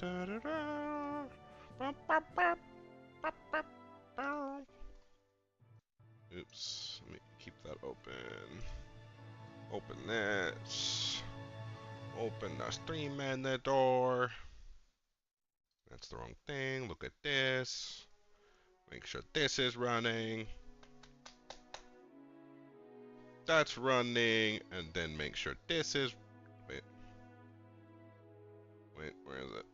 Oops, let me keep that open. Open this. Open the stream and the door. That's the wrong thing. Look at this. Make sure this is running. That's running. And then make sure this is... Wait, where is it?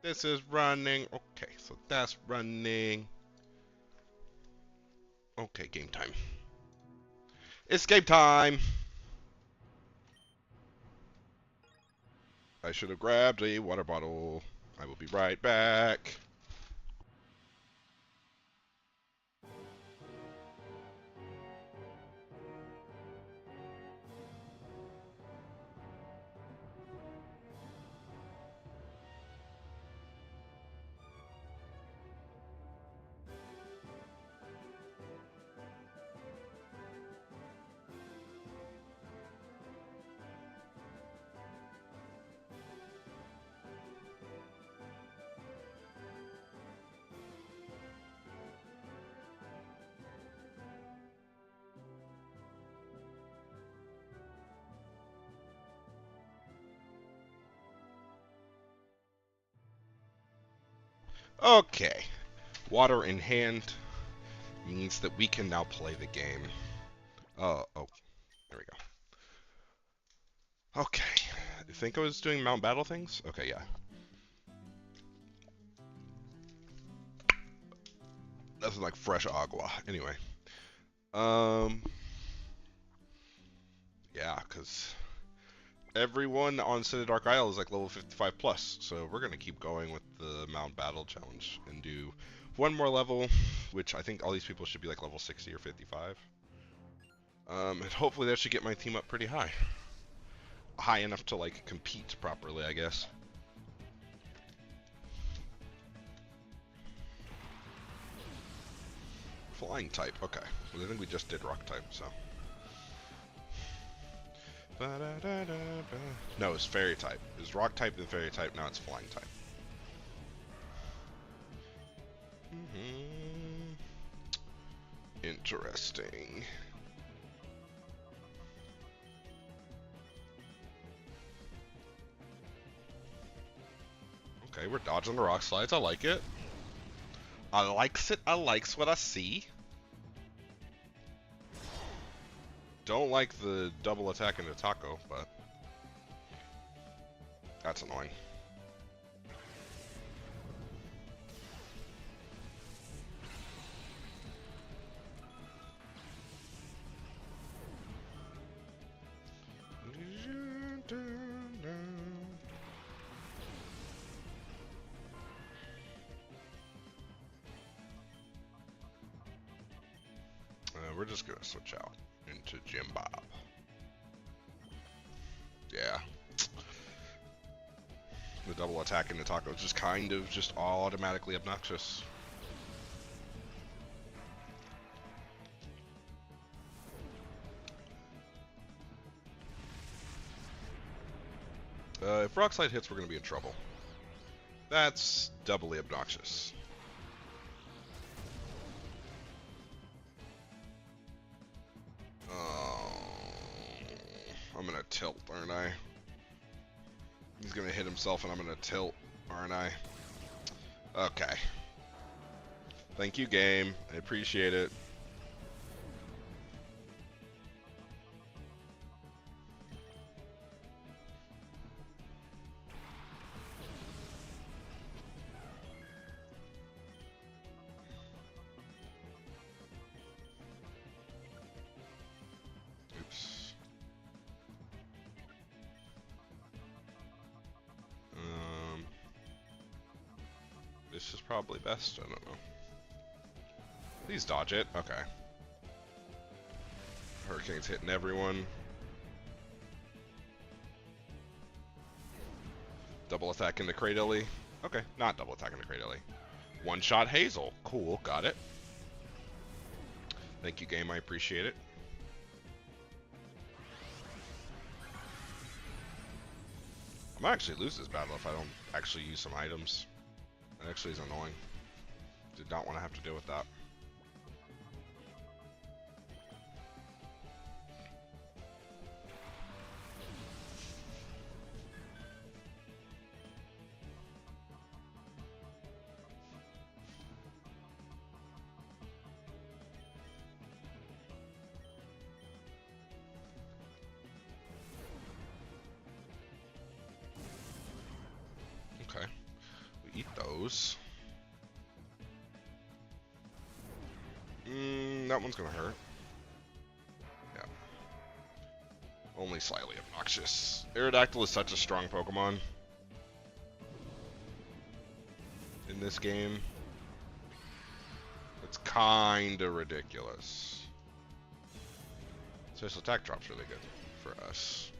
This is running. Okay, so that's running. Okay, game time. It's game time! I should have grabbed a water bottle. I will be right back. Okay. Water in hand means that we can now play the game. Oh, there we go. Okay. You think I was doing Mount Battle things? Okay, yeah. That's like fresh agua. Anyway. Yeah, because everyone on Citadark Isle is like level 55 plus, so we're gonna keep going with the Mount Battle challenge and do one more level, which I think all these people should be like level 60 or 55. And hopefully that should get my team up pretty high. High enough to like compete properly, I guess. Flying type, okay. Well, I think we just did rock type, so. No, it's fairy type. It was rock type and fairy type, now it's flying type. Interesting. Okay, we're dodging the rock slides. I like it. I likes it. I likes what I see. Don't like the double attack into taco, but that's annoying. We're just gonna switch out into Jim Bob. Yeah. The double attack into taco is just kind of just automatically obnoxious. If rock slide hits, we're gonna be in trouble. That's doubly obnoxious. I'm gonna tilt, aren't I? He's gonna hit himself and I'm gonna tilt, aren't I? Okay. Thank you, game. I appreciate it. Oops. This is probably best. I don't know. Please dodge it. Okay. Hurricane's hitting everyone. Double attack into Cradily. Okay, not double attack into Cradily. One shot Hazel. Cool, got it. Thank you, game. I appreciate it. I might actually lose this battle if I don't actually use some items. That actually is annoying. Did not want to have to deal with that. Okay. We eat those. That one's gonna hurt. Yeah. Only slightly obnoxious. Aerodactyl is such a strong Pokemon in this game. It's kinda ridiculous. Special attack drop's really good for us.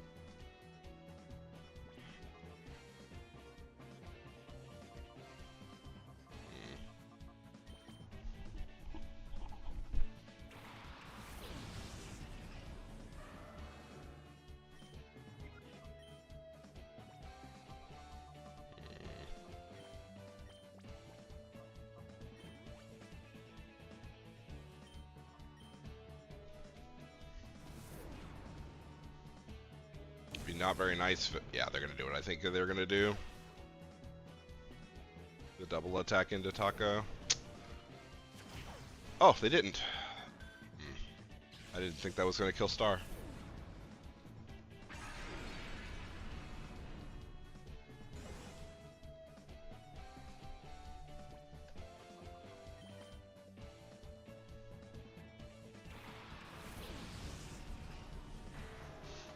Be not very nice. Yeah, they're gonna do what I think they're gonna do. The double attack into Taco. Oh, they didn't. I didn't think that was gonna kill Star.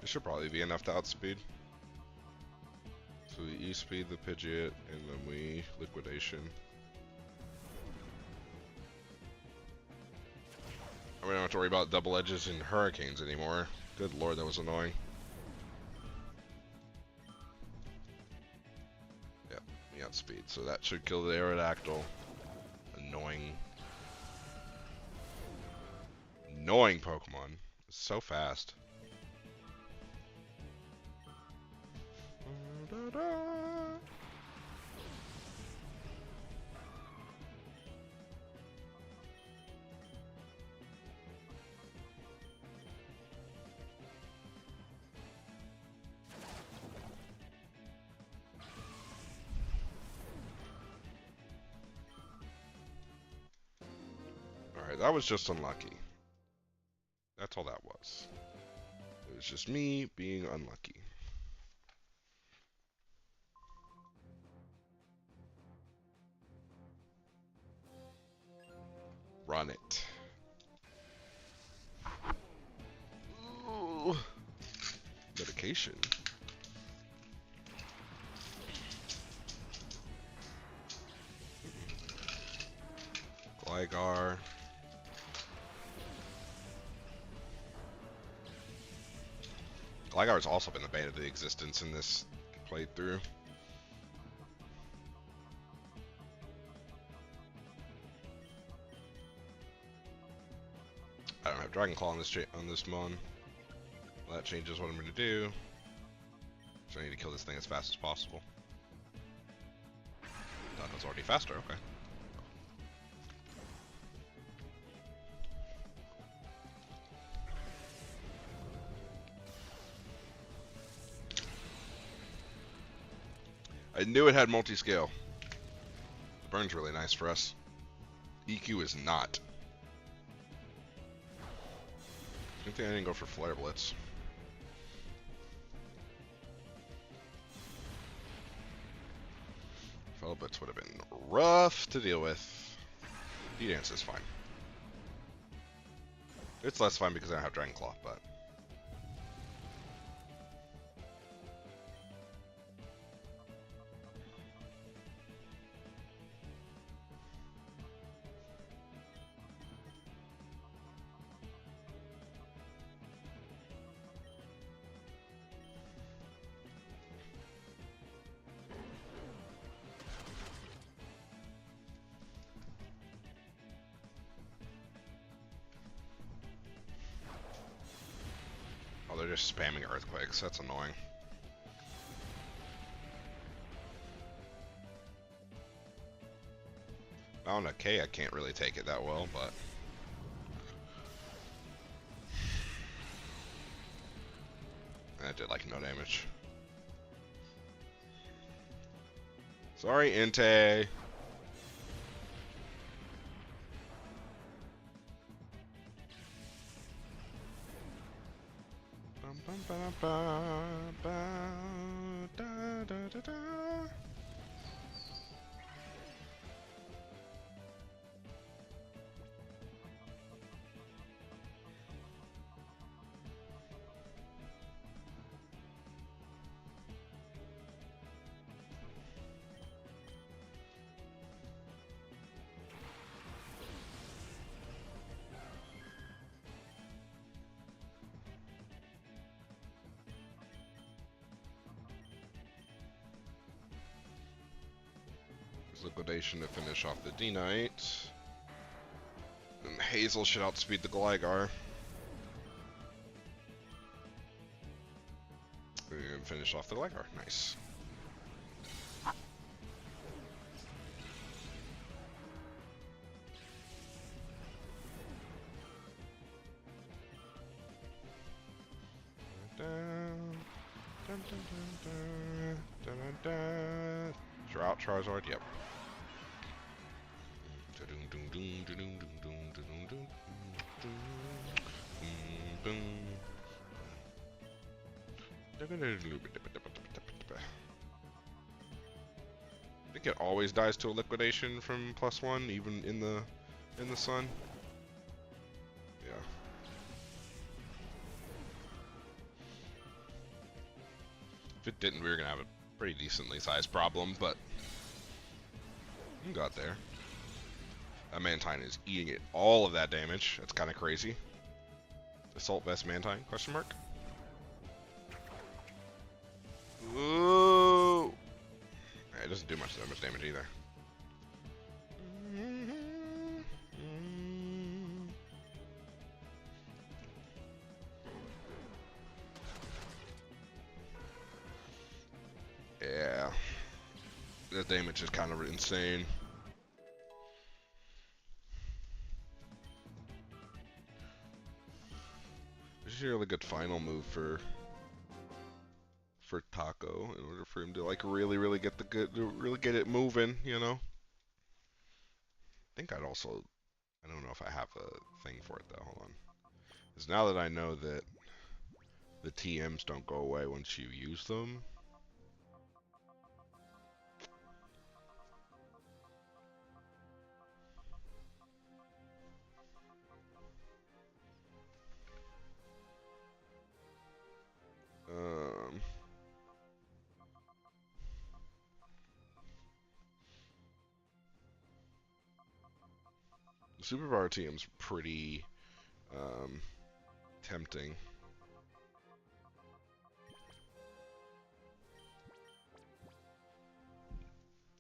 It should probably be enough to outspeed. So we E-speed the Pidgeot, and then we Liquidation. We don't have to worry about double edges and hurricanes anymore. Good lord, that was annoying. Yep, we outspeed, so that should kill the Aerodactyl. Annoying. Annoying Pokemon. It's so fast. Alright, that was just unlucky. That's all that was. It was just me being unlucky. Run it. Ooh. Medication. Gligar. Gligar has also been the bane of the existence in this playthrough. I don't have Dragon Claw on this mon. Well, that changes what I'm going to do. So I need to kill this thing as fast as possible. That was already faster, okay. I knew it had multi-scale. The burn's really nice for us. EQ is not. I think I didn't go for Flare Blitz. Flare Blitz would have been rough to deal with. D-Dance is fine. It's less fine because I don't have Dragon Claw, but... Oh, they're just spamming Earthquakes. That's annoying. On a K, I can't really take it that well, but I did like no damage. Sorry, Inte. Liquidation to finish off the D-Knight. And Hazel should outspeed the Gligar. And finish off the Gligar. Nice. Drought Charizard, yep. I think it always dies to a liquidation from +1, even in the sun. Yeah. If it didn't, we were gonna have a pretty decently sized problem, but we got there. That Mantine is eating it all of that damage. That's kind of crazy. Assault Vest Mantine? Question mark. Ooh. It doesn't do much damage either. Yeah. The damage is kind of insane. This is a really good final move for Taco in order for him to like really get really get it moving, you know. I think I don't know if I have a thing for it though. Hold on. Because now that I know that the TMs don't go away once you use them. The Superpower TM's pretty tempting.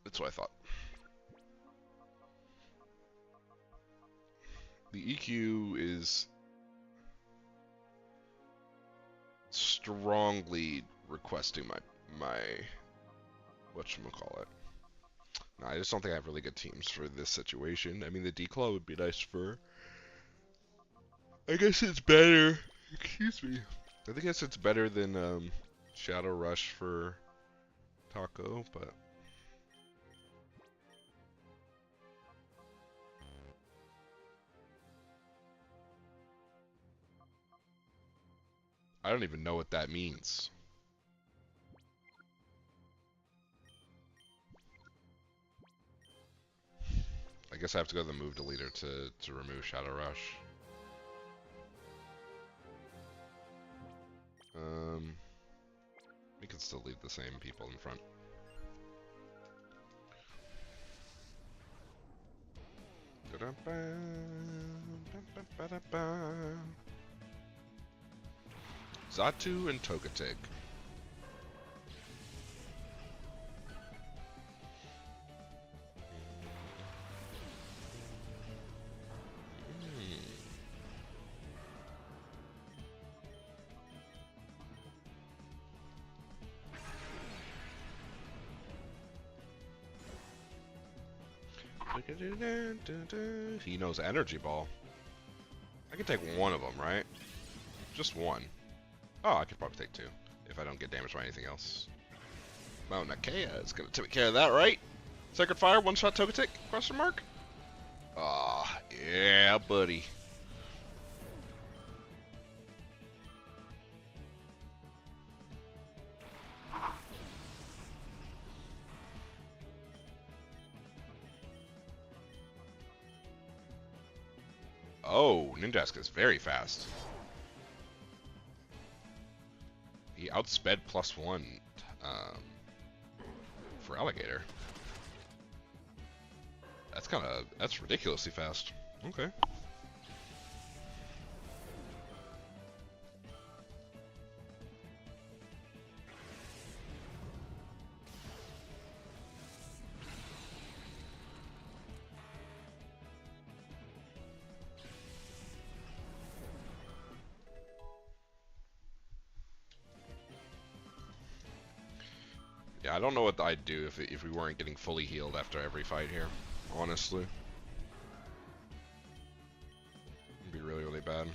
That's what I thought. The EQ is strongly requesting my whatchamacallit. No, I just don't think I have really good teams for this situation. I mean, the D-Claw would be nice for... I guess it's better. Excuse me. I guess it's better than Shadow Rush for Taco, but... I don't even know what that means. I guess I have to go to the move deleter to remove Shadow Rush. We can still leave the same people in front. Xatu and Togetic. He knows Energy Ball. I can take one of them, right? Just one. Oh, I could probably take two if I don't get damaged by anything else. Mauna Kea is gonna take care of that, right? Sacred Fire, one-shot Togetic? Question mark? Ah, yeah, buddy. Oh, Ninjask is very fast. He outsped +1 um, for Alligator. That's ridiculously fast. Okay. Yeah, I don't know what I'd do if we weren't getting fully healed after every fight here. Honestly. It'd be really, really bad.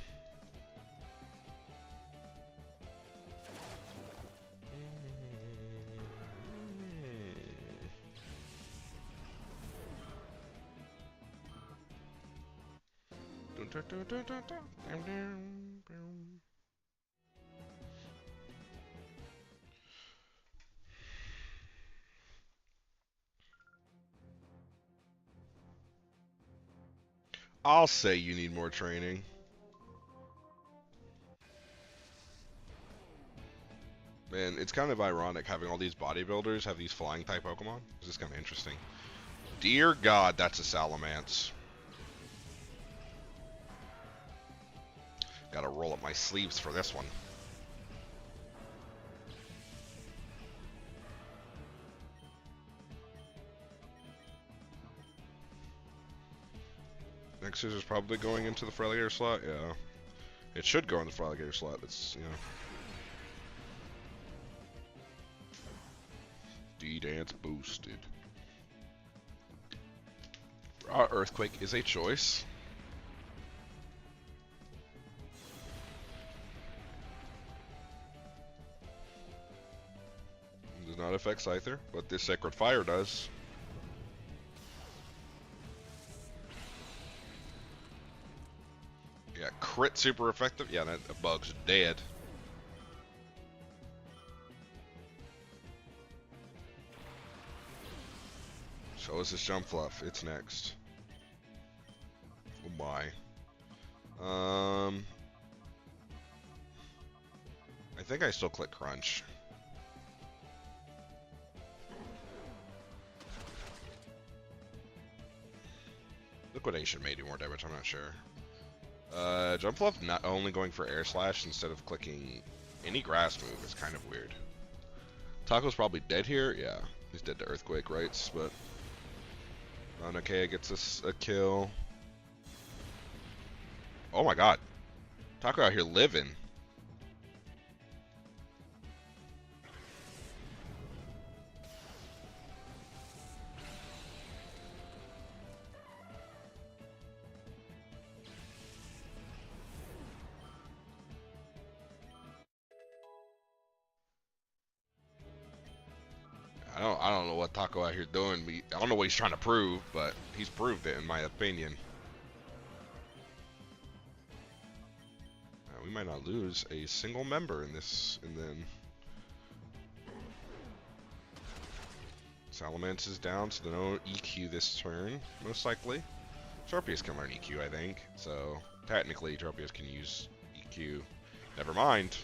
I'll say you need more training. Man, it's kind of ironic having all these bodybuilders have these flying type Pokemon. It's just kind of interesting. Dear God, that's a Salamence. Gotta roll up my sleeves for this one. NeXt is probably going into the Feraligatr slot, yeah. It should go in the Feraligatr slot, it's, you know. D-Dance boosted. Earthquake is a choice. It does not affect Scyther, but this Sacred Fire does. Yeah, crit super effective. Yeah, that bug's dead. So is this Jump Fluff. It's next. Oh my. I think I still click Crunch. Liquidation may do more damage, I'm not sure. Jump Fluff not only going for Air Slash instead of clicking any grass move is kind of weird. Taco's probably dead here. Yeah, he's dead to Earthquake, right? But Mauna Kea gets us a kill. Oh my God, Taco out here living. I don't know what Taco out here doing. I don't know what he's trying to prove, but he's proved it in my opinion. We might not lose a single member in this, and then Salamence is down, so they don't EQ this turn, most likely. Tropius can learn EQ, I think, so technically Tropius can use EQ. Never mind.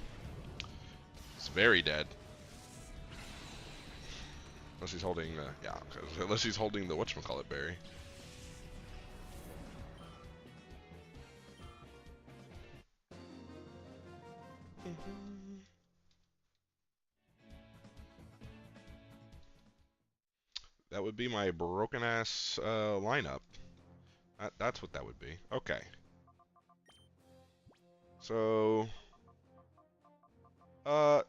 It's very dead. Unless he's holding, yeah, unless he's holding the whatchamacallit berry. That would be my broken ass lineup. That's what that would be. Okay. So,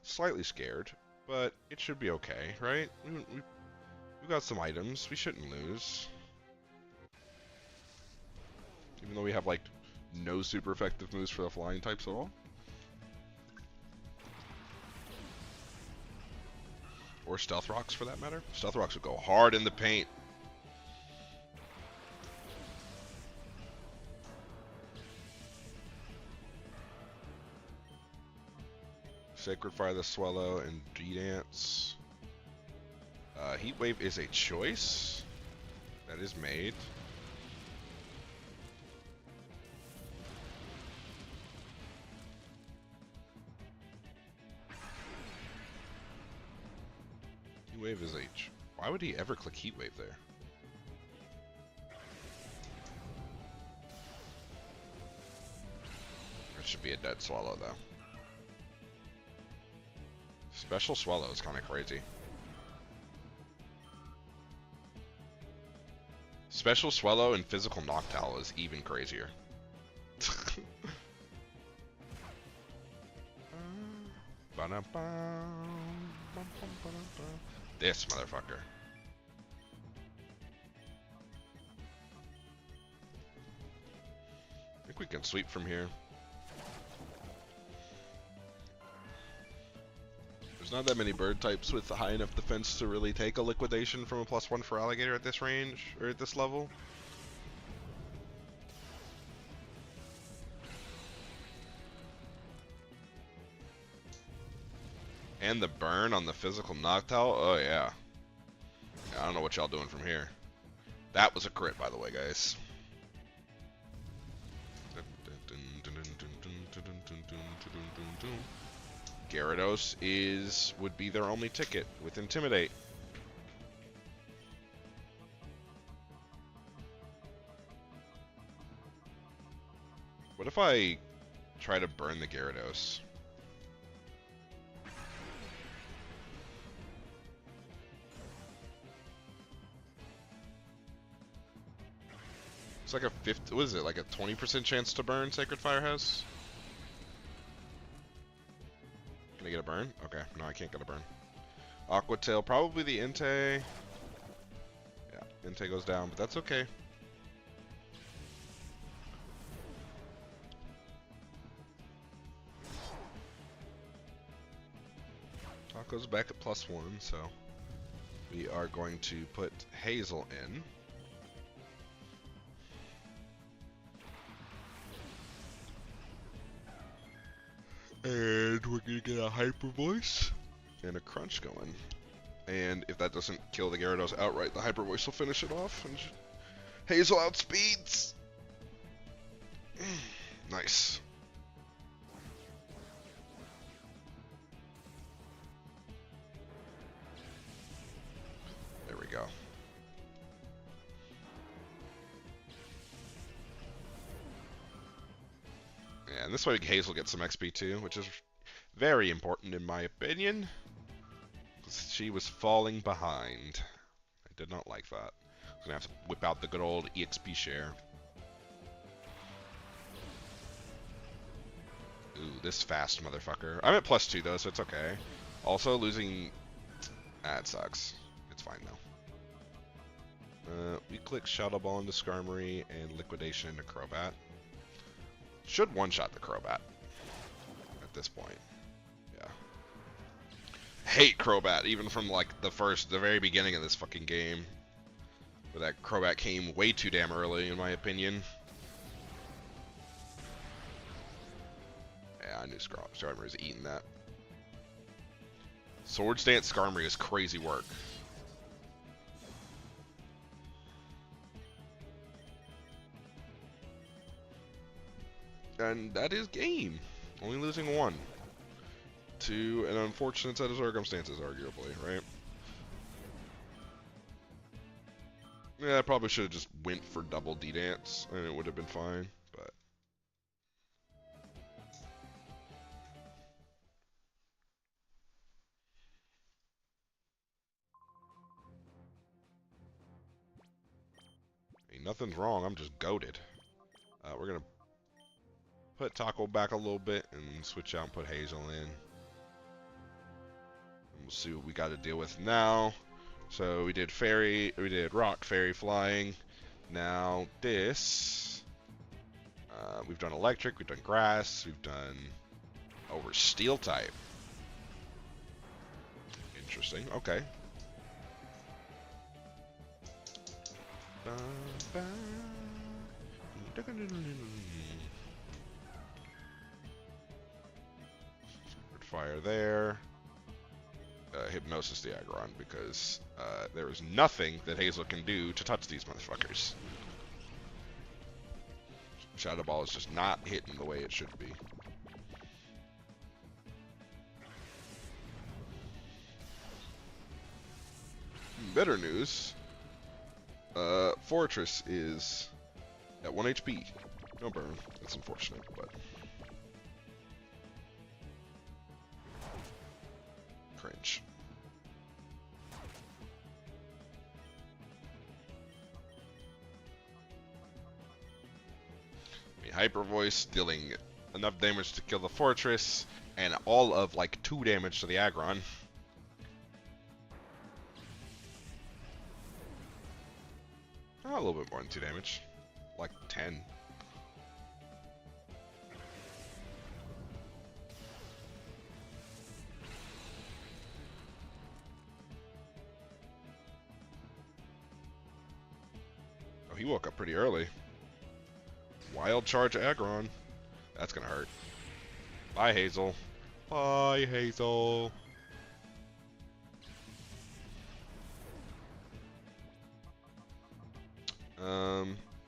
slightly scared, but it should be okay, right? We've got some items. We shouldn't lose. Even though we have, like, no super effective moves for the flying types at all. Or Stealth Rocks, for that matter. Stealth Rocks would go hard in the paint. Sacred Fire the Swallow and D-Dance. Heat Wave is a choice. That is made. Heat Wave is H. Why would he ever click Heat Wave there? It should be a dead Swallow, though. Special Swallow is kind of crazy. Special Swallow and Physical Noctowl is even crazier. This motherfucker. I think we can sweep from here. There's not that many bird types with high enough defense to really take a liquidation from a +1 for Alligator at this range, or at this level. And the burn on the Physical Noctowl, oh yeah. I don't know what y'all doing from here. That was a crit, by the way, guys. Gyarados would be their only ticket with Intimidate. What if I try to burn the Gyarados? It's like a 50, what is it, like a 20% chance to burn Sacred Firehouse? Can I get a burn? Okay, no, I can't get a burn. Aqua Tail, probably the Entei. Yeah, Entei goes down, but that's okay. Taco's back at +1, so we are going to put Hazel in. And we're gonna get a Hyper Voice and a Crunch going. And if that doesn't kill the Gyarados outright, the Hyper Voice will finish it off. And Hazel outspeeds! Nice. There we go. Yeah, and this way Hazel gets some XP too, which is very important in my opinion. Because she was falling behind. I did not like that. I was going to have to whip out the good old EXP share. Ooh, this fast motherfucker. I'm at +2 though, so it's okay. Also losing... it sucks. It's fine though. We click Shadow Ball into Skarmory and Liquidation into Crobat. Should one-shot the Crobat at this point. Yeah. Hate Crobat, even from like the very beginning of this fucking game. But that Crobat came way too damn early, in my opinion. Yeah, I knew Skarmory was eating that. Swords Dance Skarmory is crazy work. And that is game. Only losing one. To an unfortunate set of circumstances, arguably, right? Yeah, I probably should have just went for double D-Dance, and it would have been fine, but... Ain't nothing's wrong, I'm just goated. We're gonna put Taco back a little bit and switch out and put Hazel in. And we'll see what we got to deal with now. So we did Rock, Fairy, Flying. Now this We've done electric, we've done grass, we've done... Oh, we're steel type. Interesting, okay. Fire there. Hypnosis the Aggron, because there is nothing that Hazel can do to touch these motherfuckers. Shadow Ball is just not hitting the way it should be. Better news. Fortress is at 1 HP. No burn. That's unfortunate, but... Cringe. Hyper Voice dealing enough damage to kill the Fortress, and all of like 2 damage to the Aggron. Oh, a little bit more than 2 damage. Like 10. Oh, he woke up pretty early. Wild Charge Aggron. That's gonna hurt. Bye, Hazel. Bye, Hazel.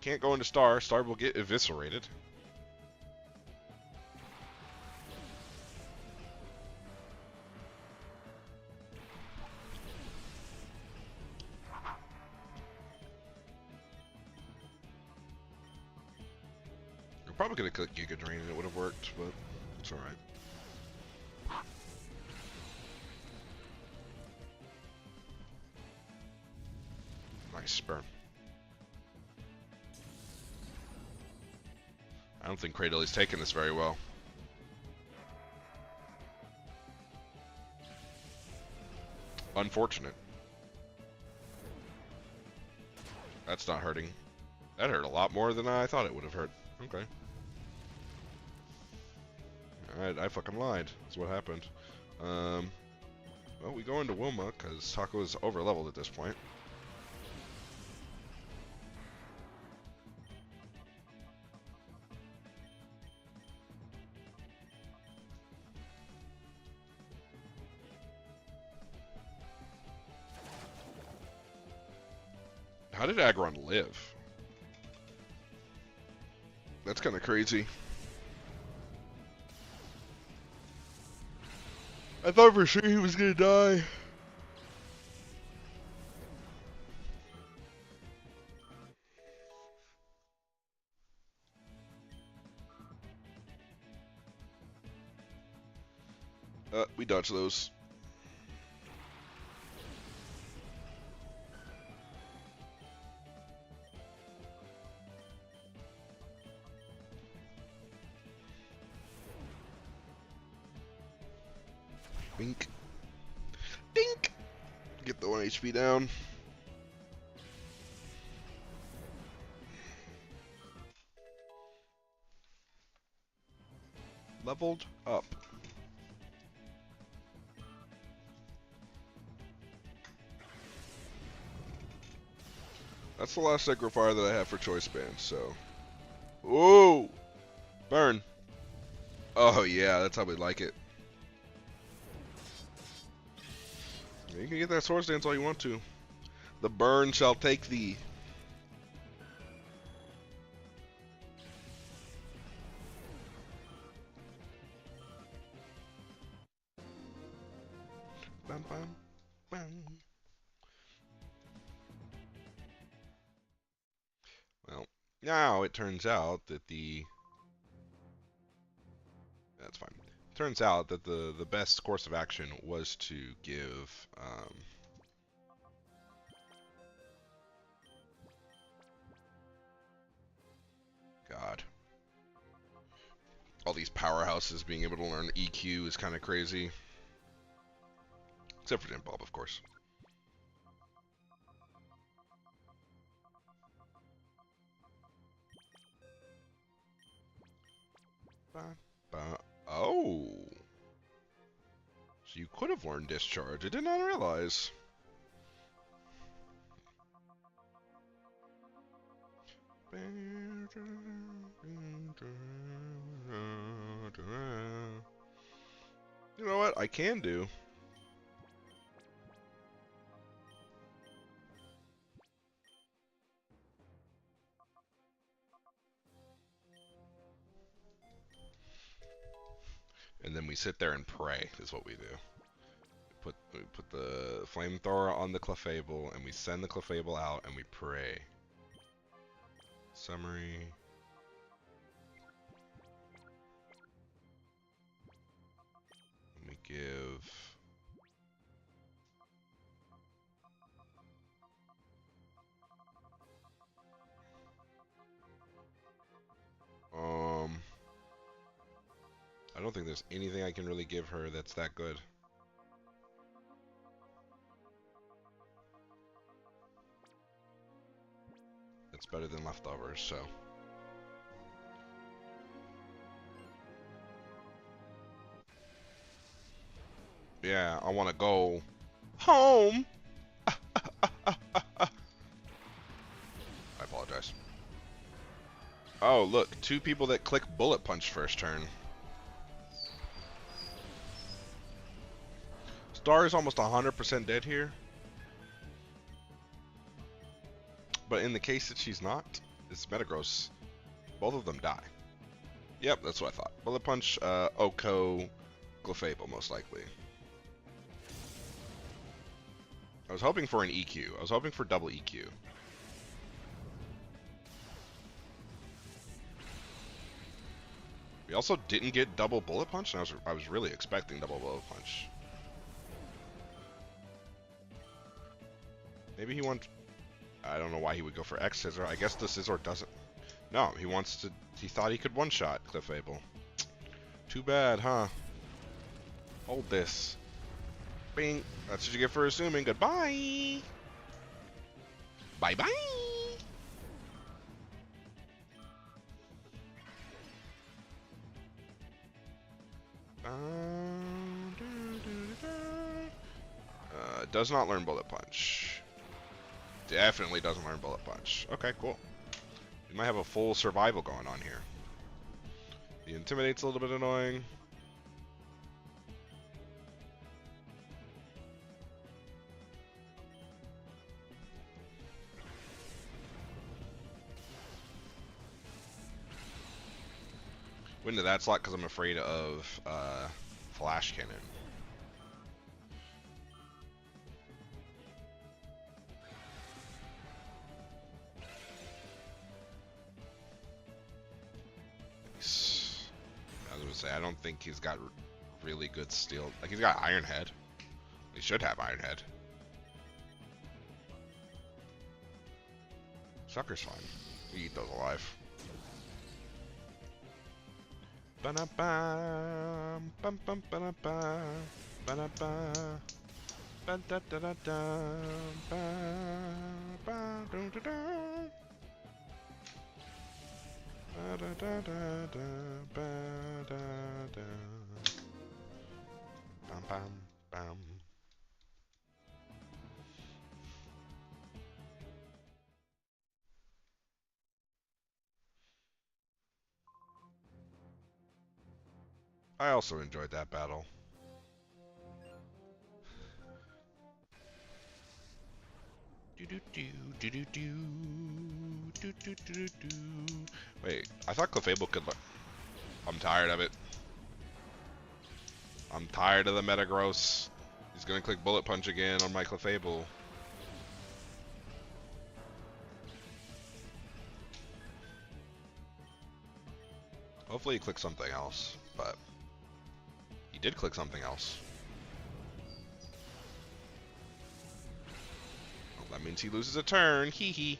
Can't go into Star. Star will get eviscerated. We're probably gonna click Giga Drain and it would have worked, but it's alright. Nice burn. I don't think Cradley's taking this very well. Unfortunate. That's not hurting. That hurt a lot more than I thought it would have hurt. Okay. Alright, I fucking lied. That's what happened. Well, we go into Wilma, because Taco is over-leveled at this point. How did Aggron live? That's kind of crazy. I thought for sure he was gonna die. We dodge those. Bink. Dink! Get the 1 HP down. Leveled up. That's the last Necrofire that I have for Choice Band, so... Ooh! Burn. Oh yeah, that's how we like it. You can get that Swords Dance all you want to. The burn shall take thee. Bam, bam, bam. Well, now it turns out that the... That's fine. Turns out that the best course of action was to give... God. All these powerhouses being able to learn EQ is kind of crazy. Except for Jim Bob, of course. Oh. So you could have learned Discharge. I did not realize. You know what? I can do. And then we sit there and pray, is what we do. We put the flamethrower on the Clefable, and we send the Clefable out, and we pray. Summary. And we give... I don't think there's anything I can really give her that's that good. It's better than leftovers, so. Yeah, I want to go home. I apologize. Oh, look, 2 people that click Bullet Punch first turn. Star is almost 100% dead here. But in the case that she's not, it's Metagross. Both of them die. Yep, that's what I thought. Bullet Punch, Oko, Clefable, most likely. I was hoping for an EQ. I was hoping for double EQ. We also didn't get double Bullet Punch, and I was really expecting double Bullet Punch. Maybe he wants... I don't know why he would go for X Scizor. I guess the Scizor doesn't... No, he wants to... He thought he could one-shot Clefable. Too bad, huh? Hold this. Bing. That's what you get for assuming. Goodbye! Bye-bye! Does not learn Bullet Punch. Definitely doesn't learn Bullet Punch. Okay, cool. We might have a full survival going on here. The Intimidate's a little bit annoying. Went into that slot because I'm afraid of Flash Cannon. I was gonna say, I don't think he's got really good steel. Like, he's got Iron Head. He should have Iron Head. Sucker's fine. We eat those alive. Ba-da-bam, bum bum ba-da-ba, ba-da-ba, ba-da-da-da-da, ba-ba-dum-da-da, ba-da-da-da-da, ba-da-da, bam-bam-bam. I also enjoyed that battle. Wait, I thought Clefable could... I'm tired of it. I'm tired of the Metagross. He's gonna click Bullet Punch again on my Clefable. Hopefully he clicks something else, but... He did click something else. Well, that means he loses a turn. Hee hee.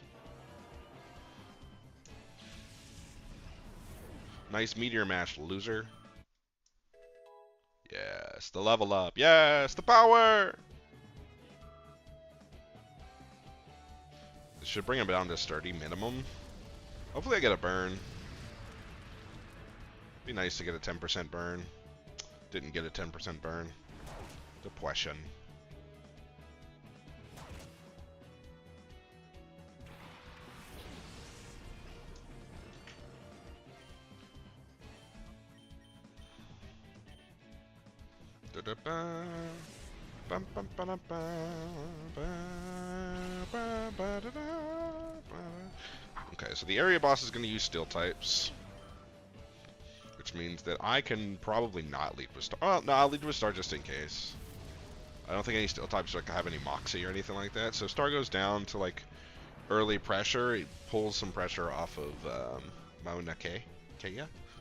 Nice Meteor Mash, loser. Yes, the level up. Yes, the power! This should bring him down to sturdy minimum. Hopefully I get a burn. Be nice to get a 10% burn. Didn't get a 10% burn. Depression. Okay, so the area boss is going to use steel types, which means that I can probably not lead with star. Oh, no, I'll lead with star just in case. I don't think any steel types like have any moxie or anything like that. So if star goes down to like early pressure, it pulls some pressure off of Mauna Kea.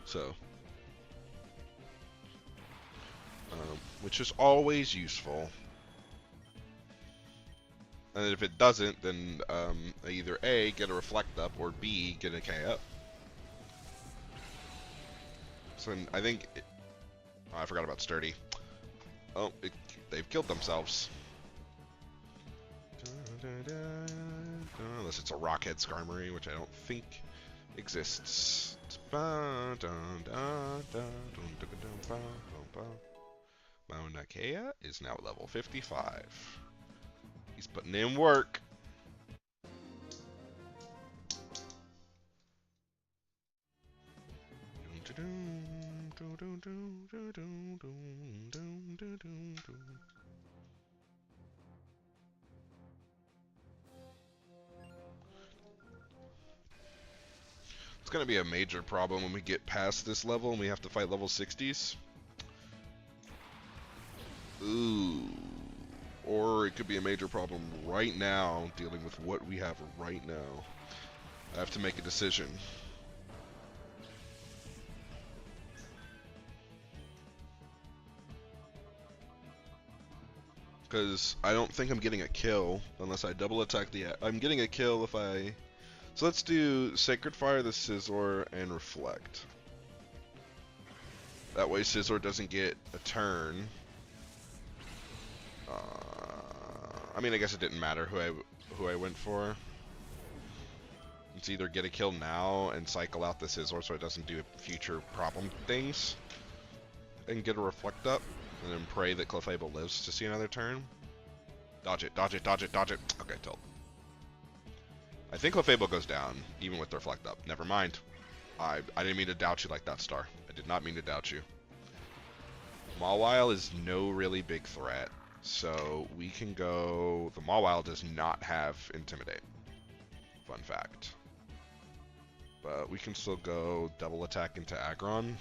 So, which is always useful. And if it doesn't, then either A, get a reflect up, or B, get a K up. So I think... oh, I forgot about Sturdy. Oh, they've killed themselves. Unless it's a Rockhead Skarmory, which I don't think exists. Mauna Kea is now level 55. He's putting in work. It's going to be a major problem when we get past this level and we have to fight level 60s. Ooh. Or it could be a major problem right now, dealing with what we have right now. I have to make a decision. Because I don't think I'm getting a kill unless I double attack the... I'm getting a kill if I... So let's do Sacred Fire, the Scizor, and Reflect. That way Scizor doesn't get a turn. I mean, I guess it didn't matter who I went for. It's either get a kill now and cycle out the Scizor so it doesn't do future problem things, and get a Reflect up, and then pray that Clefable lives to see another turn. Dodge it, dodge it, dodge it, dodge it. Okay, tilt. I think Clefable goes down, even with the Reflect up. Never mind. I didn't mean to doubt you like that, Star. I did not mean to doubt you. Mawile is no really big threat, so we can go... The Mawile does not have Intimidate. Fun fact. But we can still go double attack into Aggron.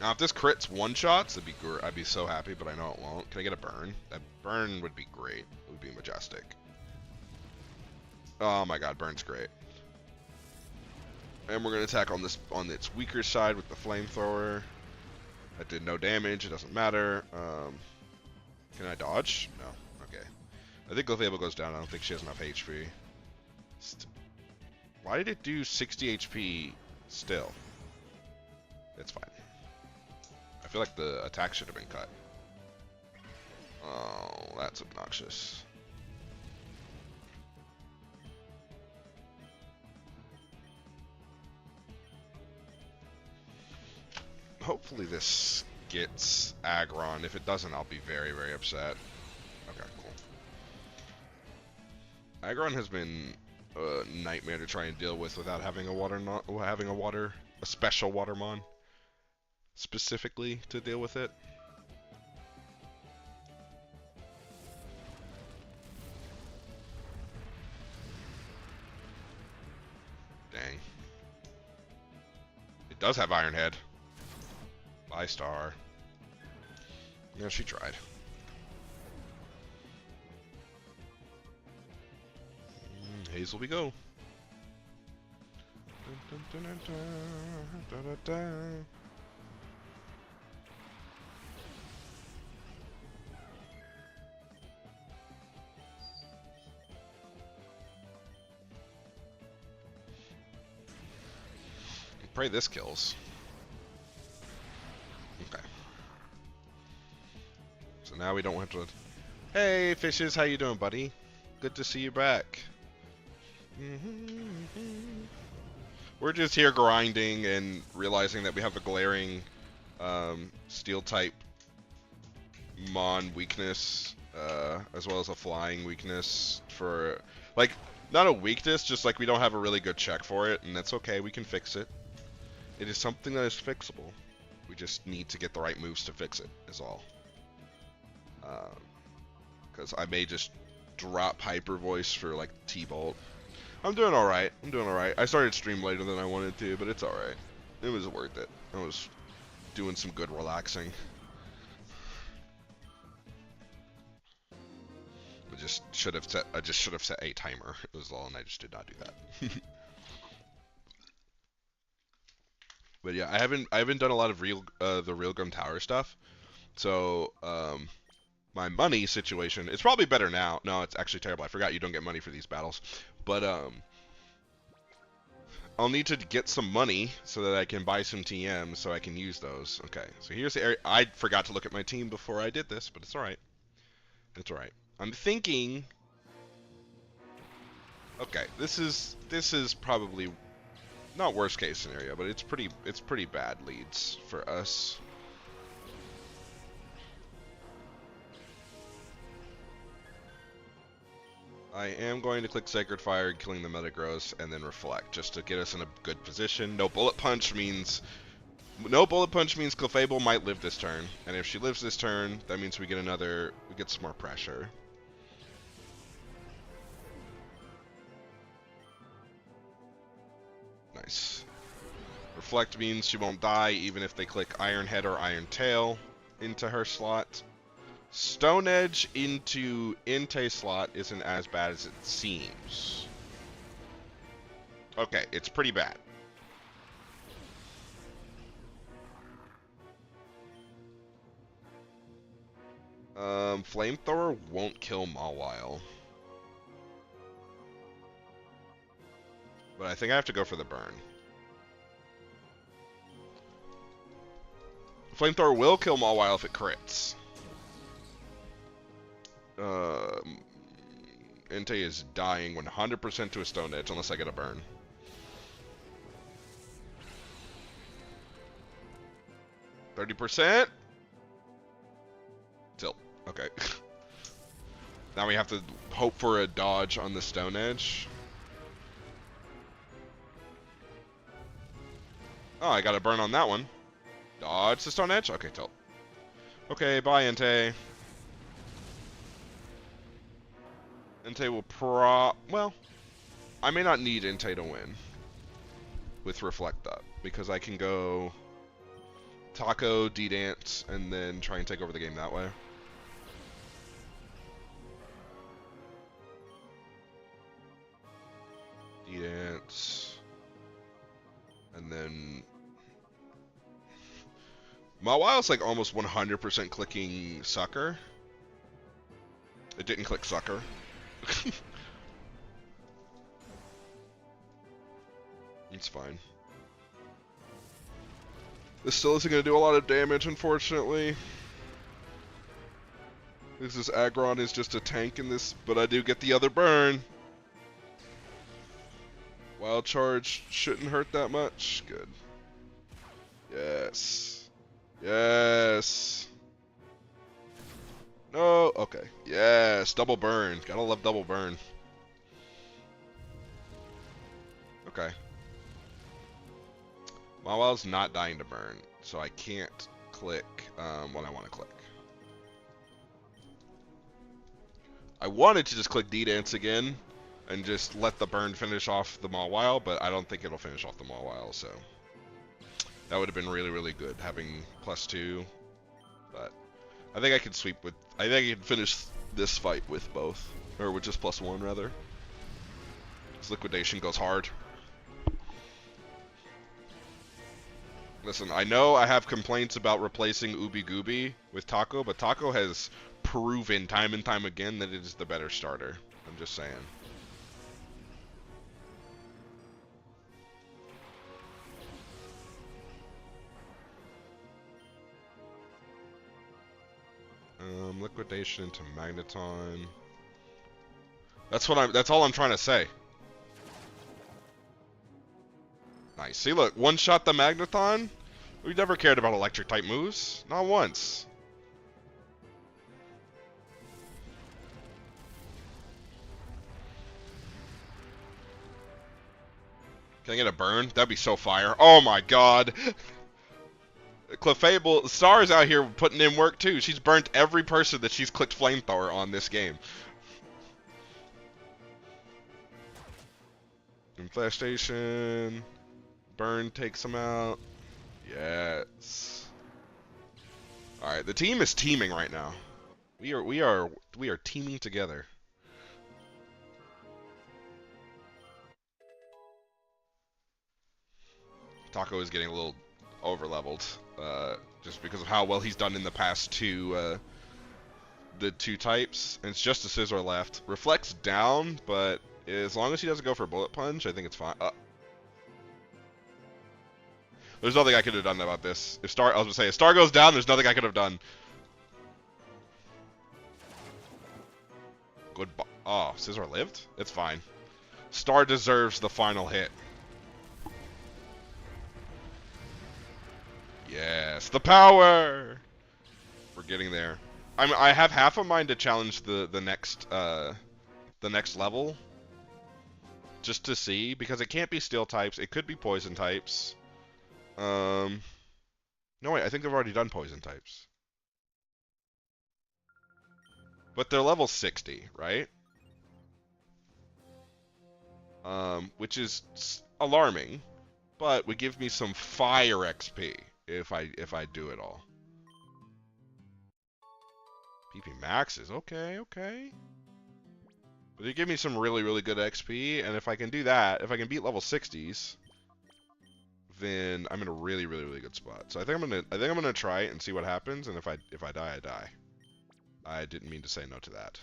Now, if this crits one-shots, I'd be so happy, but I know it won't. Can I get a burn? That burn would be great. It would be majestic. Oh my god, burn's great. And we're going to attack on its weaker side with the flamethrower. That did no damage. It doesn't matter. Can I dodge? No. Okay. I think Clefable goes down. I don't think she has enough HP. Why did it do 60 HP still? It's fine. I feel like the attack should have been cut. Oh, that's obnoxious. Hopefully this gets Aggron. If it doesn't, I'll be very, very upset. Okay, cool. Aggron has been a nightmare to try and deal with without having a special Watermon specifically to deal with it. Dang. It does have Iron Head. Bye, Star. Yeah, she tried. Hazel we go. Pray this kills. Okay. So now we don't have to... Hey, Fishes, how you doing, buddy? Good to see you back. We're We're just here grinding and realizing that we have a glaring steel type mon weakness, as well as a flying weakness for, like, not a weakness, just like we don't have a really good check for it, and that's okay, we can fix it. It is something that is fixable. We just need to get the right moves to fix it, is all. Because I may just drop Hyper Voice for, like, T-Bolt. I'm doing alright. I'm doing alright. I started stream later than I wanted to, but it's alright. It was worth it. I was doing some good relaxing. I just should have set a timer. It was all, and I just did not do that. But yeah, I haven't done a lot of the Realgrim Tower stuff. So my money situation, it's probably better now. No, it's actually terrible. I forgot you don't get money for these battles. But I'll need to get some money so that I can buy some TMs so I can use those. Okay, so here's the area. I forgot to look at my team before I did this, but it's alright. It's alright. I'm thinking. Okay, this is probably not worst case scenario, but it's pretty bad leads for us. I am going to click Sacred Fire, killing the Metagross, and then Reflect, just to get us in a good position. No Bullet Punch means Clefable might live this turn, and if she lives this turn, that means we get some more pressure. Nice. Reflect means she won't die, even if they click Iron Head or Iron Tail into her slot. Stone Edge into Entei slot isn't as bad as it seems. Okay, it's pretty bad. Flamethrower won't kill Mawile. But I think I have to go for the burn. Flamethrower will kill Mawile if it crits. Entei is dying 100% to a Stone Edge unless I get a burn. %? Tilt. Okay. Now we have to hope for a dodge on the Stone Edge. Oh, I got a burn on that one. Dodge the Stone Edge? Okay, tilt. Okay, bye, Entei. Entei will well, I may not need Entei to win with Reflect up, because I can go Taco, D-Dance, and then try and take over the game that way. D-Dance. And then Mawile's like almost 100% clicking Sucker. It didn't click Sucker. It's fine. This still isn't going to do a lot of damage, unfortunately. This Aggron is just a tank in this, but I do get the other burn. Wild Charge shouldn't hurt that much. Good. Yes. Yes. No. Okay. Yes. Double burn. Gotta love double burn. Okay. Mawile's not dying to burn, so I can't click what I want to click. I wanted to just click D-Dance again and just let the burn finish off the Mawile, but I don't think it'll finish off the Mawile, so that would have been really, really good, having +2, but I think I could sweep with, I think I could finish this fight with both, or with just +1 rather. This liquidation goes hard. Listen, I know I have complaints about replacing Ubi Gooby with Taco, but Taco has proven time and time again that it is the better starter. I'm just saying. Liquidation to Magneton. That's all I'm trying to say. Nice. See, look, one shot the Magneton. We never cared about electric type moves. Not once. Can I get a burn? That'd be so fire. Oh my god. Clefable, Star's out here putting in work too. She's burnt every person that she's clicked flamethrower on this game. Infestation. Burn takes him out. Yes. Alright, the team is teaming right now. We are teaming together. Taco is getting a little over-leveled, just because of how well he's done in the past the two types. And it's just a Scizor left. Reflects down, but as long as he doesn't go for Bullet Punch, I think it's fine. There's nothing I could have done about this. I was gonna say, if Star goes down, there's nothing I could have done. Good. Oh, Scizor lived? It's fine. Star deserves the final hit. Yes, the power! We're getting there. I have half a mind to challenge the next level, just to see, because it can't be steel types. It could be poison types. No wait, I think they've already done poison types. But they're level 60, right? Which is alarming, but would give me some fire XP if I do it all. PP maxes, okay. But it give me some really good XP, and if I can do that, if I can beat level 60s, then I'm in a really good spot. So I think I'm gonna try it and see what happens, and if I die, I die. I didn't mean to say no to that.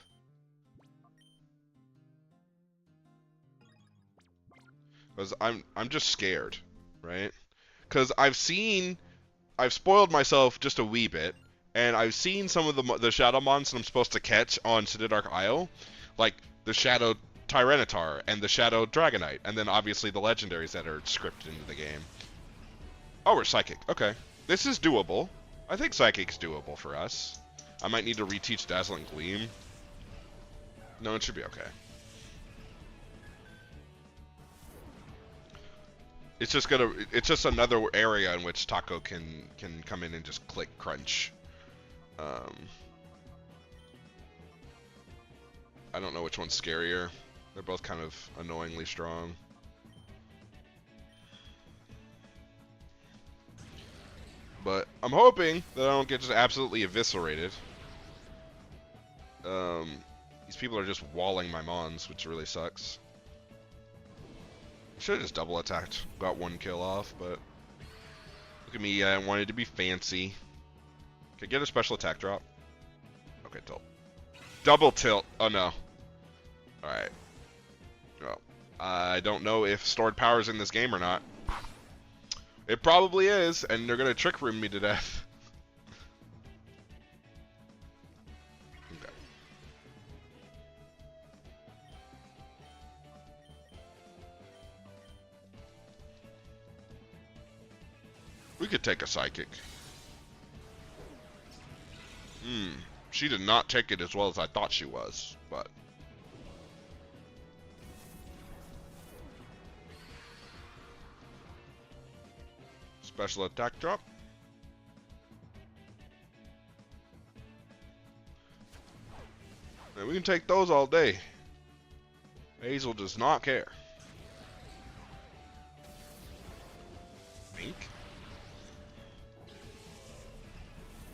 Because I'm just scared, right? Because I've spoiled myself just a wee bit, and I've seen some of the Shadow Mons I'm supposed to catch on Citadark Isle, like the Shadow Tyranitar and the Shadow Dragonite, and then obviously the legendaries that are scripted into the game. Oh, we're Psychic. Okay. This is doable. I think Psychic's doable for us. I might need to reteach Dazzling Gleam. No, it should be okay. It's just another area in which Taco can come in and just click crunch. I don't know which one's scarier. They're both kind of annoyingly strong. But I'm hoping that I don't get just absolutely eviscerated. These people are just walling my Mons, which really sucks. Should have just double attacked, got one kill off, but look at me, I wanted to be fancy. Can I get a special attack drop? Okay, tilt. Double tilt, oh no. Alright. Well, I don't know if stored power's in this game or not. It probably is, and they're gonna trick room me to death. Okay. We could take a Psychic. She did not take it as well as I thought she was, but... Special attack drop. And we can take those all day. Hazel does not care. Pink.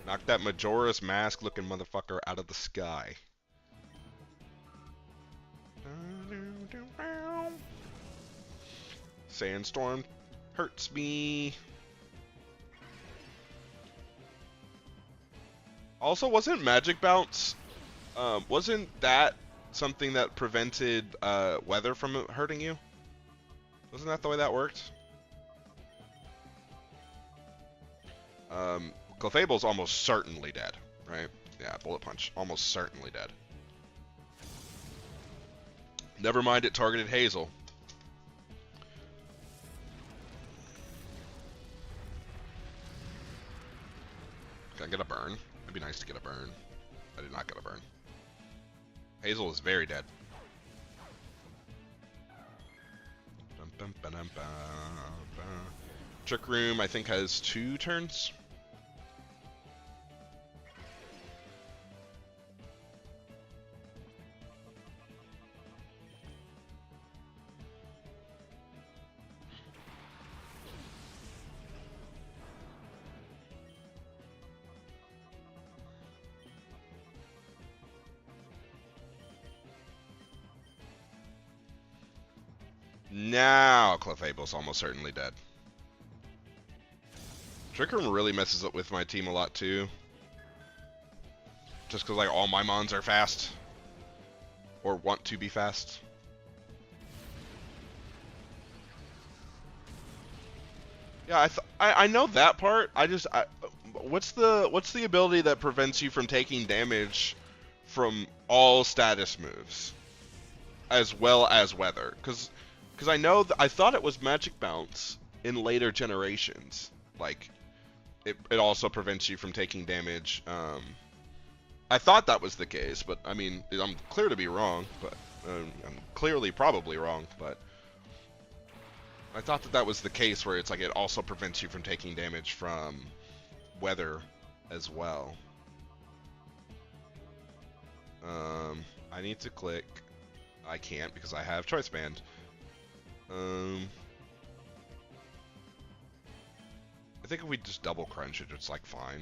Knock that Majora's Mask looking motherfucker out of the sky. Sandstorm hurts me. Also, wasn't Magic Bounce, wasn't that something that prevented weather from hurting you? Wasn't that the way that worked? Clefable's almost certainly dead, right? Yeah, Bullet Punch, almost certainly dead. Never mind, it targeted Hazel. nice to get a burn. I did not get a burn. Hazel is very dead. Trick Room, I think, has 2 turns. Now Clefable's almost certainly dead. Trick Room really messes up with my team a lot too. Just because like all my mons are fast. Or want to be fast. Yeah, I know that part. What's the ability that prevents you from taking damage from all status moves, as well as weather? Because I know I thought it was Magic Bounce in later generations. Like, it also prevents you from taking damage. I thought that was the case, but I mean, I'm clear to be wrong. But I'm clearly probably wrong. But I thought that was the case, where it's like it also prevents you from taking damage from weather as well. I need to click. I can't because I have Choice Band. I think if we just double crunch it, it's like fine.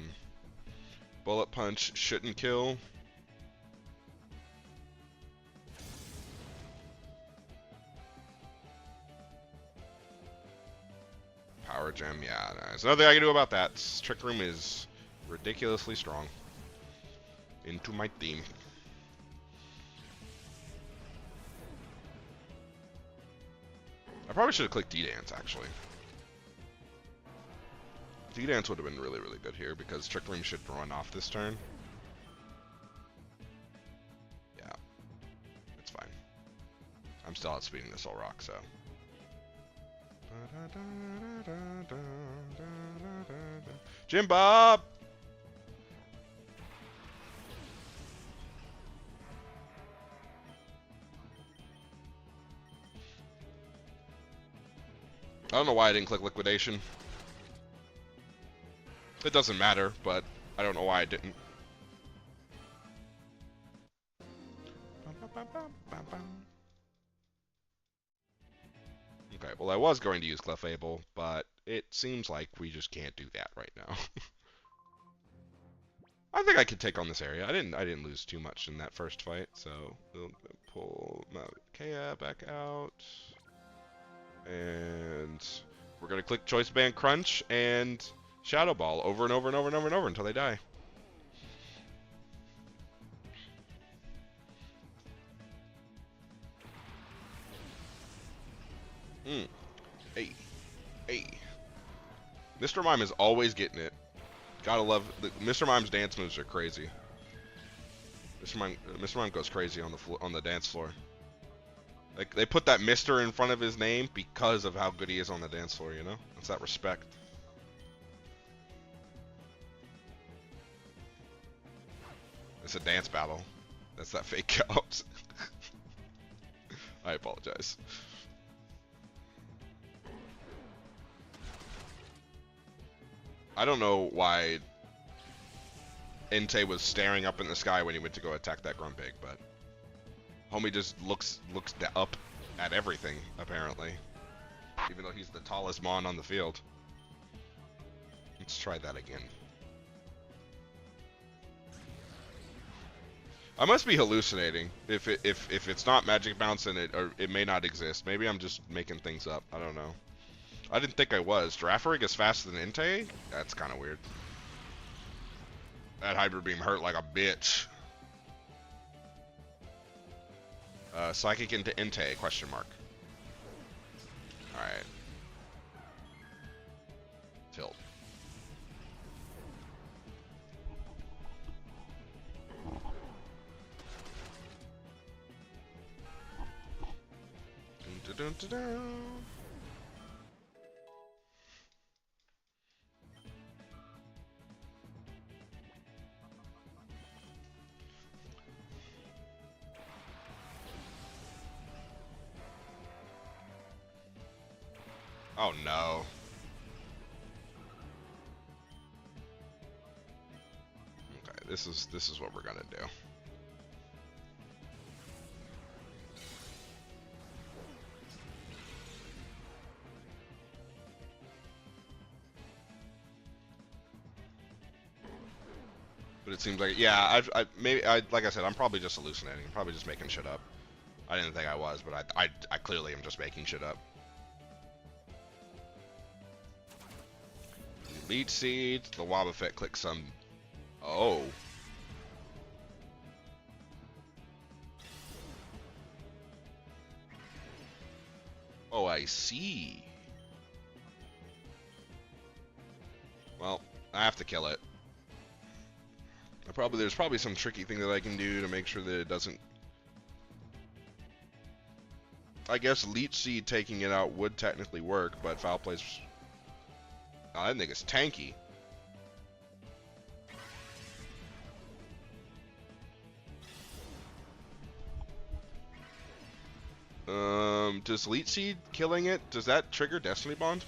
Bullet Punch shouldn't kill. Power Gem, yeah, there's nothing I can do about that. Trick Room is ridiculously strong. Into my team. I probably should have clicked D-Dance, actually. D-Dance would have been really, really good here, because Trick Room should run off this turn. Yeah. It's fine. I'm still outspeeding this Soul Rock, so... Jim Bob! I don't know why I didn't click Liquidation. It doesn't matter, but I don't know why I didn't. Okay, well I was going to use Clefable, but it seems like we just can't do that right now. I think I could take on this area. I didn't lose too much in that first fight, so we'll pull Kea back out. And we're gonna click Choice Band Crunch and Shadow Ball over and over and over and over and over until they die. Hey. Mr. Mime is always getting it. Gotta love Mr. Mime's dance moves are crazy. Mr. Mime goes crazy on the dance floor. Like, they put that Mr. in front of his name because of how good he is on the dance floor, you know? It's that respect. It's a dance battle. That's that fake out. I apologize. I don't know why Entei was staring up in the sky when he went to go attack that Grumpig, but homie just looks up at everything, apparently. Even though he's the tallest Mon on the field. Let's try that again. I must be hallucinating. If it's not Magic Bounce, and it may not exist. Maybe I'm just making things up. I don't know. I didn't think I was. Girafarig is faster than Entei? That's kind of weird. That Hybrid Beam hurt like a bitch. Psychic into Entei, question mark. Alright. Tilt. Dun, dun, dun, dun. Oh no. Okay, this is what we're gonna do. But it seems like, yeah, like I said, I'm probably just hallucinating. I'm probably just making shit up. I didn't think I was, but I clearly am just making shit up. Elite Seeds, the Wobbuffet clicks some. Oh. Oh, I see. Well, I have to kill it. There's probably some tricky thing that I can do to make sure that it doesn't. I guess Leech Seed taking it out would technically work, but Foul Play's. I think it's tanky. Does Leech Seed killing it, does that trigger Destiny Bond?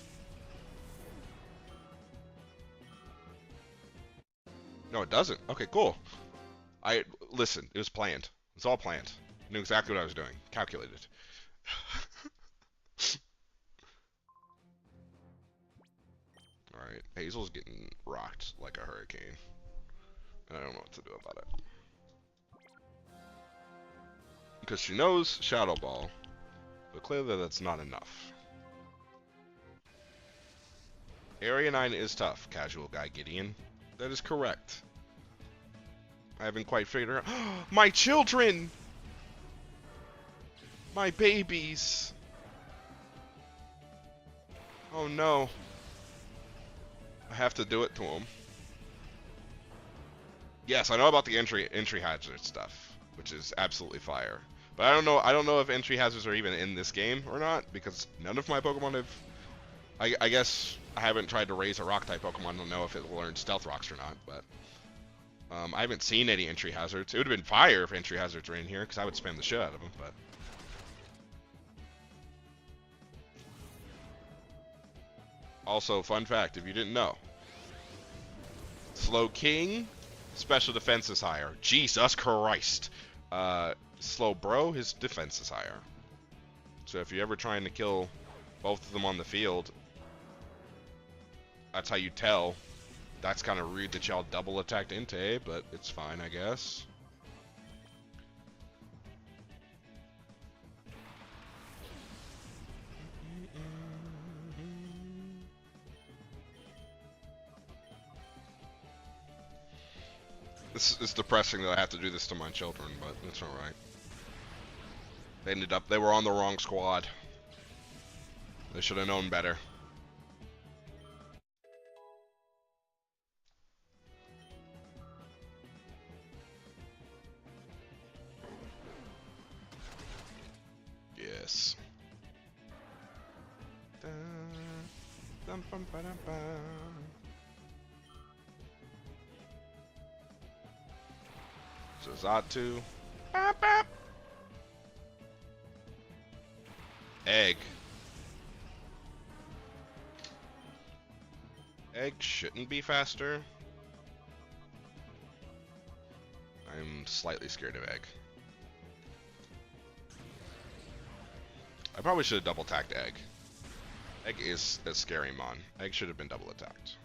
No, it doesn't. Okay, cool. Listen, it was planned. It's all planned. I knew exactly what I was doing. Calculated. Alright, Hazel's getting rocked like a hurricane. And I don't know what to do about it. Because she knows Shadow Ball, but clearly that's not enough. Area 9 is tough, casual guy Gideon. That is correct. I haven't quite figured out. My children! My babies! Oh no. I have to do it to them. Yes, I know about the entry hazard stuff, which is absolutely fire. But I don't know if entry hazards are even in this game or not, because none of my Pokemon have. I guess I haven't tried to raise a rock type Pokemon to know if it will learn Stealth Rocks or not, but I haven't seen any entry hazards. It would have been fire if entry hazards were in here, because I would spam the shit out of them, but. Also, fun fact, if you didn't know, Slow King, special defense is higher. Jesus Christ. Slow Bro, his defense is higher. So if you're ever trying to kill both of them on the field, that's how you tell. That's kind of rude that y'all double attacked Entei, but it's fine, I guess. It's depressing that I have to do this to my children, but it's alright. They were on the wrong squad. They should have known better. Yes. So Zatu. Bop, bop. Egg. Egg shouldn't be faster. I'm slightly scared of Egg. I probably should have double attacked Egg. Egg is a scary mon. Egg should have been double attacked.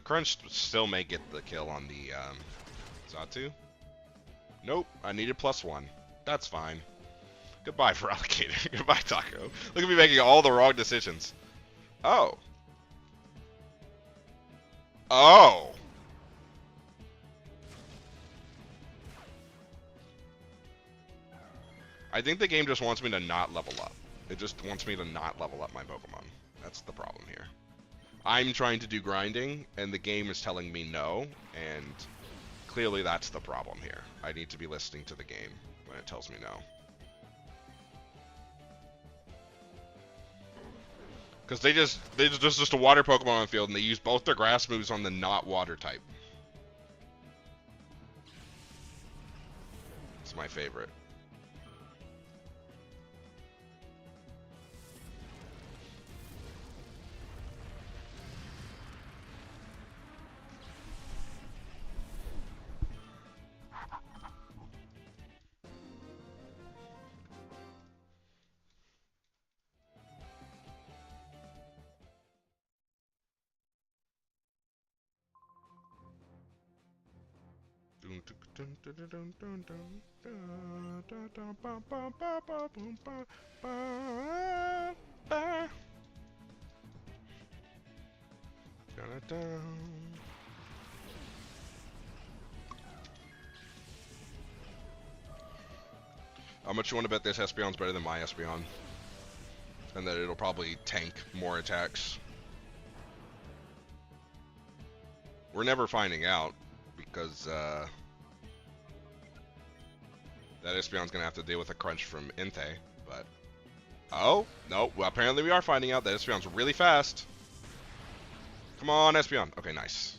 Crunch still may get the kill on the Zatu. Nope, I needed +1. That's fine. Goodbye, Feraligatr. Goodbye, Taco. Look at me making all the wrong decisions. Oh. Oh. I think the game just wants me to not level up. It just wants me to not level up my Pokemon. That's the problem here. I'm trying to do grinding, and the game is telling me no, and clearly that's the problem here. I need to be listening to the game when it tells me no. Because there's just a water Pokemon on the field, and they use both their grass moves on the not water type. It's my favorite. How much you want to bet this Espeon's better than my Espeon? And that it'll probably tank more attacks. We're never finding out because that Espeon's gonna have to deal with a crunch from Entei. But oh no, well, apparently we are finding out that Espeon's really fast. Come on, Espeon. Okay, nice.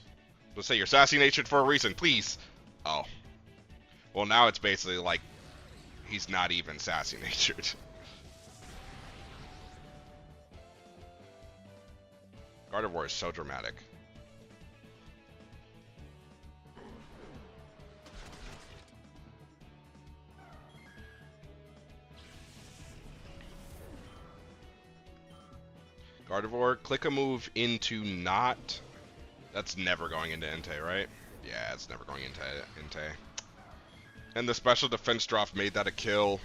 Let's say you're sassy natured for a reason, please. Oh, well now it's basically like he's not even sassy natured. Gardevoir is so dramatic. Gardevoir, click a move into not. That's never going into Entei, right? Yeah, it's never going into Entei. And the special defense drop made that a kill.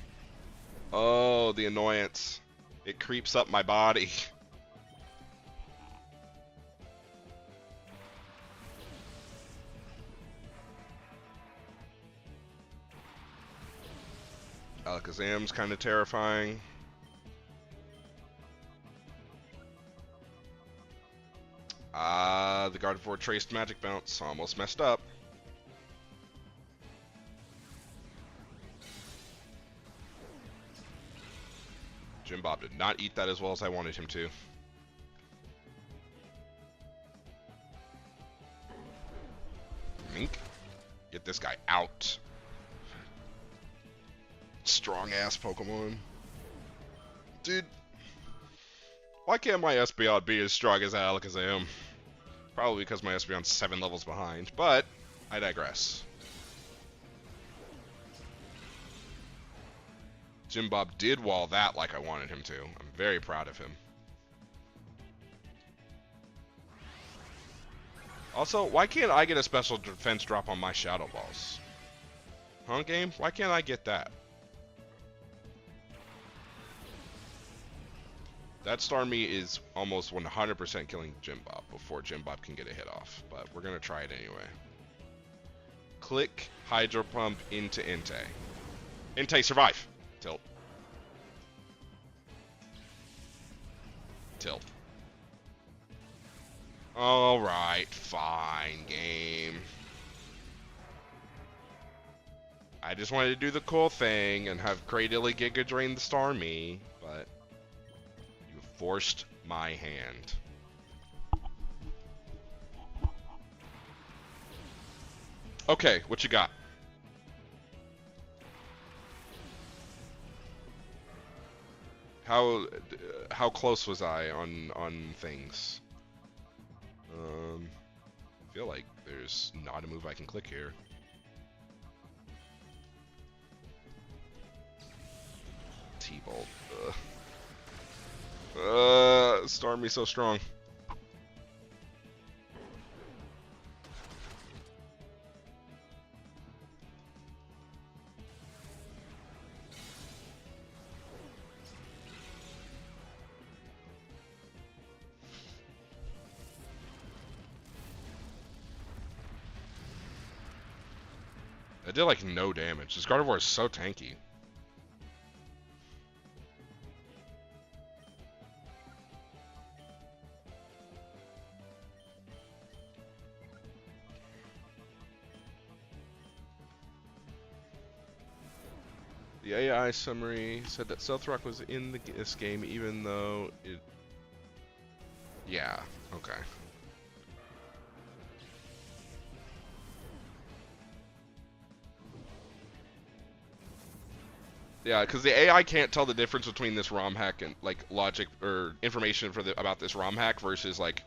Oh, the annoyance. It creeps up my body. Alakazam's kind of terrifying. The Gardevoir traced Magic Bounce. Almost messed up. Jim Bob did not eat that as well as I wanted him to. Mink. Get this guy out. Strong ass Pokemon. Dude. Why can't my Espeon be as strong as Alakazam? Probably because my Espeon's 7 levels behind, but I digress. Jim Bob did wall that like I wanted him to. I'm very proud of him. Also, why can't I get a special defense drop on my Shadow Balls? Huh, game? Why can't I get that? That Starmie is almost 100% killing Jim Bob before Jim Bob can get a hit off, but we're going to try it anyway. Click Hydro Pump into Entei. Entei, survive! Tilt. Tilt. Alright, fine, game. I just wanted to do the cool thing and have Cradily Giga drain the Starmie, but you forced my hand. Okay, what you got? How close was I on things? I feel like there's not a move I can click here. T-Bolt. Starmie so strong. I did like no damage. This Gardevoir is so tanky. The AI summary said that Stealth Rock was in this game even though it... Yeah, okay. Yeah, because the AI can't tell the difference between this ROM hack and like logic or information for about this ROM hack versus like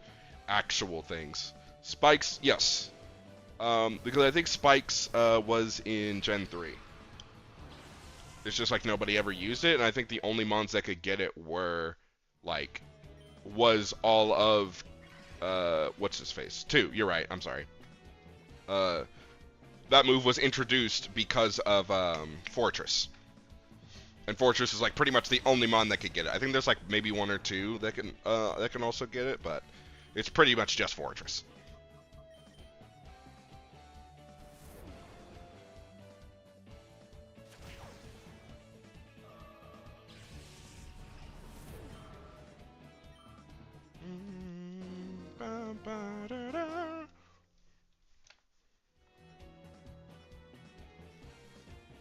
actual things. Spikes, yes, because I think Spikes was in Gen 3. It's just like nobody ever used it, and I think the only mons that could get it were like all of what's his face? 2. You're right. I'm sorry. that move was introduced because of Fortress. And Fortress is like pretty much the only mon that could get it. I think there's like maybe one or two that can also get it, but it's pretty much just Fortress.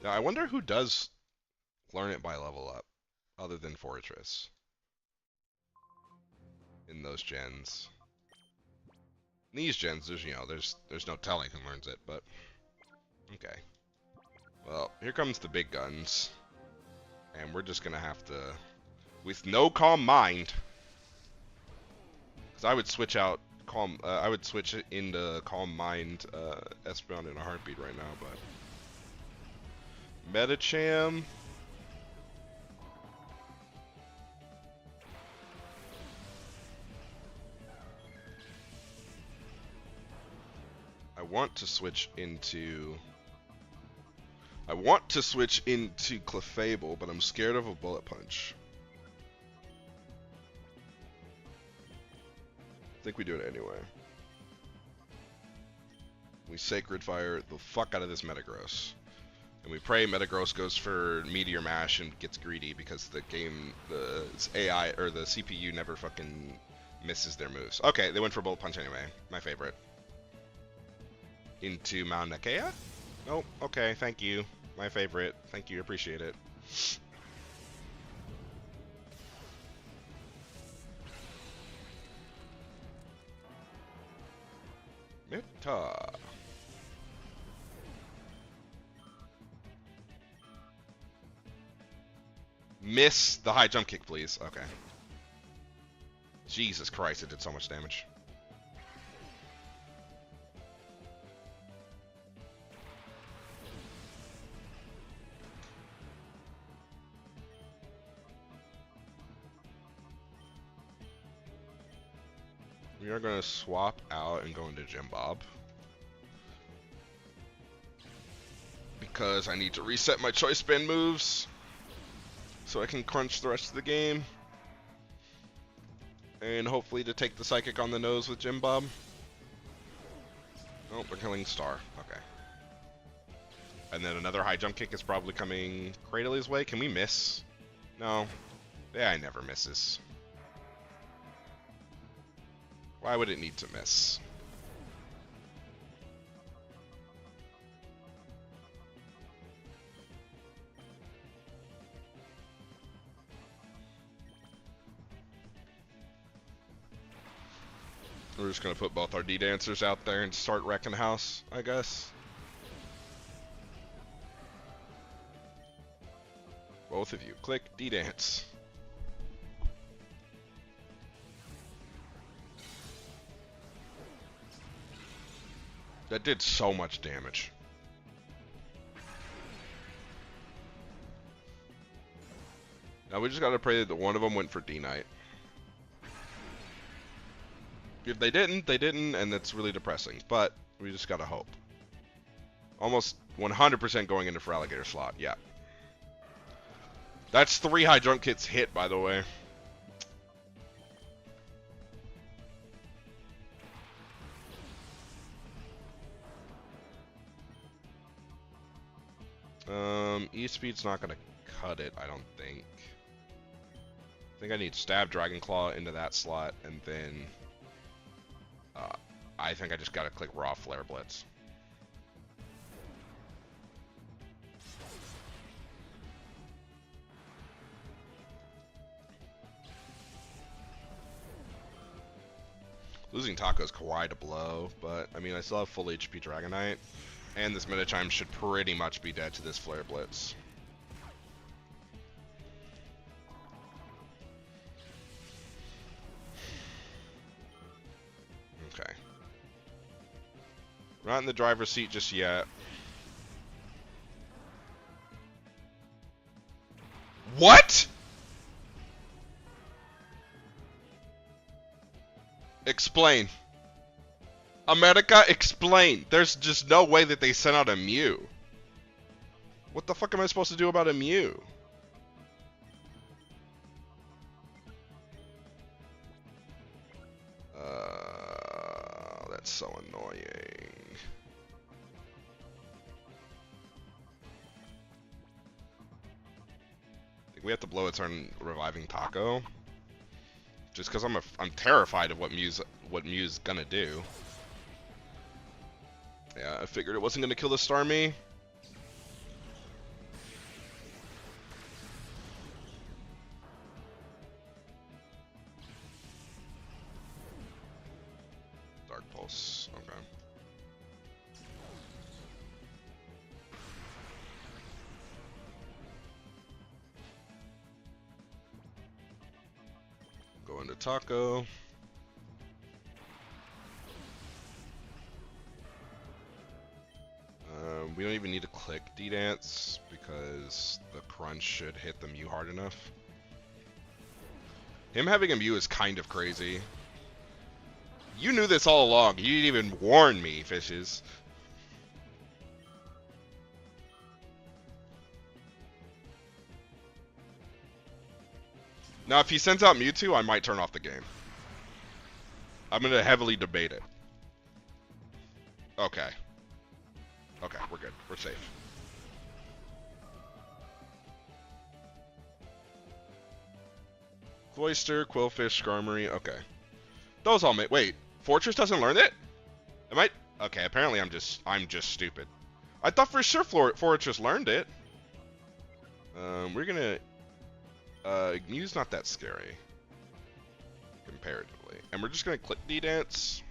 Now, I wonder who does learn it by level up, other than Fortress, in those gens. In these gens, there's no telling who learns it, but okay. Well, here comes the big guns, and we're just gonna have to, with no calm mind, because I would switch out calm. I would switch it into calm mind Espeon in a heartbeat right now, but Metacham. I want to switch into Clefable, but I'm scared of a Bullet Punch. I think we do it anyway. We Sacred Fire the fuck out of this Metagross. And we pray Metagross goes for Meteor Mash and gets greedy because the AI, or the CPU never fucking misses their moves. Okay, they went for Bullet Punch anyway. My favorite. Into Mauna Kea? Nope. Okay, thank you. My favorite. Thank you, appreciate it. Mita. Miss the high jump kick, please. Okay. Jesus Christ, it did so much damage. We are going to swap out and go into Gym Bob. Because I need to reset my Choice Band moves so I can crunch the rest of the game. And hopefully to take the Psychic on the nose with Gym Bob. Oh, we're killing Star. Okay. And then another high jump kick is probably coming Cradley's way. Can we miss? No. Yeah, it never misses. Why would it need to miss? We're just gonna put both our D-Dancers out there and start wrecking house, I guess. Both of you, click D-Dance. That did so much damage. Now we just gotta pray that one of them went for D-Knight. If they didn't, they didn't, and that's really depressing. But we just gotta hope. Almost 100% going into for Alligator slot, yeah. That's 3 high jump kits hit, by the way. E-Speed's not gonna cut it, I don't think. I think I need Stab Dragon Claw into that slot, and then I think I just gotta click Raw Flare Blitz. Losing Taco's quite a blow, but I mean I still have full HP Dragonite, and this Metachime should pretty much be dead to this Flare Blitz. Okay. Not in the driver's seat just yet. What? Explain. America, explain. There's just no way that they sent out a Mew. What the fuck am I supposed to do about a Mew? That's so annoying. I think we have to blow a turn reviving Taco. Just because I'm terrified of what Mew's gonna do. Yeah, I figured it wasn't gonna kill the Starmie. Dark Pulse, okay. Go into Taco. We don't even need to click D-Dance because the crunch should hit the Mew hard enough. Him having a Mew is kind of crazy. You knew this all along. You didn't even warn me, Fishes. Now, if he sends out Mewtwo, I might turn off the game. I'm going to heavily debate it. Okay. Okay, we're good. We're safe. Cloyster, Quillfish, Skarmory. Okay. Those all make. Wait, Fortress doesn't learn it? Am I? Okay, apparently I'm just stupid. I thought for sure Fortress learned it. We're gonna. Mew's not that scary. Comparatively. And we're just gonna click D-Dance.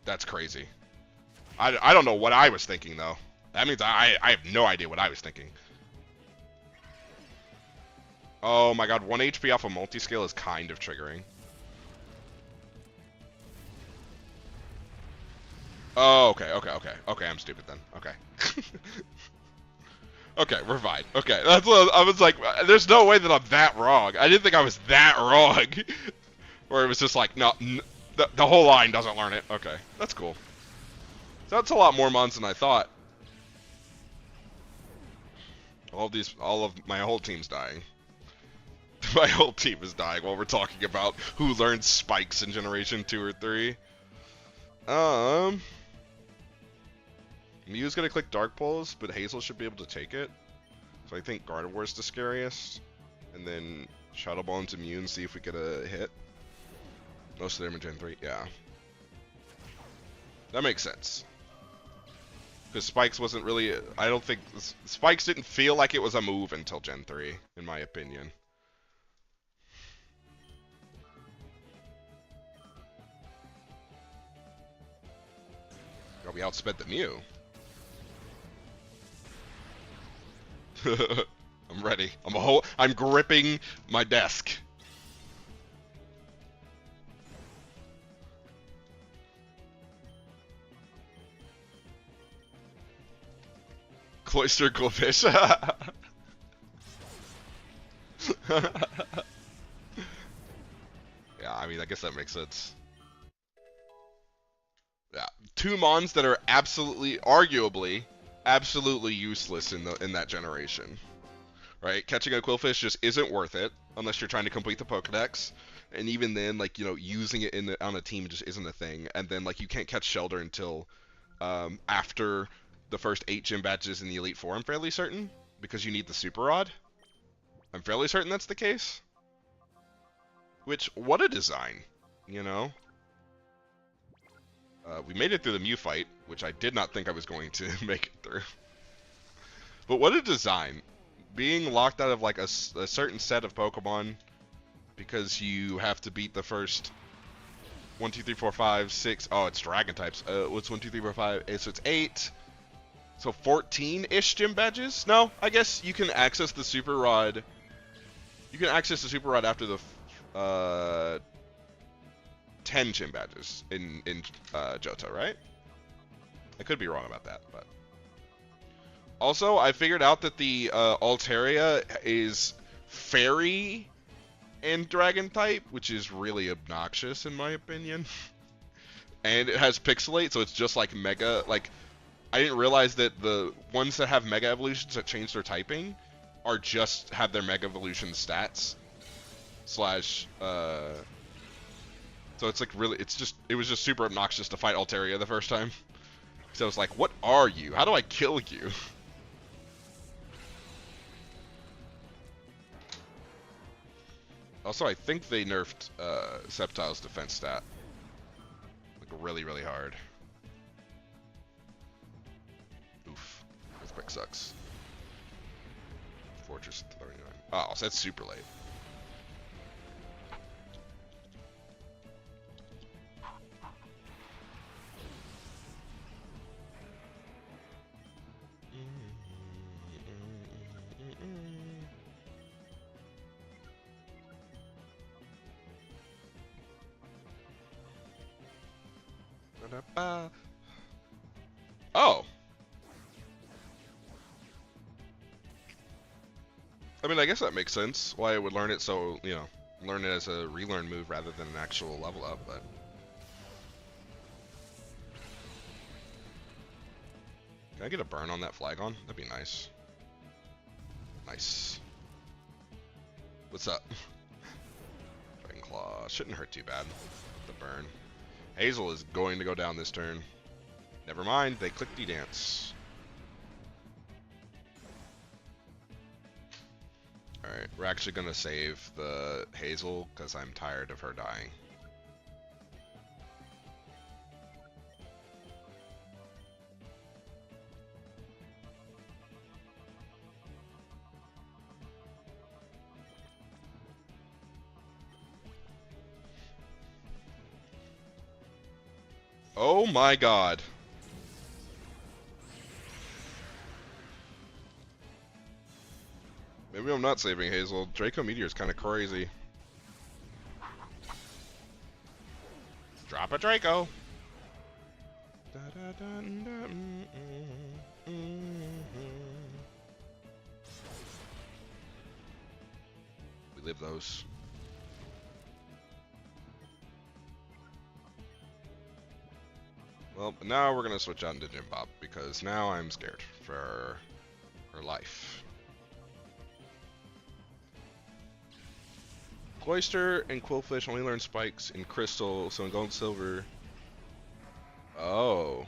That's crazy. I don't know what I was thinking, though. That means I have no idea what I was thinking. Oh my god, 1 HP off a multi-scale is kind of triggering. Oh, okay, I'm stupid then. Okay. Okay, we're fine. Okay, that's what I was like, there's no way that I'm that wrong. I didn't think I was that wrong. Where it was just like, no, the whole line doesn't learn it. Okay, that's cool. So that's a lot more months than I thought. All of my whole team's dying. My whole team is dying while we're talking about who learned spikes in Generation 2 or 3. Mew's gonna click Dark Pulse, but Hazel should be able to take it. So I think Gardevoir's the scariest. And then Shadow Ball into Mew and see if we get a hit. Most of them in Gen 3, yeah. That makes sense. Because Spikes wasn't really, I don't think, Spikes didn't feel like it was a move until Gen 3, in my opinion. Oh, we outsped the Mew. I'm ready. I'm gripping my desk. Cloyster Quillfish. Yeah, I mean, I guess that makes sense. Yeah, 2 Mons that are arguably, absolutely useless in that generation. Right? Catching a Quillfish just isn't worth it unless you're trying to complete the Pokedex. And even then, like, you know, using it on a team just isn't a thing. And then, like, you can't catch Shelter until after the first 8 gym badges in the Elite Four, I'm fairly certain, because you need the Super Rod. I'm fairly certain that's the case. Which, what a design, you know? We made it through the Mew fight, which I did not think I was going to make it through. But what a design. Being locked out of like a certain set of Pokemon because you have to beat the first 1, 2, 3, 4, 5, 6. Oh, it's Dragon types. What's 1, 2, 3, 4, 5? So it's 8. So 14-ish gym badges? No, I guess you can access the Super Rod. You can access the Super Rod after the 10 gym badges in Johto, right? I could be wrong about that, but also I figured out that the Altaria is Fairy and Dragon type, which is really obnoxious in my opinion. and it has Pixelate, so it's just like Mega. Like, I didn't realize that the ones that have Mega Evolutions that change their typing are just have their Mega Evolution stats slash. So it's like really, it was just super obnoxious to fight Altaria the first time. So I was like, what are you? How do I kill you? Also, I think they nerfed Sceptile's defense stat. Like, really, really hard. Oof. Earthquake sucks. Fortress 39. Oh, so that's super late. Oh! I mean, I guess that makes sense why I would learn it, so, you know, learn it as a relearn move rather than an actual level up, but... Can I get a burn on that Flagon? That'd be nice. Nice. What's up? Dragon Claw. Shouldn't hurt too bad. The burn. Hazel is going to go down this turn. Never mind, they clicked D-Dance. Alright, we're actually going to save the Hazel because I'm tired of her dying. Oh my god. Maybe I'm not saving Hazel. Draco Meteor is kind of crazy. Drop a Draco. We live those. Well, now we're gonna switch on to Jim Bob because now I'm scared for her life. Cloyster and Quillfish only learn spikes in Crystal, so in Gold and Silver. Oh,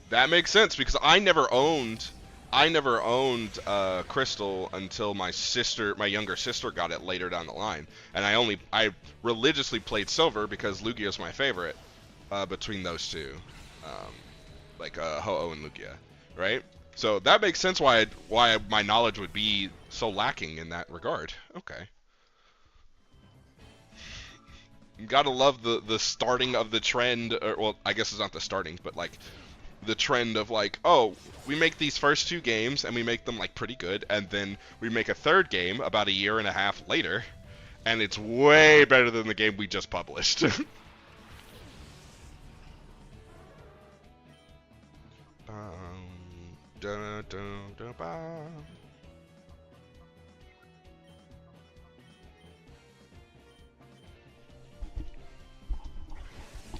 that makes sense because I never owned Crystal until my younger sister got it later down the line, and I religiously played Silver because Lugia's my favorite between those two, like Ho-Oh and Lugia, right? So that makes sense why my knowledge would be so lacking in that regard. Okay. You gotta love the starting of the trend, or, well, I guess it's not the starting, but like the trend of like, oh, we make these first two games and we make them like pretty good, and then we make a third game about a year and a half later, and it's way better than the game we just published.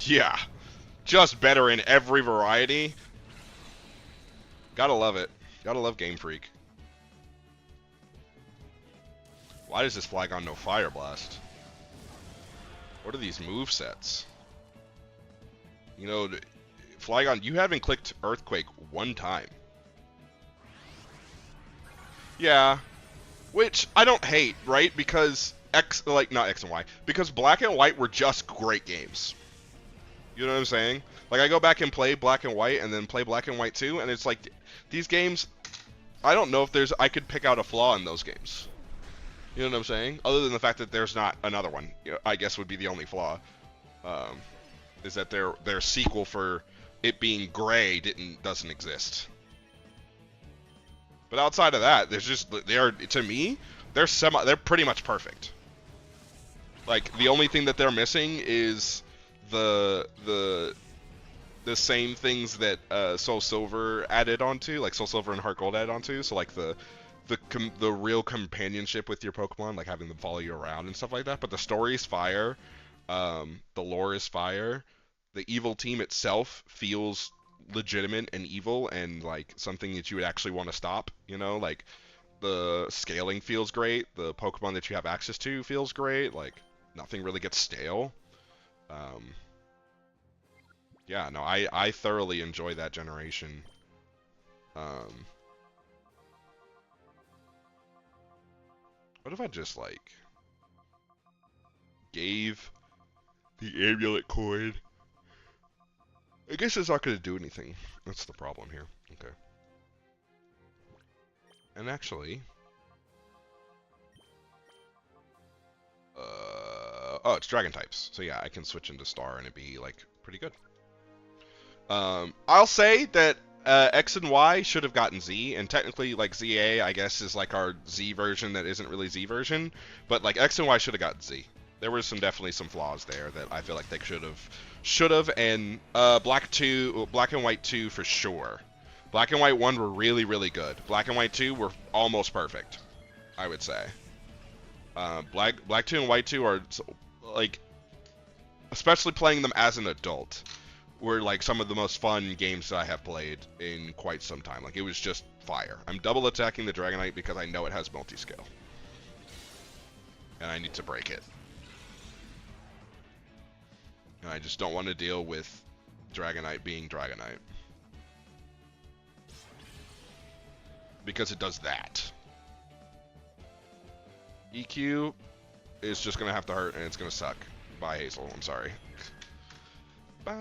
Yeah, just better in every variety. Gotta love it. Gotta love Game Freak. Why does this Flagon no Fire Blast? What are these move sets? You know, Flagon, you haven't clicked Earthquake one time. Yeah, which I don't hate, right? Because not X and Y, because Black and White were just great games. You know what I'm saying? Like, I go back and play Black and White and then play Black and White 2, and it's like, these games, I don't know if I could pick out a flaw in those games. You know what I'm saying? Other than the fact that there's not another one, I guess would be the only flaw. Is that their sequel for it being gray doesn't exist. But outside of that, to me, they're pretty much perfect. Like, the only thing that they're missing is the same things that Soul Silver added onto, like Soul Silver and Heart Gold added onto. So like the real companionship with your Pokemon, like having them follow you around and stuff like that. But the story is fire, the lore is fire. the evil team itself feels legitimate and evil and like something that you would actually want to stop. You know, like the scaling feels great. The Pokemon that you have access to feels great. Like nothing really gets stale. Um, yeah, no, I thoroughly enjoy that generation. Um, what if I just like gave the amulet coin? I guess it's not going to do anything. That's the problem here. Okay. And actually, oh, it's dragon types. So yeah, I can switch into star and it'd be like pretty good. I'll say that X and Y should have gotten Z, and technically like ZA I guess is like our Z version that isn't really Z version, but like X and Y should have gotten Z. There was definitely some flaws there that I feel like they should have, and Black and White 2 for sure. Black and White 1 were really good. Black and White 2 were almost perfect, I would say. Black 2 and White 2 are like, especially playing them as an adult, were like some of the most fun games that I have played in quite some time. Like it was just fire. I'm double attacking the Dragonite because I know it has multi-scale. And I need to break it. And I just don't want to deal with Dragonite being Dragonite. Because it does that. EQ is just going to have to hurt and it's going to suck. Bye, Hazel. I'm sorry. Yeah,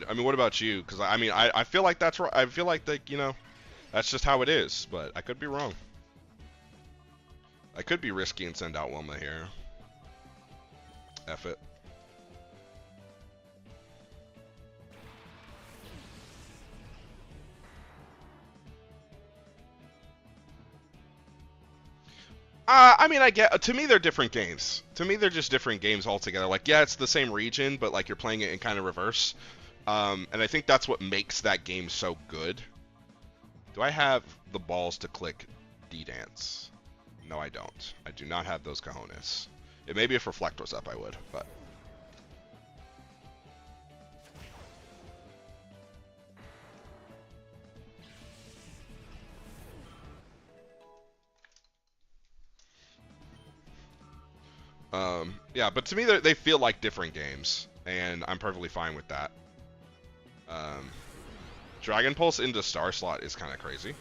I mean, what about you? Because I mean, I feel like that's right. I feel like that, you know, that's just how it is. But I could be wrong. I could be risky and send out Wilma here. F it. I mean, I get. To me, they're different games. To me, they're just different games altogether. Like, yeah, it's the same region, but like you're playing it in kind of reverse. And I think that's what makes that game so good. Do I have the balls to click D-Dance? No, I don't. I do not have those cojones. It maybe if Reflect was up, I would, but. Yeah, but to me, they feel like different games, and I'm perfectly fine with that. Dragon Pulse into Star Slot is kind of crazy.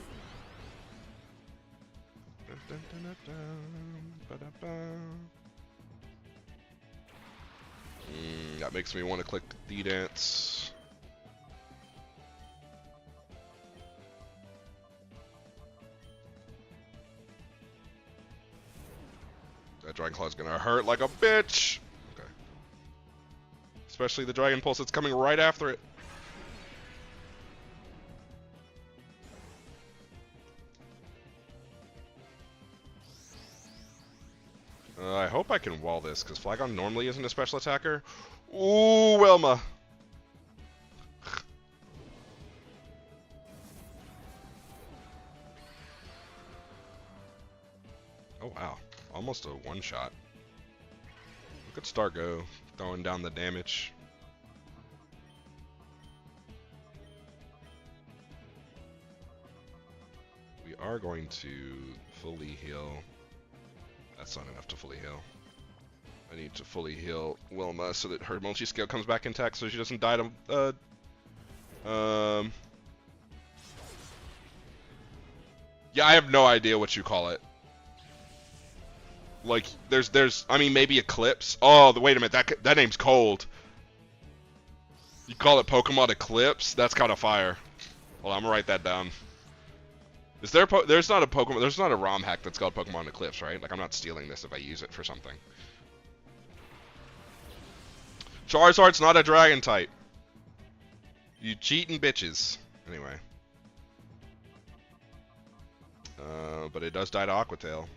That makes me want to click D-Dance. That Dragon Claw's gonna hurt like a bitch. Okay. Especially the Dragon Pulse that's coming right after it. I hope I can wall this, because Flygon normally isn't a special attacker. Ooh, Wilma. Oh, wow. Almost a one-shot. Look at Stargo throwing down the damage. We are going to fully heal. That's not enough to fully heal. I need to fully heal Wilma so that her multi-scale comes back intact so she doesn't die to... Yeah, I have no idea what you call it. Like, I mean, maybe Eclipse. Oh, wait a minute, that name's cold. You call it Pokemon Eclipse? That's kind of fire. Hold on, I'm gonna write that down. Is there there's not a Pokemon, there's not a ROM hack that's called Pokemon Eclipse, right? Like, I'm not stealing this if I use it for something. Charizard's not a dragon type. You cheating bitches. Anyway. But it does die to Aqua Tail.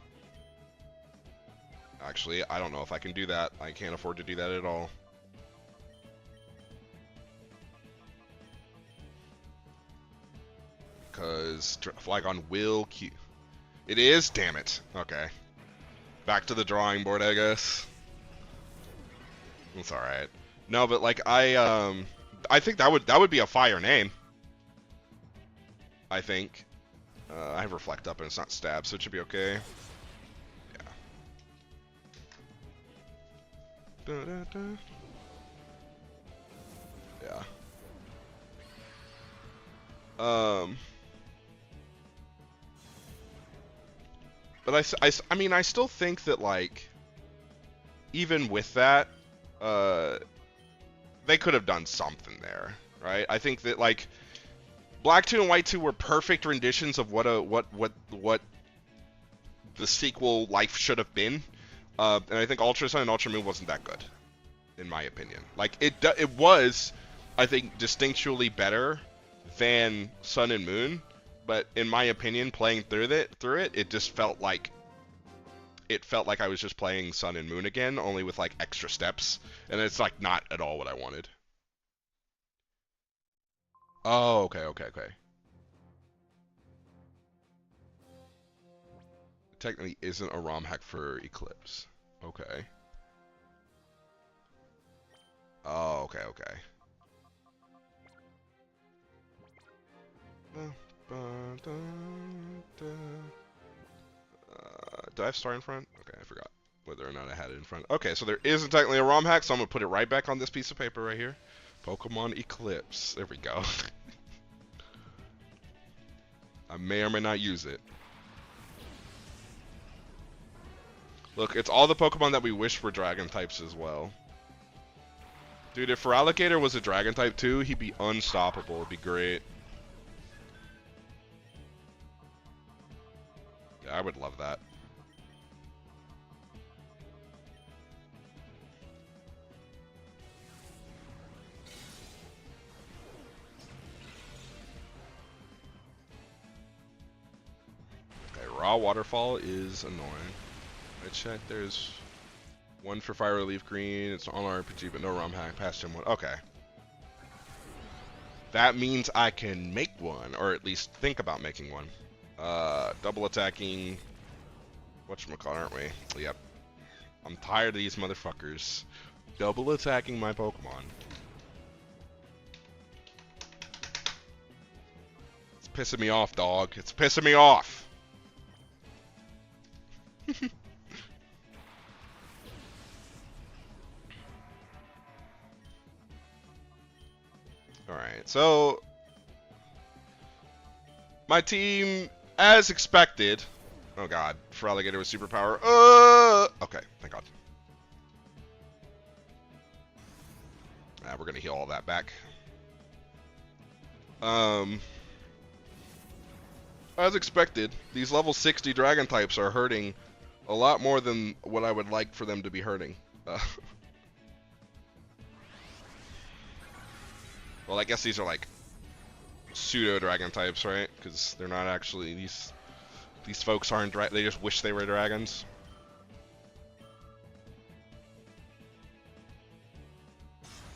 Actually, I don't know if I can do that. I can't afford to do that at all. says flag on will Q. It is? Damn it. Okay. Back to the drawing board, I guess. It's alright. No, but like I think that would be a fire name. I think. I have reflect up and it's not stab, so it should be okay. Yeah. Da, da, da. Yeah. But I mean, I still think that, like, even with that, they could have done something there, right? I think that, like, Black 2 and White 2 were perfect renditions of what the sequel life should have been. And I think Ultra Sun and Ultra Moon wasn't that good, in my opinion. Like, it was, I think, distinctually better than Sun and Moon, but in my opinion, playing through it, it just felt like I was just playing Sun and Moon again, only with like extra steps, and it's like not at all what I wanted. Oh, okay. Technically isn't a ROM hack for Eclipse. Okay. Oh, okay. Do I have star in front? Okay, I forgot whether or not I had it in front. Okay, so there isn't technically a ROM hack, so I'm going to put it right back on this piece of paper right here. Pokemon Eclipse. There we go. I may or may not use it. Look, it's all the Pokemon that we wish were Dragon types as well. Dude, if Feraligatr was a Dragon type too, he'd be unstoppable. It'd be great. Yeah, I would love that. Okay, Raw Waterfall is annoying. I checked, there's one for Fire Relief Green. It's on RPG, but no ROM hack. Past Gym 1. Okay. That means I can make one, or at least think about making one. Double attacking. Whatchamacallit, aren't we? Yep. I'm tired of these motherfuckers double attacking my Pokemon. It's pissing me off, dog. It's pissing me off. Alright, so my team, as expected. Oh god, Feraligatr with superpower. Okay, thank god. We're gonna heal all that back. As expected, these level 60 Dragon types are hurting a lot more than what I would like for them to be hurting. Well, I guess these are like pseudo Dragon types, right? Because they're not actually these folks aren't they just wish they were dragons.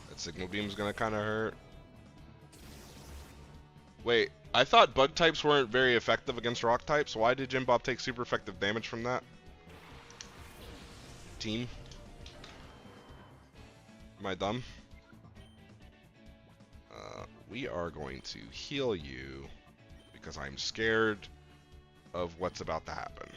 That Signal Beam's gonna kind of hurt. Wait, I thought bug types weren't very effective against rock types. Why did Jim Bob take super effective damage from that? Team? Am I dumb? We are going to heal you because I'm scared of what's about to happen.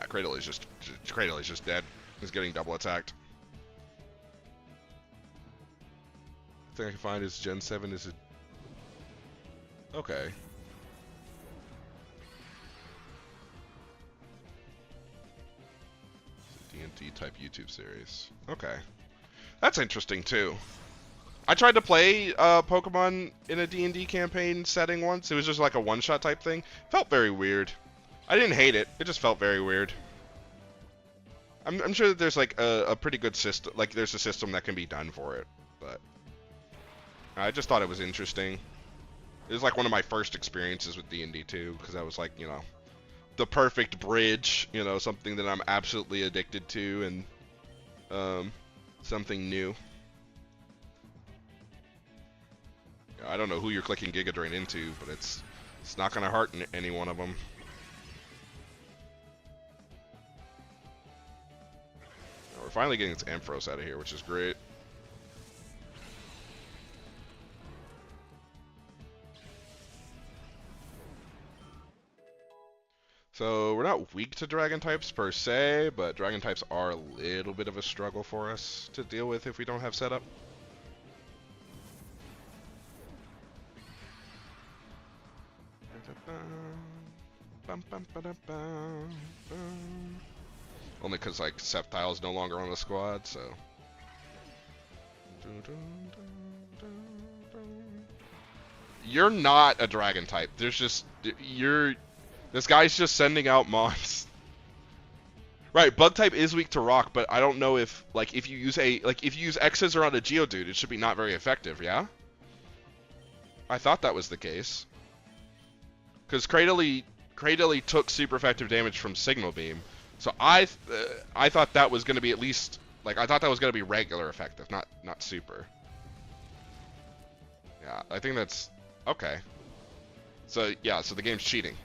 Cradle is just dead. He's getting double attacked. The thing I can find is Gen 7 is a... Okay. D&D type YouTube series. Okay. That's interesting too. I tried to play Pokemon in a D&D campaign setting once. It was just like a one-shot type thing. Felt very weird. I didn't hate it. It just felt very weird. I'm sure that there's like a pretty good system. Like there's a system that can be done for it. But I just thought it was interesting. It was like one of my first experiences with D&D too, because I was like, you know, the perfect bridge, you know, something that I'm absolutely addicted to, and something new. I don't know who you're clicking Giga Drain into, but it's not gonna hurt any one of them. We're finally getting its Ampharos out of here, which is great. So we're not weak to dragon types per se, but dragon types are a little bit of a struggle for us to deal with if we don't have setup. Only because like Sceptile's no longer on the squad, so. You're not a dragon type. There's just this guy's just sending out mons. Right, bug type is weak to rock, but I don't know if if you use X-Scissor on a Geodude, it should be not very effective, yeah? I thought that was the case. Because Cradily took super effective damage from Signal Beam, so I thought that was going to be at least I thought that was going to be regular effective, not super. Yeah, I think that's okay. So yeah, so the game's cheating.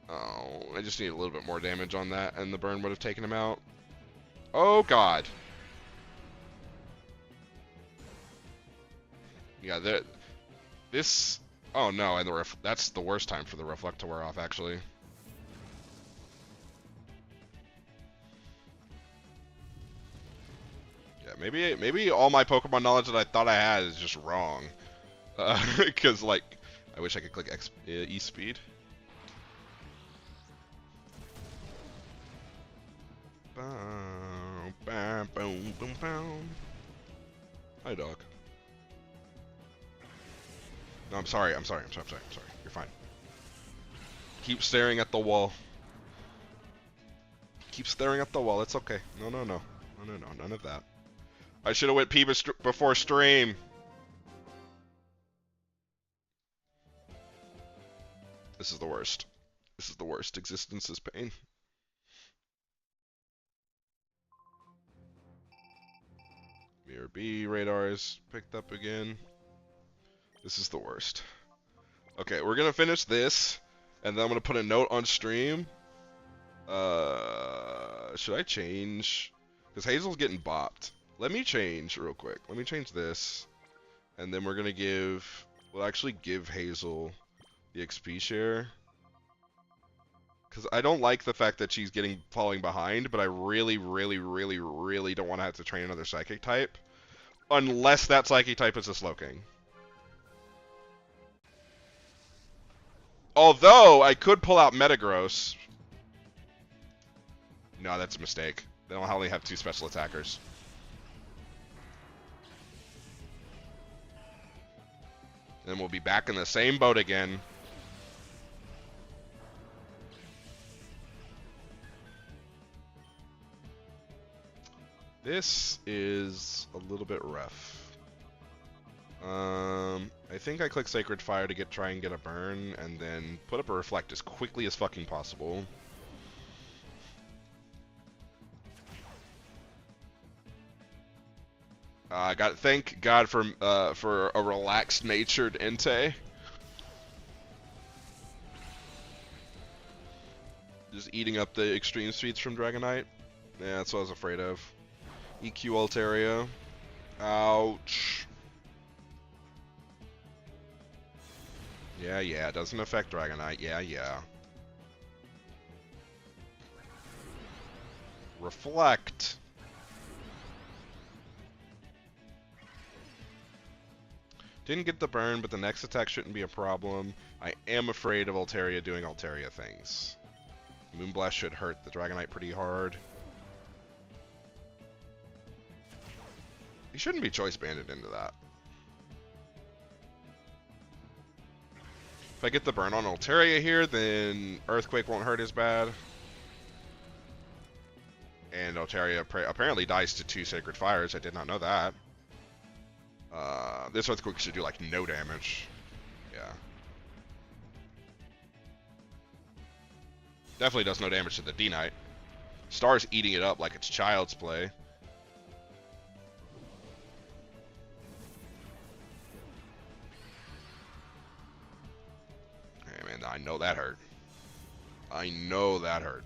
Oh, I just need a little bit more damage on that, and the burn would have taken him out. Oh god. Yeah, this. Oh no, and that's the worst time for the Reflect to wear off, actually. Yeah, maybe all my Pokemon knowledge that I thought I had is just wrong. Because I wish I could click E speed. Hi, dog. No, I'm sorry. You're fine. Keep staring at the wall. Keep staring at the wall. It's okay. No. None of that. I should have went pee before stream. This is the worst. This is the worst. Existence is pain. Mirror B radar is picked up again. This is the worst. Okay, we're gonna finish this, and then I'm gonna put a note on stream. Should I change? Because Hazel's getting bopped. Let me change real quick. Let me change this, and then we're gonna we'll actually give Hazel the XP share. Because I don't like the fact that she's falling behind, but I really don't want to have to train another Psychic type. Unless that Psychic type is a Slowking. Although, I could pull out Metagross. No, that's a mistake. They don't only have 2 special attackers. And we'll be back in the same boat again. This is a little bit rough. I think I click Sacred Fire to try and get a burn, and then put up a Reflect as quickly as fucking possible. Thank God for a relaxed-natured Entei. Just eating up the extreme speeds from Dragonite. Yeah, that's what I was afraid of. EQ Altaria. Ouch. Yeah, it doesn't affect Dragonite. Yeah. Reflect. Didn't get the burn, but the next attack shouldn't be a problem. I am afraid of Altaria doing Altaria things. Moonblast should hurt the Dragonite pretty hard. He shouldn't be choice banded into that. If I get the burn on Altaria here, then Earthquake won't hurt as bad. And Altaria apparently dies to 2 Sacred Fires. I did not know that. This Earthquake should do like no damage. Yeah. Definitely does no damage to the D-Knight. Star's eating it up like it's child's play. I know that hurt. I know that hurt.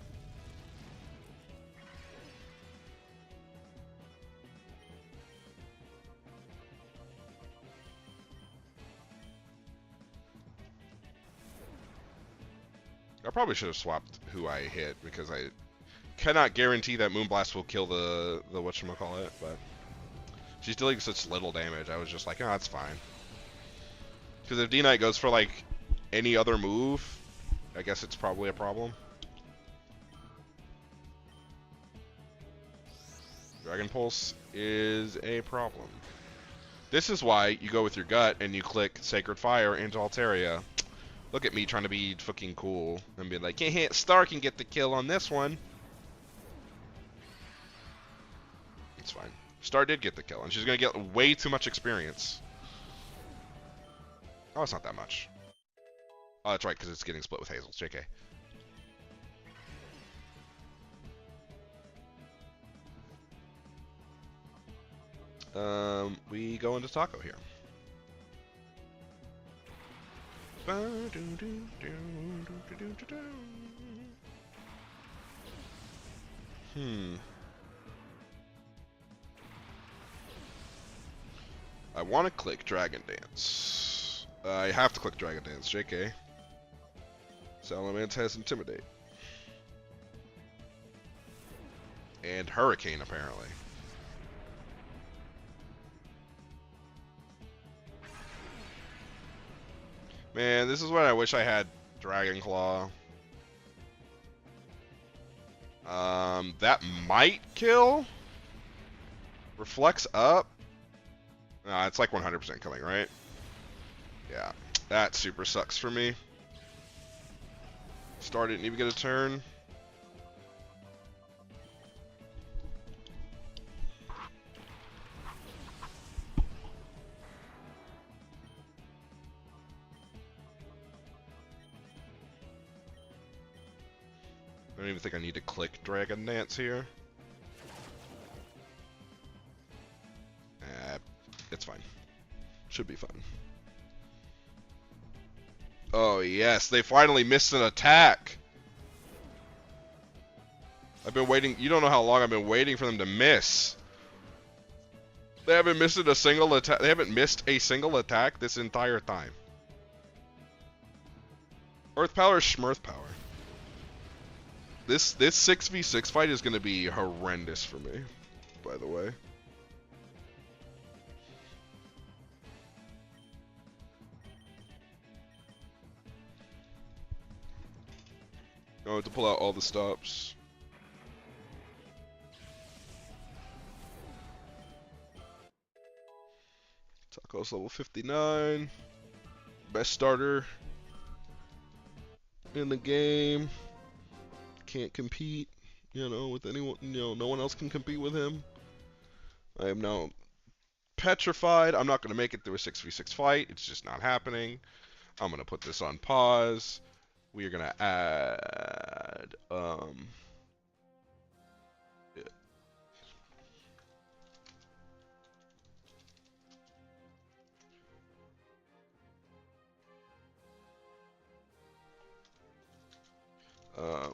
I probably should have swapped who I hit because I cannot guarantee that Moonblast will kill the whatchamacallit, but she's dealing such little damage. I was just like, oh, that's fine. Because if D-Knight goes for like any other move, I guess it's probably a problem. Dragon Pulse is a problem. This is why you go with your gut and you click Sacred Fire into Altaria. Look at me trying to be fucking cool and be like, hey, Star can get the kill on this one. It's fine. Star did get the kill, and she's gonna get way too much experience. Oh, it's not that much. Oh, that's right, because it's getting split with Hazel's. JK. We go into Taco here. I want to click Dragon Dance. I have to click Dragon Dance, JK. Salamence has Intimidate. And Hurricane, apparently. Man, this is when I wish I had Dragon Claw. That might kill. Reflects up. Nah, it's like 100% killing, right? Yeah, that super sucks for me. Star didn't even get a turn. I don't even think I need to click Dragon Dance here. It's fine. Should be fine. Oh, yes. They finally missed an attack. I've been waiting. You don't know how long I've been waiting for them to miss. They haven't missed a single attack. They haven't missed a single attack this entire time. Earth Power is Schmirth Power. This 6v6 fight is going to be horrendous for me, by the way. I have to pull out all the stops. Taco's level 59. Best starter in the game. Can't compete, with anyone. No one else can compete with him. I am now petrified. I'm not going to make it through a 6v6 fight. It's just not happening. I'm going to put this on pause. We are going to add,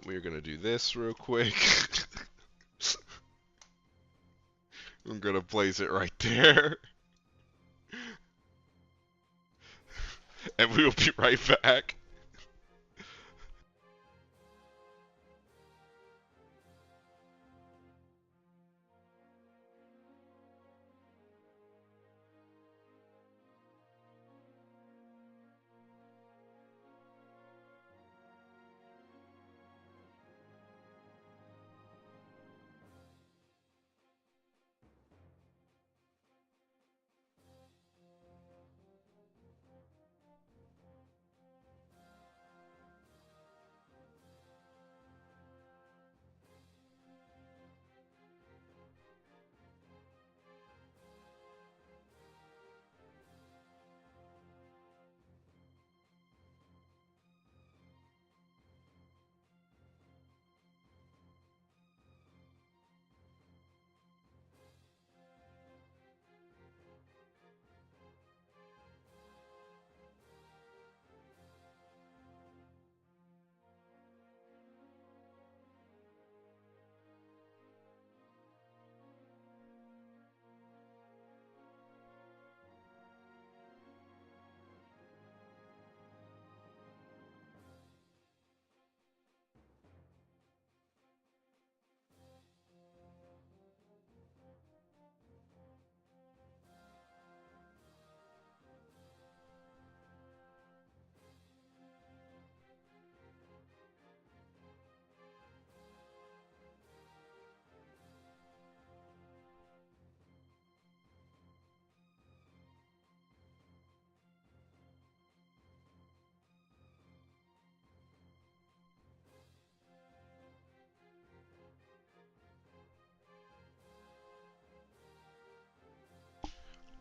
we're going to do this real quick. I'm going to place it right there. And we will be right back.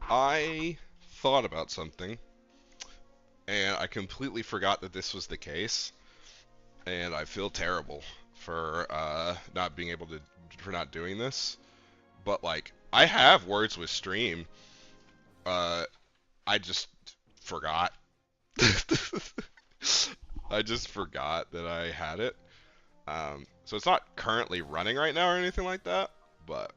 I thought about something, and I completely forgot that this was the case, and I feel terrible for not being able to, for not doing this. But like, I have words with stream. I just forgot. I just forgot that I had it. So it's not currently running right now or anything like that, but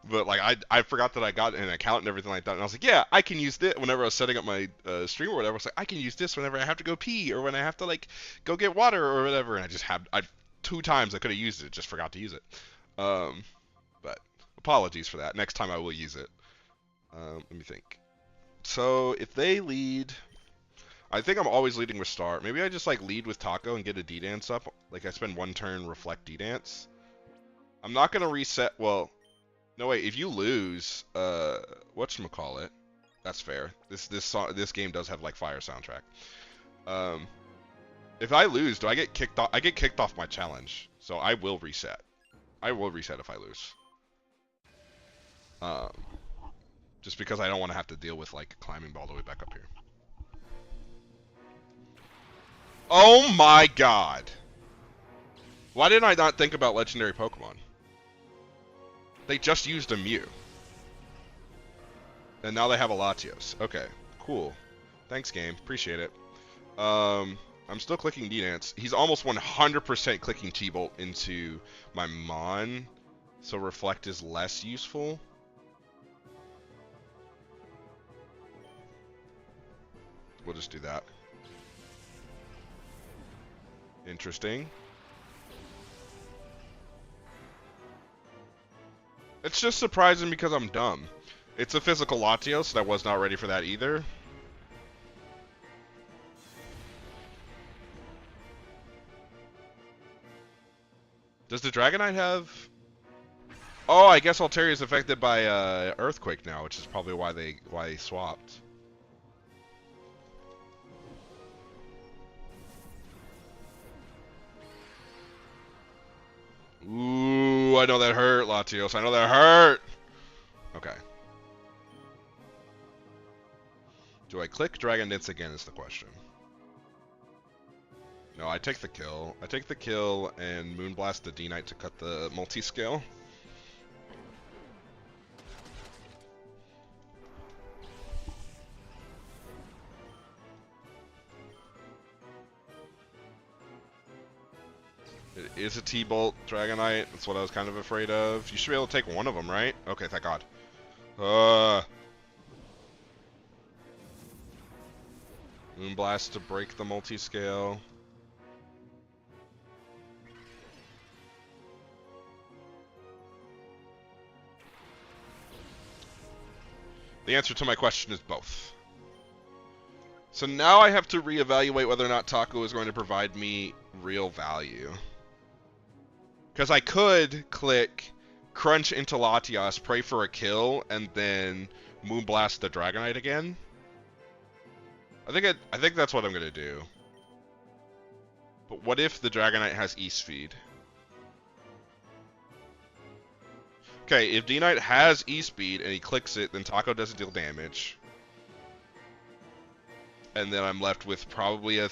but like I forgot that I got an account and everything like that, and I was like, yeah, I can use this whenever I was setting up my stream or whatever. I was like, I can use this whenever I have to go pee or when I have to like go get water or whatever, and I 2 times I could have used it, just forgot to use it. But apologies for that. Next time I will use it. Let me think. So if they lead, I think I'm always leading with Star. Maybe I just like lead with Taco and get a D-Dance up. Like I spend 1 turn, reflect D-Dance. I'm not gonna reset. Well, no wait. If you lose, whatchamacallit? That's fair. This game does have like fire soundtrack. If I lose, do I get kicked off? I get kicked off my challenge, so I will reset. I will reset if I lose. Just because I don't want to have to deal with like climbing all the way back up here. Oh my god! Why didn't I not think about legendary Pokemon? They just used a Mew. And now they have a Latios. Okay, cool. Thanks, game. Appreciate it. I'm still clicking D-Dance. He's almost 100% clicking T-Bolt into my Mon, so Reflect is less useful. We'll just do that. Interesting. It's just surprising because I'm dumb. It's a physical Latios, and I was not ready for that either. Does the Dragonite have... Oh, I guess Altaria is affected by Earthquake now, which is probably why they swapped. Ooh, I know that hurt, Latios. I know that hurt! Okay. Do I click Dragon Dance again is the question. No, I take the kill. I take the kill and Moonblast the D-Knight to cut the multi-scale. It is a T-Bolt Dragonite. That's what I was kind of afraid of. You should be able to take one of them, right? Okay, thank God. Moonblast to break the multi-scale. The answer to my question is both. So now I have to reevaluate whether or not Taco is going to provide me real value. Because I could click Crunch into Latias, pray for a kill, and then Moonblast the Dragonite again. I think that's what I'm gonna do. But what if the Dragonite has E-Speed? Okay, if D-Knight has E-Speed and he clicks it, then Taco doesn't deal damage. And then I'm left with probably a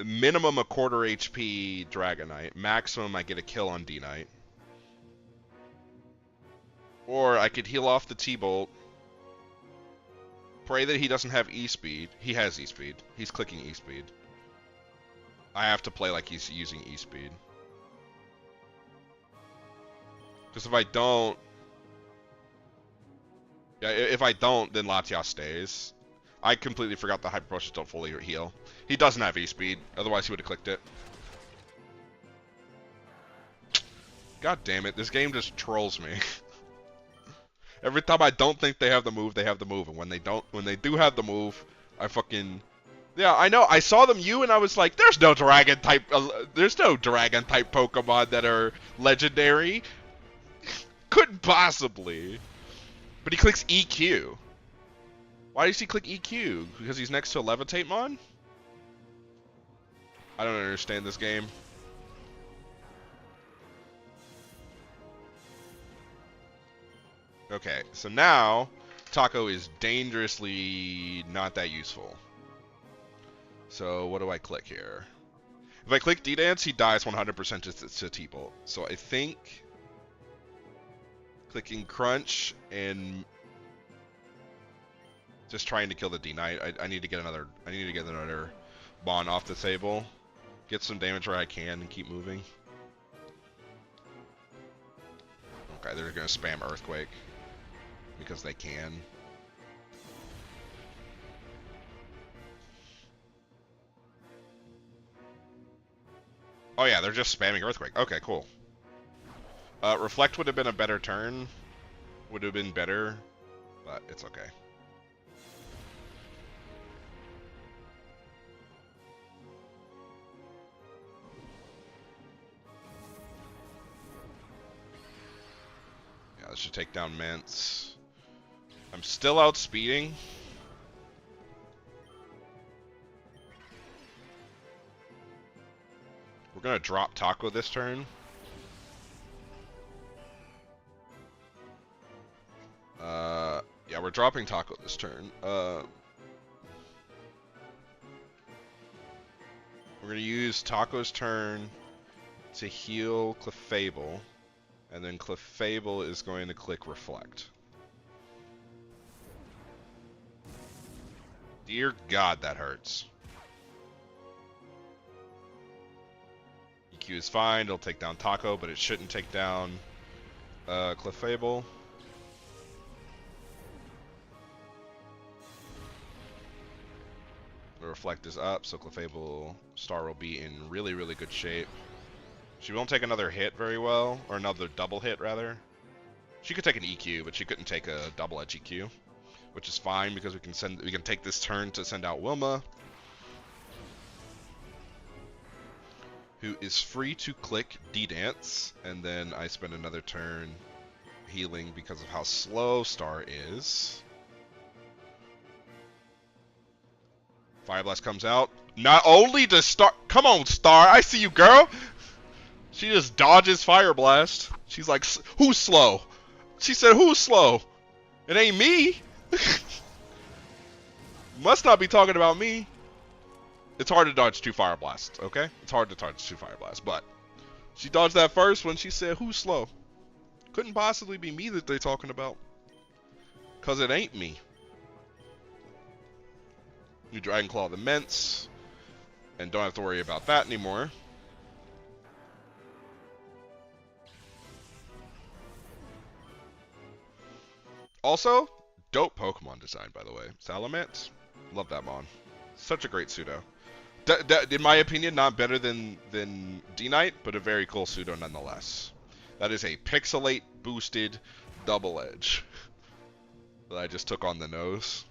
minimum a quarter HP Dragonite. Maximum I get a kill on D-Knight. Or I could heal off the T-Bolt. Pray that he doesn't have E-Speed. He has E-Speed. He's clicking E-Speed. I have to play like he's using E-Speed. Because if I don't... Yeah, if I don't, then Latias stays. I completely forgot the Hyper Potions don't fully heal. He doesn't have E-Speed, otherwise he would have clicked it. God damn it, this game just trolls me. Every time I don't think they have the move, they have the move. And when they do have the move, I fucking... Yeah, I know, I saw them and I was like, there's no dragon type Pokemon that are legendary. Couldn't possibly. But he clicks EQ. Why does he click EQ? Because he's next to a Levitate Mon? I don't understand this game. Okay, so now Taco is dangerously not that useful. So what do I click here? If I click D-Dance, he dies 100% to T-Bolt. So I think clicking Crunch and just trying to kill the D-Knight. I need to get another. I need to get another Bond off the table. Get some damage where I can and keep moving. Okay, they're gonna spam Earthquake because they can. Oh yeah, they're just spamming Earthquake. Okay, cool. Reflect would have been a better turn. Would have been better, but it's okay. Yeah, this should take down Mance. I'm still outspeeding. We're gonna drop Taco this turn. Yeah, we're dropping Taco this turn. We're gonna use Taco's turn to heal Clefable, and then Clefable is going to click Reflect. Dear God, that hurts. EQ is fine, it'll take down Taco, but it shouldn't take down Clefable. The Reflect is up, so Clefable Star will be in really, really good shape. She won't take another hit very well, or another double hit, rather. She could take an EQ, but she couldn't take a double edge EQ, which is fine because we can take this turn to send out Wilma, who is free to click D-Dance, and then I spend another turn healing because of how slow Star is. Fire Blast comes out. Not only does Star... Come on, Star. I see you, girl. She just dodges Fire Blast. She's like, who's slow? She said, who's slow? It ain't me. Must not be talking about me. It's hard to dodge 2 Fire Blasts, okay? It's hard to dodge 2 Fire Blasts, but she dodged that first when she said, who's slow? Couldn't possibly be me that they're talking about. Because it ain't me. You Dragon Claw the Mence, and don't have to worry about that anymore. Also, dope Pokemon design, by the way. Salamence, love that mon. Such a great pseudo. In my opinion, not better than D-Knight, but a very cool pseudo nonetheless. That is a Pixelate boosted double edge that I just took on the nose.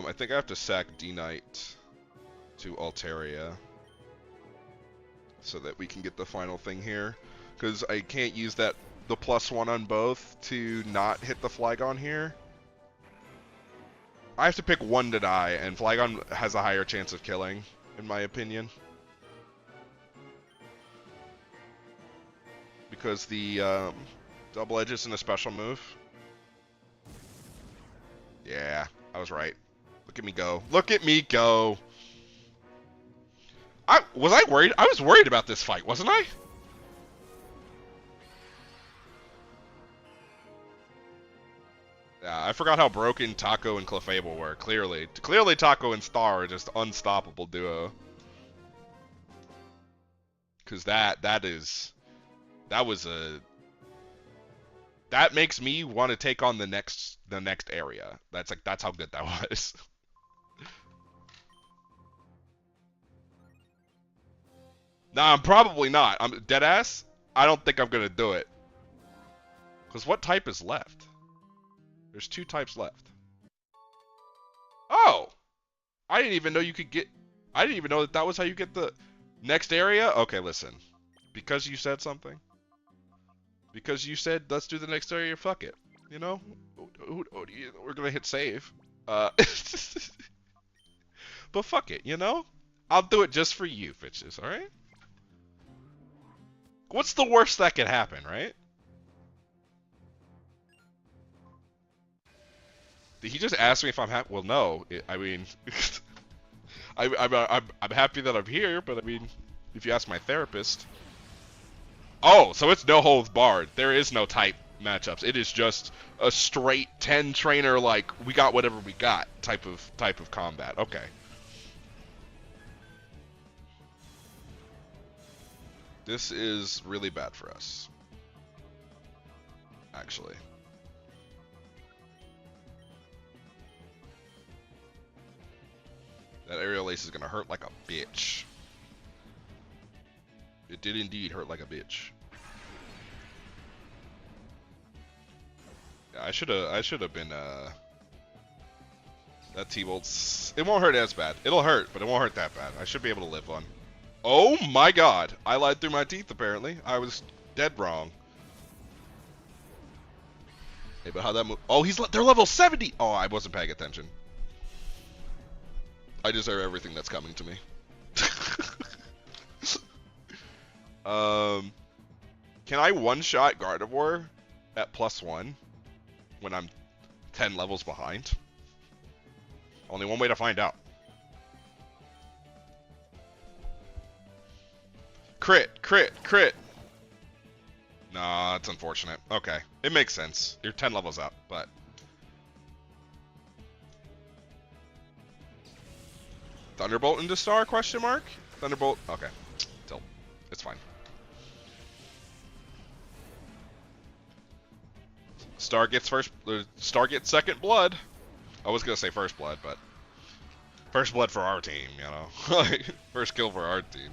I think I have to sack D-Knight to Altaria so that we can get the final thing here, because I can't use the +1 on both to not hit the Flygon here. I have to pick one to die, and Flygon has a higher chance of killing, in my opinion. Because the double edge isn't a special move. Yeah, I was right. Look at me go. Look at me go. Was I worried? I was worried about this fight, wasn't I? Yeah, I forgot how broken Taco and Clefable were. Clearly Taco and Star are just unstoppable duo. Because that makes me want to take on the next area. That's how good that was. Nah, I'm probably not. I'm dead ass. I don't think I'm gonna do it. Cause what type is left? There's 2 types left. Oh, I didn't even know you could get. I didn't even know that was how you get the next area. Okay, listen. Because you said something. Because you said, let's do the next area, fuck it. You know? We're gonna hit save. But fuck it, you know? I'll do it just for you, bitches, alright? What's the worst that could happen, right? Did he just ask me if I'm happy? Well, no. I mean, I'm happy that I'm here, but I mean, if you ask my therapist. Oh, so it's no holds barred. There is no type matchups. It is just a straight 10 trainer, like, we got whatever we got type of combat. Okay. This is really bad for us. Actually. That aerial ace is gonna hurt like a bitch. It did indeed hurt like a bitch. Yeah, I should have been that T-Bolt's, it won't hurt as bad. It'll hurt, but it won't hurt that bad. I should be able to live one. Oh my god. I lied through my teeth apparently. I was dead wrong. Hey, but how'd that move? Oh, they're level 70. Oh, I wasn't paying attention. I deserve everything that's coming to me. Can I one-shot Gardevoir at +1 when I'm 10 levels behind? Only one way to find out. Crit, crit, crit. Nah, that's unfortunate. Okay, it makes sense. You're 10 levels up, but... Thunderbolt into Star, question mark? Thunderbolt, okay. Tilt. It's fine. Star gets Star gets second blood. I was gonna say first blood, but... First blood for our team, you know? First kill for our team.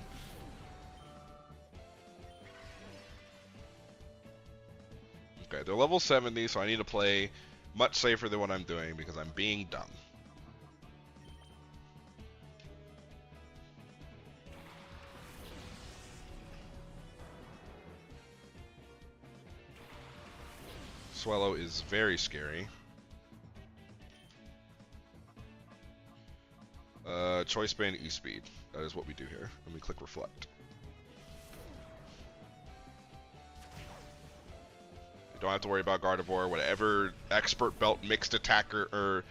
Okay, they're level 70, so I need to play much safer than what I'm doing because I'm being dumb. Swallow is very scary. Choice band E-Speed. That is what we do here. Let me click reflect. You don't have to worry about Gardevoir. Whatever expert belt mixed attacker or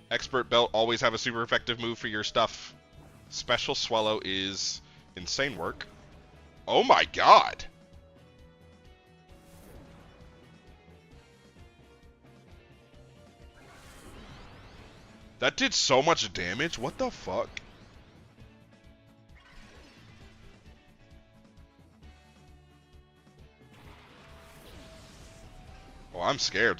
expert belt always have a super effective move for your stuff. Special Swallow is insane work. Oh my god! That did so much damage. What the fuck? Oh, I'm scared.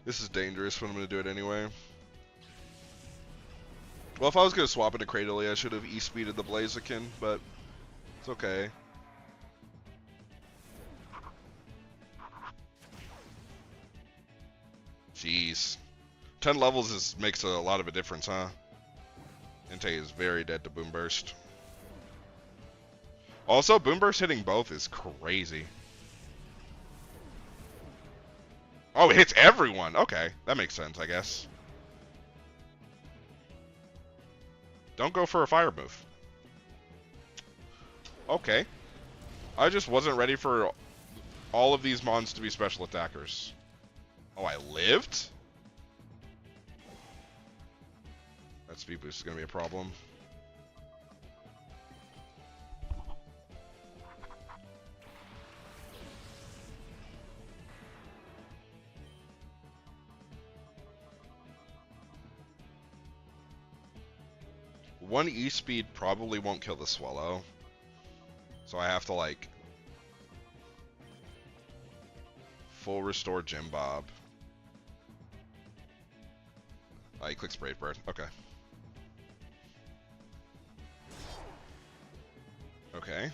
This is dangerous, but I'm gonna do it anyway. Well, if I was gonna swap into Cradily, I should have E-Speeded the Blaziken, but it's okay. Jeez. 10 levels makes a lot of a difference, huh? Entei is very dead to Boom Burst. Also, Boom Burst hitting both is crazy. Oh, it hits everyone! Okay, that makes sense, I guess. Don't go for a fire move. Okay. I just wasn't ready for all of these mons to be special attackers. Oh, I lived? That speed boost is going to be a problem. One E-Speed probably won't kill the Swallow. So I have to, like, full restore Jim Bob. He clicks Brave Bird. Okay. Okay.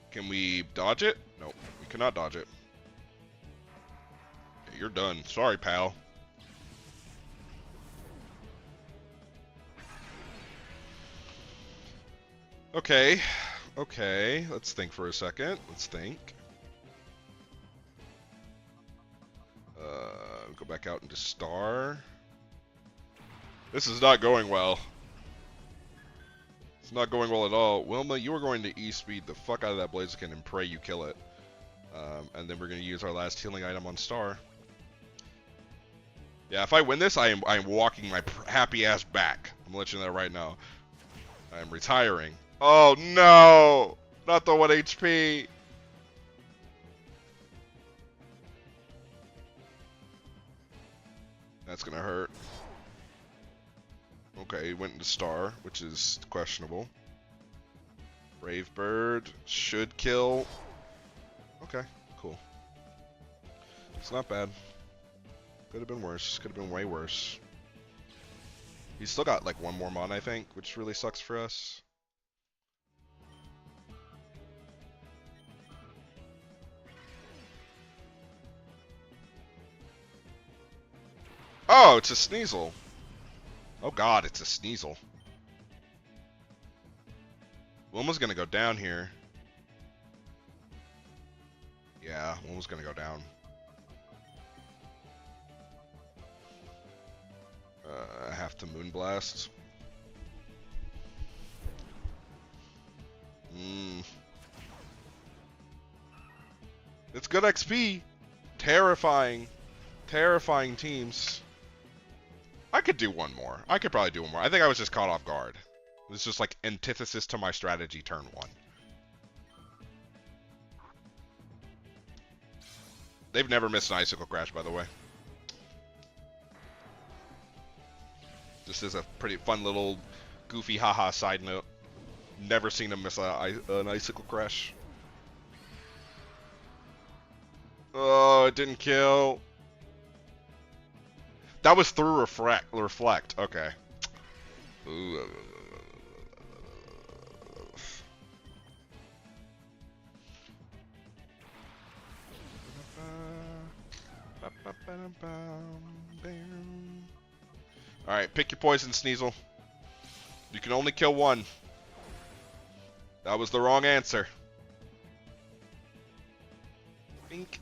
Can we dodge it? Nope, we cannot dodge it. Okay, you're done. Sorry, pal. Okay, okay. Let's think for a second. Let's think. Go back out into Star. This is not going well. It's not going well at all. Wilma, you are going to E-speed the fuck out of that Blaziken and pray you kill it. And then we're going to use our last healing item on Star. Yeah, if I win this, I am walking my happy ass back. I'm letting you know that right now. I am retiring. Oh no! Not the 1 HP! That's gonna hurt. Okay, he went into Star, which is questionable. Brave Bird should kill. Okay, cool. It's not bad. Could have been worse. Could have been way worse. He's still got like one more mon, I think, which really sucks for us. Oh, it's a Sneasel. Oh god, it's a Sneasel. Wilma's gonna go down here. Yeah, Wilma's gonna go down. I have to Moonblast. It's good XP. Terrifying. Terrifying teams. I could do one more. I could probably do one more. I think I was just caught off guard. It was just like antithesis to my strategy turn 1. They've never missed an Icicle Crash, by the way. This is a pretty fun little goofy haha side note. Never seen them miss an Icicle Crash. Oh, it didn't kill. That was through reflect. Okay. Ooh. Alright, pick your poison, Sneasel. You can only kill one. That was the wrong answer. Bink.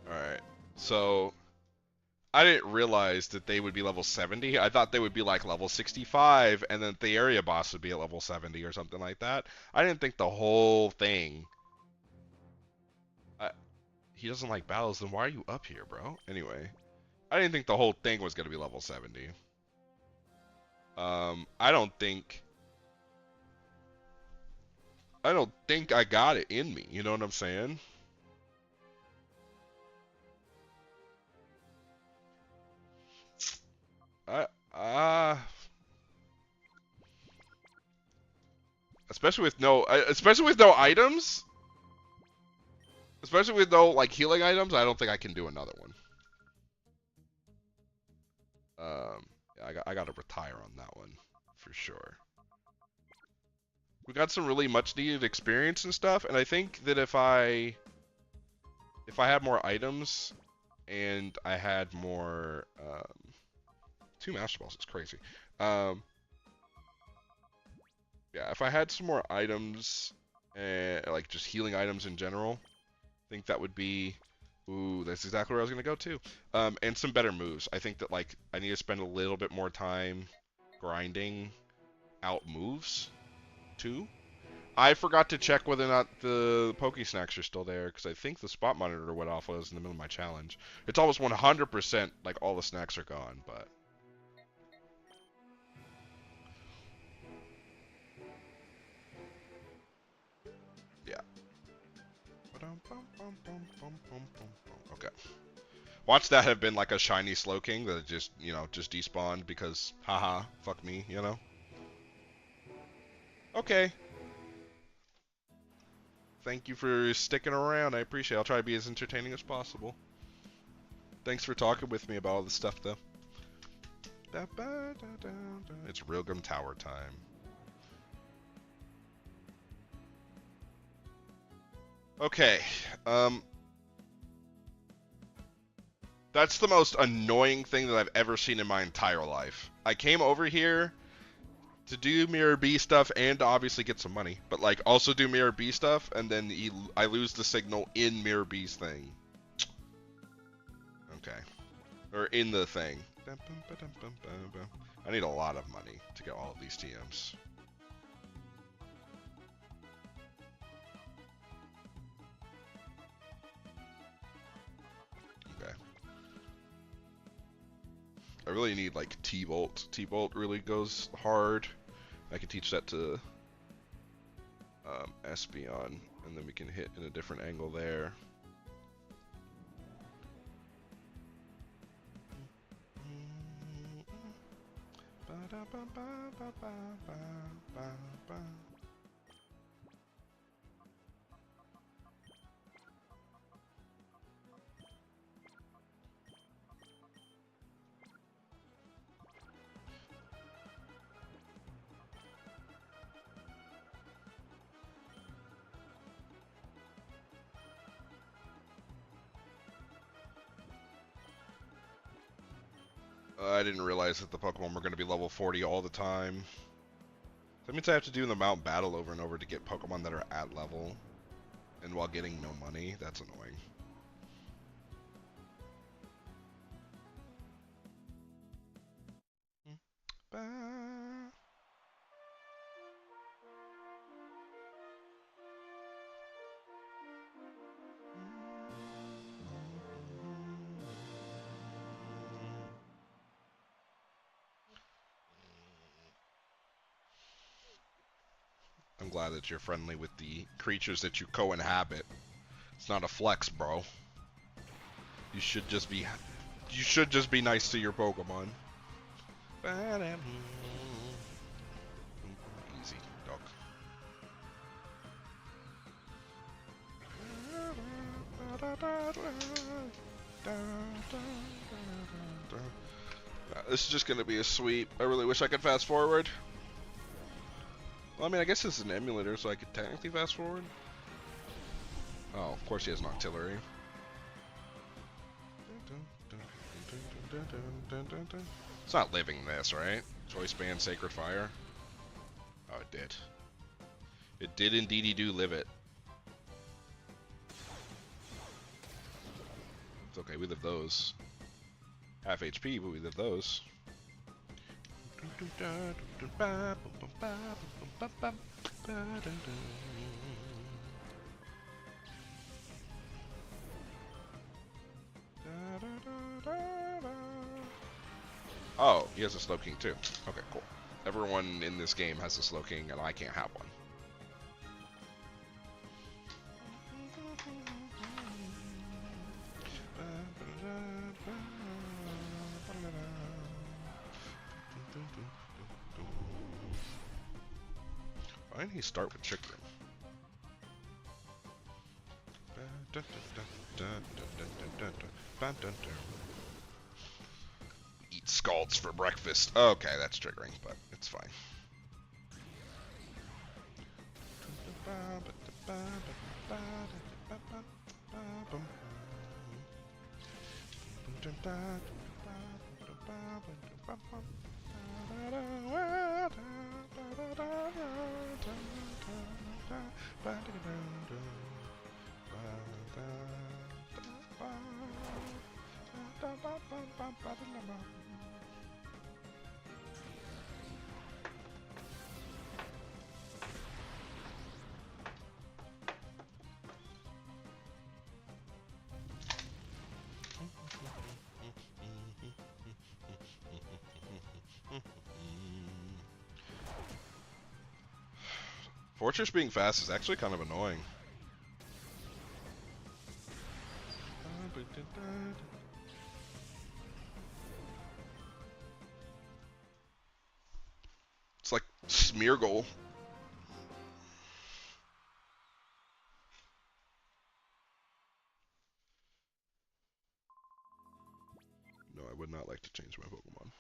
Alright, so I didn't realize that they would be level 70. I thought they would be like level 65, and then the area boss would be at level 70 or something like that. I didn't think the whole thing... He doesn't like battles, then why are you up here, bro? Anyway, I didn't think the whole thing was going to be level 70. I don't think I got it in me, you know what I'm saying? Especially with no items, especially with no like healing items, I don't think I can do another one. Yeah, I got to retire on that one for sure. We got some really much needed experience and stuff, and I think that if I had more items and I had more 2 Master Balls, it's crazy. Yeah, if I had some more items, like just healing items in general, I think that would be, ooh, that's exactly where I was gonna go too. And some better moves. I think that like I need to spend a little bit more time grinding out moves too. I forgot to check whether or not the Pokesnacks are still there, because I think the spot monitor went off while I was in the middle of my challenge. It's almost 100% like all the snacks are gone, but... yeah. Okay. Watch that have been like a shiny Slowking that just, you know, just despawned because, haha, fuck me, you know? Okay. Thank you for sticking around. I appreciate it. I'll try to be as entertaining as possible. Thanks for talking with me about all this stuff, though. It's Rilgum Tower time. Okay, that's the most annoying thing that I've ever seen in my entire life. I came over here to do Mirror B stuff and to obviously get some money, but like also do Mirror B stuff, and then I lose the signal in Mirror B's thing. Okay. Or in the thing. I need a lot of money to get all of these TMs. Okay. I really need like T-Bolt. T-Bolt really goes hard. I can teach that to Espeon, and then we can hit in a different angle there. I didn't realize that the Pokemon were going to be level 40 all the time. That means I have to do the mount battle over and over to get Pokemon that are at level. And while getting no money, that's annoying. I'm glad that you're friendly with the creatures that you co-inhabit. It's not a flex, bro. You should just be nice to your Pokemon. Easy, dog. This is just gonna be a sweep. I really wish I could fast forward. Well, I mean, I guess this is an emulator, so I could technically fast forward. Oh, of course he has an artillery. It's not living this, right? Choice Band, Sacred Fire. Oh, it did. It did indeedy do live it. It's okay, we live those. Half HP, but we live those. Oh, he has a Slowking too. Okay, cool. Everyone in this game has a Slowking, and I can't have one. Why didn't he start with Trick Room? Eat scalds for breakfast. Okay, that's triggering, but it's fine. Fortress being fast is actually kind of annoying. It's like Smeargle. would not like to change my Pokemon.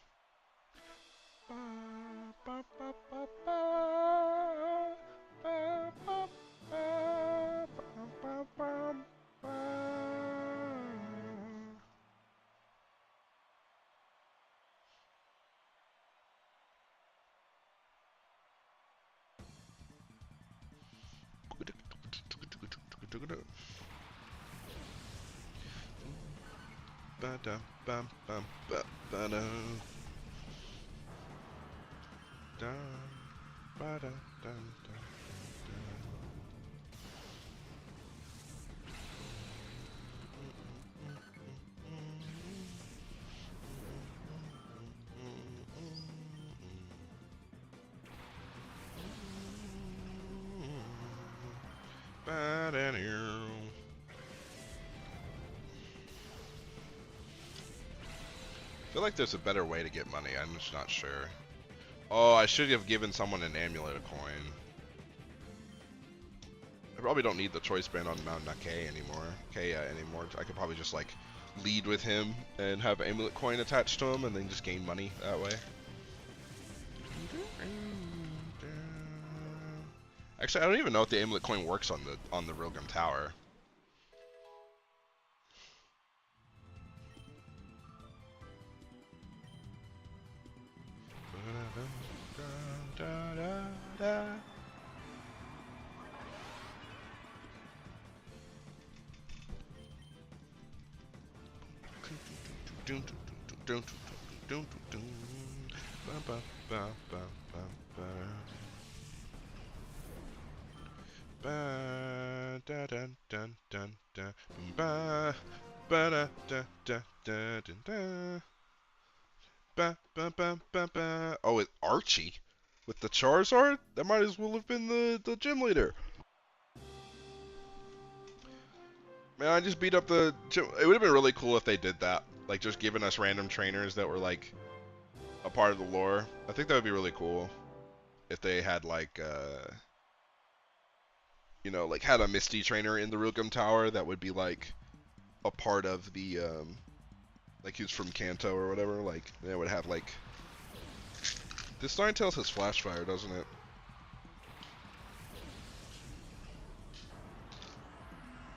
I feel like there's a better way to get money. I'm just not sure. Oh, I should have given someone an amulet coin. I probably don't need the choice band on Mount K anymore. I could probably just like lead with him and have amulet coin attached to him, and then just gain money that way. Actually, I don't even know if the amulet coin works on the Rilgrim Tower. Oh, it's Archie with the Charizard? That might as well have been the gym leader. Man, I just beat up the gym. It would have been really cool if they did that. Like, just giving us random trainers that were, like, a part of the lore. I think that would be really cool. If they had, like, you know, like, had a Misty trainer in the Rilgrim Tower that would be, like, a part of the, like, he was from Kanto or whatever. Like, they would have, like... This Ninetales has Flash Fire, doesn't it?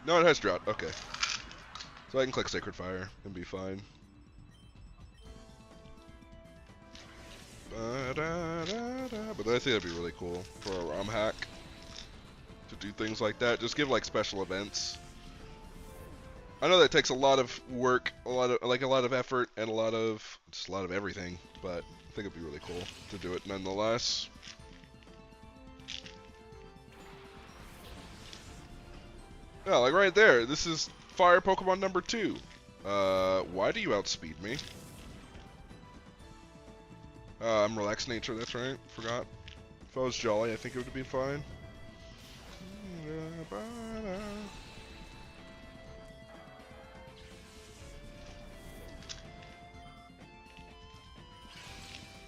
No, it has Drought. Okay. So I can click Sacred Fire and be fine. But I think that'd be really cool for a ROM hack to do things like that. Just give like special events. I know that takes a lot of work, a lot of effort, and a lot of everything. But I think it'd be really cool to do it nonetheless. Yeah, like right there. This is Fire Pokemon number 2. Why do you outspeed me? I'm relaxed nature, that's right. Forgot. If I was Jolly, I think it would have been fine.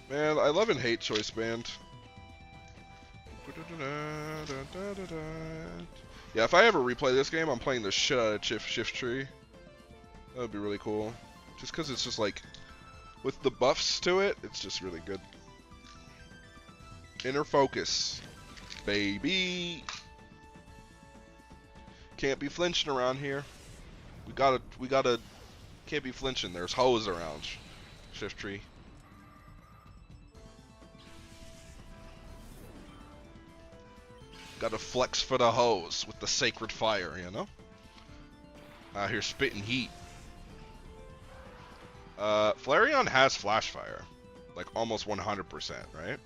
Man, I love and hate Choice Band. Yeah, if I ever replay this game, I'm playing the shit out of Shift Tree. That would be really cool. Just because it's just like, with the buffs to it, it's just really good. Inner Focus. Baby! Can't be flinching around here. We gotta, can't be flinching. There's hoes around. Shift Tree. Gotta flex for the hose with the Sacred Fire, you know? Out here spitting heat. Flareon has Flash Fire. Like, almost 100%, right?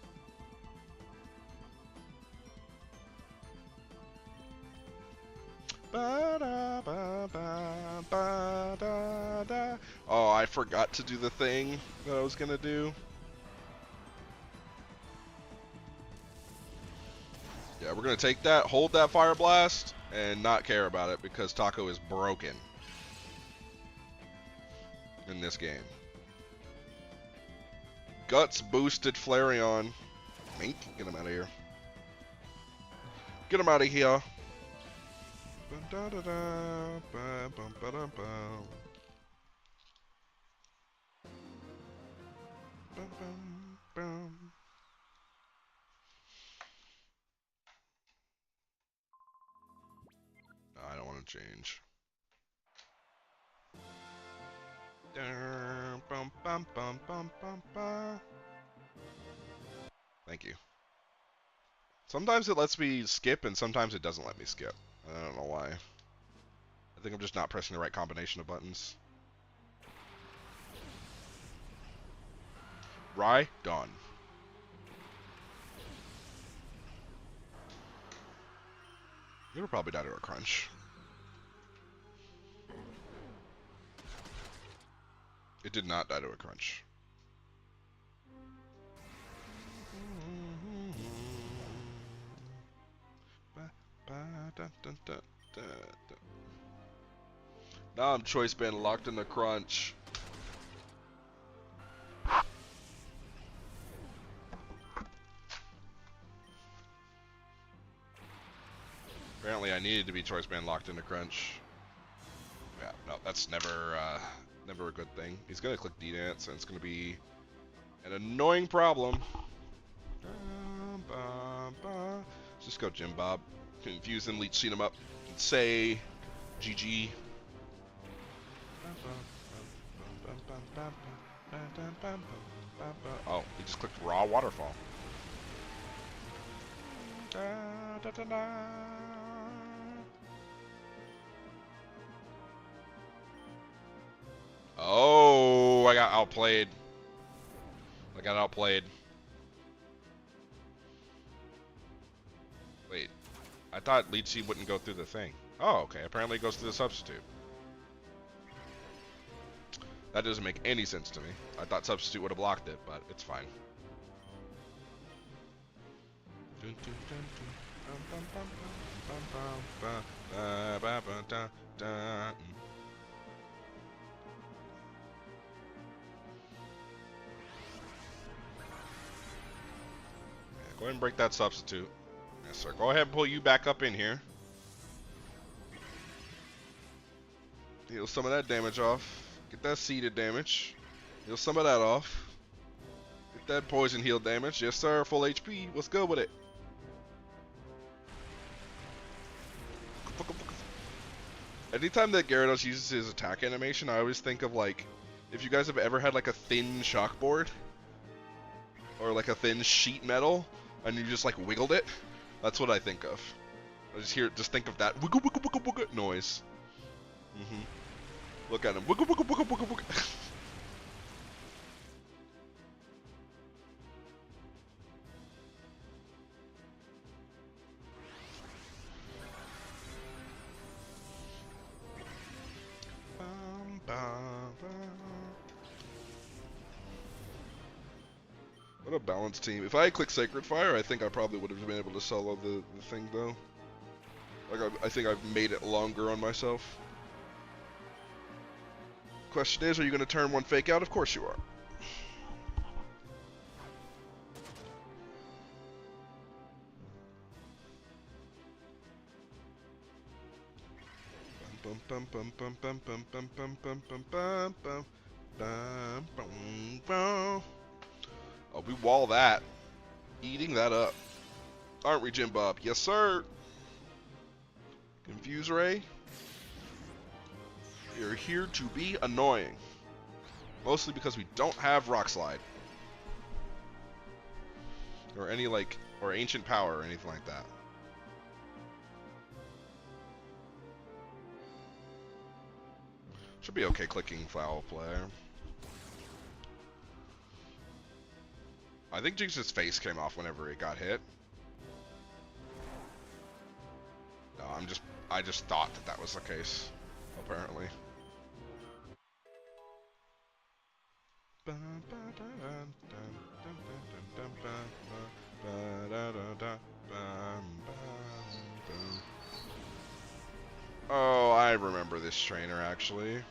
Oh, I forgot to do the thing that I was gonna do. Yeah, we're gonna take that, hold that Fire Blast, and not care about it because Taco is broken in this game. Guts boosted Flareon. Mink, get him out of here. Get him out of here. I don't want to change. Thank you. Sometimes it lets me skip, and sometimes it doesn't let me skip. I don't know why. I think I'm just not pressing the right combination of buttons. Rye, done. It'll probably die to a crunch. It did not die to a crunch. Now I'm choice band locked in the crunch. Apparently I needed to be choice band locked in the crunch. Yeah, no, that's never a good thing. He's gonna click D-Dance, and it's gonna be an annoying problem. Let's just go Jim Bob. Confuse him, leech him up, and say GG. Oh, he just clicked raw waterfall. Oh, I got outplayed. Wait, I thought lead seed wouldn't go through the thing. Oh, okay. Apparently it goes through the substitute. That doesn't make any sense to me. I thought substitute would have blocked it, but it's fine. Go ahead and break that substitute. Yes, sir. Go ahead and pull you back up in here. Heal some of that damage off. Get that seeded damage. Heal some of that off. Get that poison heal damage. Yes, sir. Full HP. Let's go with it. Anytime that Gyarados uses his attack animation, I always think of, like, if you guys have ever had, like, a thin shockboard, or, like, a thin sheet metal, and you just, like, wiggled it, that's what I think of. I just think of that wiggle, wiggle, wiggle, wiggle noise. Look at him. Wiggle, wiggle, wiggle, wiggle, wiggle. What a balanced team. If I had clicked Sacred Fire, I think I probably would have been able to solo the thing, though. Like, I think I've made it longer on myself. Question is, are you going to turn one fake out? Of course you are. Oh, we wall that. Eating that up. Aren't we, Jim Bob? Yes, sir. Confuse Ray. You're here to be annoying. Mostly because we don't have Rock Slide. Or any, like, or Ancient Power or anything like that. Should be okay clicking Foul Play. I think Jinx's face came off whenever it got hit. No, I just thought that was the case, apparently. Oh, I remember this trainer, actually.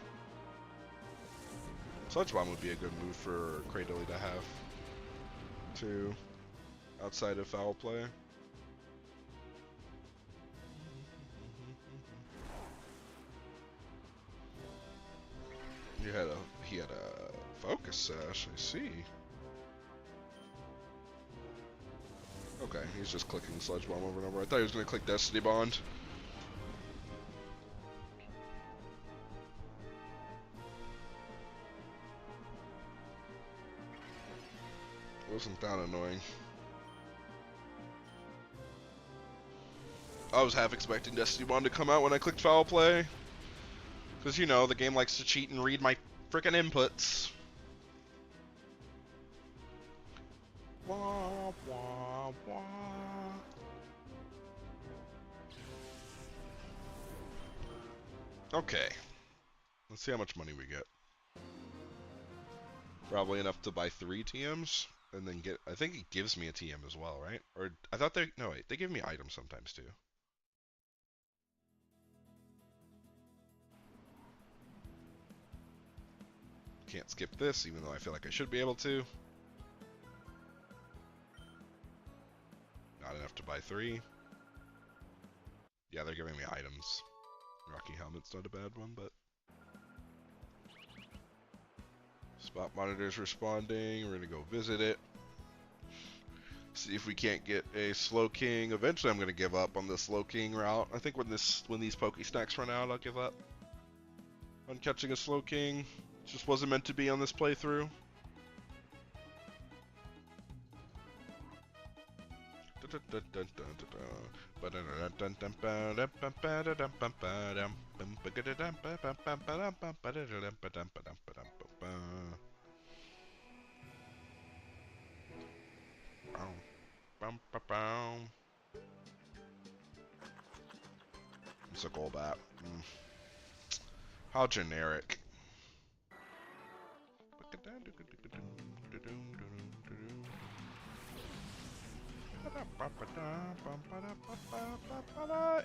Sludge Bomb would be a good move for Cradily to have, too, outside of Foul Play. He had a Focus Sash, I see. Okay, he's just clicking Sludge Bomb over and over. I thought he was going to click Destiny Bond. Wasn't that annoying. I was half expecting Destiny Bond to come out when I clicked Foul Play. Because, you know, the game likes to cheat and read my frickin' inputs. Wah, wah, wah. Okay. Let's see how much money we get. Probably enough to buy 3 TMs. And then get... I think it gives me a TM as well, right? Or... I thought they... No, wait. They give me items sometimes, too. Can't skip this, even though I feel like I should be able to. Not enough to buy 3. Yeah, they're giving me items. Rocky Helmet's not a bad one, but... Spot monitor's responding. We're gonna go visit it. See if we can't get a Slow King. Eventually I'm gonna give up on the Slow King route. I think when these Poke Snacks run out, I'll give up on catching a Slow King. Just wasn't meant to be on this playthrough. It's a Golbat. How generic.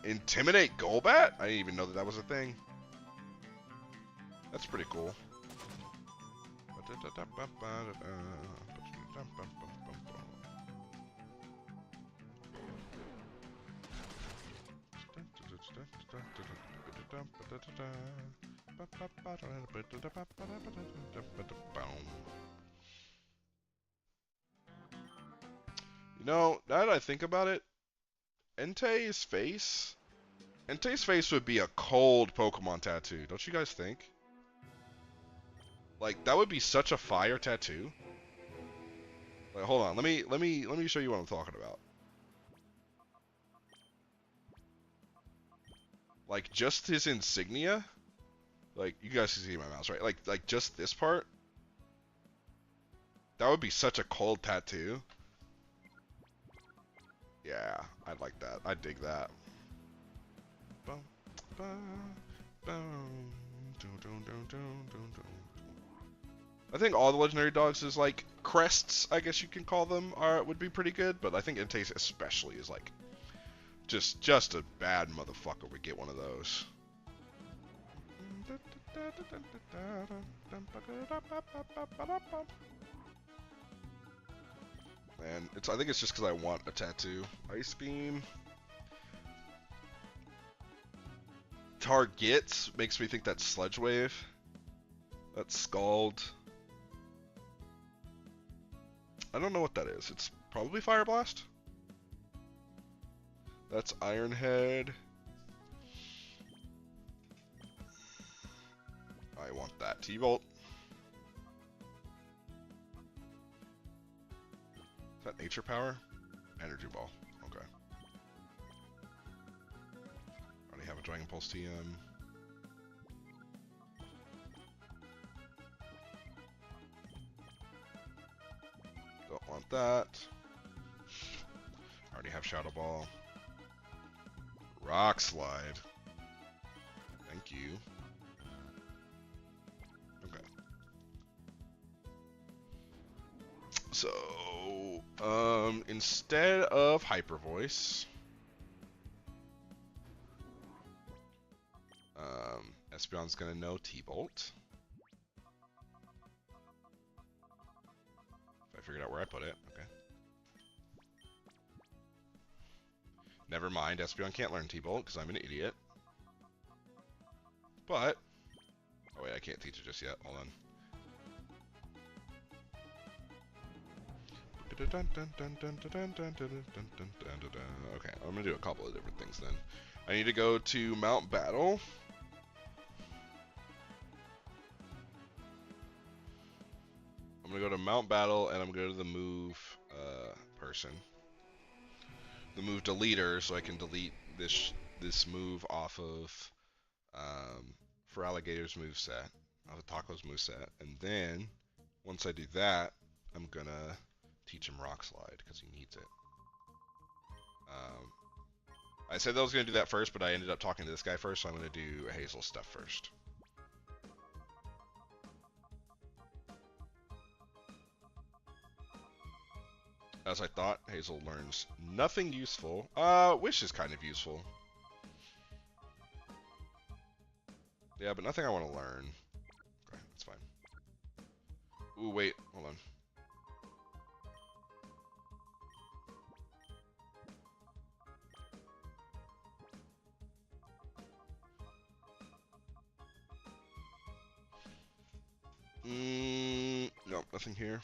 Intimidate Golbat? I didn't even know that was a thing. That's pretty cool. You know, now that I think about it, Entei's face would be a cold Pokemon tattoo. Don't you guys think? Like, that would be such a fire tattoo. Like, hold on, let me show you what I'm talking about. Like, just his insignia. Like, you guys can see my mouse, right? Like just this part. That would be such a cold tattoo. Yeah, I'd like that. I'd dig that. I think all the legendary dogs is like crests, I guess you can call them, would be pretty good. But I think Entei's especially is like just a bad motherfucker would get one of those. And I think it's just because I want a tattoo. Ice Beam. Targets makes me think that's Sludge Wave. That's Scald. I don't know what that is. It's probably Fire Blast. That's Iron Head. I want that. T-Bolt. Is that Nature Power? Energy Ball. Okay. Already have a Dragon Pulse TM. Don't want that. Already have Shadow Ball. Rock Slide. Thank you. Okay. So, instead of Hyper Voice, Espeon's gonna know T-Bolt. If I figured out where I put it, okay. Never mind, Espeon can't learn T-Bolt because I'm an idiot. But, oh wait, I can't teach it just yet. Hold on. Okay, I'm gonna do a couple of different things then. I need to go to Mount Battle. I'm gonna go to Mount Battle and I'm gonna go to the move person. The move deleter, so I can delete this move off of for Alligator's moveset, off of Taco's moveset. And then once I do that, I'm gonna teach him Rock Slide because he needs it. I said that I was gonna do that first, but I ended up talking to this guy first, so I'm gonna do Hazel's stuff first. As I thought, Hazel learns nothing useful. Wish is kind of useful. Yeah, but nothing I want to learn. Okay, that's fine. Ooh, wait, hold on. No, nothing here.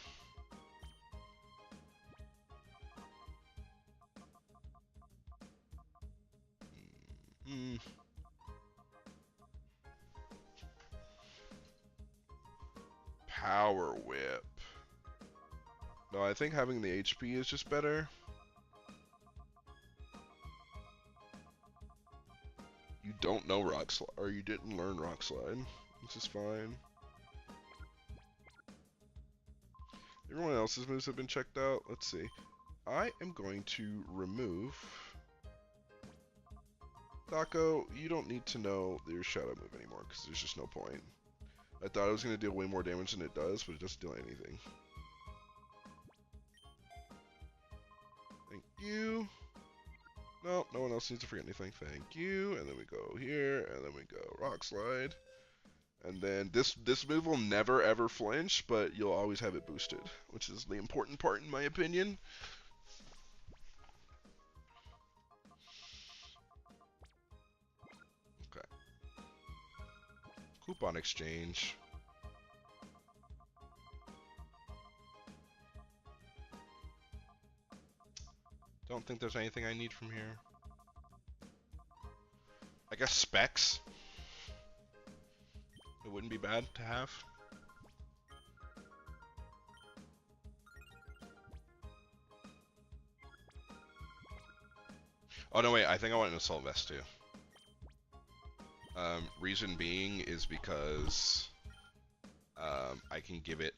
Power Whip. No, I think having the HP is just better. You don't know Rock Slide, or you didn't learn Rock Slide. This is fine. Everyone else's moves have been checked out. Let's see. I am going to remove... Taco, you don't need to know your shadow move anymore, because there's just no point. I thought it was going to deal way more damage than it does, but it doesn't do anything. Thank you. No, no one else needs to forget anything. Thank you. And then we go here, and then we go Rock Slide. And then this move will never ever flinch, but you'll always have it boosted, which is the important part in my opinion. Okay. Coupon exchange. Don't think there's anything I need from here. I guess specs. It wouldn't be bad to have. Oh no, wait, I think I want an Assault Vest too. Reason being is because I can give it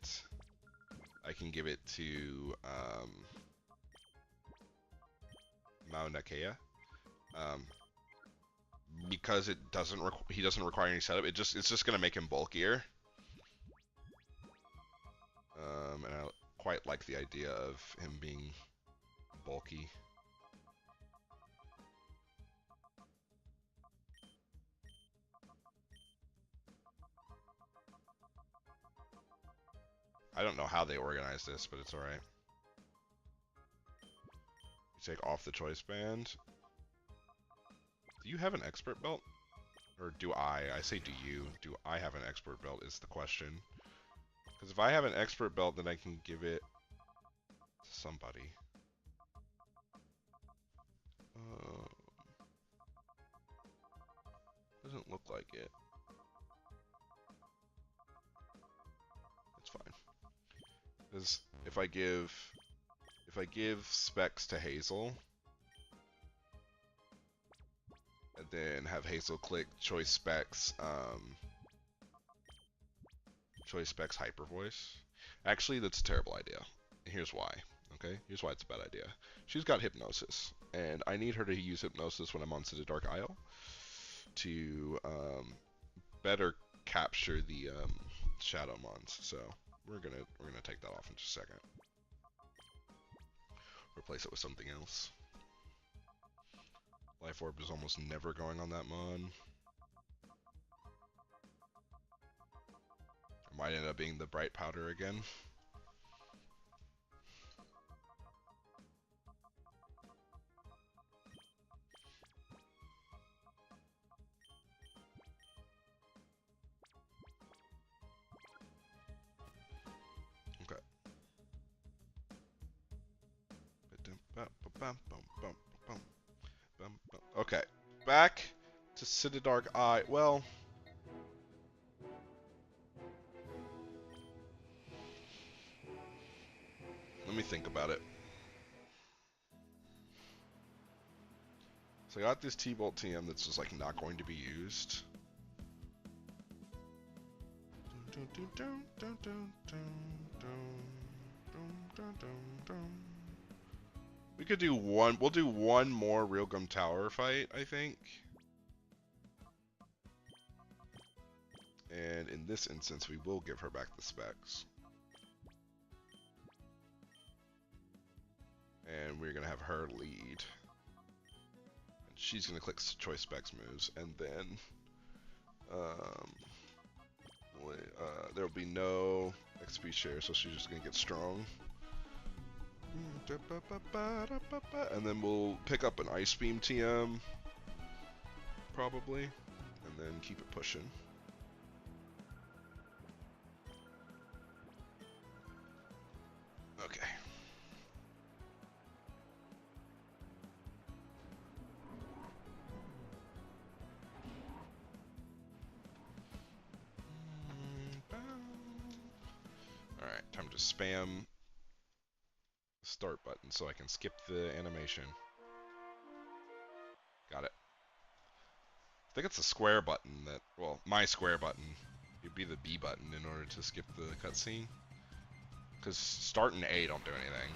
to Mauna Kea. Because it doesn't he doesn't require any setup. It's just gonna make him bulkier. And I quite like the idea of him being bulky. I don't know how they organize this, but it's alright. You take off the choice band. Do you have an expert belt? Or do I? I say do you. Do I have an expert belt is the question. Because if I have an expert belt, then I can give it to somebody. Doesn't look like it. It's fine. Because if I give specs to Hazel, and then have Hazel click choice specs hyper voice. Actually, that's a terrible idea. Here's why. Okay, here's why it's a bad idea. She's got hypnosis, and I need her to use hypnosis when I'm on Citadark Isle to better capture the shadow mons. So we're gonna take that off in just a second. Replace it with something else. Life Orb is almost never going on that mon. It might end up being the Bright Powder again. Okay. bum, bum, bum, bum, bum, bum. Okay, back to Citadark Eye. Well, let me think about it. So I got this T-Bolt TM that's just like not going to be used. We could do one. We'll do one more Realgum Tower fight, I think. And in this instance, we will give her back the specs. And we're gonna have her lead. And she's gonna click choice specs moves, and then there'll be no XP share, so she's just gonna get strong. And then we'll pick up an Ice Beam TM, probably, and then keep it pushing. Okay. Alright, time to spam the start button so I can skip the animation. Got it. I think it's the square button that, well, my square button. It'd be the B button in order to skip the cutscene. Because start and A don't do anything.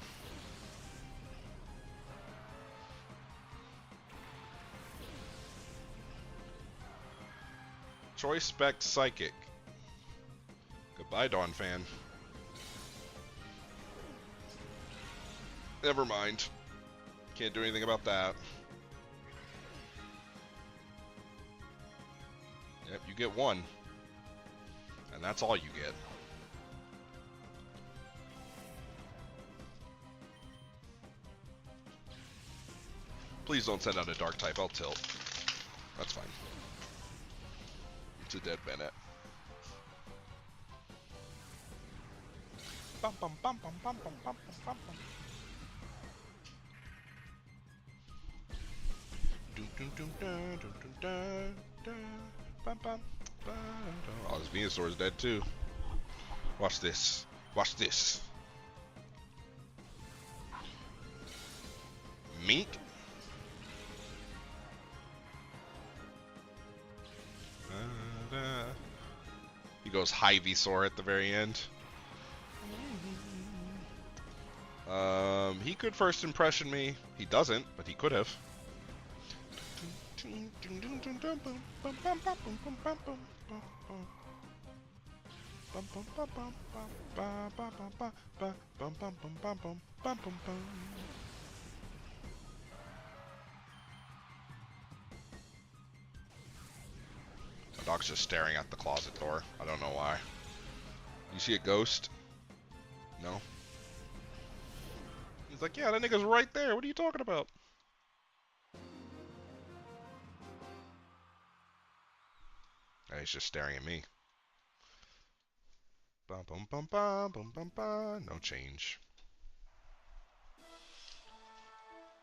Choice Spec Psychic. Goodbye, Dawn fan. Never mind. Can't do anything about that. Yep, you get one. And that's all you get. Please don't send out a dark type, I'll tilt. That's fine. It's a dead Bennett. Bum, bum, bum, bum, bum, bum, bum, bum, bum. Oh, this Venusaur is dead too. Watch this. Watch this. Mink. He goes high Venusaur at the very end. He could first impression me. He doesn't, but he could have. My dog's just staring at the closet door. I don't know why. You see a ghost? No? He's like, yeah, that nigga's right there. What are you talking about? And he's just staring at me. Bum bum bum bum bum bum bum. No change.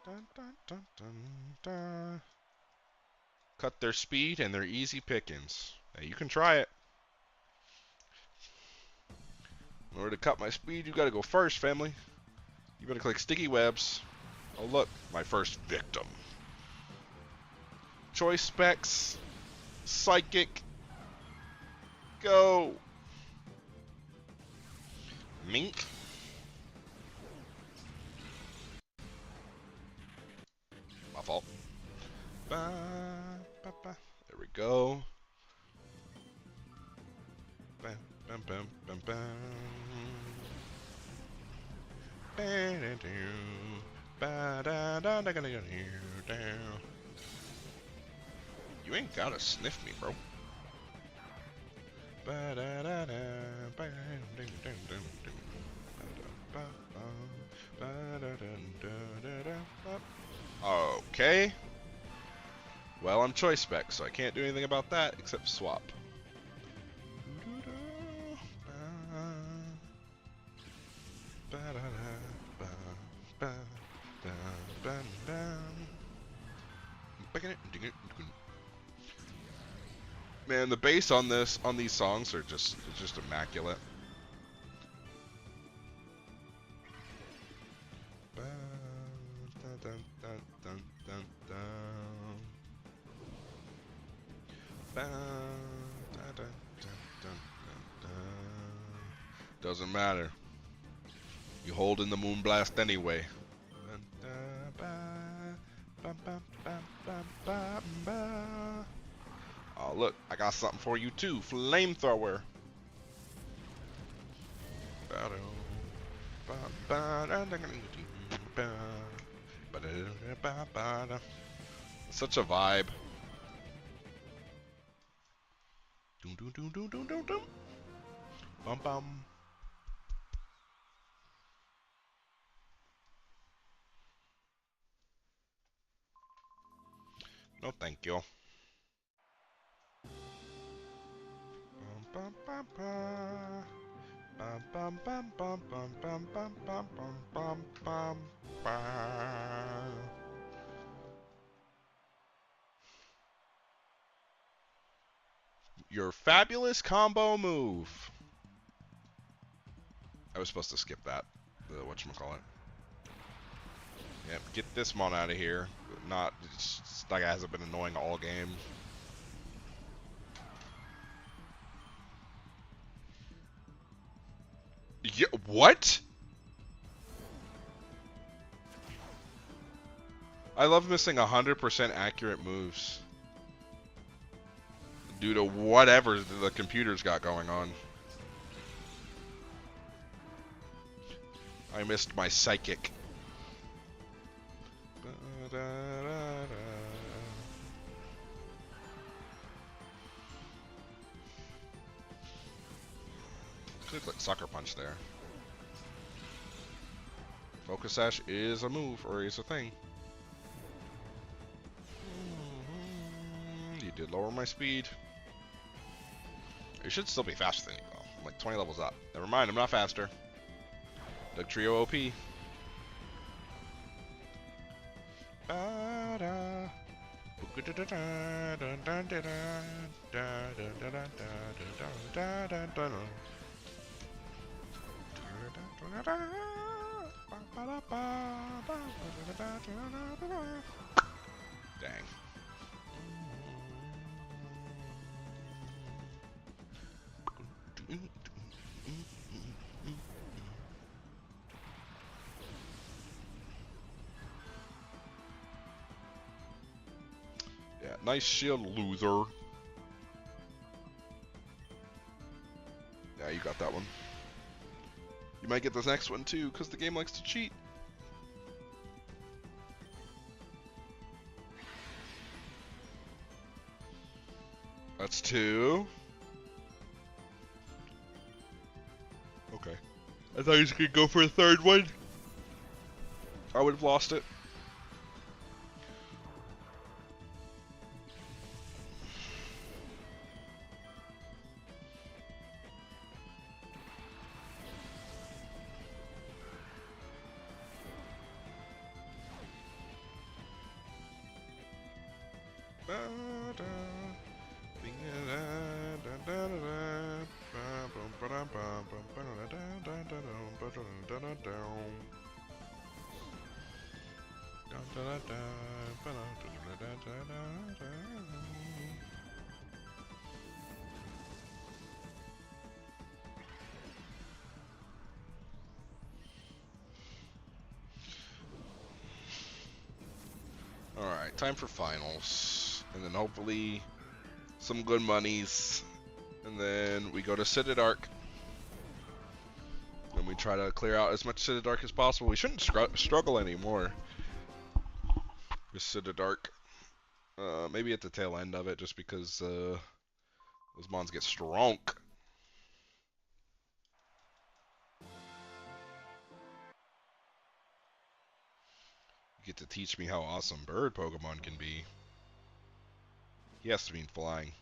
Dun, dun, dun, dun, dun. Cut their speed and their easy pickings. Hey, you can try it. In order to cut my speed, you gotta go first, family. You better click sticky webs. Oh look, my first victim. Choice specs. Psychic. Go. Mink. My fault. Ba, ba, ba. There we go. Bam, bam, bam, bam, bam. You ain't gotta sniff me, bro. Okay. Well, I'm choice spec, so I can't do anything about that except swap. Man, the bass on these songs are just immaculate. Doesn't matter. You hold in the Moonblast anyway. Oh, look, I got something for you too. Flamethrower. Such a vibe. Bum bum. No, thank you. Bum bum bum bum bum bum bum bum bum bum bum bum. Your fabulous combo move. I was supposed to skip that. The whatchamacallit. Yep, get this mon out of here. Not, that guy hasn't been annoying all game. Yeah, what? I love missing 100% accurate moves. Due to whatever the computer's got going on. I missed my psychic. Could like sucker punch there. Focus Sash is a move, or is a thing. You did lower my speed. You should still be faster than you, though. I'm like 20 levels up. Never mind, I'm not faster. Doug Trio OP. Dang. Yeah, nice shield, loser. Yeah, you got that one. You might get this next one too, because the game likes to cheat. That's 2. Okay. I thought he was going to go for a third one. I would have lost it. Alright, time for finals. And then hopefully some good monies. And then we go to Citadark. And we try to clear out as much Citadark as possible. We shouldn't struggle anymore with Citadark. Maybe at the tail end of it, just because those mons get strong. You get to teach me how awesome bird Pokemon can be. He has to mean flying.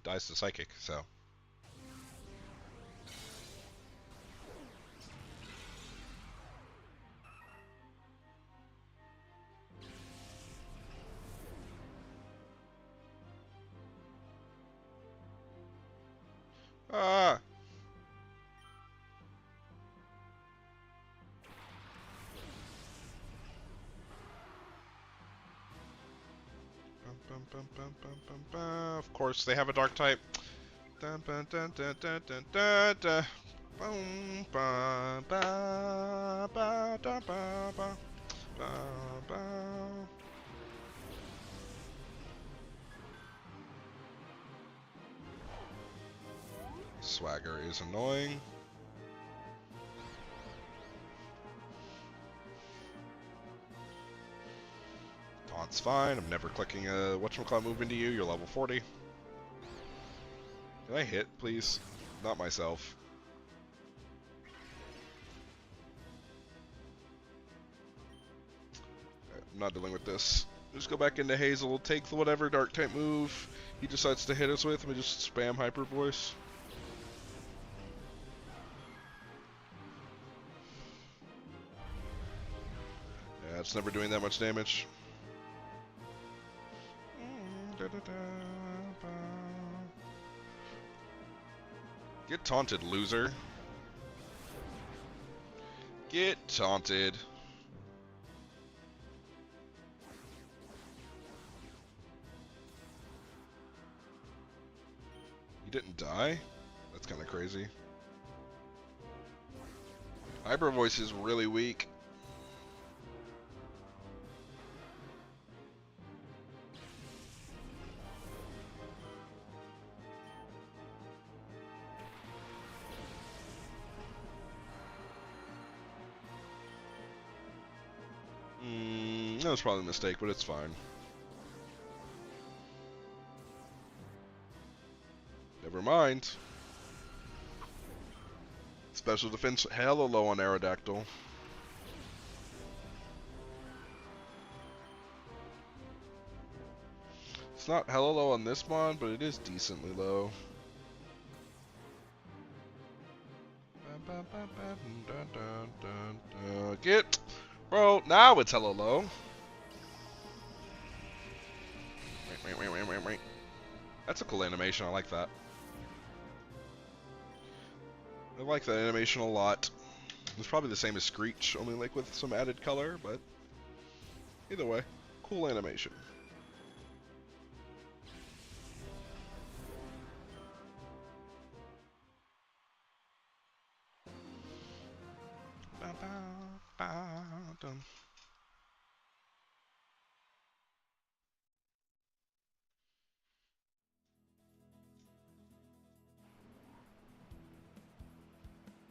dies to Psychic, so. Ah! Of course, they have a dark type. Dun, dun, dun, dun, dun, dun, dun, dun. Boom, ba, ba, ba, da, ba, ba, ba, ba. Swagger is annoying. Taunt's fine. I'm never clicking a whatchamacallit move into you. You're level 40. Can I hit, please? Not myself. I'm not dealing with this. Just go back into Hazel, take the whatever dark type move he decides to hit us with, and we just spam Hyper Voice. Yeah, it's never doing that much damage. Get taunted, loser. Get taunted. You didn't die? That's kind of crazy. Hyper Voice is really weak. That was probably a mistake, but it's fine. Never mind. Special defense hella low on Aerodactyl. It's not hella low on this mon, but it is decently low. Get! Bro, now it's hella low. That's a cool animation, I like that. I like that animation a lot. It's probably the same as Screech, only like with some added color, but either way, cool animation.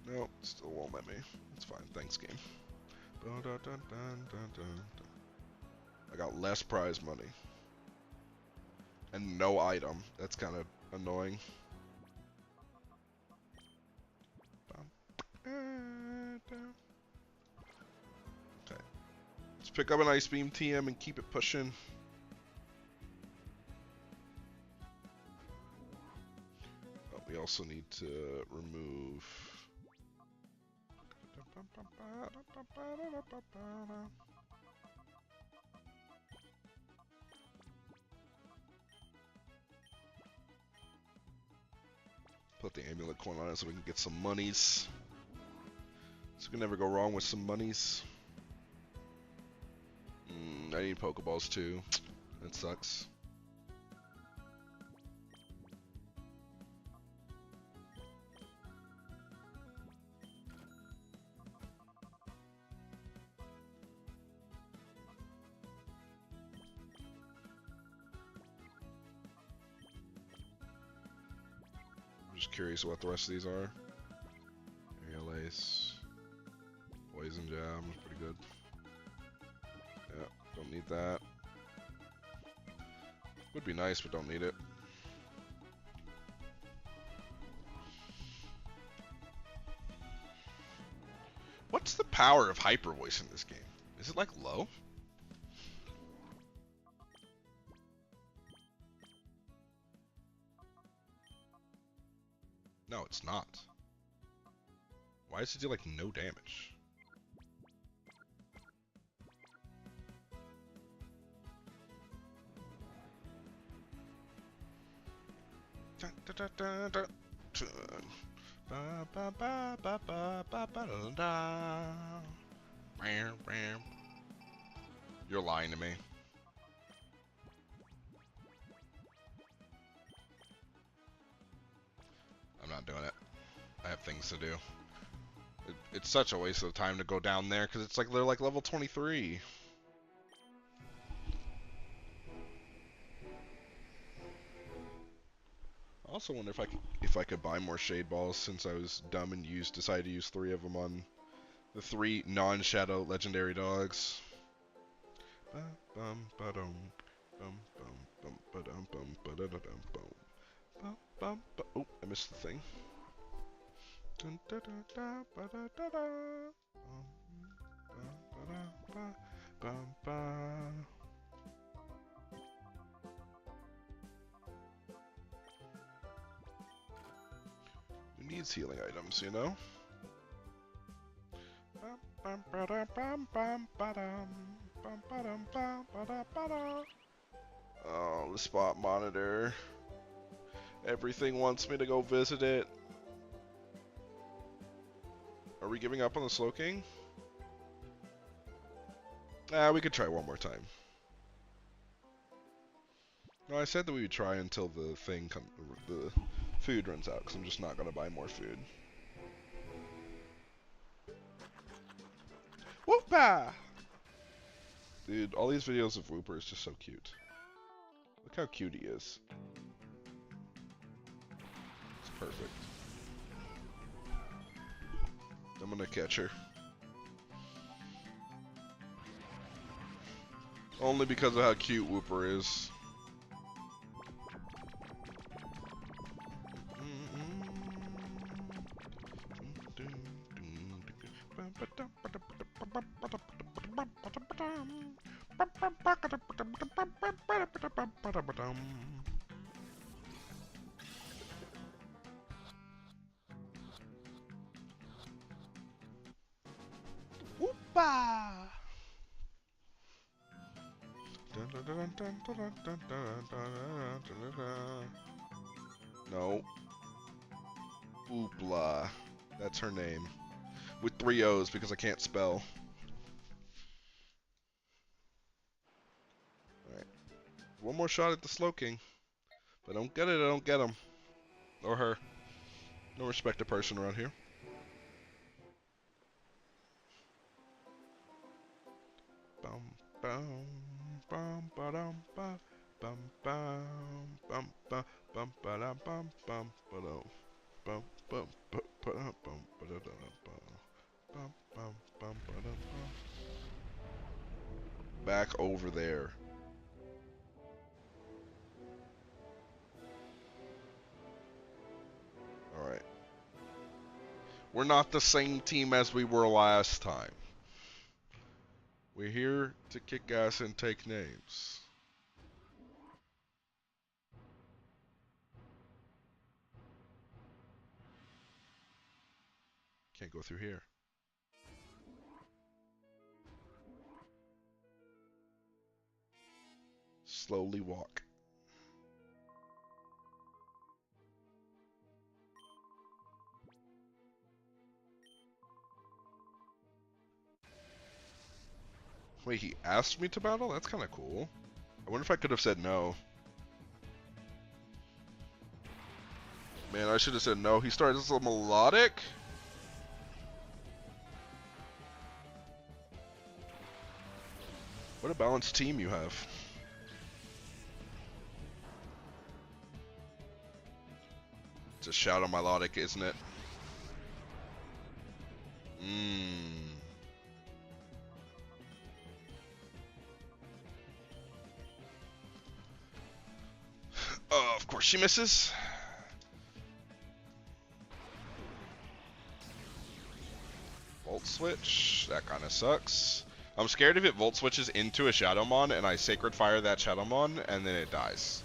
Nope, still won't let me. It's fine, thanks game. I got less prize money. And no item. That's kind of annoying. Okay. Let's pick up an Ice Beam TM and keep it pushing. Oh, we also need to remove... Put the amulet coin on it so we can get some monies. So we can never go wrong with some monies. I need Pokeballs too. That sucks. Curious what the rest of these are. Aerial Ace, Poison Jam, pretty good. Yeah, don't need that. Would be nice, but don't need it. What's the power of Hyper Voice in this game? Is it like low? No, it's not. Why does it do, like, no damage? You're lying to me. I'm not doing it. I have things to do. It's such a waste of time to go down there because it's like they're like level 23. I also wonder if I could buy more shade balls since I was dumb and decided to use 3 of them on the 3 non-shadow legendary dogs. Oh, I missed the thing. Who needs healing items, you know? Oh, the spot monitor. Everything wants me to go visit it. Are we giving up on the Slowking? We could try one more time. No, I said that we would try until the food runs out, because I'm just not going to buy more food. Whoopa! Dude, all these videos of Whooper is just so cute. Look how cute he is. It's perfect. I'm gonna catch her. Only because of how cute Whooper is. Whoopa! No. Oopla. That's her name. With 3 O's because I can't spell. Alright. One more shot at the Slowking. If I don't get it, I don't get him. Or her. No respect to person around here. Bum bum bum ba-dum ba bum bum bum ba bum ba-dum bum bum ba-dum bum bum ba-dum bum ba-da-dum bum bum bum ba-dum bum. Back over there. Alright. We're not the same team as we were last time. We're here to kick ass and take names. Can't go through here. Slowly walk. Wait, he asked me to battle? That's kind of cool. I wonder if I could have said no. Man, I should have said no. He started as a melodic? What a balanced team you have. It's a Shadow Melodic, isn't it? Of course she misses. Volt switch. That kind of sucks. I'm scared if it volt switches into a Shadowmon and I Sacred Fire that Shadowmon and then it dies.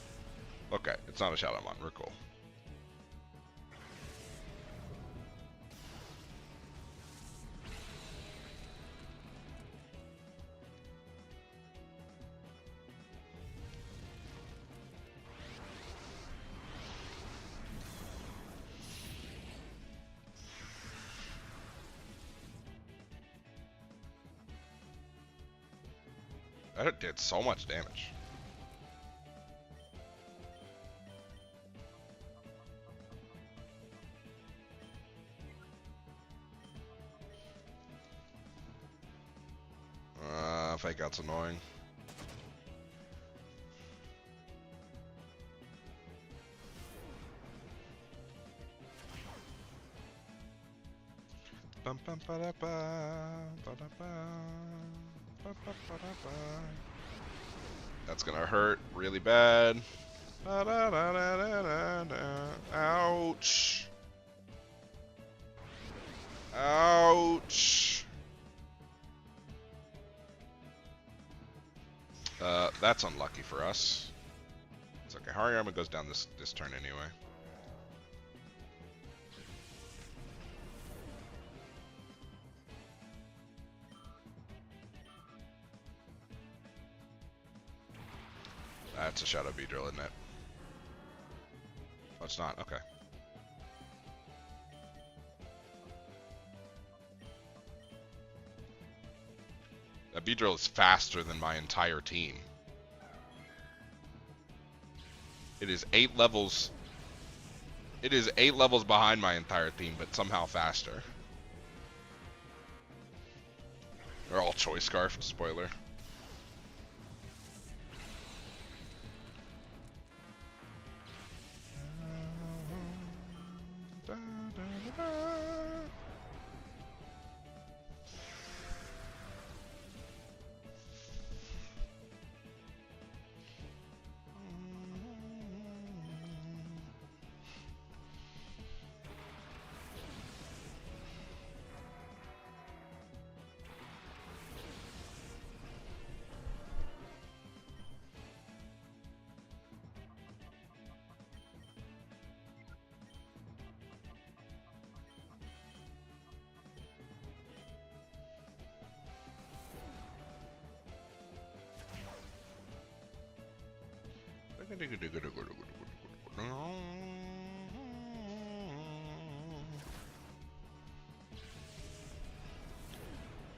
Okay, it's not a Shadowmon. We're cool. That did so much damage. Fake out's annoying. Bum bum ba da ba ba da ba ba ba ba da ba. That's gonna hurt really bad. Da da da da da da da. Ouch. Ouch. That's unlucky for us. It's okay. Hariyama goes down this turn anyway. That's a Shadow Beedrill, isn't it? Oh, it's not. Okay. That Beedrill is faster than my entire team. It is 8 levels. It is 8 levels behind my entire team, but somehow faster. They're all Choice Scarf. Spoiler.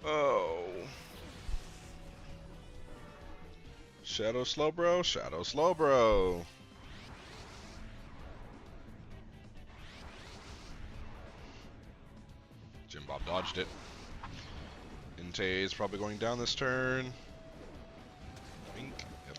Oh. Shadow Slowbro, Shadow Slowbro. Jim Bob dodged it. Entei is probably going down this turn. Wink. Yep.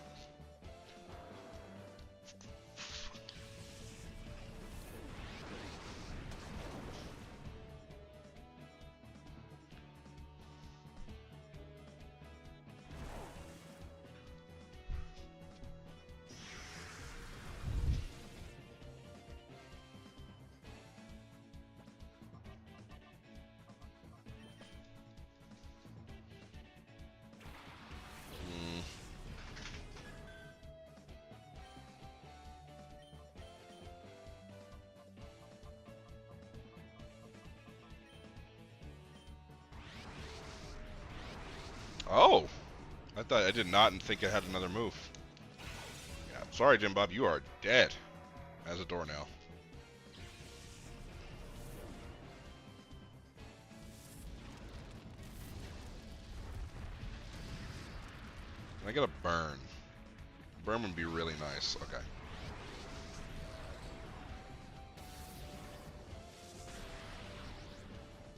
Oh! I did not think it had another move. Yeah, sorry, Jim Bob, you are dead as a doornail. Can I get a burn? Burn would be really nice. Okay.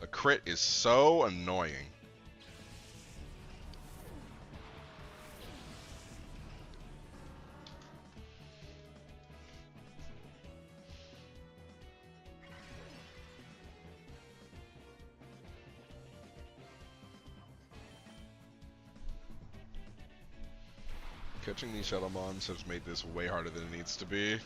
A crit is so annoying. Catching these Shadowmons has made this way harder than it needs to be.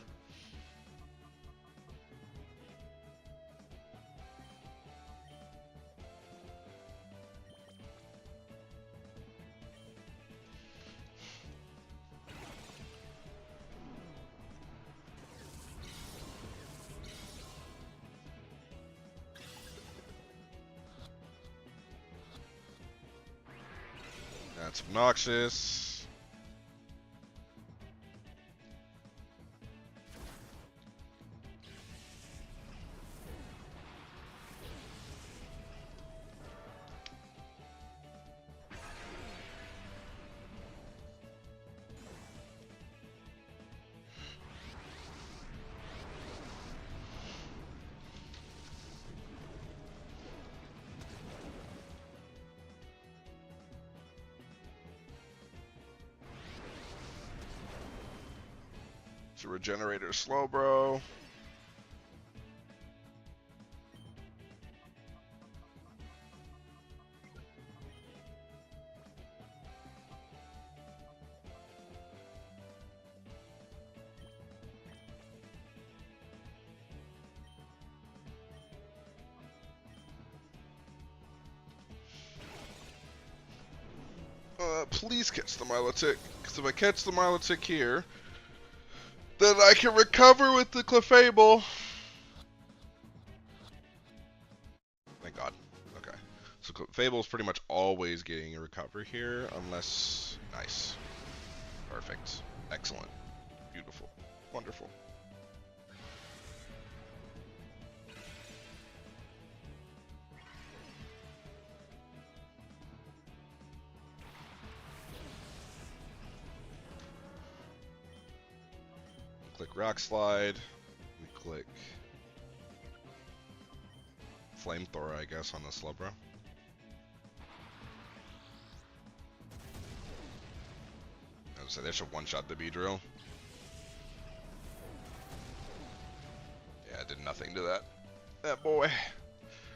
That's obnoxious. It's a regenerator slow, bro. Please catch the Milotic, because if I catch the Milotic here, then I can recover with the Clefable. Thank God. Okay. So Clefable's pretty much always getting a recover here, unless... Nice. Perfect. Excellent. Beautiful. Wonderful. Click Rock Slide. We click Flamethrower, I guess, on the Slowbro. I would say they should one-shot the Beedrill. Yeah, it did nothing to that. That boy.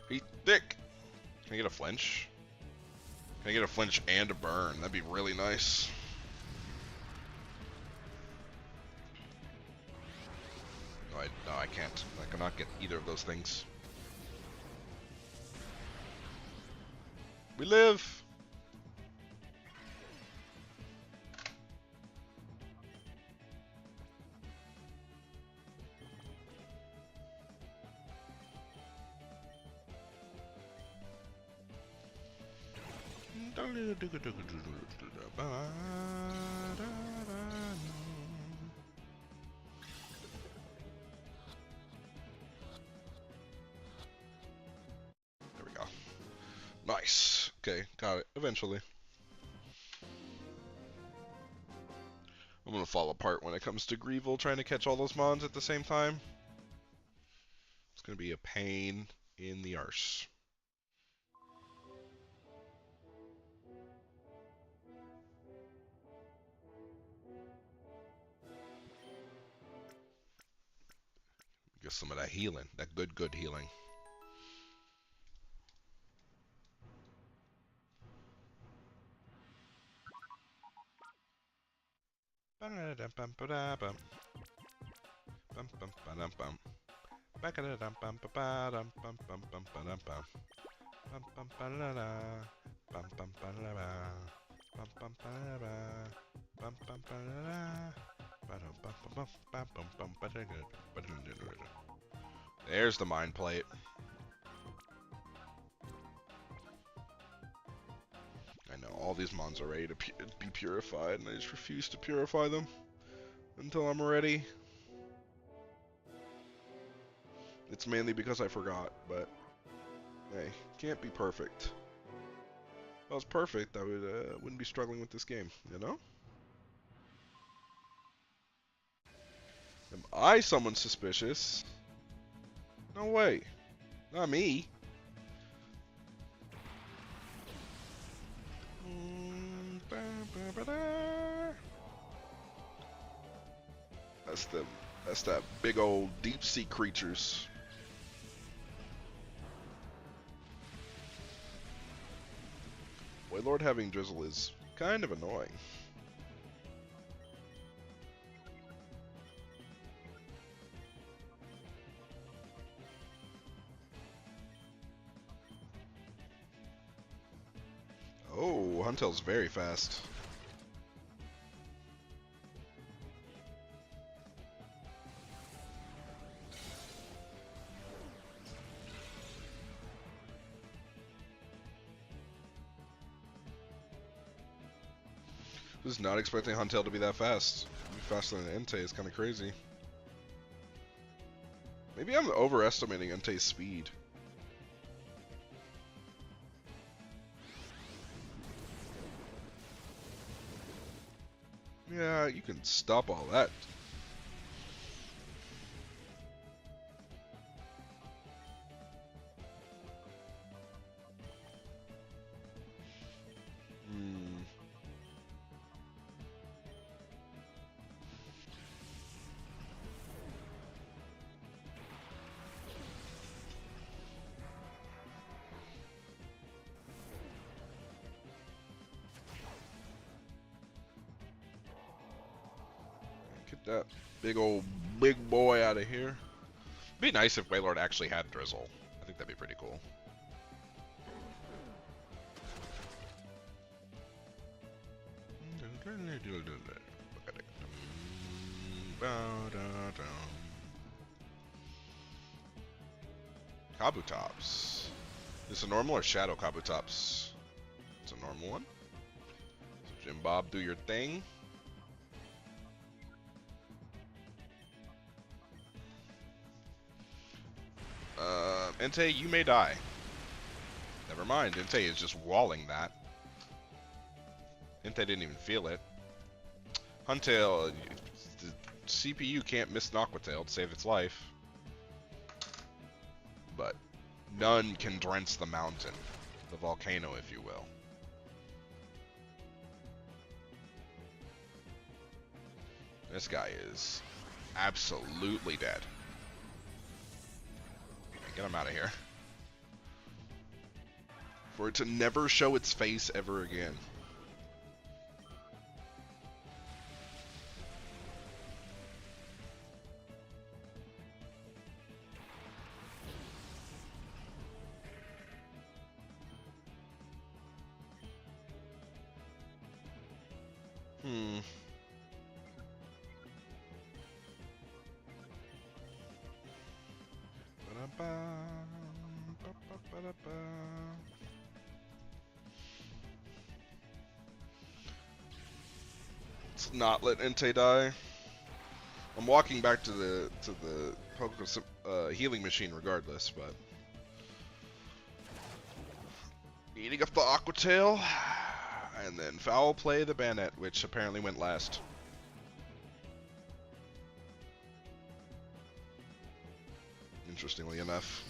He's thick. Can I get a flinch? Can I get a flinch and a burn? That'd be really nice. No, I can't. I cannot get either of those things. We live! There we go. Nice. Okay, got it. Eventually. I'm gonna fall apart when it comes to Greevil trying to catch all those mons at the same time. It's gonna be a pain in the arse. Get some of that healing, that good healing. There's the mind plate. I know, all these mons are ready to be purified, and I just refuse to purify them until I'm ready. It's mainly because I forgot, but hey, can't be perfect. If I was perfect, I wouldn't be struggling with this game, you know? Am I someone suspicious? No way. Not me. That's that big old deep sea creatures. Wailord having Drizzle is kind of annoying. Oh, Huntail's very fast. I was not expecting Huntail to be that fast. Faster than Entei is kind of crazy. Maybe I'm overestimating Entei's speed. Yeah, you can stop all that. Get that big boy out of here. It'd be nice if Waylord actually had Drizzle. I think that'd be pretty cool. Kabutops. Is it normal or Shadow Kabutops? It's a normal one. So Jim Bob, do your thing. Entei, you may die. Never mind, Entei is just walling that. Entei didn't even feel it. Huntail, the CPU can't miss Aquatail to save its life. But none can drench the mountain. The volcano, if you will. This guy is absolutely dead. Get him out of here. For it to never show its face ever again. Let's not let Entei die. I'm walking back to the healing machine regardless, but eating up the Aquatail, and then foul play the Banette, which apparently went last. Interestingly enough.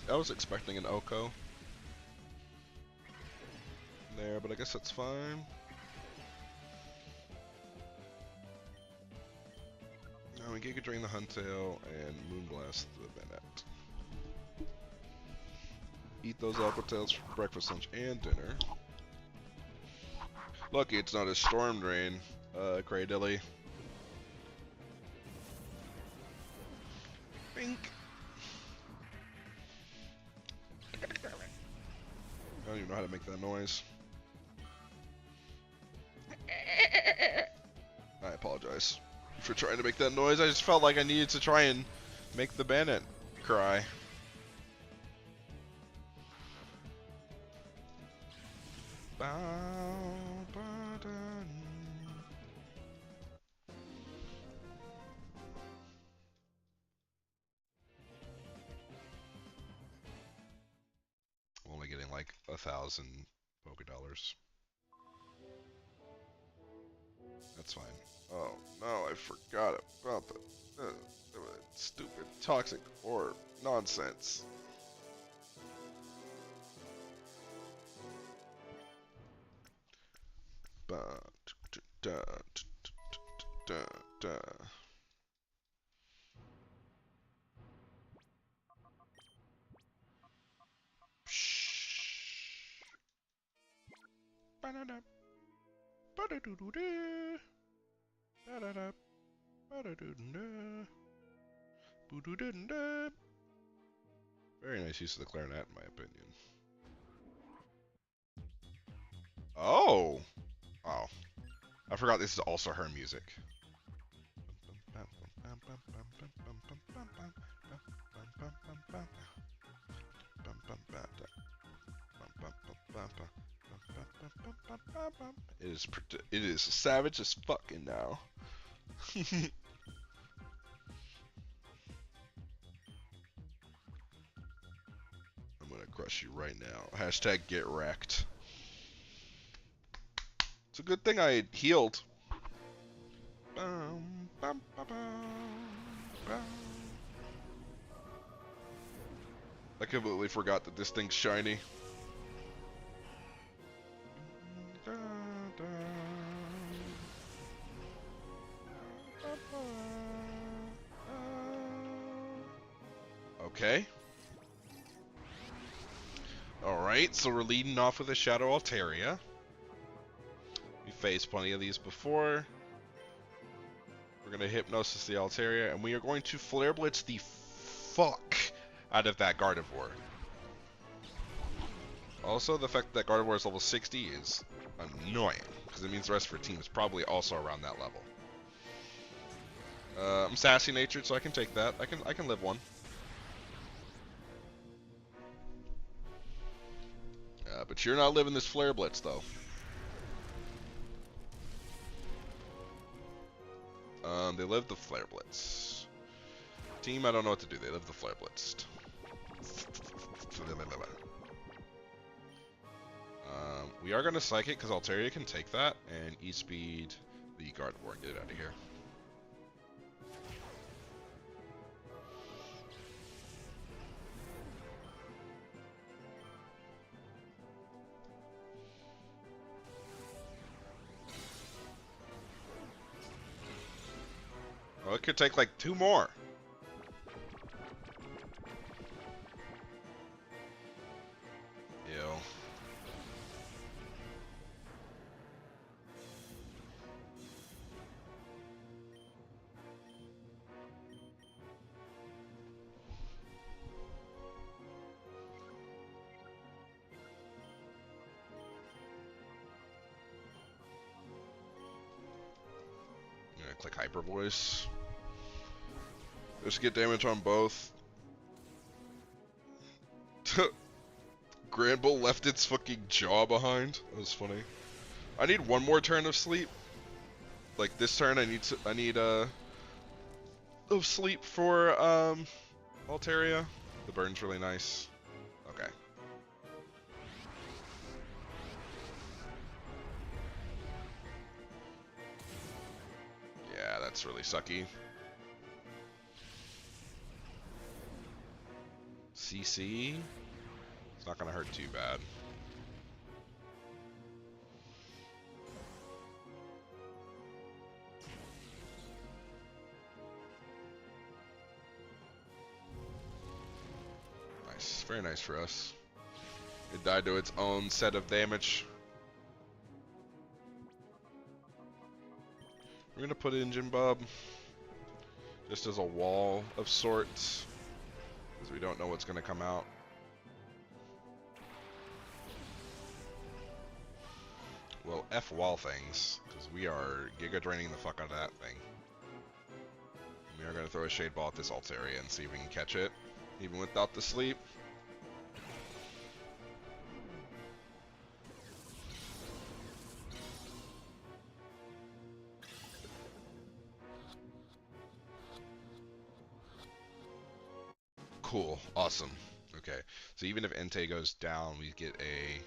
I was expecting an Oko there, but I guess that's fine. Now we Giga Drain the Huntail and Moonblast the Banette. Eat those Aquatails for breakfast, lunch, and dinner. Lucky it's not a Storm Drain, Kraydilly. Bink. I don't even know how to make that noise. I apologize for trying to make that noise. I just felt like I needed to try and make the Banette cry. Only getting like 1,000 Poké-Dollars. That's fine. Oh no, I forgot about the stupid toxic orb nonsense. Very nice use of the clarinet, in my opinion. Oh! Oh. I forgot this is also her music. It is savage as fucking now. I'm gonna crush you right now. Hashtag get wrecked. It's a good thing I healed. I completely forgot that this thing's shiny. Okay. Alright, so we're leading off with a Shadow Altaria. We faced plenty of these before. We're going to Hypnosis the Altaria, and we are going to Flare Blitz the fuck out of that Gardevoir. Also, the fact that Gardevoir is level 60 is annoying, because it means the rest of our team is probably also around that level. I'm sassy natured, so I can take that. I can live one. But you're not living this Flare Blitz, though. They live the Flare Blitz. Team, I don't know what to do. They live the Flare Blitz. We are going to Psychic, because Altaria can take that, and E-Speed the Gardevoir and get it out of here. Oh, it could take like 2 more. Ew. I'm gonna click Hyper Voice. Just get damage on both. Granbull left its fucking jaw behind. That was funny. I need one more turn of sleep. Like this turn, I need of sleep for Altaria. The burn's really nice. Okay. Yeah, that's really sucky. CC? It's not gonna hurt too bad. Nice. Very nice for us. It died to its own set of damage. We're gonna put Engine Bub just as a wall of sorts, because we don't know what's gonna come out. Well, F wall things, because we are Giga Draining the fuck out of that thing. We are gonna throw a Shade Ball at this Altaria and see if we can catch it, even without the sleep. Cool. Awesome. Okay. So even if Entei goes down, we get a...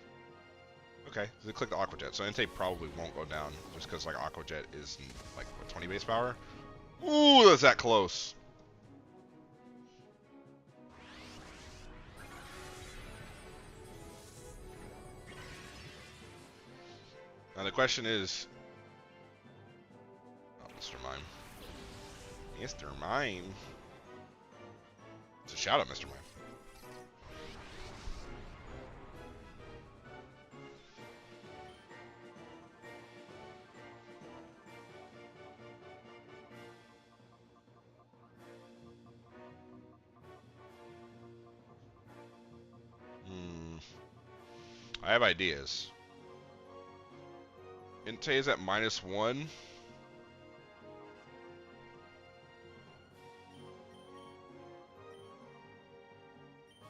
Okay. So they click the Aqua Jet. So Entei probably won't go down, just because like Aqua Jet is like, what, 20 base power? Ooh, that's that close. Now the question is... Oh, Mr. Mime. Mr. Mime. It's a shout out, Mr. Mime. I have ideas. Entei is at -1.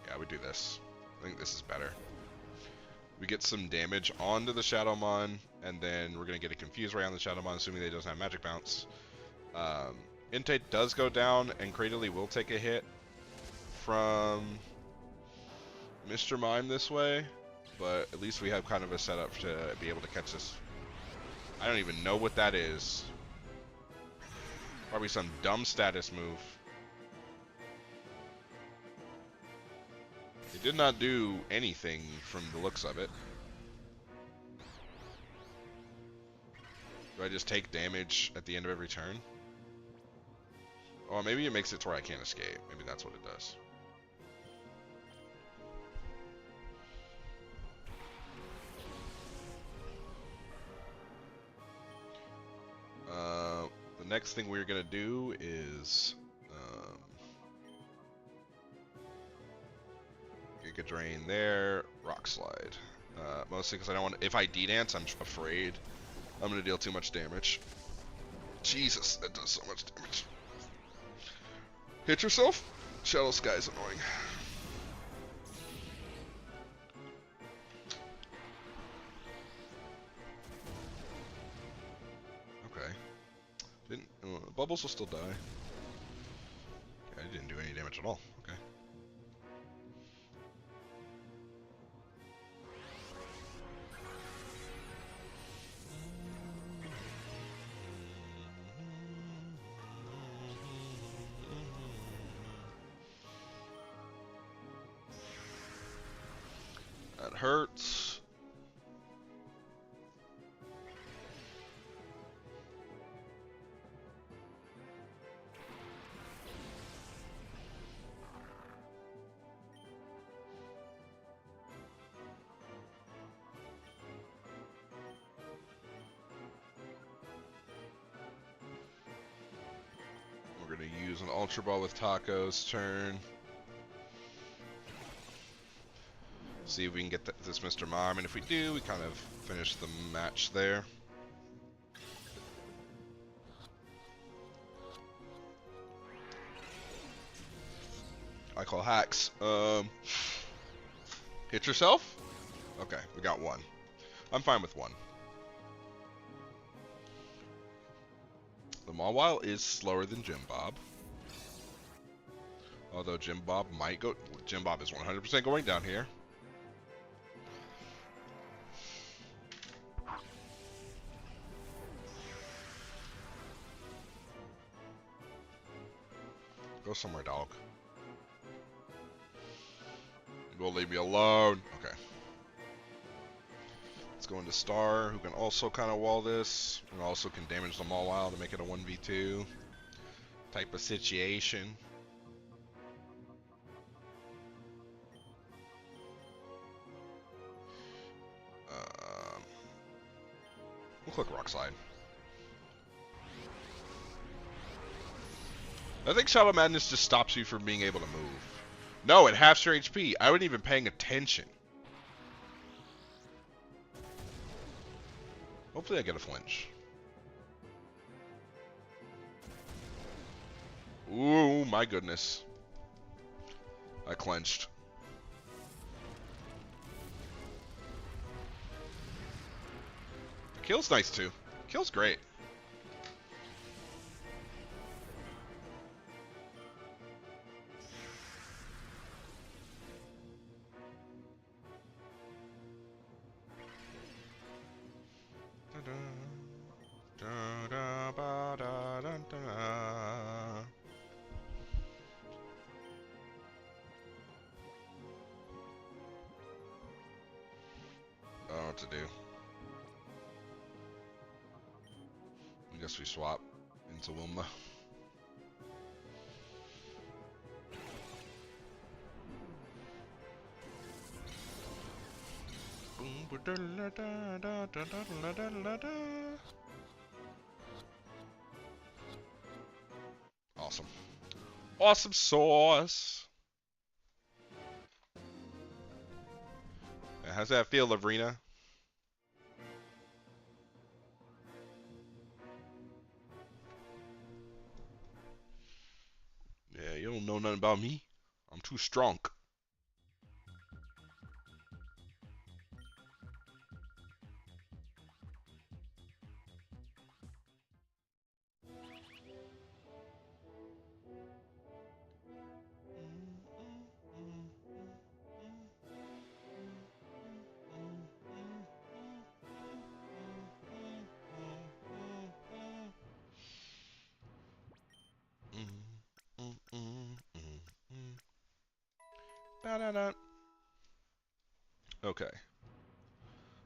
Yeah, we do this. I think this is better. We get some damage onto the Shadowmon, and then we're going to get a Confuse Ray on the Shadowmon, assuming that it doesn't have Magic Bounce. Entei does go down, and Cradily will take a hit from Mr. Mime this way, but at least we have kind of a setup to be able to catch this. I don't even know what that is. Probably some dumb status move. It did not do anything from the looks of it. Do I just take damage at the end of every turn? Oh, maybe it makes it to where I can't escape. Maybe that's what it does. next thing we're gonna do is Giga Drain there, Rock Slide. Mostly because I don't want. If I D-Dance, I'm afraid I'm gonna deal too much damage. Jesus, that does so much damage. Hit yourself? Shadow Sky's annoying. Okay. Bubbles will still die. Yeah, I didn't do any damage at all. Okay. That hurts. We're gonna use an Ultra Ball with Taco's turn. See if we can get this Mr. Mime, and if we do, we kind of finish the match there. I call hacks. Hit yourself? Okay, we got one. I'm fine with one. The Mawile is slower than Jim Bob. Although Jim Bob might go... Jim Bob is 100% going down here. Go somewhere, dog. You will leave me alone. Okay. Let's go into Star, who can also kind of wall this, and also can damage the Mawile to make it a 1v2 type of situation. We'll click Rock Slide. I think Shadow Madness just stops you from being able to move. No, it halves your HP. I wasn't even paying attention. Hopefully I get a flinch. Ooh, my goodness. I clenched. The kill's nice too. Kill's great. I don't know what to do. I guess we swap into Wilma. Awesome. Awesome sauce. How's that feel, Lavrina? Yeah, you don't know nothing about me. I'm too strong. Okay.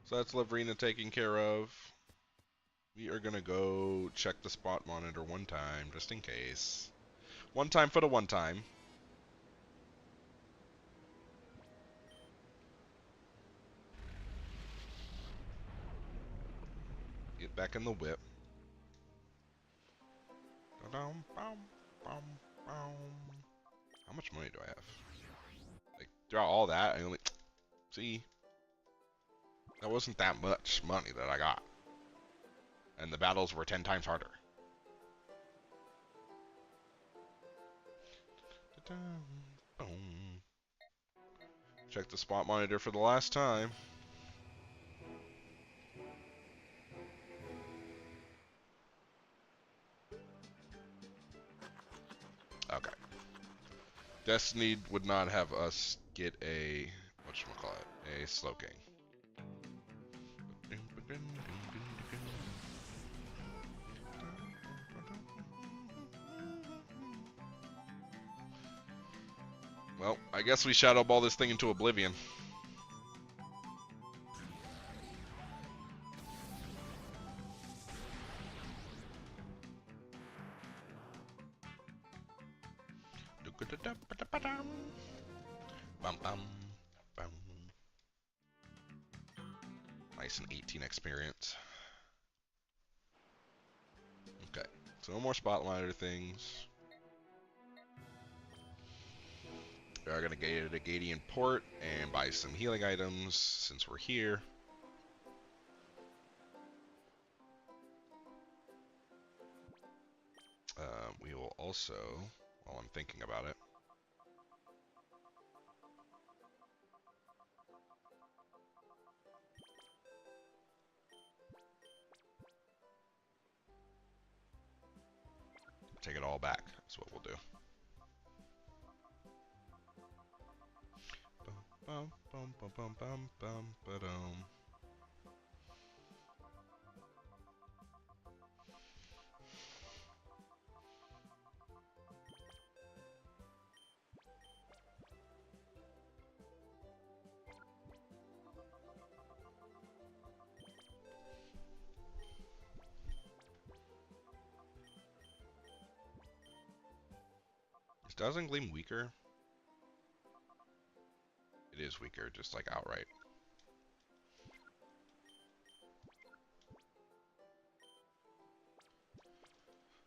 So that's Lavrina taken care of. We are gonna go check the spot monitor one time, just in case. One time for the one time. Get back in the whip. How much money do I have? Like, throughout all that, I only... See? That wasn't that much money that I got. And the battles were 10 times harder. Check the spot monitor for the last time. Okay. Destiny would not have us get a... whatchamacallit? A Slowking. Well, I guess we Shadow Ball this thing into oblivion. Nice and 18 experience. Okay, so no more spotlighter things. We are going to get a Gadian port and buy some healing items since we're here. We will also, while I'm thinking about it, take it all back. That's what we'll do. Bum, bum, bum, bum, bum, bum, ba-dum. Is Dazzling Gleam weaker? It is weaker, just like outright.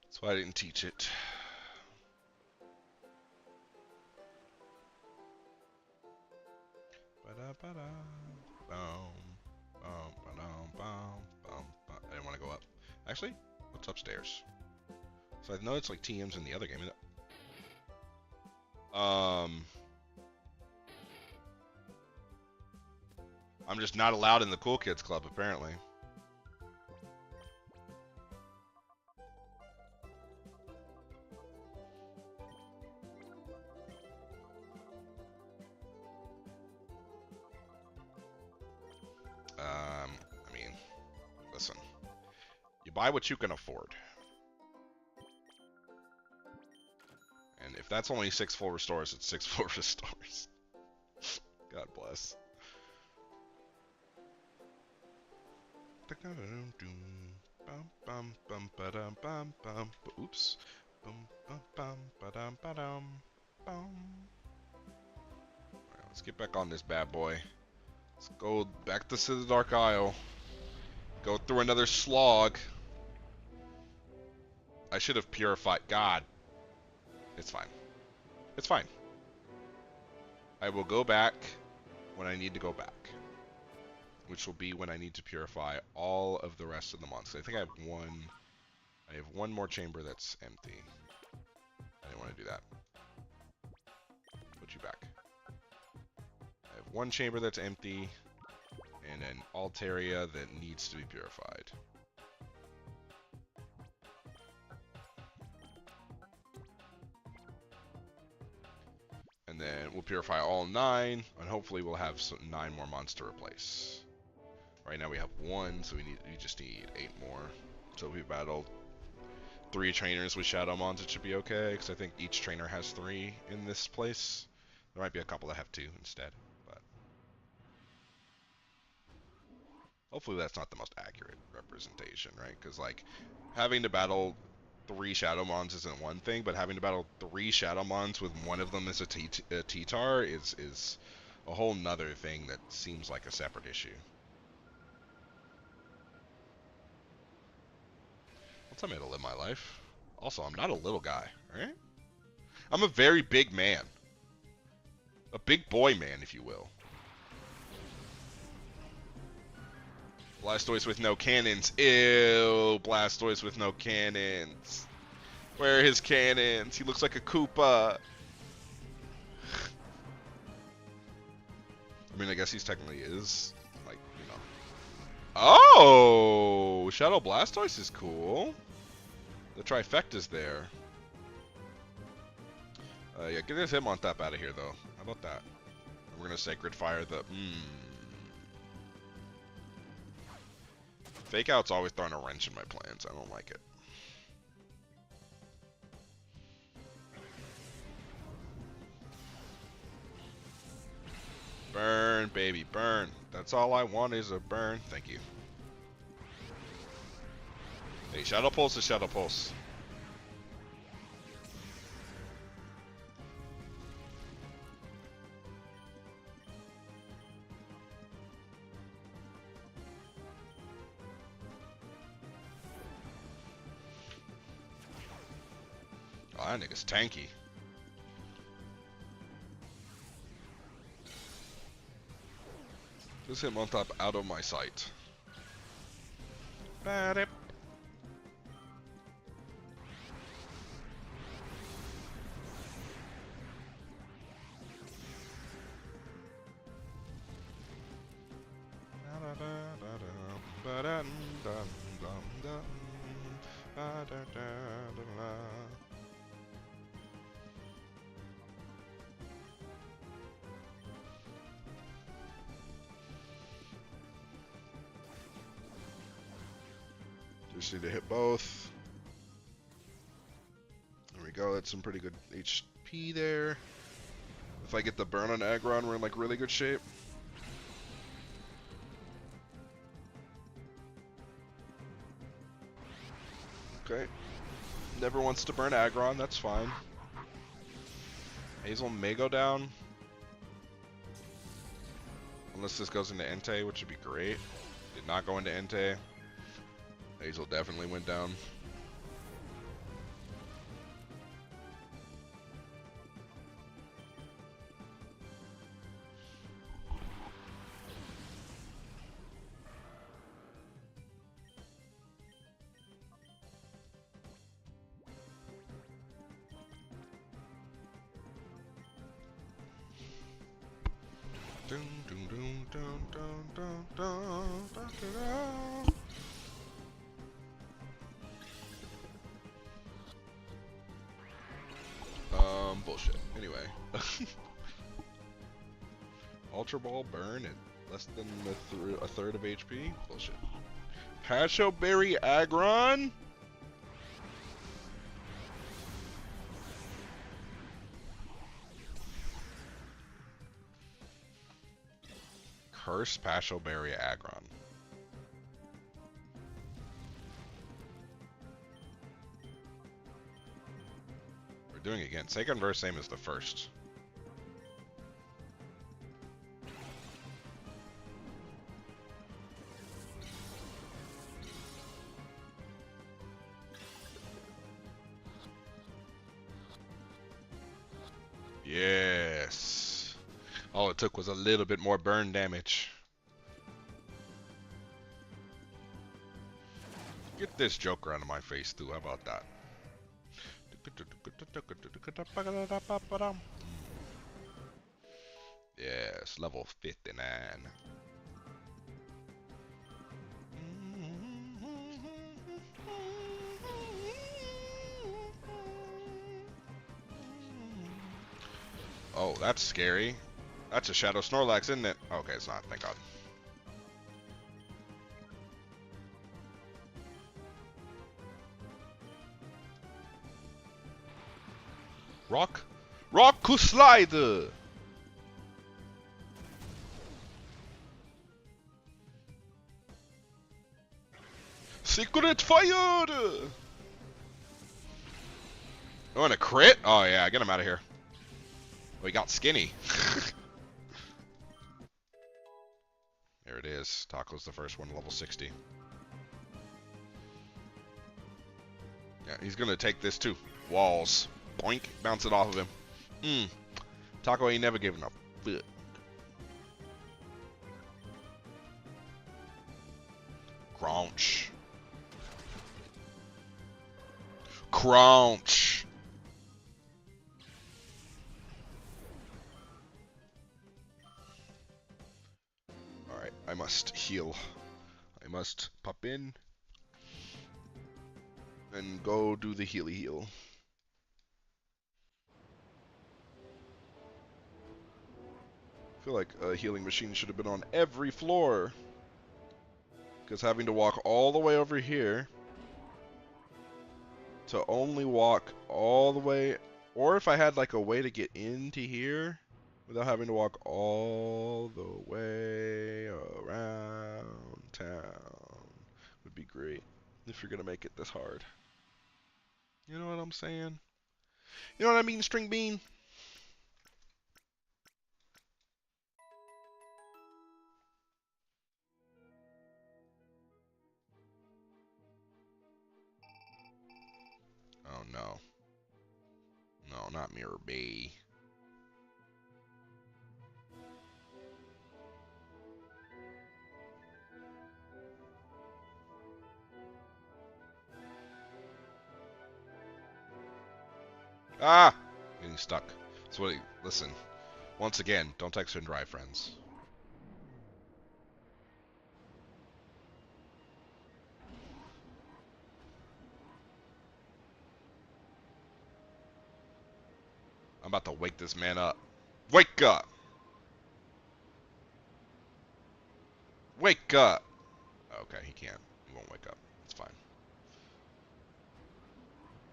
That's why I didn't teach it. I didn't want to go up. Actually, what's upstairs? So I know it's like TMs in the other game. I'm just not allowed in the Cool Kids Club, apparently. I mean, listen. You buy what you can afford. And if that's only 6 full restores, it's 6 full restores. God bless. Oops. Alright, let's get back on this bad boy. Let's go back to Citadark Isle. Go through another slog. I should have purified. God. It's fine. It's fine. I will go back when I need to go back. Which will be when I need to purify all of the rest of the monsters. I think I have one more chamber that's empty. I didn't want to do that. Put you back. I have one chamber that's empty, and an Altaria that needs to be purified. And then we'll purify all 9, and hopefully we'll have 9 more monsters to replace. Right now we have 1, so we just need 8 more. So if we battle 3 trainers with Shadowmons, it should be okay, because I think each trainer has 3 in this place. There might be a couple that have 2 instead, but hopefully that's not the most accurate representation, right? Because like having to battle 3 Shadowmons isn't one thing, but having to battle 3 Shadowmons with one of them as a T-Tar is a whole nother thing that seems like a separate issue. Tell me how to live my life. Also, I'm not a little guy, right? I'm a very big man. A big boy man, if you will. Blastoise with no cannons. Ew, Blastoise with no cannons. Where are his cannons? He looks like a Koopa. I mean, I guess he's technically is, like, you know. Oh! Shadow Blastoise is cool. The trifecta's there. Yeah, get this Hitmontop out of here, though. How about that? We're gonna Sacred Fire the... Fake Out's always throwing a wrench in my plans. I don't like it. Burn, baby, burn. That's all I want is a burn. Thank you. Hey, Shadow Pulse is Shadow Pulse. Oh, that nigga's tanky. Just Hitmontop out of my sight. Ba-dip. Just need to hit both. There we go. That's some pretty good HP there. If I get the burn on Aggron, we're in like really good shape. Okay. Never wants to burn Aggron, that's fine. Hazel may go down. Unless this goes into Entei, which would be great. Did not go into Entei. Hazel definitely went down. Dun, dun, dun, dun, dun, dun, dun, dun, dun. Bullshit. Anyway. Ultra Ball burn at less than a third of HP? Bullshit. Pasho Berry Aggron? Curse Pasho Berry Aggron. We're doing it again. Second verse same as the first. Yes. All it took was a little bit more burn damage. Get this Joker out of my face too. How about that? Yes, level 59. Oh, that's scary. That's a Shadow Snorlax, isn't it? Okay, it's not. Thank God. Rock Slide! Secret Fire! Oh, and a crit? Oh, yeah, get him out of here. Oh, he got skinny. There it is. Taco's the first one, level 60. Yeah, he's gonna take this too. Walls. Boink. Bounce it off of him. Taco ain't never giving up. Fuck. Crunch. Crunch. Alright, I must heal. I must pop in and go do the healy heal. I feel like a healing machine should have been on every floor. Because having to walk all the way over here to only walk all the way, or if I had like a way to get into here without having to walk all the way around town, would be great if you're gonna make it this hard. You know what I'm saying? You know what I mean, String Bean? Oh no. No, not Mirror B. Ah! Getting stuck. So what? Listen. Once again, don't text and drive, friends. I'm about to wake this man up. Wake up! Wake up! Okay, he can't. He won't wake up. It's fine.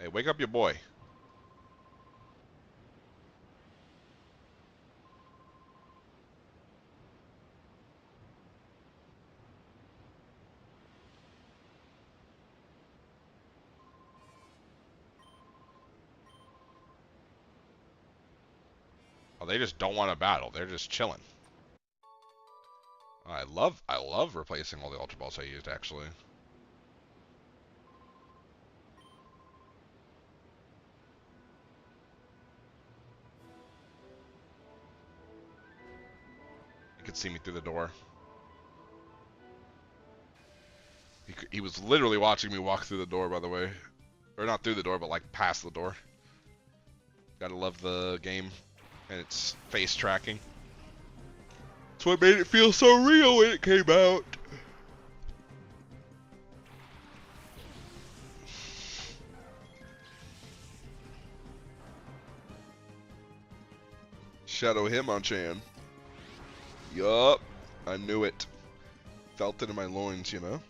Hey, wake up your boy. Oh, they just don't want to battle. They're just chilling. I love replacing all the Ultra Balls I used, actually. You could see me through the door. He was literally watching me walk through the door, by the way. Or not through the door, but like past the door. Gotta love the game and its face tracking. That's what made it feel so real when it came out. Shadow Hitmonchan. Yup. I knew it. Felt it in my loins, you know?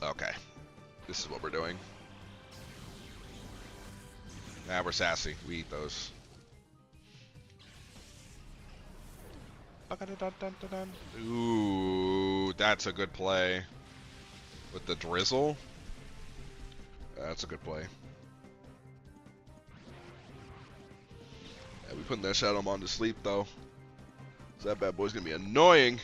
Okay. This is what we're doing. Nah, we're sassy. We eat those. Ooh, that's a good play. With the drizzle? That's a good play. Yeah, we putting that Shadow Mon to sleep, though. So that bad boy's gonna be annoying.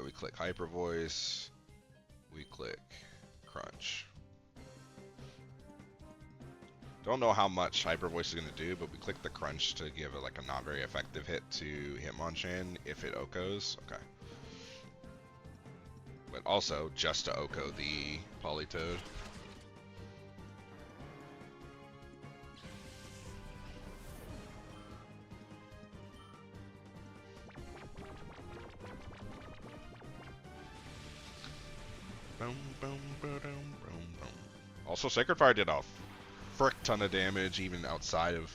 We click Hyper Voice. We click Crunch. Don't know how much Hyper Voice is going to do, but we click the Crunch to give it like a not very effective hit to Hitmonchan if it OHKOs. Okay. But also just to OHKO the Politoed. Also, Sacred Fire did a frick ton of damage even outside of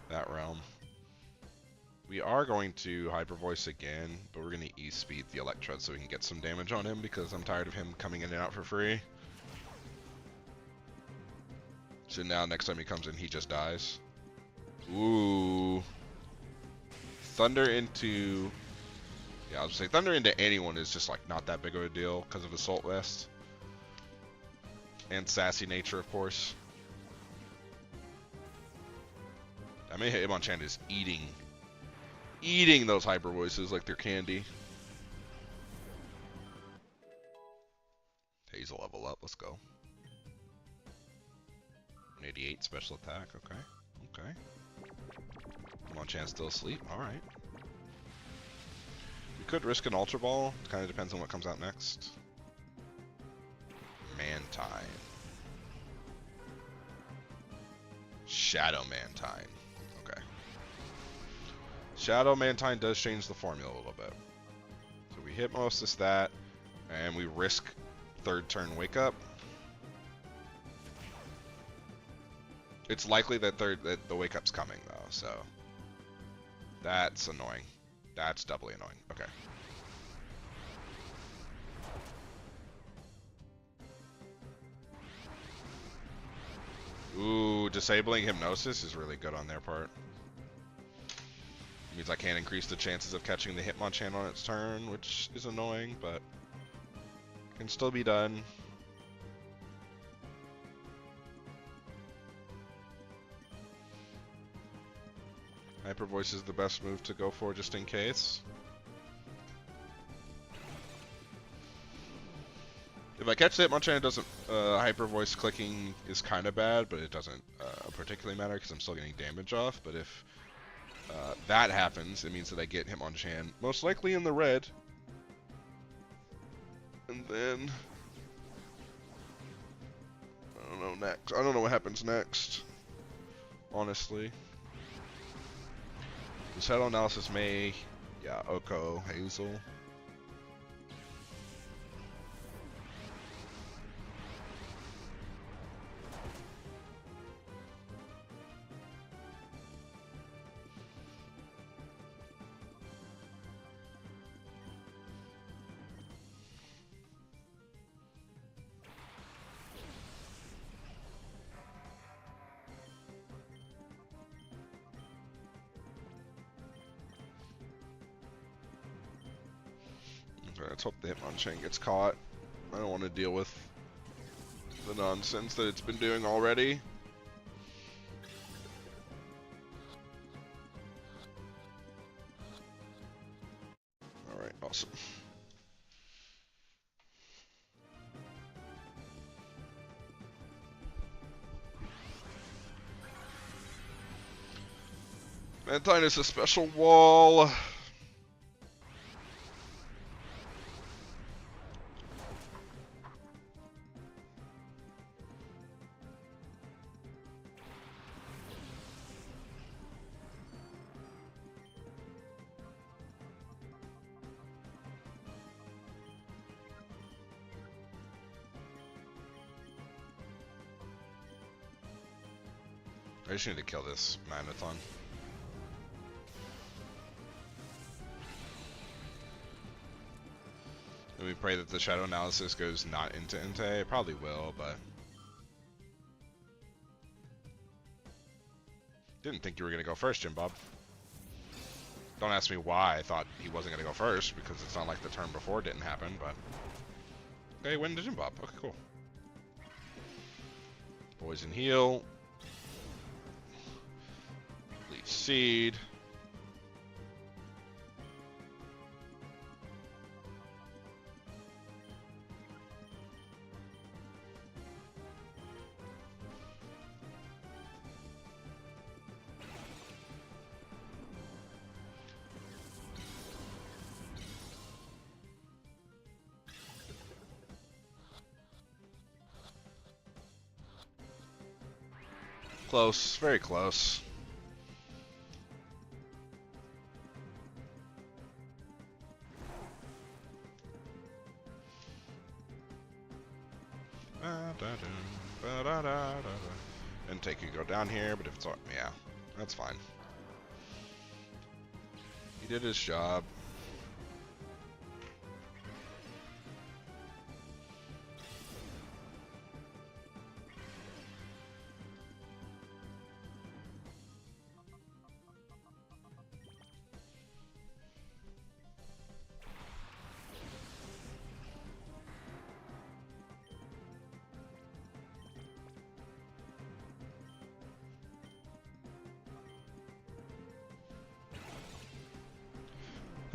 that realm. We are going to Hyper Voice again, but we're going to E-Speed the Electrode so we can get some damage on him because I'm tired of him coming in and out for free. So now next time he comes in, he just dies. Ooh. Thunder into... Yeah, I was gonna say Thunder into anyone is just like not that big of a deal because of Assault Vest. And sassy nature, of course. I mean, Hitmonchan is eating those hyper voices like they're candy. Hazel level up, let's go. 88 special attack, okay. Okay. Hitmonchan still asleep, alright. We could risk an Ultra Ball, kind of depends on what comes out next. Mantine. Shadow Mantine. Okay. Shadow Mantine does change the formula a little bit. So we Hypnosis that, and we risk third turn Wake Up. It's likely that the Wake Up's coming though, so that's annoying. That's doubly annoying. Okay. Ooh, disabling Hypnosis is really good on their part. It means I can't increase the chances of catching the Hitmonchan on its turn, which is annoying, but can still be done. Hyper Voice is the best move to go for just in case. If I catch the Hitmonchan, it doesn't. Hyper Voice clicking is kind of bad, but it doesn't particularly matter because I'm still getting damage off. But if that happens, it means that I get Hitmonchan most likely in the red. And then I don't know next. I don't know what happens next. Honestly, the Shadow Analysis may, yeah, Oko, Hazel. Let's hope the Hitmonchan gets caught. I don't want to deal with the nonsense that it's been doing already. Alright, awesome. Mantine is a special wall. I just need to kill this Magneton. And we pray that the Shadow Analysis goes not into Entei. It probably will, but... Didn't think you were going to go first, Jim Bob. Don't ask me why I thought he wasn't going to go first, because it's not like the turn before didn't happen, but... Okay, win to Jim Bob. Okay, cool. Poison Heal. Leech Seed. Close, very close. And take you go down here, but if it's yeah, that's fine. He did his job.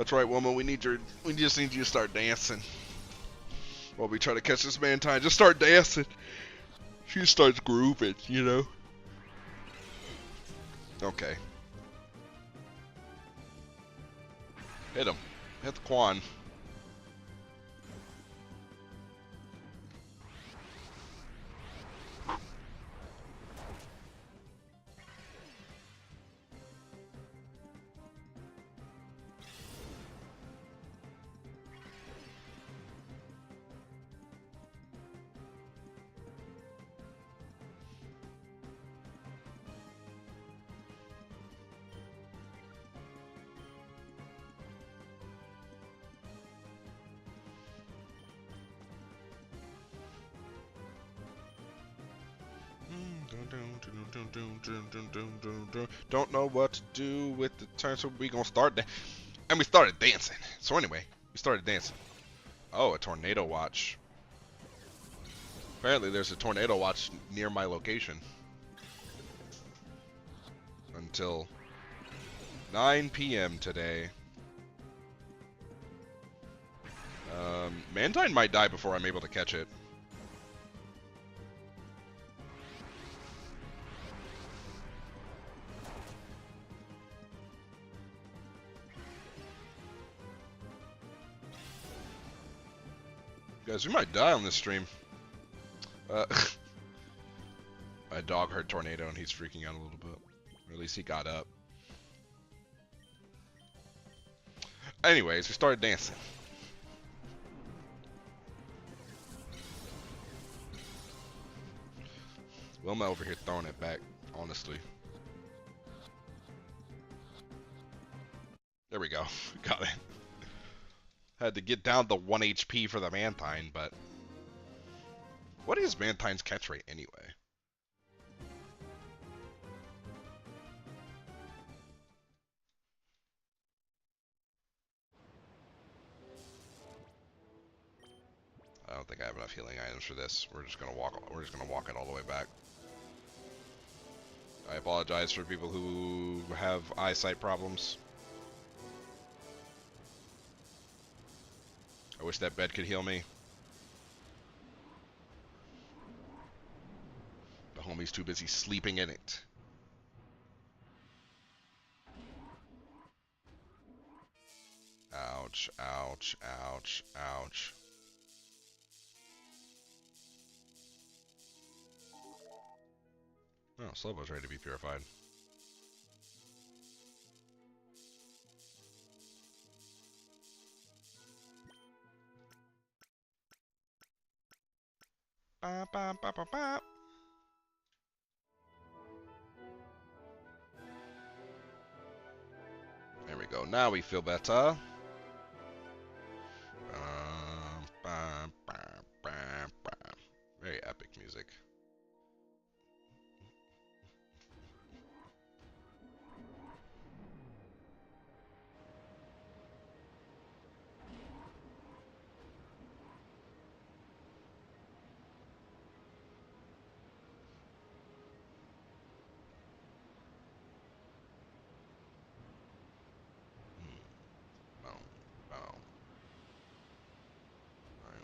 That's right, woman. We just need you to start dancing. While we try to catch this Mantine, just start dancing. She starts grooving, you know. Okay. Hit him. Hit the Quan. Don't know what to do with the turn, so we gonna start and we started dancing. So anyway, we started dancing. Oh, a tornado watch. Apparently there's a tornado watch near my location. Until 9 p.m. today. Mantine might die before I'm able to catch it. Guys, we might die on this stream. My dog heard tornado and he's freaking out a little bit. Or at least he got up. Anyways, we started dancing. Wilma over here throwing it back, honestly. There we go. Got it. Had to get down to 1 HP for the Mantine, but... What is Mantine's catch rate anyway? I don't think I have enough healing items for this. We're just gonna walk it all the way back. I apologize for people who have eyesight problems. I wish that bed could heal me. The homie's too busy sleeping in it. Ouch, ouch, ouch, ouch. Oh, Slobo's ready to be purified. Ba, ba, ba, ba, ba. There we go. Now we feel better. Ba, ba, ba, ba. Very epic music.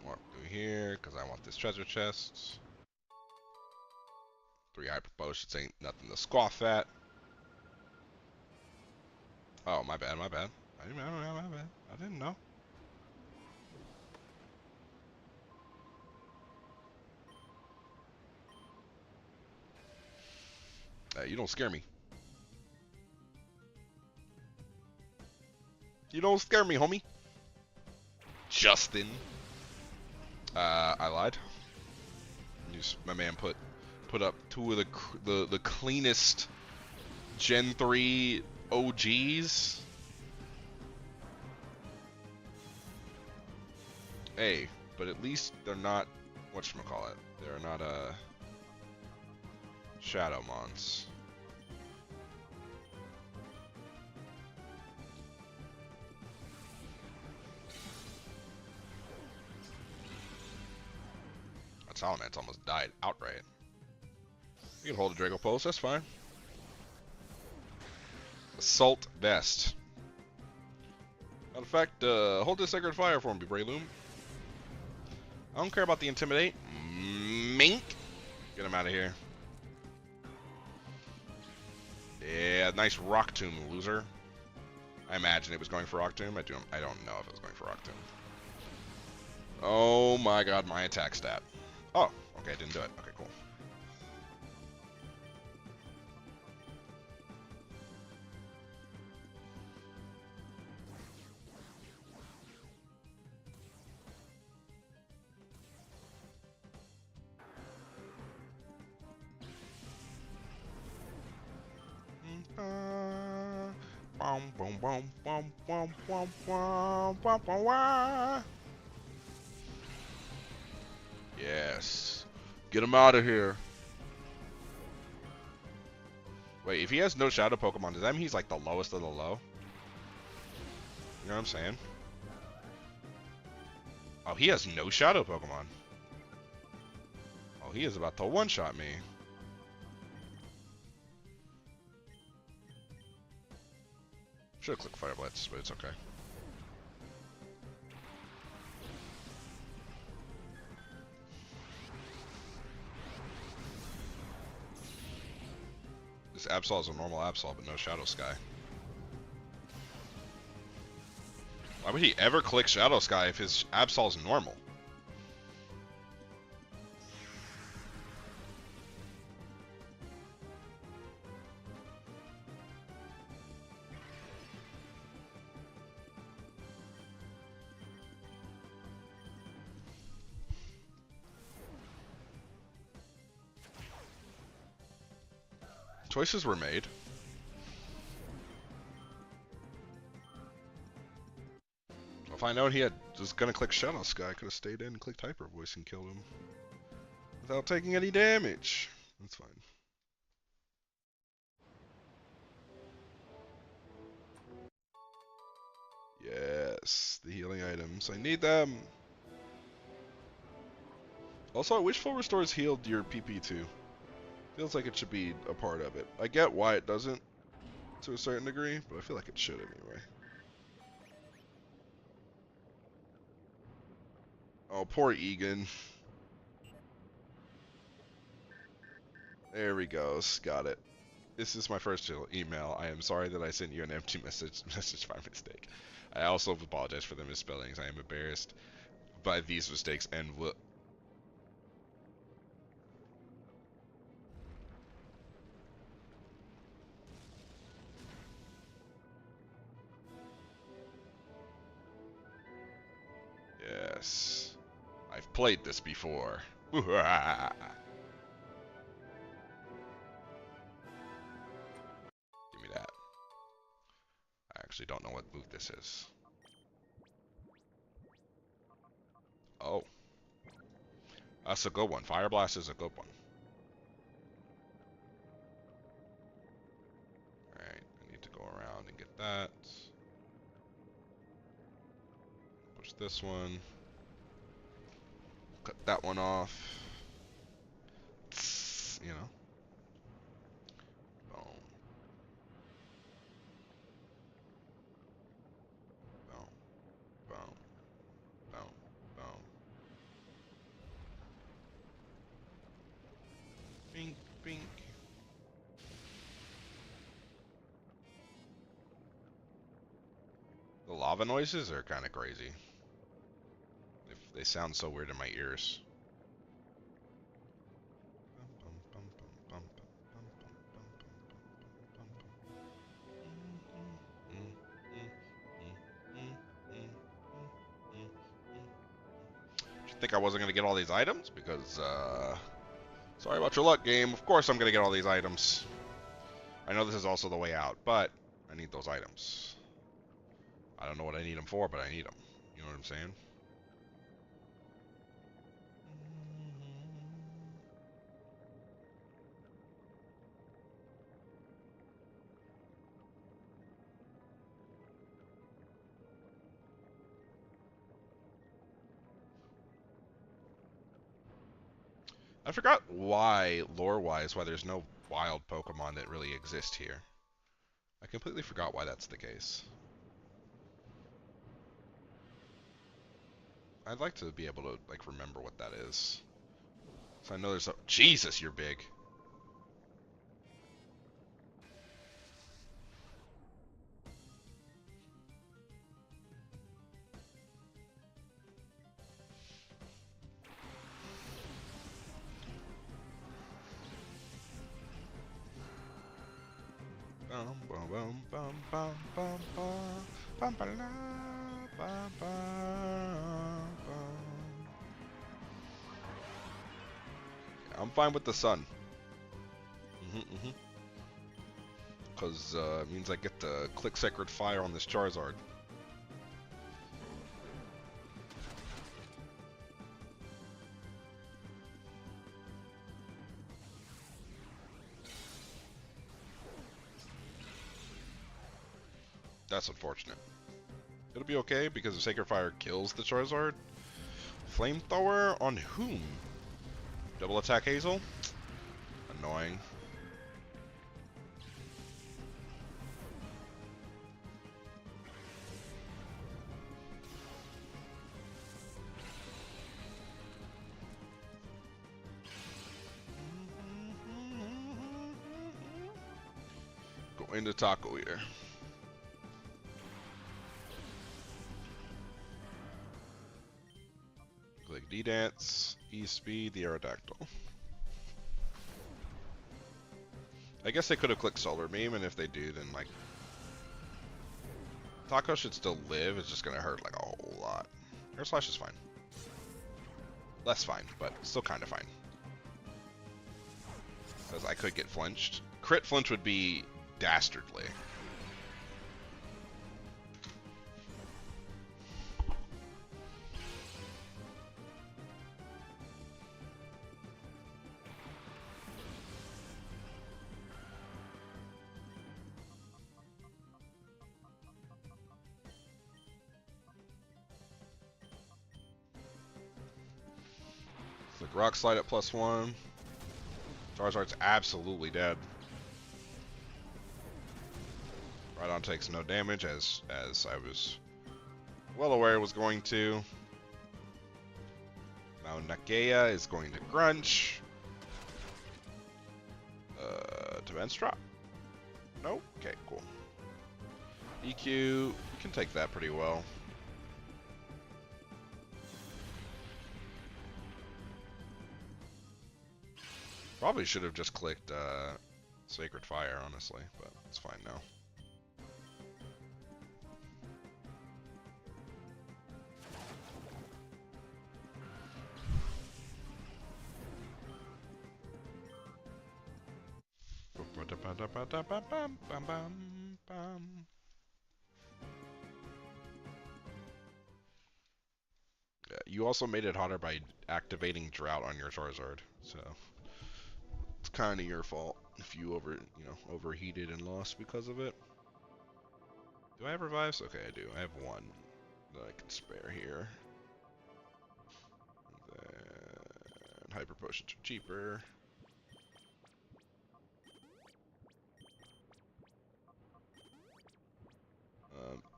Walk through here because I want this treasure chest. 3 hyper potions ain't nothing to scoff at. Oh, my bad, my bad. My bad. I didn't know. You don't scare me. You don't scare me, homie. Justin. I lied. My man put up 2 of the cleanest Gen 3 OGs. Hey, but at least they're not whatchamacallit. They're not Shadow Mons. That Salamence almost died outright. You can hold a Draco Pulse, that's fine. Assault Vest. I In fact, hold this sacred fire for me, Breloom. I don't care about the intimidate. Mink. Get him out of here. Yeah, nice Rock Tomb, loser. I imagine it was going for Rock Tomb. I don't know if it was going for Rock Tomb. Oh my god, my attack stat. Oh, okay, didn't do it. Okay, cool. Yes. Get him out of here. Wait, if he has no shadow Pokemon, does that mean he's like the lowest of the low? You know what I'm saying? Oh, he has no shadow Pokemon. Oh, he is about to one-shot me. Should've clicked Fire Blitz, but it's okay. This Absol is a normal Absol, but no Shadow Sky. Why would he ever click Shadow Sky if his Absol is normal? Choices were made. If I known he was gonna click Shadow Sky, I could have stayed in and clicked Hyper Voice and killed him without taking any damage. That's fine. Yes, the healing items. I need them. Also, Wishful Restores healed your PP too. Feels like it should be a part of it. I get why it doesn't to a certain degree, but I feel like it should anyway. Oh, poor Egan. There we go. Got it. This is my first email. I am sorry that I sent you an empty message by mistake. I also apologize for the misspellings. I am embarrassed by these mistakes and will. Yes. I've played this before. Give me that. I actually don't know what move this is. Oh. That's a good one. Fire Blast is a good one. Alright, I need to go around and get that. Push this one. Cut that one off. You know. Boom. Boom. Boom. Boom. Boom. Bink. Bink. The lava noises are kind of crazy. They sound so weird in my ears. Did you think I wasn't going to get all these items? Because, sorry about your luck, game. Of course I'm going to get all these items. I know this is also the way out, but I need those items. I don't know what I need them for, but I need them. You know what I'm saying? I forgot why, lore-wise, why there's no wild Pokemon that really exist here. I completely forgot why that's the case. I'd like to be able to like remember what that is. So I know there's a Jesus, you're big. Bum bum bum bum bum bum bum bum bum bum. I'm fine with the sun. Because it means I get to click Sacred Fire on this Charizard. That's unfortunate. It'll be okay because the Sacred Fire kills the Charizard. Flamethrower on whom? Double attack Hazel? Annoying. Go into Taco Eater. Click D-Dance, E-Speed, the Aerodactyl. I guess they could have clicked Solar Beam, and if they do, then like... Taco should still live, it's just gonna hurt like a whole lot. Air Slash is fine. Less fine, but still kinda fine. Because I could get flinched. Crit flinch would be dastardly. Like Rock Slide at +1. Charizard's absolutely dead. Rhydon takes no damage as I was well aware it was going to. Now Nakea is going to Grunch. Defense drop? Nope. Okay, cool. EQ, you can take that pretty well. Probably should have just clicked Sacred Fire, honestly, but it's fine now. Yeah, you also made it hotter by activating Drought on your Charizard, so it's kind of your fault if you overheated and lost because of it. Do I have revives? Okay, I do. I have one that I can spare here. And then Hyper Potions are cheaper.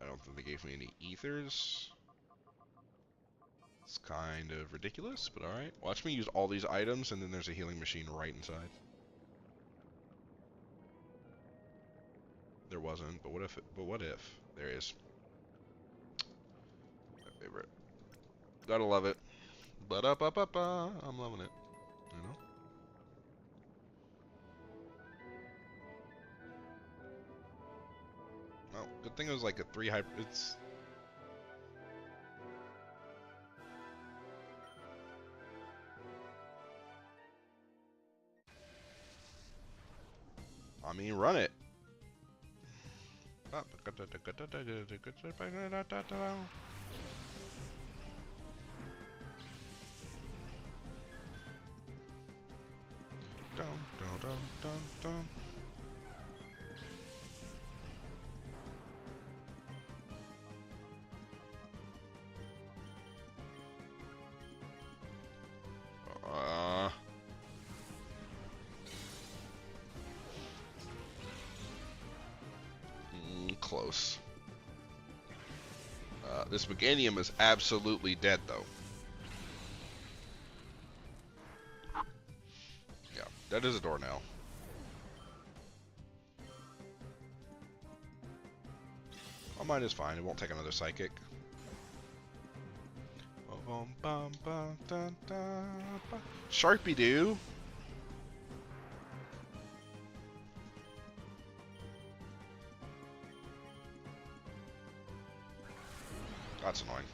I don't think they gave me any ethers. It's kind of ridiculous, but alright. Watch me use all these items, and then there's a healing machine right inside. There wasn't, but what if? What if? There is. My favorite. Gotta love it. Ba-da-ba-ba-ba. I'm loving it. You know? Well, good thing it was like a 3 hyper. It's... I mean, run it. Dun, dun, dun, dun, dun. Close. This Meganium is absolutely dead, though. That is a doornail. Oh, mine is fine. It won't take another psychic. Sharpie doo. That's annoying.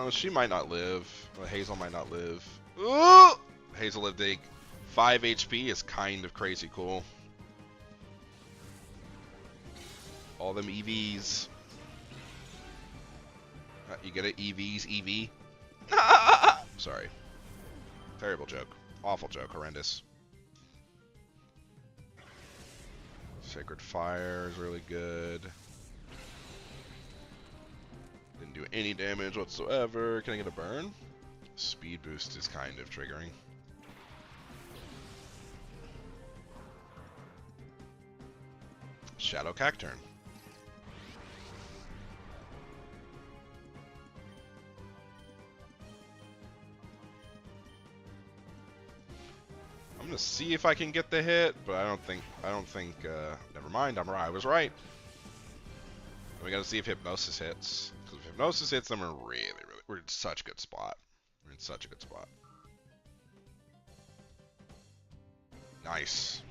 She might not live. Hazel might not live. Ooh! Hazel lived 5 HP is kind of crazy cool. All them EVs. You get it? EVs, EV. Sorry. Terrible joke. Awful joke. Horrendous. Sacred Fire is really good. Didn't do any damage whatsoever. Can I get a burn? Speed boost is kind of triggering. Shadow Cacturn. I'm gonna see if I can get the hit, but I don't think, never mind, I was right. We gotta see if Hypnosis hits. Because if Hypnosis hits, then we're in such a good spot. We're in such a good spot. Nice.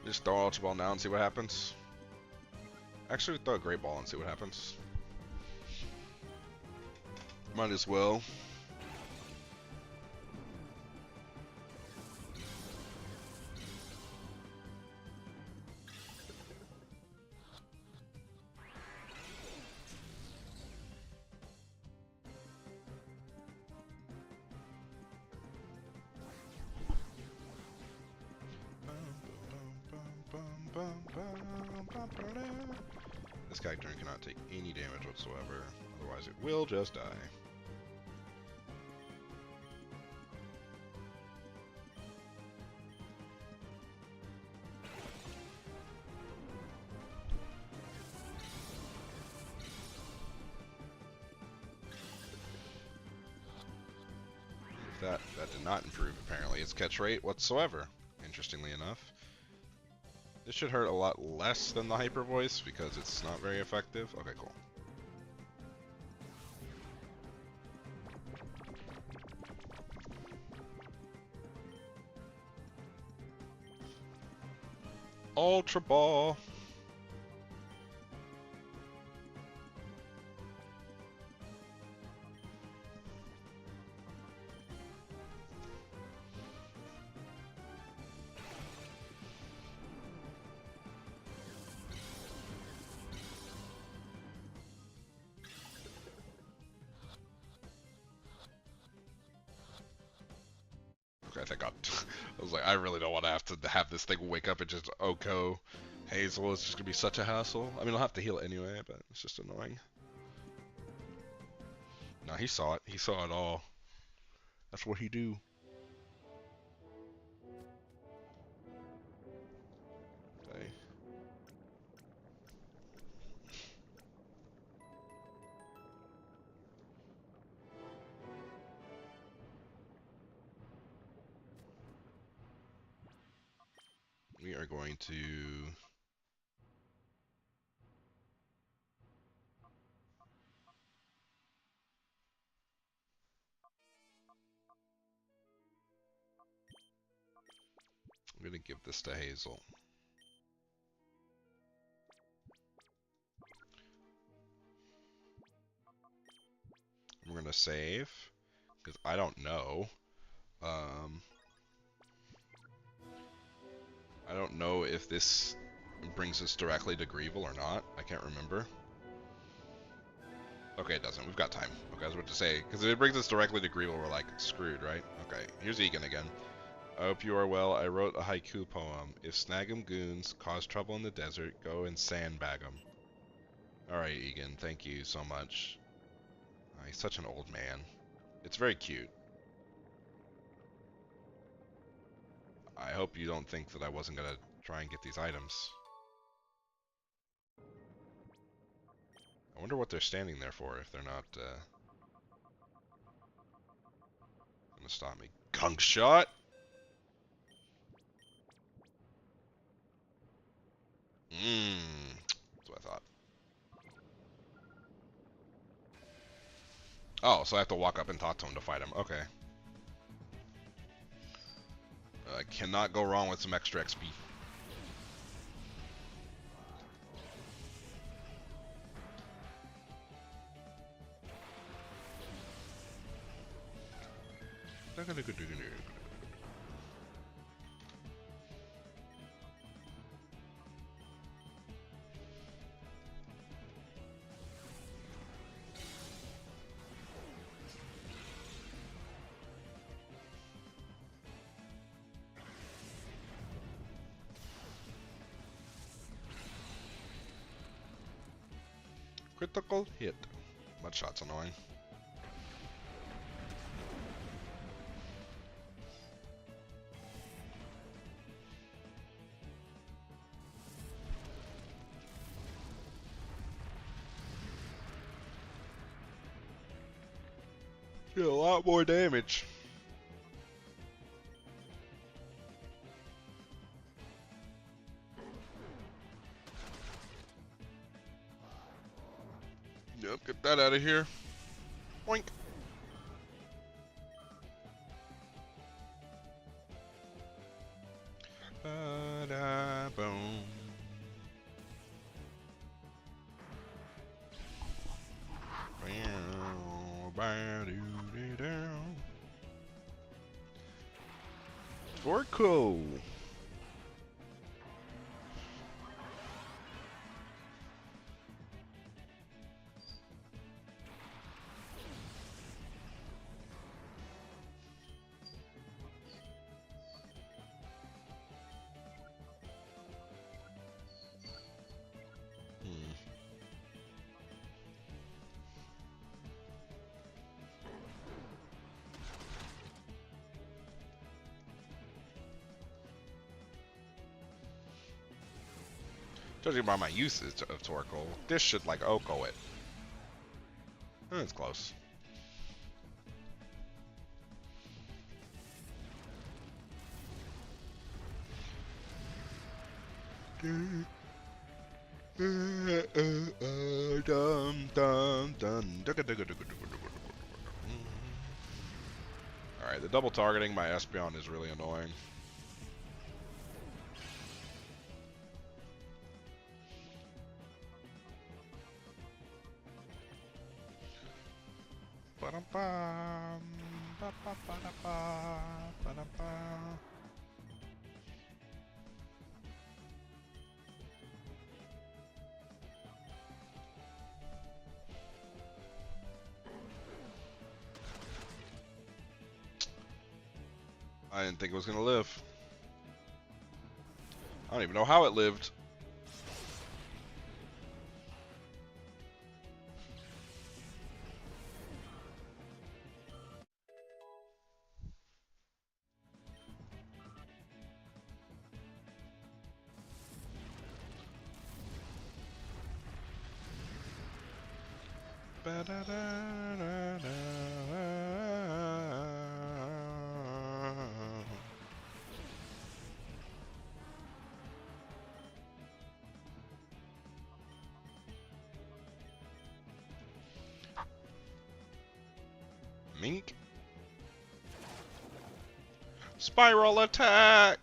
Just throw Ultra Ball now and see what happens. Actually, throw a Great Ball and see what happens. Might as well. This character cannot take any damage whatsoever, otherwise it will just die. That did not improve, apparently, its catch rate whatsoever, interestingly enough. This should hurt a lot less than the Hyper Voice because it's not very effective. Okay, cool. Ultra Ball. I think I was like, I really don't want to have this thing wake up and just Oko Hazel. It's just gonna be such a hassle. I mean, I'll have to heal it anyway, but it's just annoying. No, he saw it. He saw it all. That's what he do. Okay. We are going to I'm gonna give this to Hazel. We're gonna save because I don't know. I don't know if this brings us directly to Greevil or not. I can't remember. Okay, it doesn't. We've got time. Okay, I was about to say, because if it brings us directly to Greevil, we're like screwed, right? Okay, here's Egan again. I hope you are well. I wrote a haiku poem. If Snag'em goons cause trouble in the desert, go and sandbag them. Alright, Egan, thank you so much. He's such an old man. It's very cute. I hope you don't think that I wasn't gonna try and get these items. I wonder what they're standing there for if they're not gonna stop me. Gunk shot! That's what I thought. Oh, so I have to walk up and talk to him to fight him. Okay. Cannot go wrong with some extra XP. Critical hit. Mudshot's annoying. Did a lot more damage. Yep, get that out of here. Boink. Ba-da-boom. Torco. Judging by my usage of Torkoal, this should like Oko it. It's close. Alright, the double targeting my Espeon is really annoying. I didn't think it was gonna live. I don't even know how it lived. Mink. Spiral attack.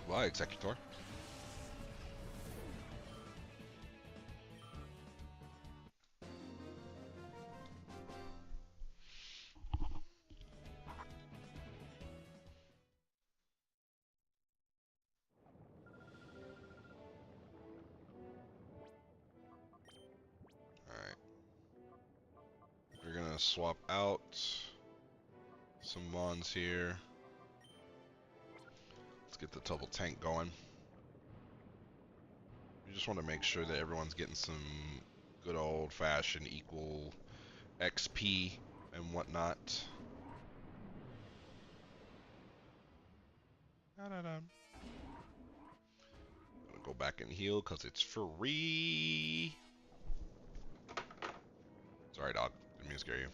Bye, Executor. gonna swap out some mons here. Let's get the double tank going. We just want to make sure that everyone's getting some good old-fashioned equal XP and whatnot. Gonna go back and heal because it's free. Sorry, dog. Didn't mean to scare you.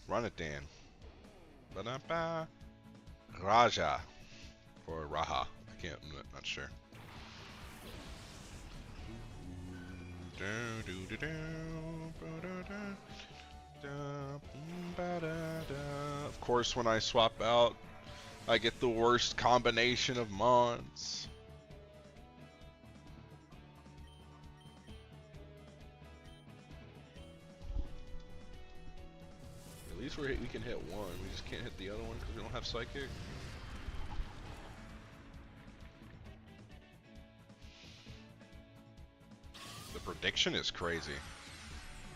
Run it, Dan. Ba-da-ba. Raja. Or Raha. I can't, I'm not sure. Of course, when I swap out, I get the worst combination of mons. At least we can hit one. We just can't hit the other one because we don't have psychic. The prediction is crazy.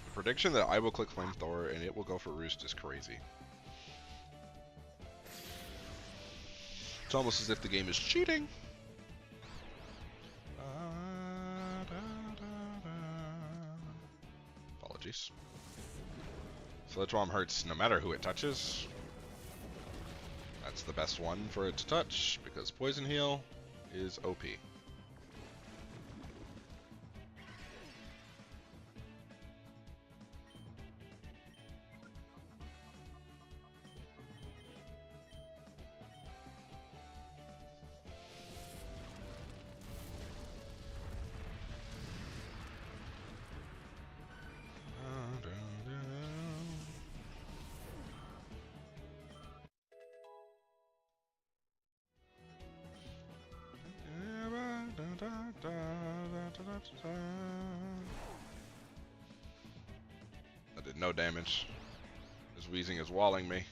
The prediction that I will click flamethrower and it will go for roost is crazy. It's almost as if the game is cheating. Apologies. Sledgeworm hurts no matter who it touches. That's the best one for it to touch because Poison Heal is OP. I did no damage. This wheezing is walling me.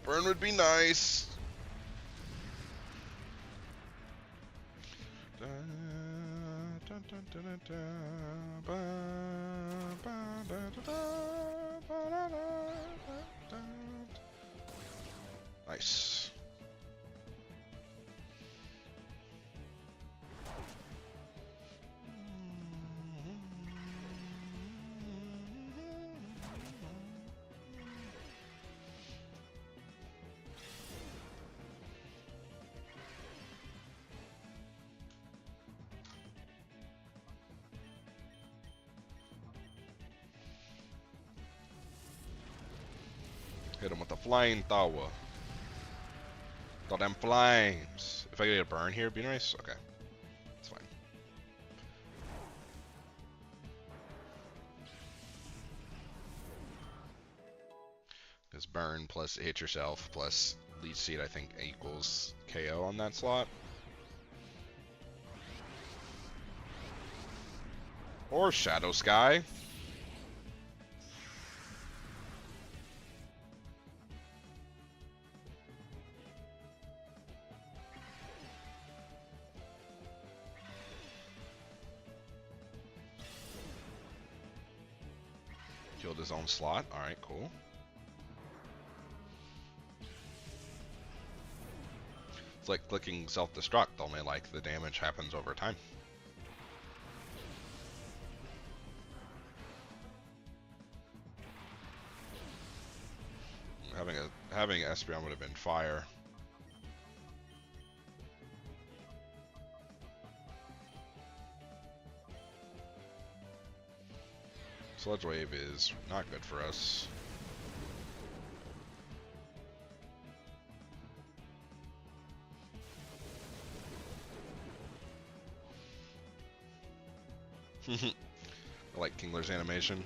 Burn would be nice. Nice. Hit him with the flying tower. All them flames. If I get a burn here, it'd be nice. Okay, it's fine. Because burn plus hit yourself plus leech seed, I think, equals KO on that slot. Or Shadow Sky. Killed his own slot. Alright, cool. It's like clicking self-destruct, only like the damage happens over time. Having Espeon would have been fire. Sludge Wave is not good for us. I like Kingler's animation.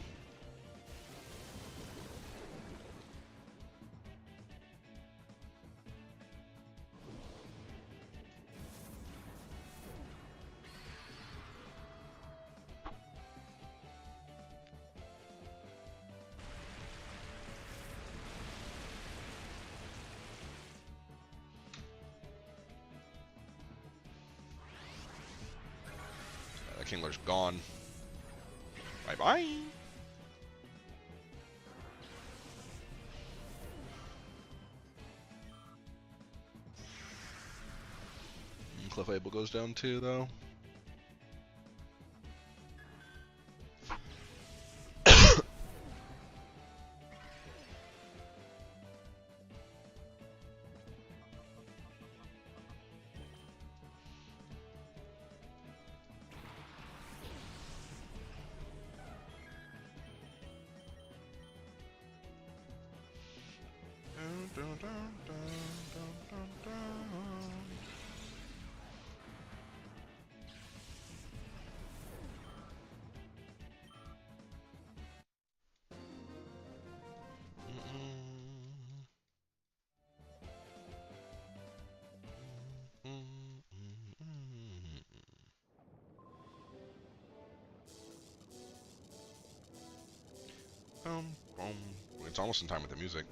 Kingler's gone. Bye bye. Clefable goes down too, though. It's almost in time with the music.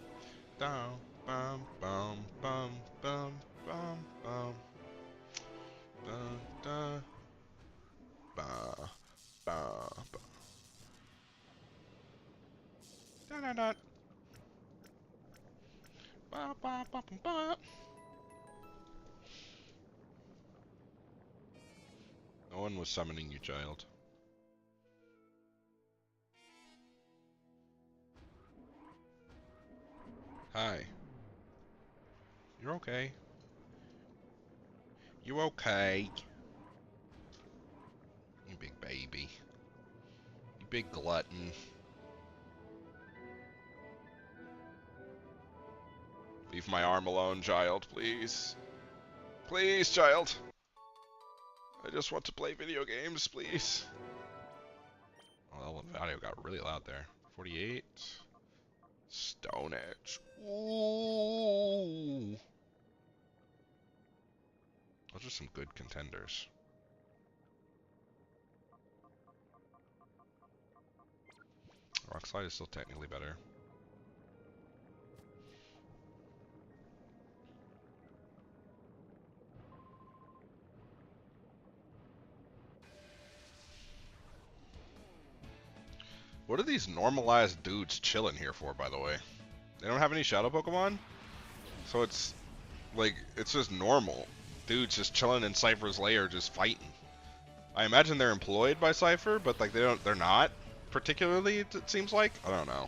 Down, bum, bum, bum, bum, bum, bum. Da, da, ba, ba, ba. Da, da, da. Ba, ba, ba, ba, ba. No one was summoning you, child. Hi. You're okay. You okay? You big baby. You big glutton. Leave my arm alone, child, please. Please, child. I just want to play video games, please. Oh, the audio got really loud there. 48. Stone Edge. Ooh. Those are some good contenders. Rock Slide is still technically better. What are these normalized dudes chilling here for, by the way? They don't have any shadow Pokemon? So it's like, it's just normal. Dudes just chilling in Cypher's lair just fighting. I imagine they're employed by Cypher, but like they're not particularly, it seems like. I don't know.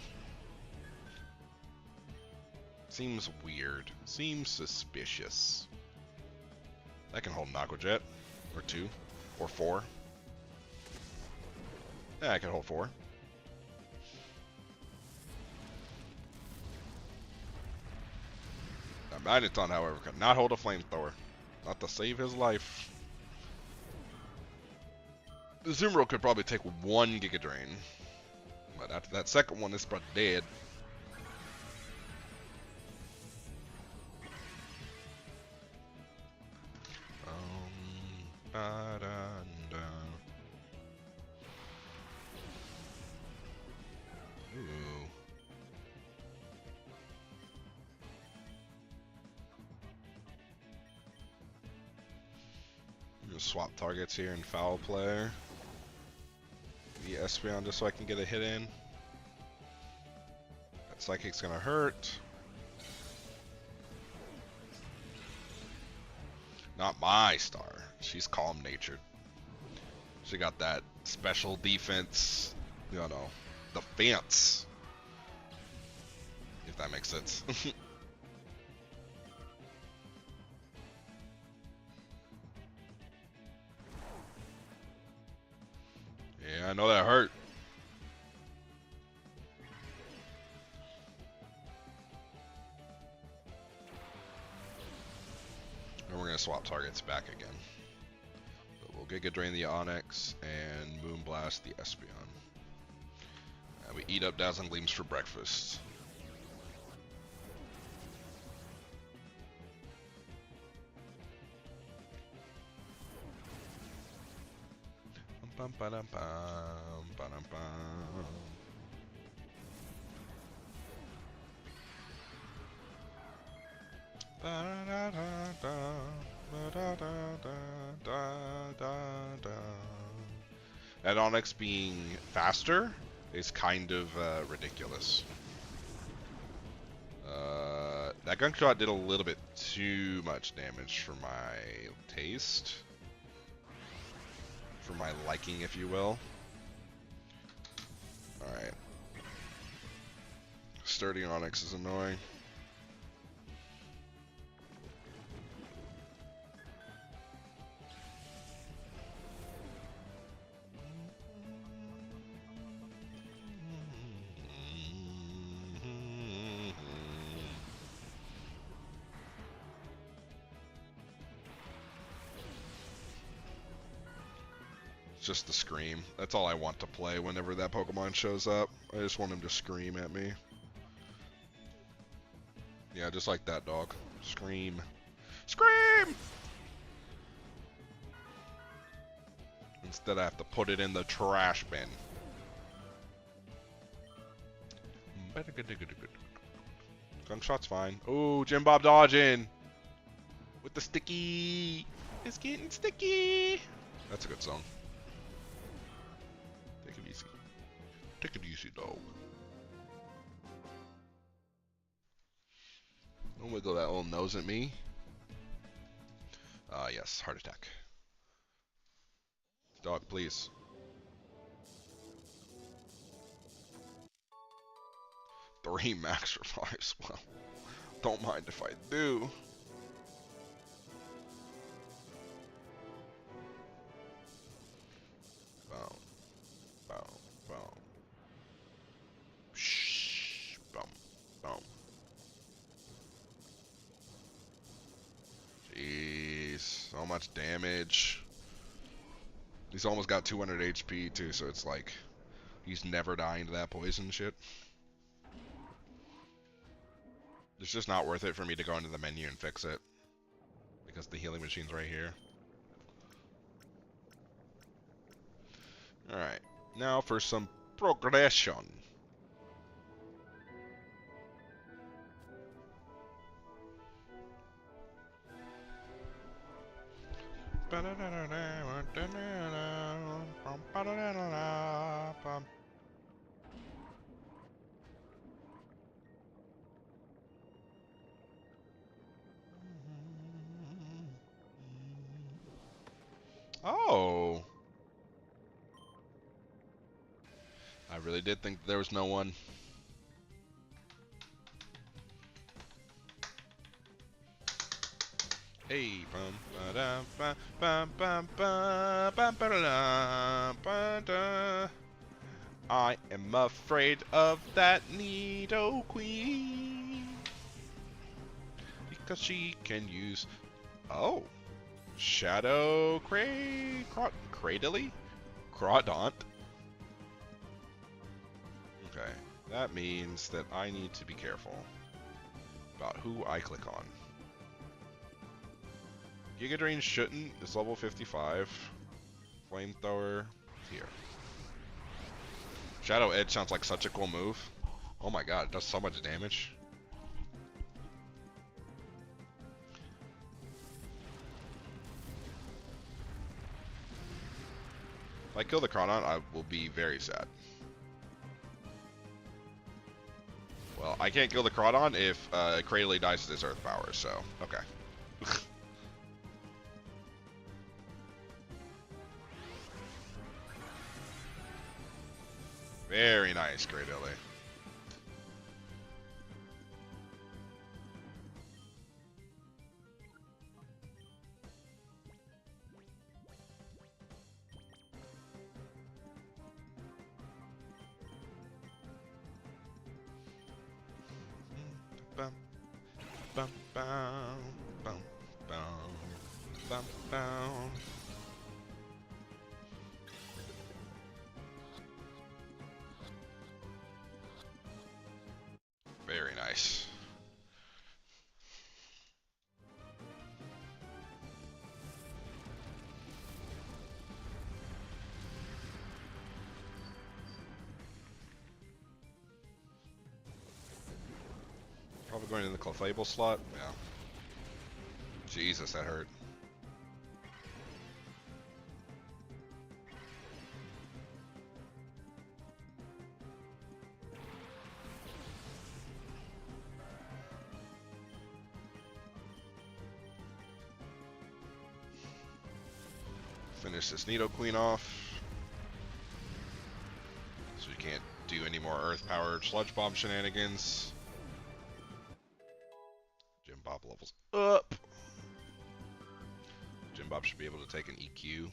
Seems weird. Seems suspicious. That can hold an Aqua Jet. Or 2. Or 4. Yeah, I can hold 4. Magneton, however, could not hold a flamethrower. Not to save his life. The Zumro could probably take 1 Giga Drain. But after that second one, this bro dead. Ooh. I'm gonna swap targets here in Foul Play. The Espeon just so I can get a hit in. That Psychic's gonna hurt. Not my star. She's calm natured. She got that special defense, you know, defense. If that makes sense. Yeah, I know that hurt. And we're gonna swap targets back again. But we'll Giga Drain the Onyx and Moonblast the Espeon. And we eat up Dazzling Gleams for breakfast. Bum ba dum bum ba dum bum. Da da da da da da da da da. And Onyx being faster is kind of ridiculous. That gunk shot did a little bit too much damage for my taste. For my liking, if you will. Alright. Sturdy Onyx is annoying. Just the scream. That's all I want to play whenever that Pokemon shows up. I just want him to scream at me. Yeah, just like that, dog. Scream. Scream! Instead I have to put it in the trash bin. Gunk shot's fine. Oh, Jim Bob dodging! With the sticky! It's getting sticky! That's a good song. Take it easy. Take it easy, dog. Don't wiggle that little nose at me. Yes, heart attack. Dog, please. Three max revives. Well, don't mind if I do. Boom. Boom. Boom. Shh. Boom. Boom. Jeez. So much damage. He's almost got 200 HP too, so it's like he's never dying to that poison shit. It's just not worth it for me to go into the menu and fix it. Because the healing machine's right here. Alright, now for some progression. Oh! I really did think there was no one. Hey, I am afraid of that Nidoqueen because she can use Shadow Cradily? Crawdaunt. Okay, that means that I need to be careful about who I click on. Giga Drain shouldn't. It's level 55. Flamethrower here. Shadow Edge sounds like such a cool move. Oh my god, it does so much damage. If I kill the Crawdaunt, I will be very sad. Well, I can't kill the Crawdaunt if Cradily dies to this Earth Power, so okay. Very nice, Cradily. Bow, bow, bow, bow, bow. Very nice. Probably going in the Clefable slot. Yeah. Jesus, that hurt. Finish this Nidoqueen off. So we can't do any more Earth-powered Sludge Bomb shenanigans. Jim Bob levels up. Jim Bob should be able to take an EQ.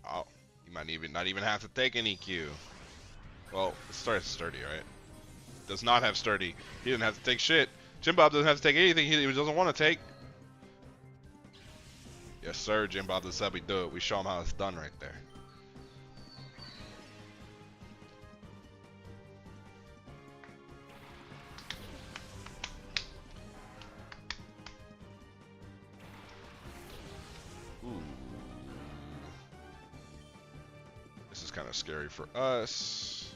Oh, he might not even have to take an EQ. Well, it starts sturdy, right? Does not have sturdy. He didn't have to take shit. Jim Bob doesn't have to take anything he doesn't want to take. Yes, sir, Jim Bob. This is how we do it. We show him how it's done right there. Ooh. This is kind of scary for us.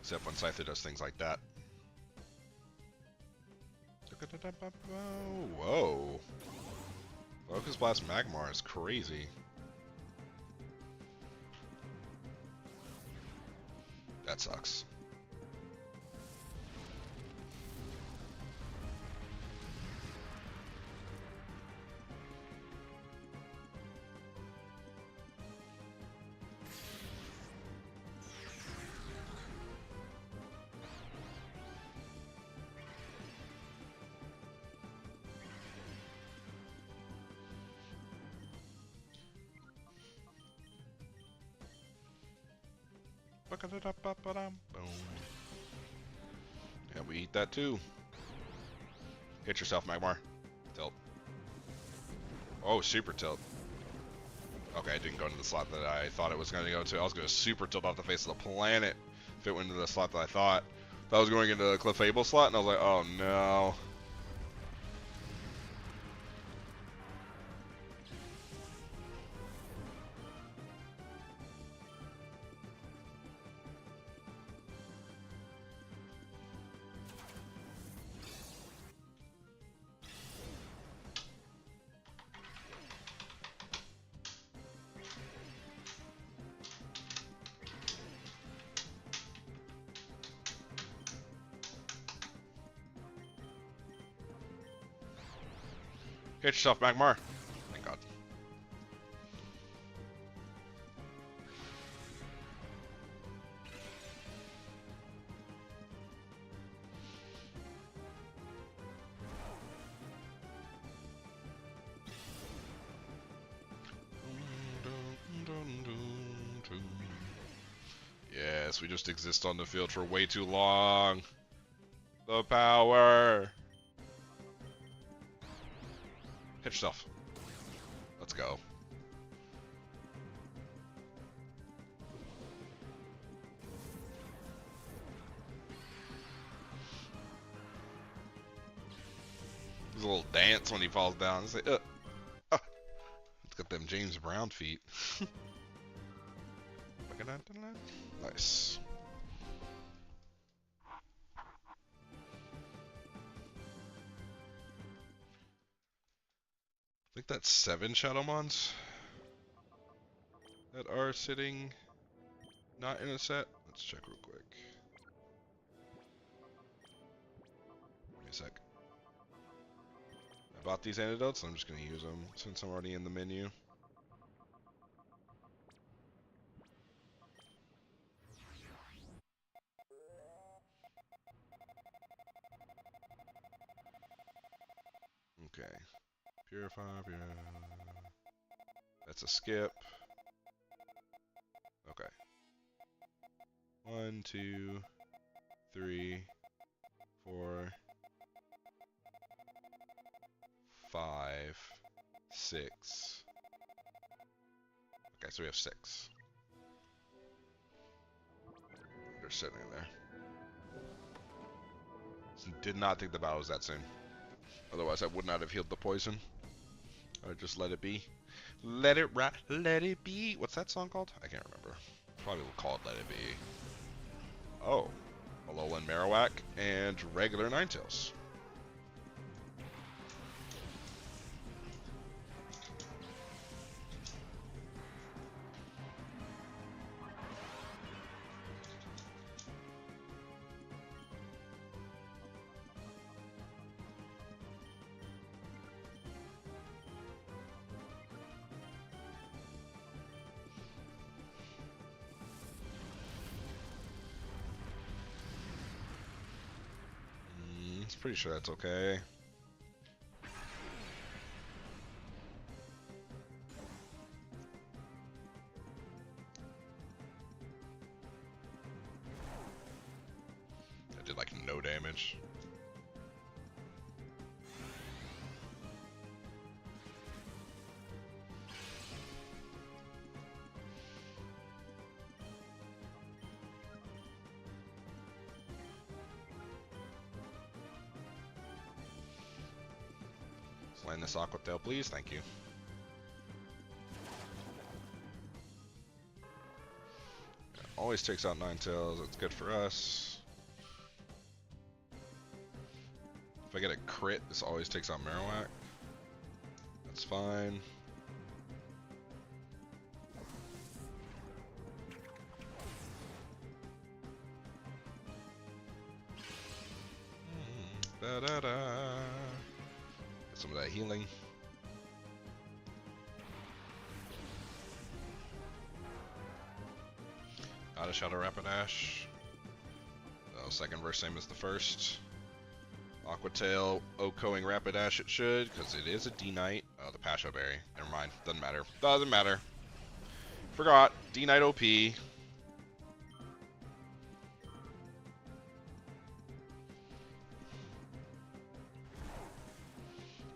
Except when Scyther does things like that. Whoa. Focus Blast Magmar is crazy. That sucks. Yeah, we eat that too. Hit yourself, Magmar. Tilt. Oh, super tilt. Okay, it didn't go into the slot that I thought it was going to go to. I was going to super tilt off the face of the planet if it went into the slot that I thought. That was going into the Clefable slot, and I was like, oh no. Hit yourself, Magmar. Thank God. Yes, we just exist on the field for way too long. The power. Hit yourself. Let's go. There's a little dance when he falls down. It's like, It's got them James Brown feet. Nice. I think that's 7 Shadowmons that are sitting not in a set. Let's check real quick. Give me a sec. I bought these antidotes, so I'm just going to use them since I'm already in the menu. Okay. Purify. That's a skip. Okay. 1, 2, 3, 4, 5, 6. Okay, so we have 6. They're sitting there. Did not think the battle was that soon. Otherwise, I would not have healed the poison. I would just let it be. Let it let it be. What's that song called? I can't remember. Probably will call it Let It Be. Oh, Alolan Marowak and regular Ninetales. Pretty sure that's okay. I did like no damage. Land this Aqua Tail, please. Thank you. Always takes out Ninetales. That's good for us. If I get a crit, this always takes out Marowak. That's fine. Da da da. Get some of that healing. Got a Shadow Rapidash. Oh, second verse same as the first. Aqua Tail, Okoing Rapidash it should, because it is a D-Knight. Oh, the Pasho Berry. Never mind. Doesn't matter. Doesn't matter. Forgot. D-Knight OP. Get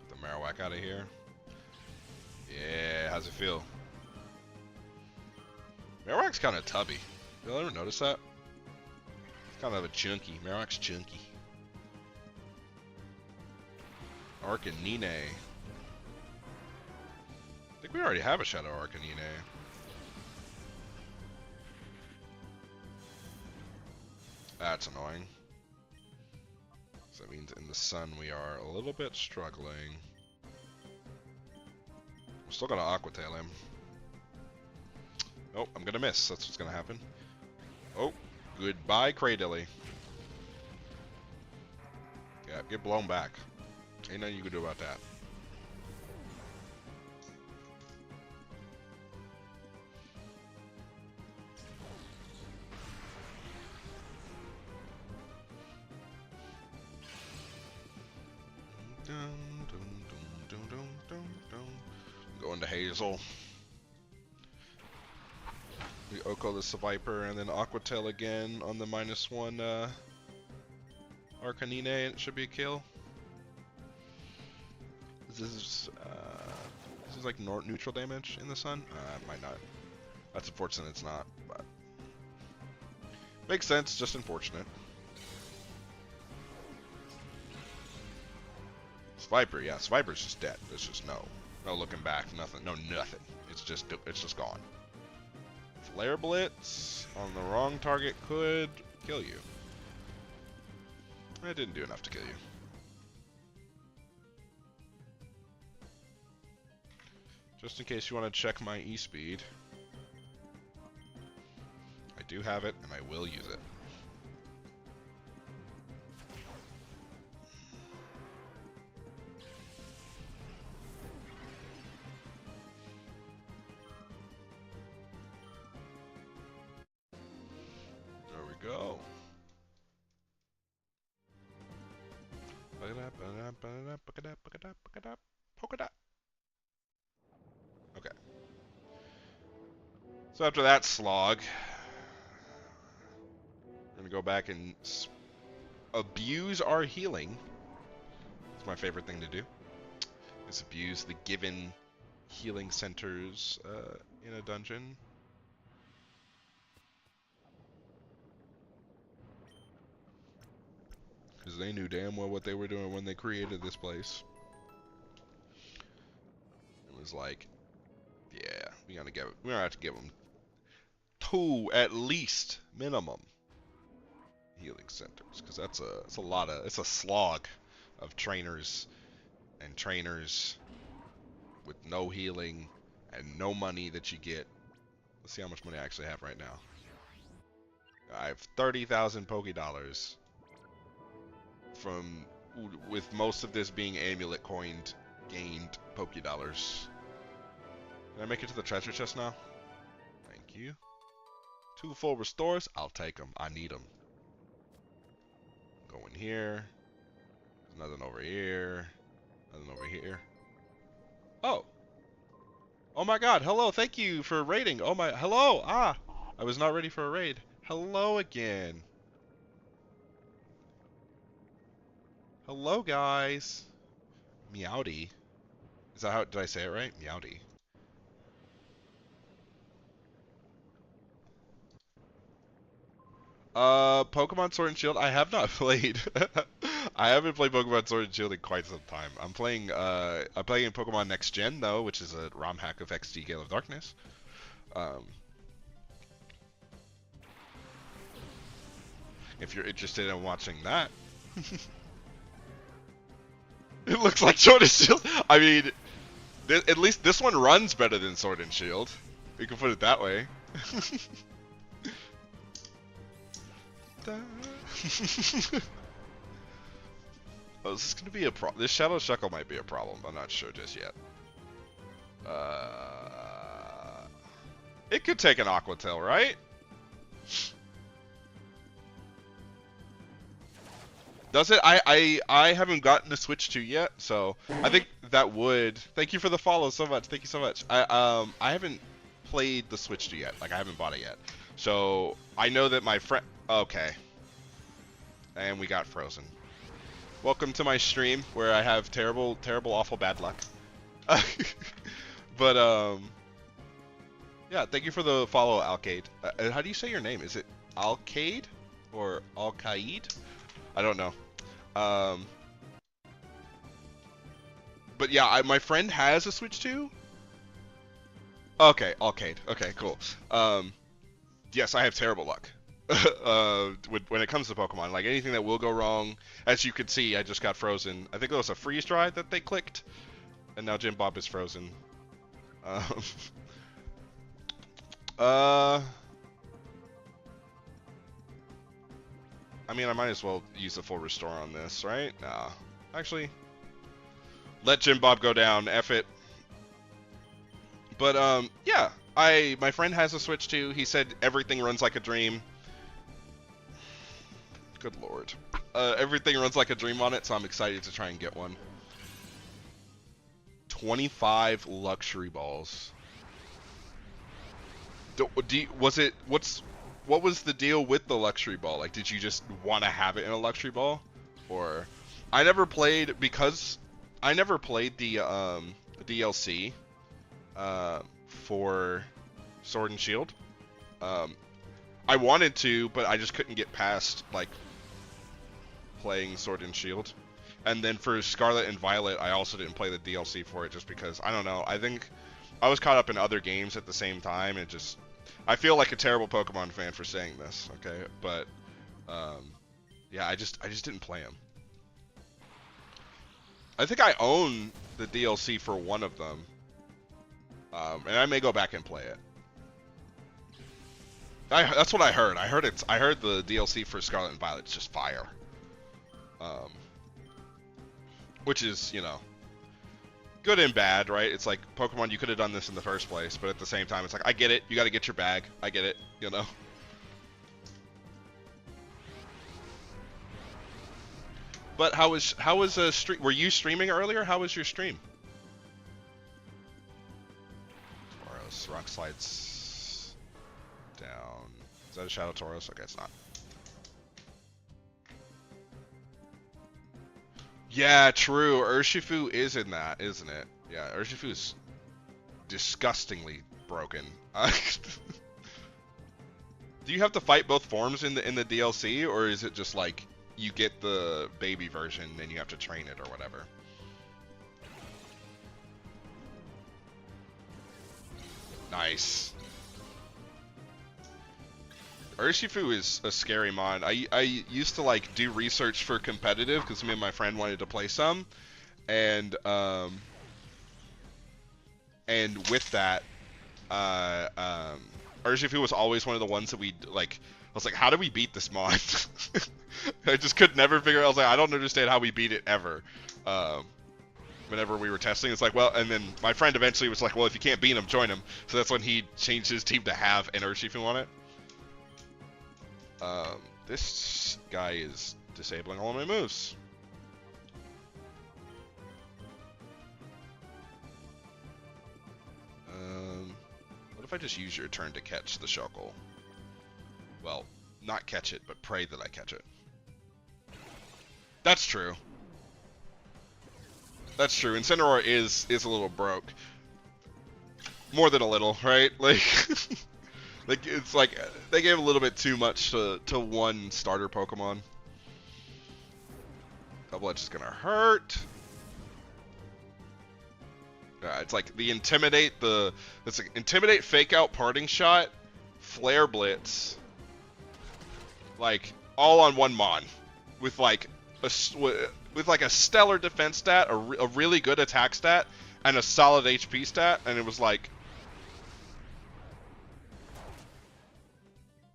the Marowak out of here. Yeah, how's it feel? Marowak's kind of tubby. Y'all ever notice that? It's kind of a chunky. Marowak's chunky. Arcanine. I think we already have a Shadow Arcanine. That's annoying. So that means in the sun we are a little bit struggling. I'm still gonna Aqua Tail him. Oh, I'm gonna miss. That's what's gonna happen. Oh, goodbye, Cradilly. Yeah, get blown back. Ain't nothing you can do about that. Going to Hazel. We Oko the Viper and then Aqua Tail again on the -1 Arcanine, and it should be a kill. This is like neutral damage in the sun? It might not. That's unfortunate it's not, but makes sense, just unfortunate. Sviper, yeah, Sviper's just dead. There's just no looking back, nothing, nothing. It's just gone. Flare Blitz on the wrong target could kill you. It didn't do enough to kill you. Just in case you want to check my E-speed, I do have it and I will use it. There we go. Okay. So after that slog, we're gonna go back and abuse our healing. It's my favorite thing to do. Is abuse the given healing centers in a dungeon. Because they knew damn well what they were doing when they created this place. It was like, yeah, we're gonna have to give them 2 at least minimum healing centers, because it's a slog of trainers and trainers with no healing and no money that you get. Let's see how much money I actually have right now. I have 30,000 Poké Dollars from, with most of this being amulet gained Poké Dollars. Can I make it to the treasure chest now? Thank you. 2 full restores, I'll take them. I need them. Go in here. There's nothing over here. Nothing over here. Oh. Oh my god, hello, thank you for raiding. Oh my, hello, I was not ready for a raid. Hello again. Hello, guys. Meowdy. Is that how, did I say it right? Meowdy. Pokemon Sword and Shield, I have not played. I haven't played Pokemon Sword and Shield in quite some time. I'm playing Pokemon Next Gen, though, which is a ROM hack of XD Gale of Darkness. If you're interested in watching that. It looks like Sword and Shield. I mean, at least this one runs better than Sword and Shield. We can put it that way. Oh, is this gonna be a problem? This Shadow Shuckle might be a problem. I'm not sure just yet. It could take an Aqua Tail, right? Does it? I haven't gotten the Switch 2 yet, so I think that would. Thank you for the follow so much. Thank you so much. I haven't played the Switch 2 yet. Like, I haven't bought it yet. So I know that my friend. Okay. And we got frozen. Welcome to my stream where I have terrible, awful bad luck. But yeah. Thank you for the follow, Alcade. How do you say your name? Is it Alcade or Alcaid? I don't know. But yeah, my friend has a Switch 2. Okay, Alcade. Okay, cool. Yes, I have terrible luck. When it comes to Pokemon, like anything that will go wrong, as you can see, I just got frozen. I think it was a freeze dry that they clicked, and now Jim Bob is frozen. I mean, I might as well use a full restore on this, right? Nah. Actually, let Jim Bob go down. F it. But, yeah. My friend has a Switch 2. He said everything runs like a dream. Good lord. Everything runs like a dream on it, so I'm excited to try and get one. 25 luxury balls. What was the deal with the luxury ball? Like, did you just want to have it in a luxury ball? Or I never played because I never played the DLC for Sword and Shield. I wanted to, but I just couldn't get past like playing Sword and Shield. And then for Scarlet and Violet, I also didn't play the DLC for it just because I don't know. I think I was caught up in other games at the same time. It just I feel like a terrible Pokemon fan for saying this, okay? But yeah, I just didn't play them. I think I own the DLC for one of them, and I may go back and play it. That's what I heard. I heard the DLC for Scarlet and Violet is just fire. Which is, you know, good and bad, right? It's like, Pokemon, you could have done this in the first place, but at the same time, it's like, I get it. You got to get your bag. I get it, you know? But how was stream? Were you streaming earlier? How was your stream? Tauros, rock slides down. Is that a Shadow Tauros? Okay, it's not. Yeah, true. Urshifu is in that, isn't it? Yeah, Urshifu is disgustingly broken. Do you have to fight both forms in the DLC, or is it just like you get the baby version and you have to train it or whatever? Nice. Urshifu is a scary mod. I used to like do research for competitive because me and my friend wanted to play some, and with that, Urshifu was always one of the ones that we like. I was like, how do we beat this mod? I just could never figure out. I was like, I don't understand how we beat it ever. Whenever we were testing, it's like, well, and then my friend eventually was like, well, if you can't beat him, join him. So that's when he changed his team to have an Urshifu on it. This guy is disabling all of my moves. What if I just use your turn to catch the Shuckle? Well, not catch it, but pray that I catch it. That's true. That's true. Incineroar is a little broke. More than a little, right? Like, like it's like they gave a little bit too much to one starter Pokemon. Double Edge is gonna hurt. It's like the Intimidate, it's like Intimidate, Fake Out, Parting Shot, Flare Blitz, like all on one Mon, with like a stellar defense stat, a really good attack stat, and a solid HP stat, and it was like,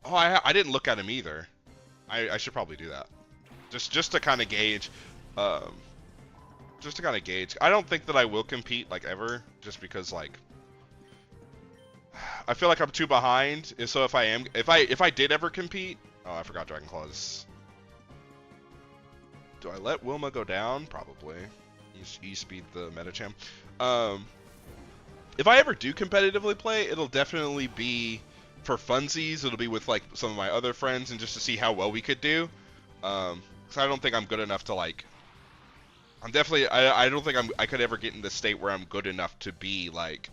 oh, I didn't look at him either. I should probably do that, just to kind of gauge. Just to kind of gauge. I don't think that I will compete, like, ever, just because, like, I feel like I'm too behind. So if I did ever compete, oh, I forgot Dragon Claws. Do I let Wilma go down? Probably. E-speed the Metacham. If I ever do competitively play, it'll definitely be for funsies. It'll be with, like, some of my other friends and just to see how well we could do. Because I don't think I'm good enough to, like, I'm definitely, I don't think I could ever get in the state where I'm good enough to be, like,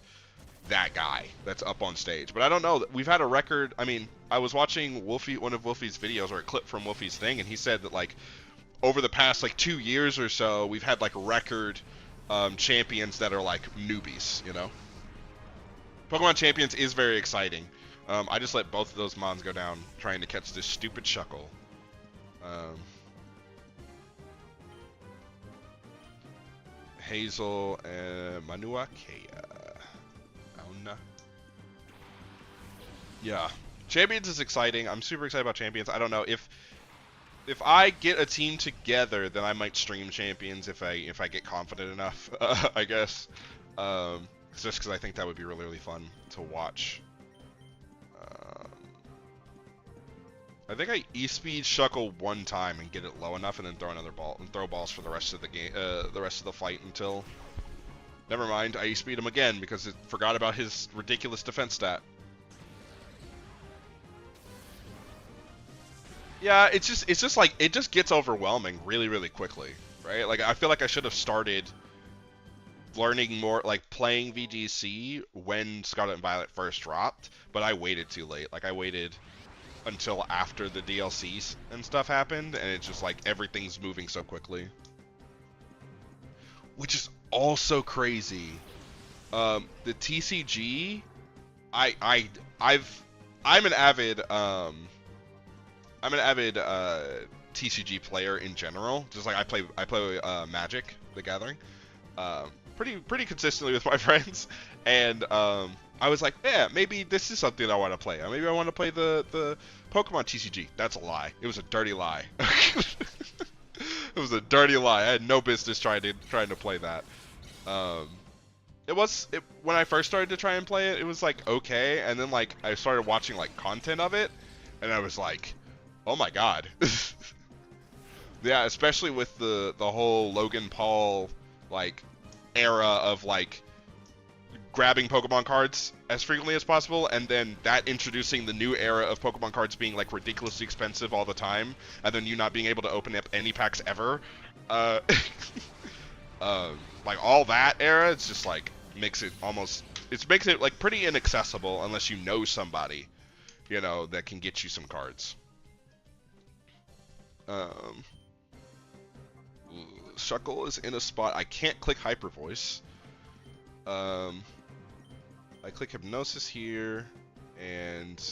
that guy that's up on stage. But I don't know. We've had a record. I mean, I was watching one of Wolfie's videos, or a clip from Wolfie's thing, and he said that, like, over the past, like, 2 years or so, we've had, like, record champions that are, like, newbies, you know? Pokemon Champions is very exciting. I just let both of those Mons go down trying to catch this stupid Shuckle. Hazel and Manua Kea. Auna. Yeah. Champions is exciting. I'm super excited about Champions. I don't know if I get a team together, then I might stream Champions if I get confident enough. I guess. Just because I think that would be really, really fun to watch. I think I E-speed Shuckle one time and get it low enough, and then throw another ball and throw balls for the rest of the game, the rest of the fight until. Never mind, I E-speed him again because it forgot about his ridiculous defense stat. Yeah, it's just like it just gets overwhelming really, really quickly, right? Like I feel like I should have started learning more, like playing VGC when Scarlet and Violet first dropped, but I waited too late. Like I waited until after the DLCs and stuff happened, and it's just like everything's moving so quickly, which is also crazy. The TCG, I'm an avid TCG player in general. Just like I play Magic the Gathering pretty consistently with my friends, and I was like, yeah, maybe this is something I want to play. Maybe I want to play the Pokemon TCG. That's a lie. It was a dirty lie. It was a dirty lie. I had no business trying to play that. When I first started to try and play it, it was like okay, and then like I started watching like content of it, and I was like, oh my god. Yeah, especially with the whole Logan Paul like era of like grabbing Pokemon cards as frequently as possible, and then that introducing the new era of Pokemon cards being like ridiculously expensive all the time, and then you not being able to open up any packs ever. Uh, like all that era, it's just like makes it like pretty inaccessible unless you know somebody, you know, that can get you some cards. Shuckle is in a spot I can't click Hyper Voice. I click Hypnosis here, and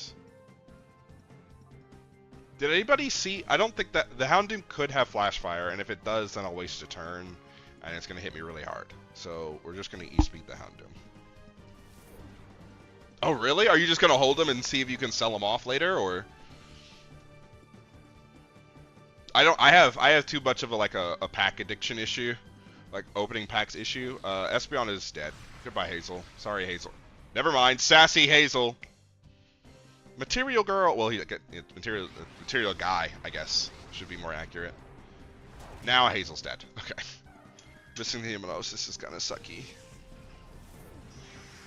did anybody see? I don't think that the Houndoom could have Flash Fire, and if it does, then I'll waste a turn, and it's gonna hit me really hard. So we're just gonna E-Speed the Houndoom. Oh really? Are you just gonna hold them and see if you can sell them off later, or? I have too much of a pack addiction issue, like opening packs issue. Espeon is dead. Goodbye, Hazel. Sorry, Hazel. Never mind. Sassy Hazel. Material girl. Well, material guy, I guess, should be more accurate. Now Hazel's dead. Okay. Missing the Hypnosis is kind of sucky.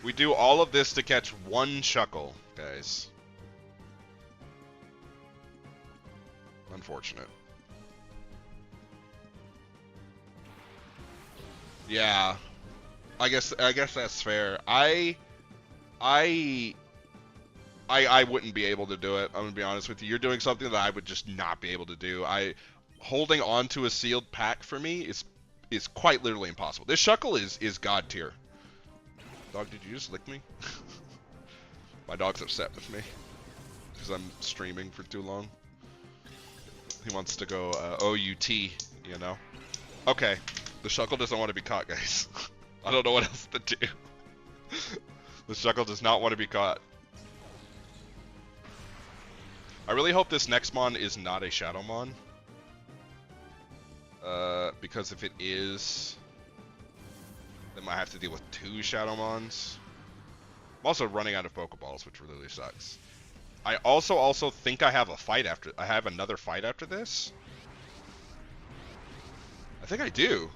We do all of this to catch one Shuckle, guys. Unfortunate. Yeah. I guess that's fair. I wouldn't be able to do it. I'm gonna be honest with you. You're doing something that I would just not be able to do. Holding on to a sealed pack for me is quite literally impossible. This Shuckle is god tier. Dog, did you just lick me? My dog's upset with me because I'm streaming for too long. He wants to go OUT, you know. Okay, the Shuckle doesn't want to be caught, guys. I don't know what else to do. The Shuckle does not want to be caught. I really hope this next mon is not a Shadowmon. Because if it is, then I have to deal with 2 Shadowmons. I'm also running out of Pokeballs, which really sucks. I also think I have another fight after this. I think I do.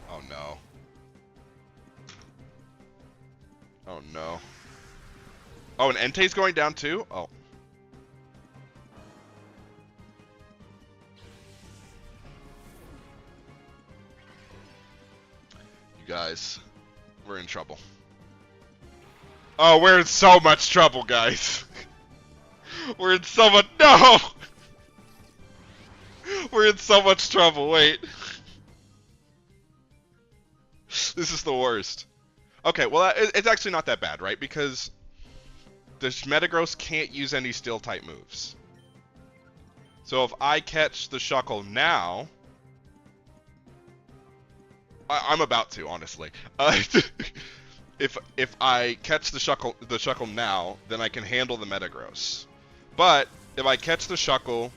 Oh no. Oh no. Oh, and Entei's going down too? Oh. You guys, we're in trouble. Oh, we're in so much trouble, guys. We're in so much. No! We're in so much trouble. Wait. This is the worst. Okay, well, it's actually not that bad, right? Because the Metagross can't use any Steel-type moves. So if I catch the Shuckle now... I'm about to, honestly. If I catch the Shuckle now, then I can handle the Metagross. But if I catch the Shuckle,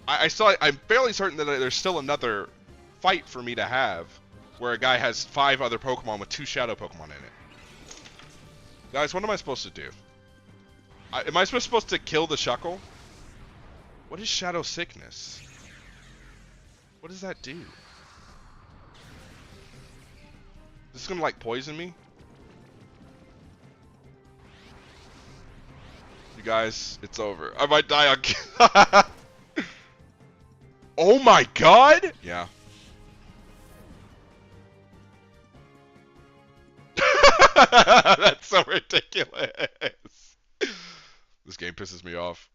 I'm fairly certain that there's still another fight for me to have, where a guy has 5 other Pokemon with 2 Shadow Pokemon in it. Guys, what am I supposed to do? Am I supposed to kill the Shuckle? What is Shadow Sickness? What does that do? Is this gonna like poison me? You guys, it's over. I might die on. Oh my god! Yeah. That's so ridiculous. This game pisses me off.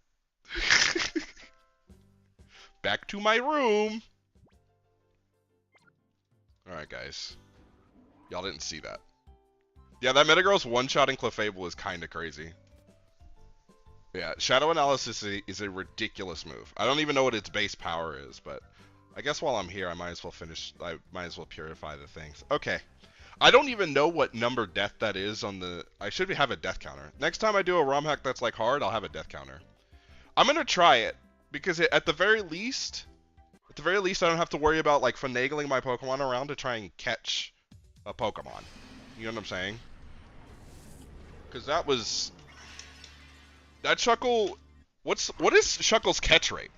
Back to my room. Alright, guys. Y'all didn't see that. Yeah, that Metagross one-shotting Clefable is kind of crazy. Yeah, Shadow Analysis is a ridiculous move. I don't even know what its base power is, but I guess while I'm here, I might as well purify the things. Okay. I don't even know what number death that is on the... I should have a death counter. Next time I do a ROM hack that's like hard, I'll have a death counter. I'm gonna try it, because at the very least, I don't have to worry about like finagling my Pokemon around to try and catch a Pokemon. You know what I'm saying? Because that Shuckle... What is Shuckle's catch rate?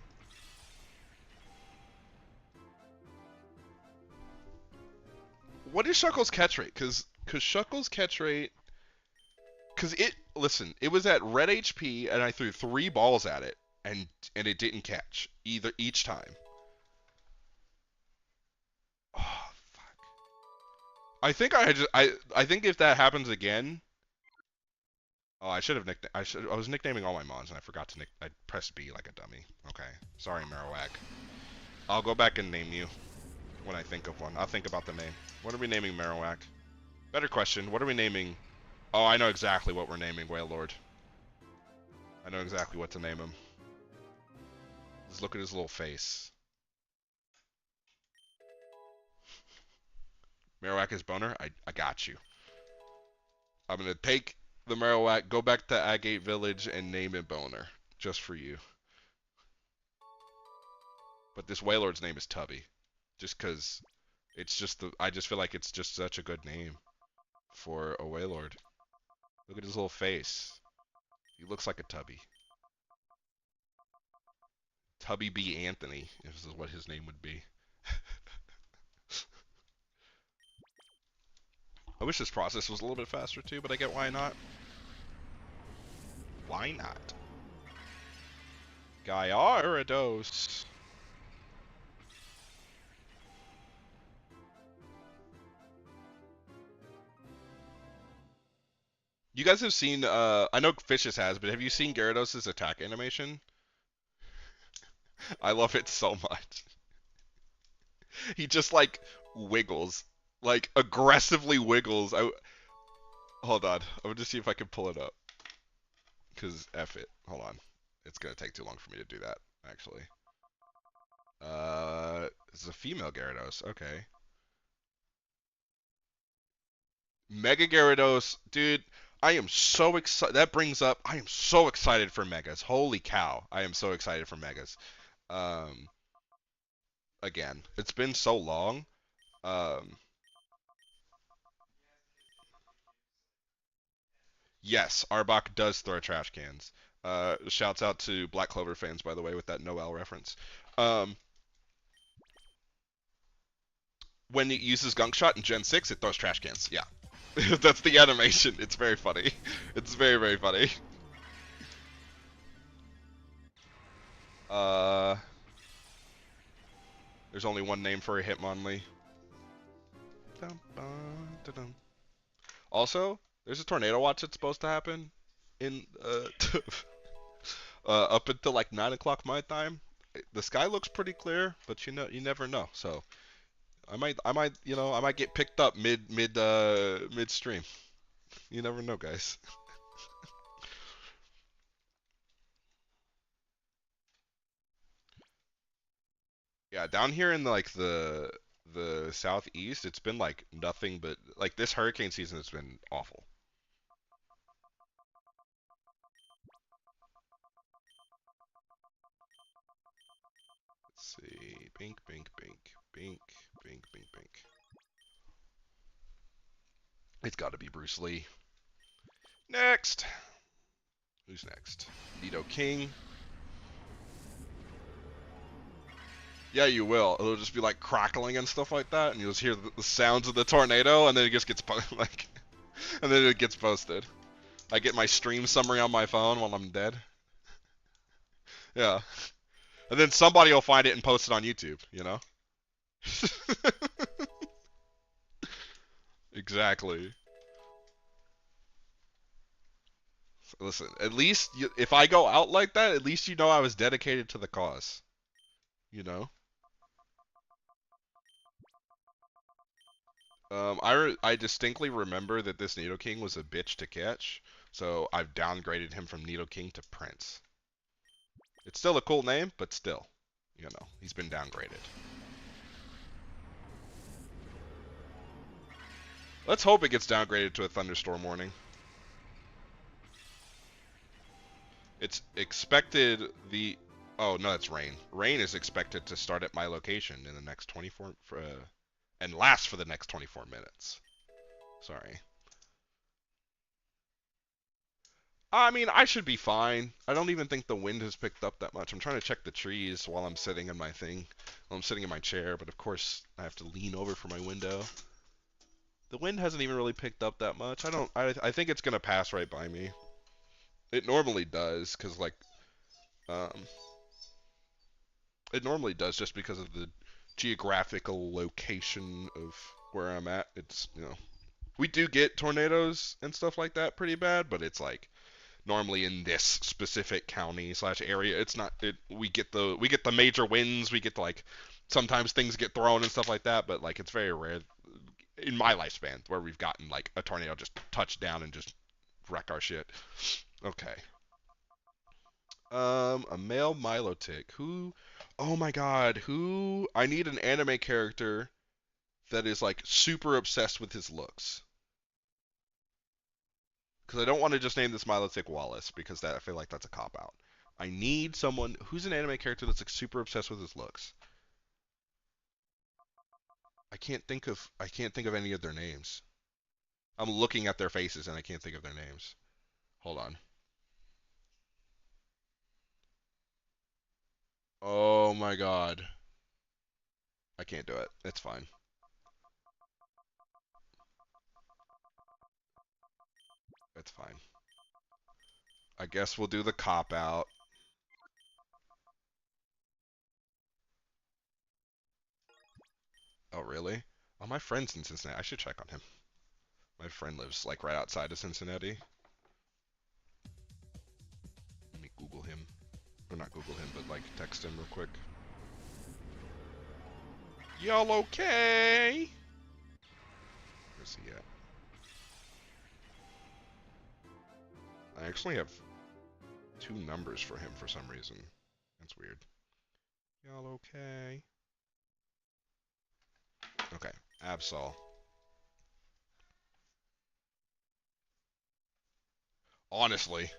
What is Shuckle's catch rate? Because Shuckle's catch rate Cause listen, it was at red HP, and I threw 3 balls at it, and it didn't catch either each time. Oh fuck! I think I think if that happens again, oh, I should have I was nicknaming all my mons, and I forgot to I pressed B like a dummy. Okay, sorry, Marowak. I'll go back and name you when I think of one. I'll think about the name. What are we naming Marowak? Better question. What are we naming? Oh, I know exactly what we're naming Wailord. I know exactly what to name him. Just look at his little face. Marowak is boner? I got you. I'm gonna take the Marowak, go back to Agate Village, and name it Boner. Just for you. But this Wailord's name is Tubby. Just cause it's just I just feel like it's just such a good name for a Wailord. Look at his little face. He looks like a Tubby. Tubby B. Anthony is what his name would be. I wish this process was a little bit faster too, but I get why not. Why not? Gyarados. You guys have seen, I know Fishes has, but have you seen Gyarados' attack animation? I love it so much. He just, like, wiggles. Like, aggressively wiggles. Hold on. I'm gonna see if I can pull it up. Because F it. Hold on. It's gonna take too long for me to do that, actually. It's a female Gyarados. Okay. Mega Gyarados. Dude, I am so excited. That brings up, I am so excited for Megas. Holy cow. I am so excited for Megas. Um, Again, it's been so long. Um, yes, Arbok does throw trash cans. Shouts out to Black Clover fans, by the way, with that Noel reference. Um, when it uses Gunk Shot in Gen 6, it throws trash cans. Yeah. That's the animation. It's very funny. It's very, very funny. Uh, there's only one name for a Hitmonlee. Also, there's a tornado watch that's supposed to happen in up until like 9 o'clock my time. The sky looks pretty clear, but you never know. So I might get picked up midstream. You never know, guys. Yeah, down here in like the southeast, it's been like nothing but like this hurricane season has been awful. Let's see. Bink, bink, bink, bink, bink, bink, bink. It's got to be Bruce Lee. Next. Who's next? Nidoking. Yeah, you will. It'll just be like crackling and stuff like that, and you'll just hear the sounds of the tornado, and then it just gets like, and then it gets posted. I get my stream summary on my phone while I'm dead. Yeah, and then somebody will find it and post it on YouTube. You know. Exactly. Listen, at least if I go out like that, at least you know I was dedicated to the cause. You know. I distinctly remember that this Nidoking was a bitch to catch, so I've downgraded him from Nidoking to Prince. It's still a cool name, but still, you know, he's been downgraded. Let's hope it gets downgraded to a thunderstorm warning. It's expected oh no, it's rain. Rain is expected to start at my location in the next 24 and last for the next 24 minutes. Sorry. I mean, I should be fine. I don't even think the wind has picked up that much. I'm trying to check the trees while I'm sitting in my thing. While I'm sitting in my chair, but of course I have to lean over for my window. The wind hasn't even really picked up that much. I think it's gonna pass right by me. It normally does, cause like um, it normally does just because of the geographical location of where I'm at. It's we do get tornadoes and stuff like that pretty bad, but it's like normally in this specific county / area. It's not it. We get the major winds. We get the, like sometimes things get thrown and stuff like that, but like it's very rare in my lifespan where we've gotten like a tornado just touch down and just wreck our shit. Okay. A male Milotic. Who? Oh my God. Who? I need an anime character that is like super obsessed with his looks. Because I don't want to just name this Milotic Wallace because I feel like that's a cop out. I need someone who's an anime character that's like super obsessed with his looks. I can't think of any of their names. I'm looking at their faces and I can't think of their names. Hold on. Oh my God. I can't do it. It's fine. It's fine. I guess we'll do the cop out. Oh really? Oh, my friend's in Cincinnati. I should check on him. My friend lives like right outside of Cincinnati. Let me Google him. Or not Google him, but like text him real quick. Y'all okay? Where's he at? I actually have 2 numbers for him for some reason. That's weird. Y'all okay? Okay, Absol. Honestly,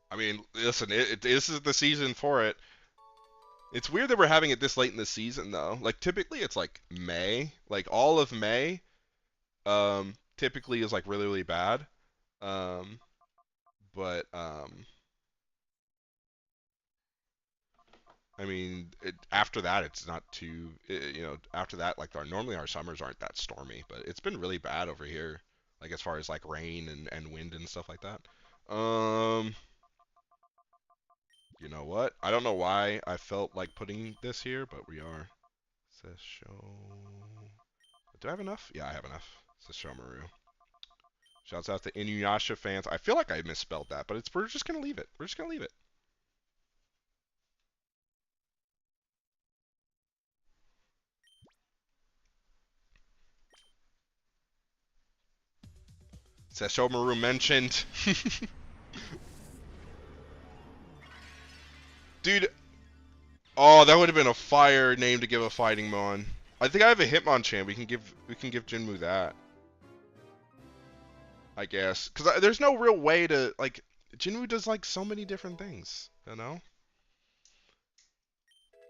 I mean, listen, this is the season for it. It's weird that we're having it this late in the season, though. Like, typically it's like May. Like, all of May, typically is like really, really bad. Um, but I mean, after that, it's not too, after that, like, normally our summers aren't that stormy, but it's been really bad over here. Like, as far as like rain and wind and stuff like that. Um, you know what? I don't know why I felt like putting this here, but we are. Says show. Do I have enough? Yeah, I have enough. Says Shomaru. Shouts out to Inuyasha fans. I feel like I misspelled that, but we're just gonna leave it. We're just gonna leave it. Says Shomaru mentioned. Dude, oh, that would have been a fire name to give a fighting mon. I think I have a Hitmonchan. We can give Jinmu that. I guess, because there's no real way to like. Jinmu does like so many different things, you know.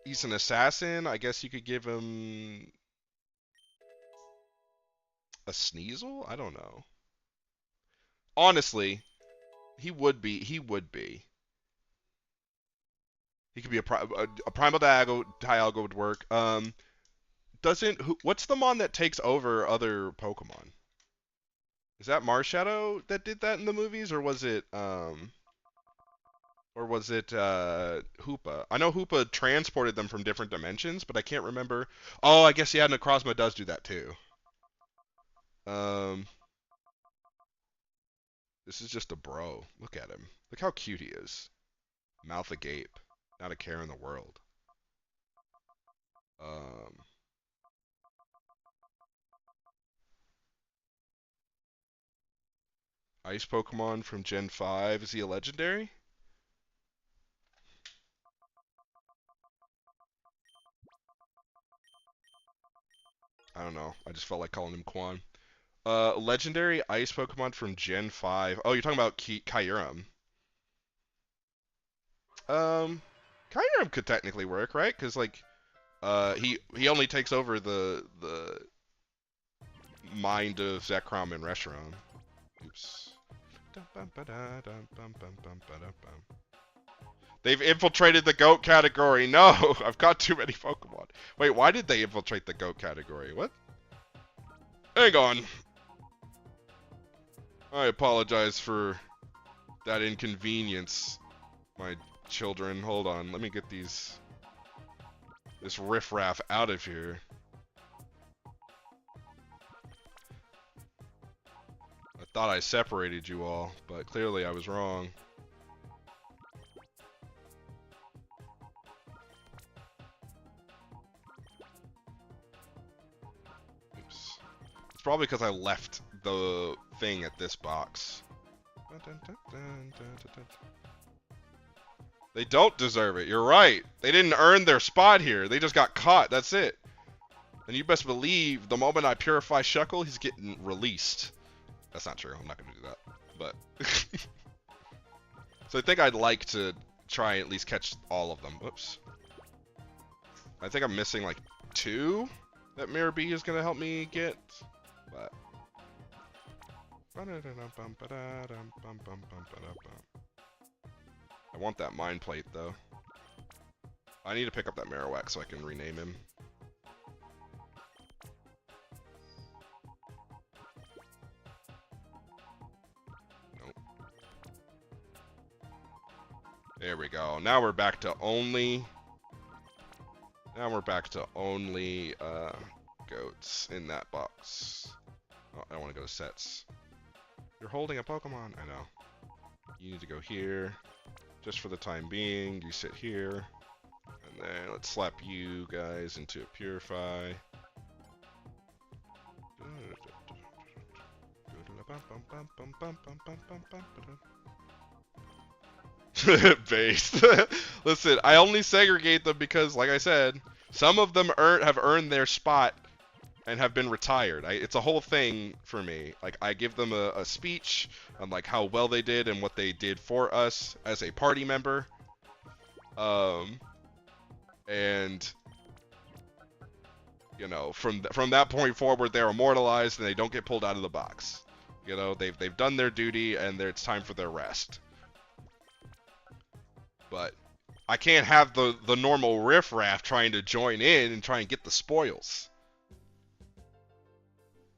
He's an assassin. I guess you could give him a Sneasel. I don't know. Honestly, he would be. He would be. He could be a primal Dialga would work. What's the mon that takes over other Pokemon? Is that Marshadow that did that in the movies, or was it Hoopa? I know Hoopa transported them from different dimensions, but I can't remember. Oh, I guess yeah, Necrozma does do that too. Um, this is just a bro. Look at him. Look how cute he is. Mouth agape. Not a care in the world. Um, Ice Pokemon from Gen 5. Is he a legendary? I don't know. I just felt like calling him Quan. Legendary Ice Pokemon from Gen 5. Oh, you're talking about Kyurem. Um, Kyurem could technically work, right? Because like, he only takes over the mind of Zekrom and Reshiram. Oops. They've infiltrated the goat category. No, I've got too many Pokemon. Wait, why did they infiltrate the goat category? What? Hang on. I apologize for that inconvenience, my children. Hold on, let me get this riffraff out of here. I thought I separated you all, but clearly I was wrong. Oops. It's probably because I left the thing at this box. They don't deserve it. You're right. They didn't earn their spot here. They just got caught. That's it. And you best believe the moment I purify Shuckle, he's getting released. That's not true. I'm not going to do that. But so I think I'd like to try and at least catch all of them. Whoops. I think I'm missing like 2 that Mirror B is going to help me get. But I want that Mind Plate though. I need to pick up that Marowak so I can rename him. Nope. There we go. Now we're back to only goats in that box. Oh, I don't want to go to sets. You're holding a Pokemon. I know. You need to go here. Just for the time being, you sit here. And then let's slap you guys into a Purify. Based. Listen, I only segregate them because, like I said, some of them have earned their spot and have been retired. It's a whole thing for me. Like, I give them a speech on like how well they did and what they did for us as a party member. And you know, from that point forward, they're immortalized and they don't get pulled out of the box. You know, they've done their duty and it's time for their rest. But I can't have the normal riffraff trying to join in and try and get the spoils.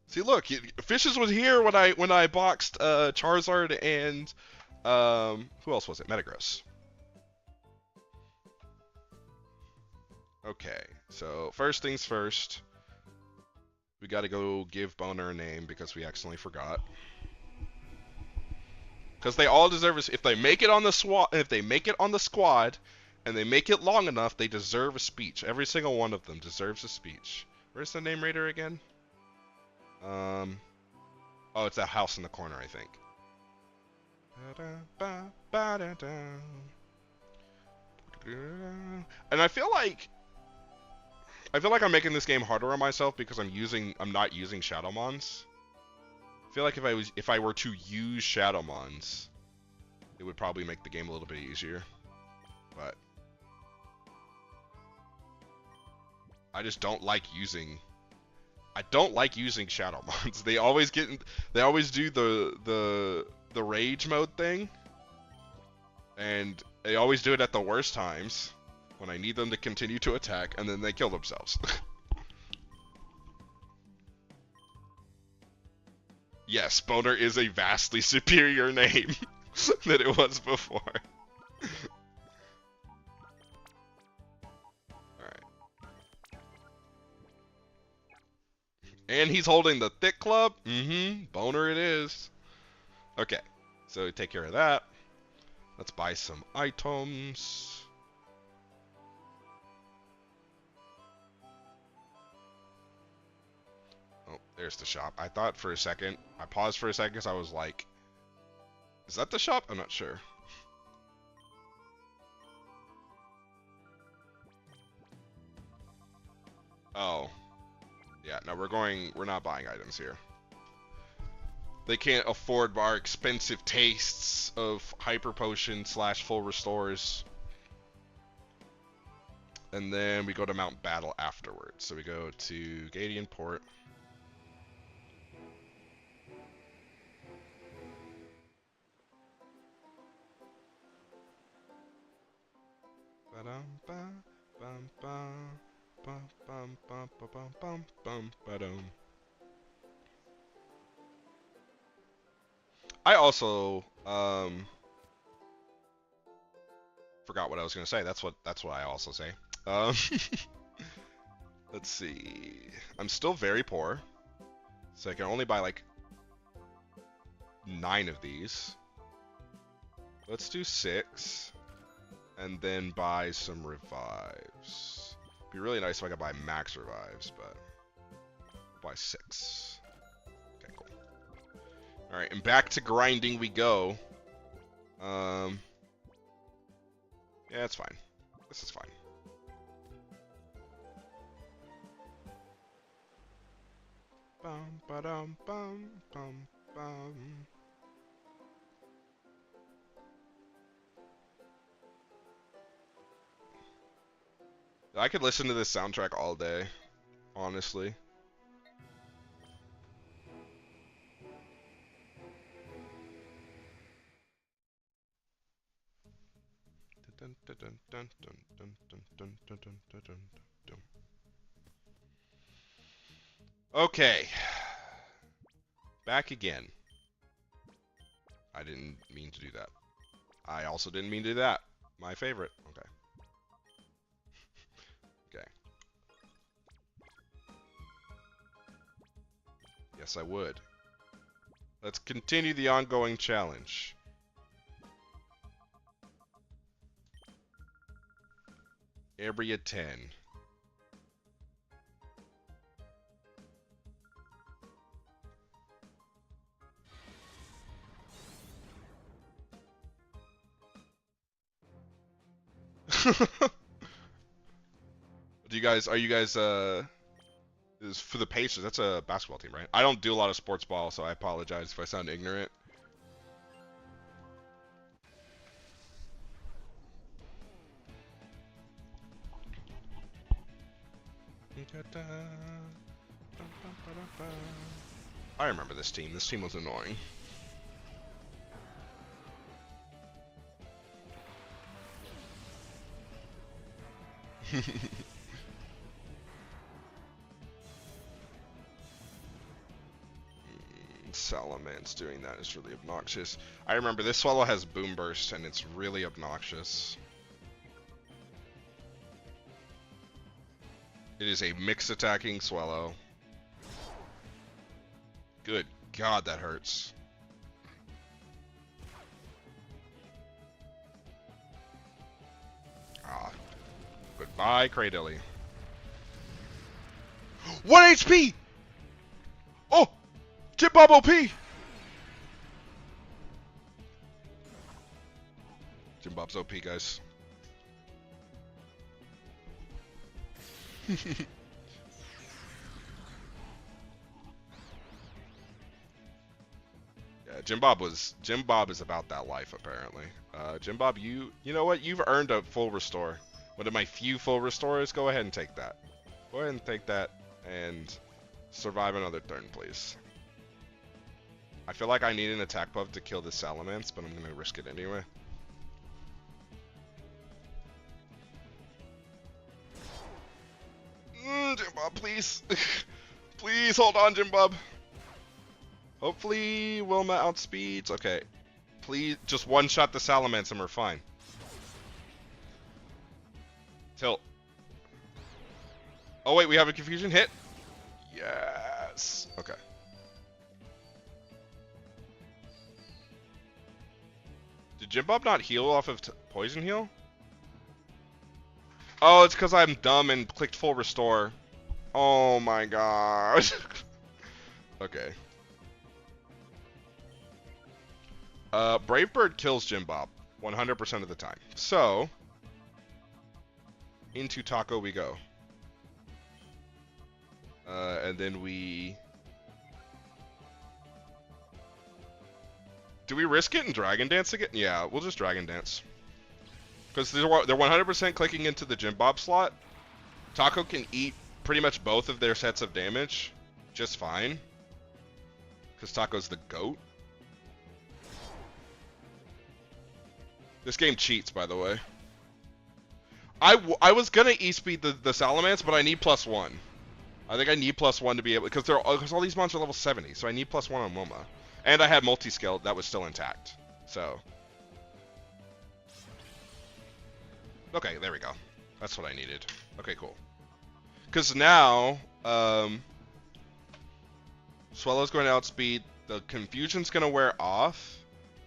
See, look, Fishes was here when I boxed Charizard and who else was it? Metagross. Okay, so first things first, we got to go give Boner a name because we accidentally forgot. Because they all deserve it. If they make it on the squad, and they make it long enough, they deserve a speech. Every single one of them deserves a speech. Where's the name rater again? Oh, it's that house in the corner, I think. And I feel like I'm making this game harder on myself because I'm not using Shadowmons. I feel like if I were to use Shadowmons, it would probably make the game a little bit easier. But I just don't like using Shadowmons. They always do the rage mode thing. And they always do it at the worst times when I need them to continue to attack, and then they kill themselves. Yes, Boner is a vastly superior name than it was before. Alright. And he's holding the thick club? Boner it is. Okay, so take care of that. Let's buy some items. Oh, there's the shop. I thought for a second, I paused for a second because I was like, is that the shop? I'm not sure. Oh. Yeah, no, we're not buying items here. They can't afford our expensive tastes of Hyper Potion / full restores. And then we go to Mount Battle afterwards. So we go to Gadian Port. I also forgot what I was gonna say. That's what I also say. Um, let's see. I'm still very poor, so I can only buy like 9 of these. Let's do 6, and then buy some revives. It'd be really nice if I could buy max revives, but I'll buy 6. Okay, cool. All right, and back to grinding we go. Yeah, it's fine. This is fine. Bum ba-dum bum bum bum. I could listen to this soundtrack all day, honestly. Okay. Back again. I didn't mean to do that. I also didn't mean to do that. My favorite. Okay. Okay. Yes, I would. Let's continue the ongoing challenge. Area 10. Are you guys is for the Pacers? That's a basketball team, right? I don't do a lot of sports ball, so I apologize if I sound ignorant. I remember this team. This team was annoying. Salamence doing that is really obnoxious. I remember this swallow has Boom Burst, and it's really obnoxious. It is a mixed attacking swallow. Good God, that hurts. Ah. Goodbye, Cradilly. 1 HP! Oh! Chip Bob OP! Jim Bob's OP, guys. Yeah, Jim Bob is about that life apparently. Jim Bob, you know what? You've earned a full restore. One of my few full restores. Go ahead and take that. Go ahead and take that and survive another turn, please. I feel like I need an attack buff to kill this Salamence, but I'm gonna risk it anyway. Jim Bob, please. Please hold on, Jim Bob. Hopefully Wilma outspeeds. Okay. Please just one-shot the Salamence and we're fine. Tilt. Oh wait, we have a confusion hit? Yes. Okay. Did Jim Bob not heal off of poison heal? Oh, it's because I'm dumb and clicked full restore. Oh my gosh. Okay. Brave Bird kills Jim Bob 100% of the time. So, into Taco we go. And then we... Do we risk it and Dragon Dance again? Yeah, we'll just Dragon Dance. Because they're 100% clicking into the Jim Bob slot. Taco can eat pretty much both of their sets of damage just fine. Because Taco's the GOAT. This game cheats, by the way. I was gonna E-speed the Salamence, but I need +1. I think I need +1 to be able... Because all these monsters are level 70, so I need +1 on Wilma. And I had multi-scale that was still intact. So. Okay, there we go. That's what I needed. Okay, cool. Because now, Swellow's going to outspeed. The Confusion's going to wear off.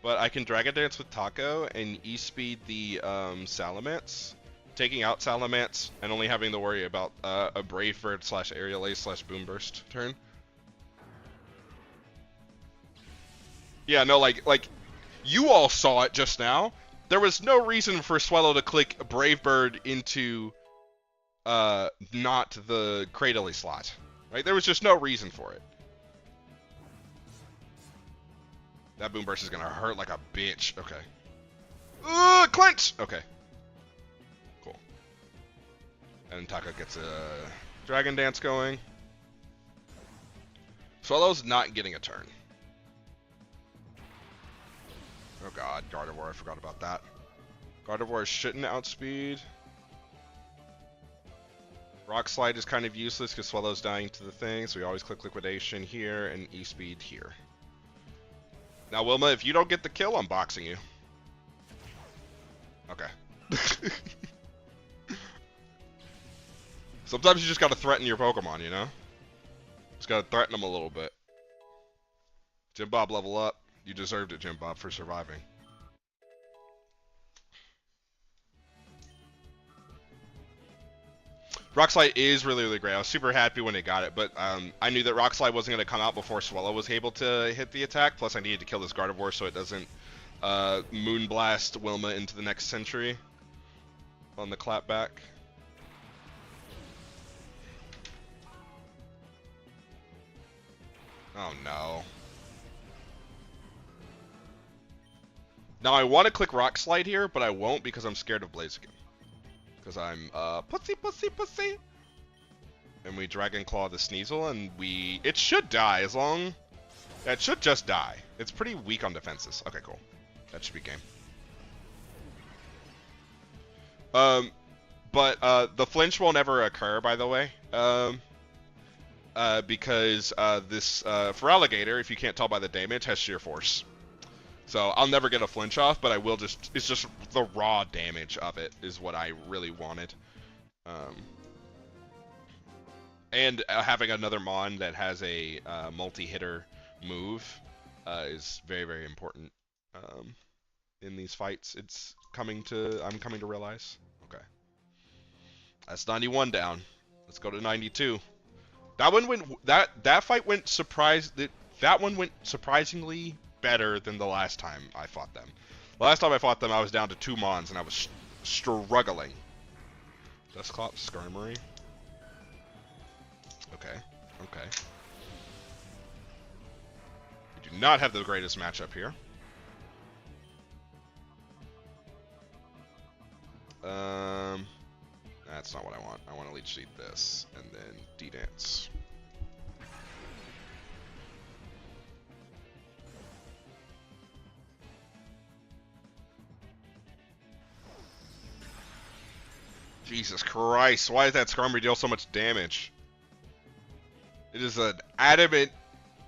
But I can Dragon Dance with Taco and E-speed the Salamence. Taking out Salamence and only having to worry about a Brave Bird / Aerial Ace / Boom Burst turn. Yeah, no, like you all saw it just now. There was no reason for Swellow to click Brave Bird into not the Cradily slot. Right? There was just no reason for it. That Boom Burst is gonna hurt like a bitch. Okay. Clinch! Okay. Cool. And Taka gets a Dragon Dance going. Swellow's not getting a turn. Oh god, Gardevoir, I forgot about that. Gardevoir shouldn't outspeed. Rock Slide is kind of useless because Swellow's dying to the thing, so we always click Liquidation here and E-speed here. Now, Wilma, if you don't get the kill, I'm boxing you. Okay. Sometimes you just gotta threaten your Pokemon, you know? Just gotta threaten them a little bit. Jim Bob, level up. You deserved it, Jim Bob, for surviving. Rock Slide is really, really great. I was super happy when they got it, but I knew that Rock Slide wasn't going to come out before Swellow was able to hit the attack. Plus, I needed to kill this Gardevoir so it doesn't Moonblast Wilma into the next century on the clapback. Oh, no. Now, I want to click Rock Slide here, but I won't because I'm scared of Blaziken. Because I'm, pussy. And we Dragon Claw the Sneasel, and it should die as long... It should just die. It's pretty weak on defenses. Okay, cool. That should be game. But the flinch will never occur, by the way. Because this Feraligatr, if you can't tell by the damage, has Sheer Force. So I'll never get a flinch off, but I will just... It's just the raw damage of it is what I really wanted. And having another Mon that has a multi-hitter move is very, very important in these fights. I'm coming to realize. Okay. That's 91 down. Let's go to 92. That one went... That fight went that one went surprisingly better than the last time I fought them. Last time I fought them, I was down to 2 Mons, and I was struggling. Dusclops, Skarmory. Okay. We do not have the greatest matchup here. That's not what I want. I want to Leech Seed this, and then D-Dance. Jesus Christ, why does that Skarmory deal so much damage? It is an adamant...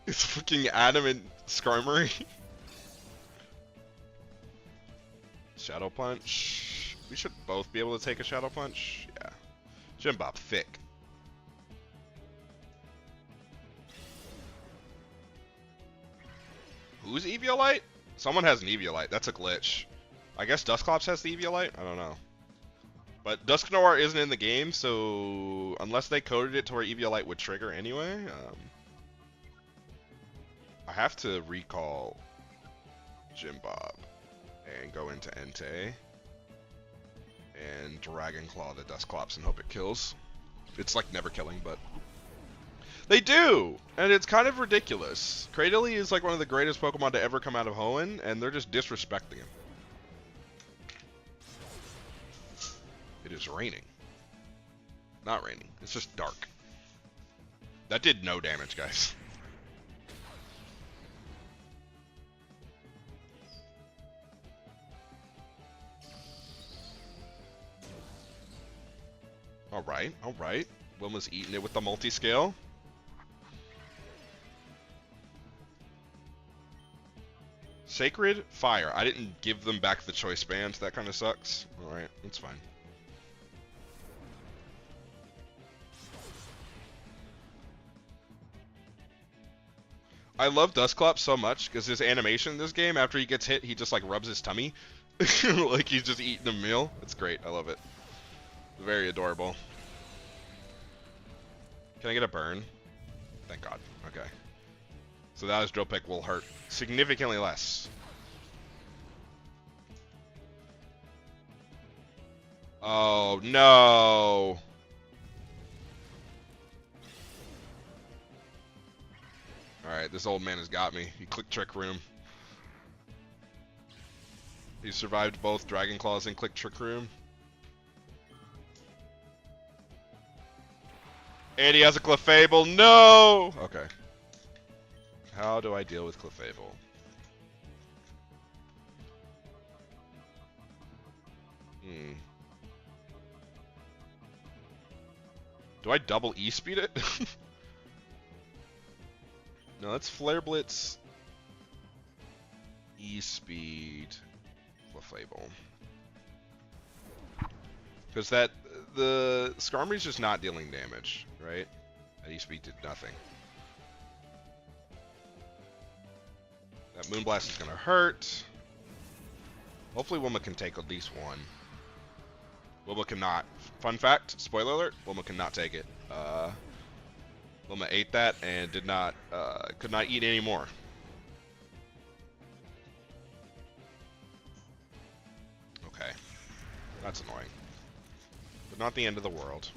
It's fucking adamant Skarmory. Shadow Punch. We should both be able to take a Shadow Punch. Yeah. Jim Bob, thick. Who's Eviolite? Someone has an Eviolite. That's a glitch. I guess Dusclops has the Eviolite? I don't know. But Dusknoir isn't in the game, so unless they coded it to where Eviolite would trigger anyway, I have to recall Jim Bob and go into Entei and Dragon Claw the Dusclops and hope it kills. It's like never killing, but they do, and it's kind of ridiculous. Cradily is like one of the greatest Pokemon to ever come out of Hoenn, and they're just disrespecting him. It is raining. Not raining. It's just dark. That did no damage, guys. Alright, alright. Wilma's eating it with the multi-scale. Sacred Fire. I didn't give them back the choice band. That kind of sucks. Alright, that's fine. I love Dustclap so much because his animation in this game, after he gets hit, he just like rubs his tummy. Like he's just eating a meal. It's great. I love it. Very adorable. Can I get a burn? Thank God. Okay. So that his drill pick will hurt significantly less. Oh no. Alright, this old man has got me. He clicked Trick Room. He survived both Dragon Claws and clicked Trick Room. And he has a Clefable. No! Okay. How do I deal with Clefable? Do I double E-speed it? No, let's Flare Blitz. E-speed. Clefable. Because the Skarmory's just not dealing damage, right? That E-speed did nothing. That Moonblast is gonna hurt. Hopefully Wilma can take at least one. Wilma cannot. Fun fact, spoiler alert, Wilma cannot take it. Wilma ate that and could not eat any more. Okay. That's annoying. But not the end of the world.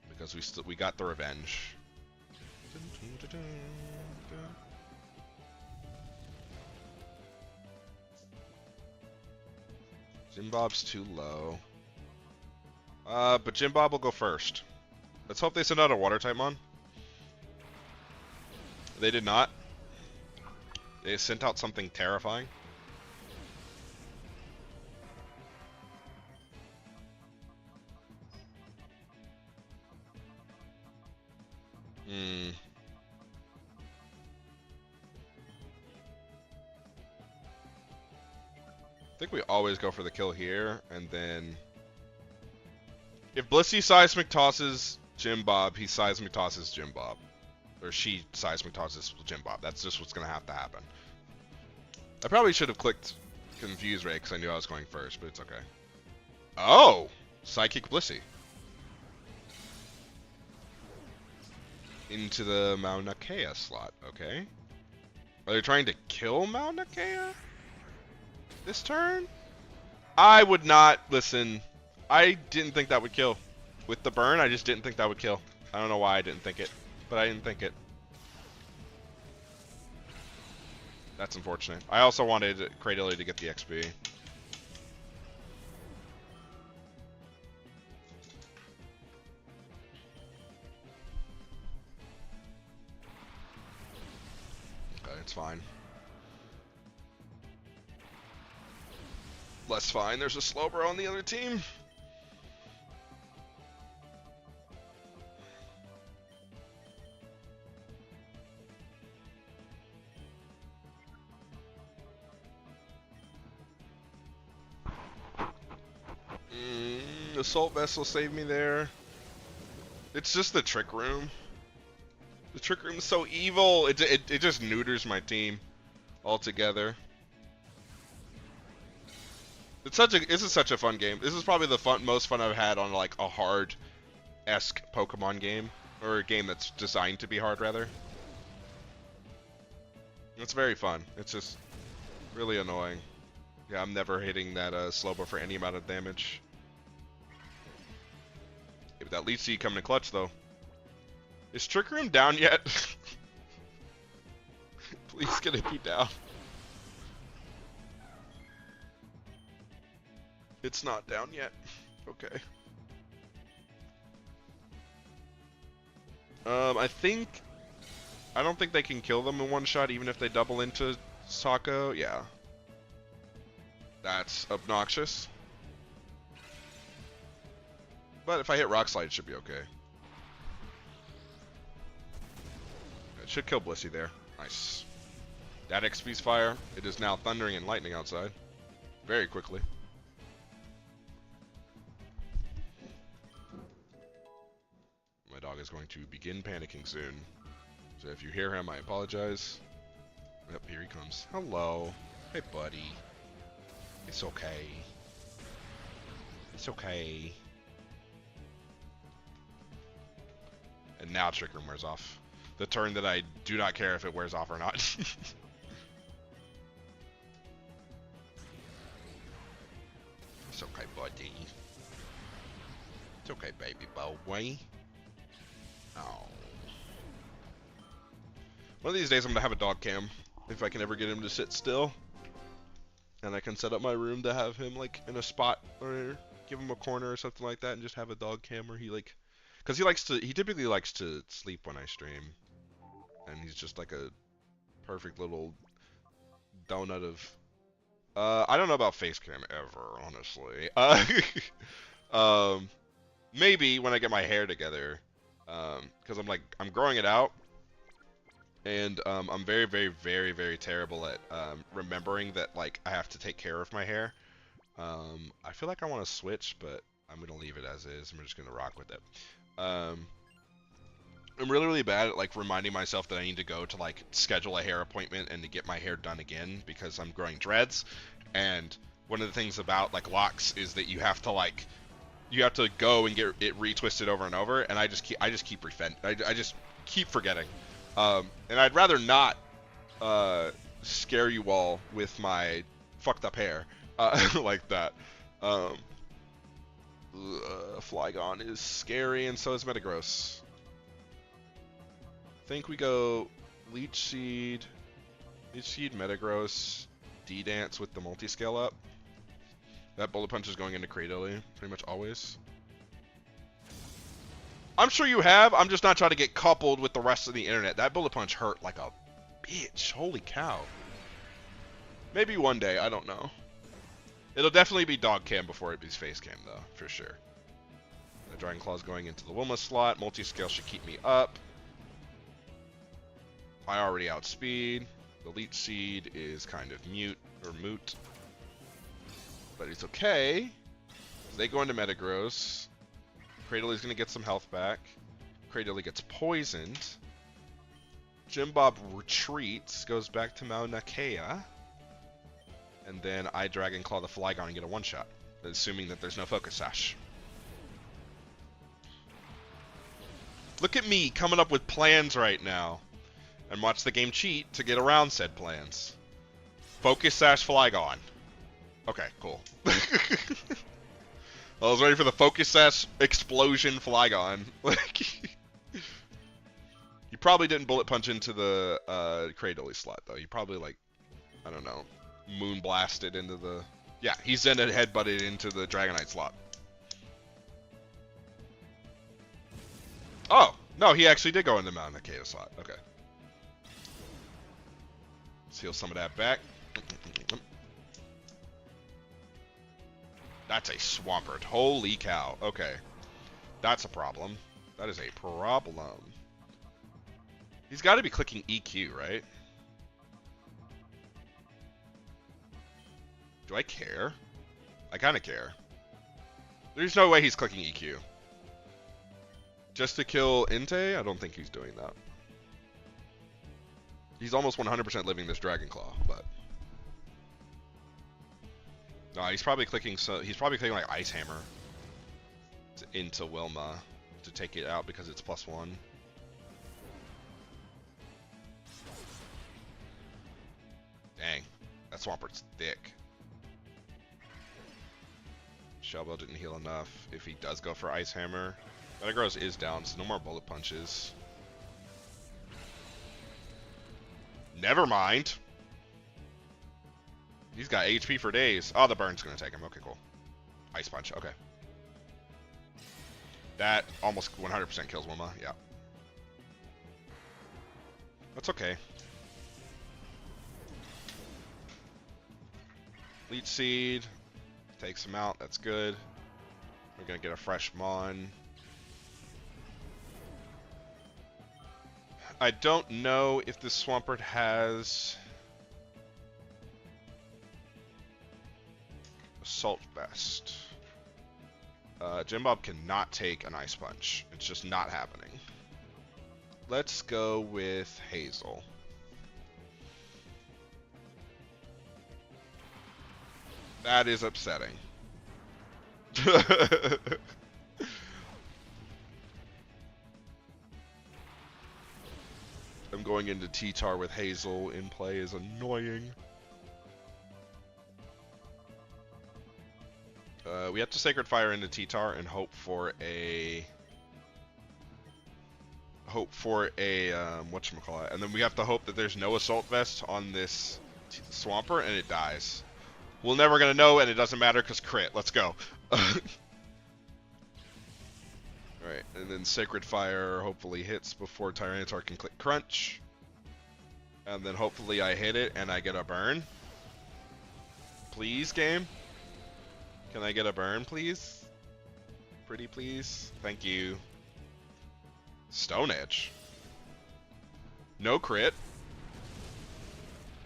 Because we got the revenge. Jim Bob's too low. But Jim Bob will go first. Let's hope they send out a water type mon. They did not. They sent out something terrifying. I think we always go for the kill here, and then if Blissey seismic tosses Jim Bob, he seismic tosses Jim Bob. Or she seismic tosses Jim Bob. That's just what's going to have to happen. I probably should have clicked Confuse Ray because I knew I was going first, but it's okay. Oh! Psychic Blissey. Into the Mauna Kea slot, okay. Are they trying to kill Mauna Kea this turn? I would not, listen, I didn't think that would kill. With the burn, I just didn't think that would kill. I don't know why I didn't think it, but I didn't think it. That's unfortunate. I also wanted Cradily to get the XP. Okay, it's fine. Less fine. There's a Slowbro on the other team. Assault Vessel saved me there. It's just the Trick Room. The Trick Room is so evil. It just neuters my team altogether. This is such a fun game. This is probably the most fun I've had on like a hard-esque Pokemon game, or a game that's designed to be hard rather. It's very fun. It's just really annoying. Yeah, I'm never hitting that Slowbro for any amount of damage. Yeah, but that lead seed coming to clutch though. Is Trick Room down yet? Please get it be down. It's not down yet. Okay. I don't think they can kill them in one shot even if they double into Sako. Yeah. That's obnoxious. But if I hit Rock Slide, it should be okay. It should kill Blissey there. Nice. That XP's fire. It is now thundering and lightning outside. Very quickly. My dog is going to begin panicking soon. So if you hear him, I apologize. Yep, here he comes. Hello. Hey, buddy. It's okay. It's okay. And now Trick Room wears off. The turn that I do not care if it wears off or not. It's okay, buddy. It's okay, baby boy. Oh. One of these days I'm gonna have a dog cam. If I can ever get him to sit still. And I can set up my room to have him like in a spot or give him a corner or something like that and just have a dog cam where he like, cause he typically likes to sleep when I stream. And he's just like a perfect little donut of, I don't know about face cam ever, honestly. Maybe when I get my hair together, cause I'm growing it out. And I'm very, very, very, very terrible at remembering that like I have to take care of my hair. I feel like I want to switch, but I'm gonna leave it as is. I'm just gonna rock with it. I'm really, really bad at like reminding myself that I need to go to like schedule a hair appointment and to get my hair done again because I'm growing dreads. And one of the things about like locks is that you have to go and get it retwisted over and over. And I just keep forgetting. And I'd rather not scare you all with my fucked up hair like that. Flygon is scary, and so is Metagross. I think we go Leech Seed, Metagross, D-Dance with the multi-scale up. That Bullet Punch is going into Cradily, pretty much always. I'm sure you have. I'm just not trying to get coupled with the rest of the internet. That Bullet Punch hurt like a bitch. Holy cow. Maybe one day. I don't know. It'll definitely be dog cam before it be face cam, though, for sure. The Dragon Claw's going into the Wilma slot. Multi-scale should keep me up. I already outspeed. The Leech Seed is kind of moot. But it's okay. They go into Metagross. Cradily going to get some health back. Cradily gets poisoned. Jim Bob retreats, goes back to Mauna Kea. And then I Dragon Claw the Flygon and get a one-shot, assuming that there's no Focus Sash. Look at me coming up with plans right now. And watch the game cheat to get around said plans. Focus Sash Flygon. Okay, cool. I was ready for the Focus Sash Explosion Flygon. You probably didn't Bullet Punch into the Cradily slot, though. You probably, like, I don't know, Moon Blasted into the... Yeah, he Zen and headbutted into the Dragonite slot. Oh, no, he actually did go into Mount Nakeda slot. Okay. Seal some of that back. That's a Swampert. Holy cow. Okay. That's a problem. That is a problem. He's got to be clicking EQ, right? Do I care? I kind of care. There's no way he's clicking EQ. Just to kill Entei? I don't think he's doing that. He's almost 100% living this Dragon Claw, but... No, he's probably clicking like Ice Hammer into Wilma to take it out because it's +1. Dang, that Swampert's thick. Shellbell didn't heal enough. If he does go for Ice Hammer, Metagross is down, so no more Bullet Punches. Never mind. He's got HP for days. Oh, the burn's gonna take him. Okay, cool. Ice Punch. Okay. That almost 100% kills Wilma. Yeah. That's okay. Leech Seed. Takes him out. That's good. We're gonna get a fresh Mon. I don't know if this Swampert has Assault Vest. Jim Bob cannot take an Ice Punch. It's just not happening. Let's go with Hazel. That is upsetting. I'm going into T-Tar with Hazel in play is annoying. We have to Sacred Fire into T-Tar and hope for a whatchamacallit, and then we have to hope that there's no Assault Vest on this Swampert and it dies. We're never gonna know, and it doesn't matter because crit. Let's go. Alright, and then Sacred Fire hopefully hits before Tyranitar can click Crunch. And then hopefully I hit it and I get a burn. Please, game? Can I get a burn, please? Pretty please? Thank you. Stone Edge. No crit.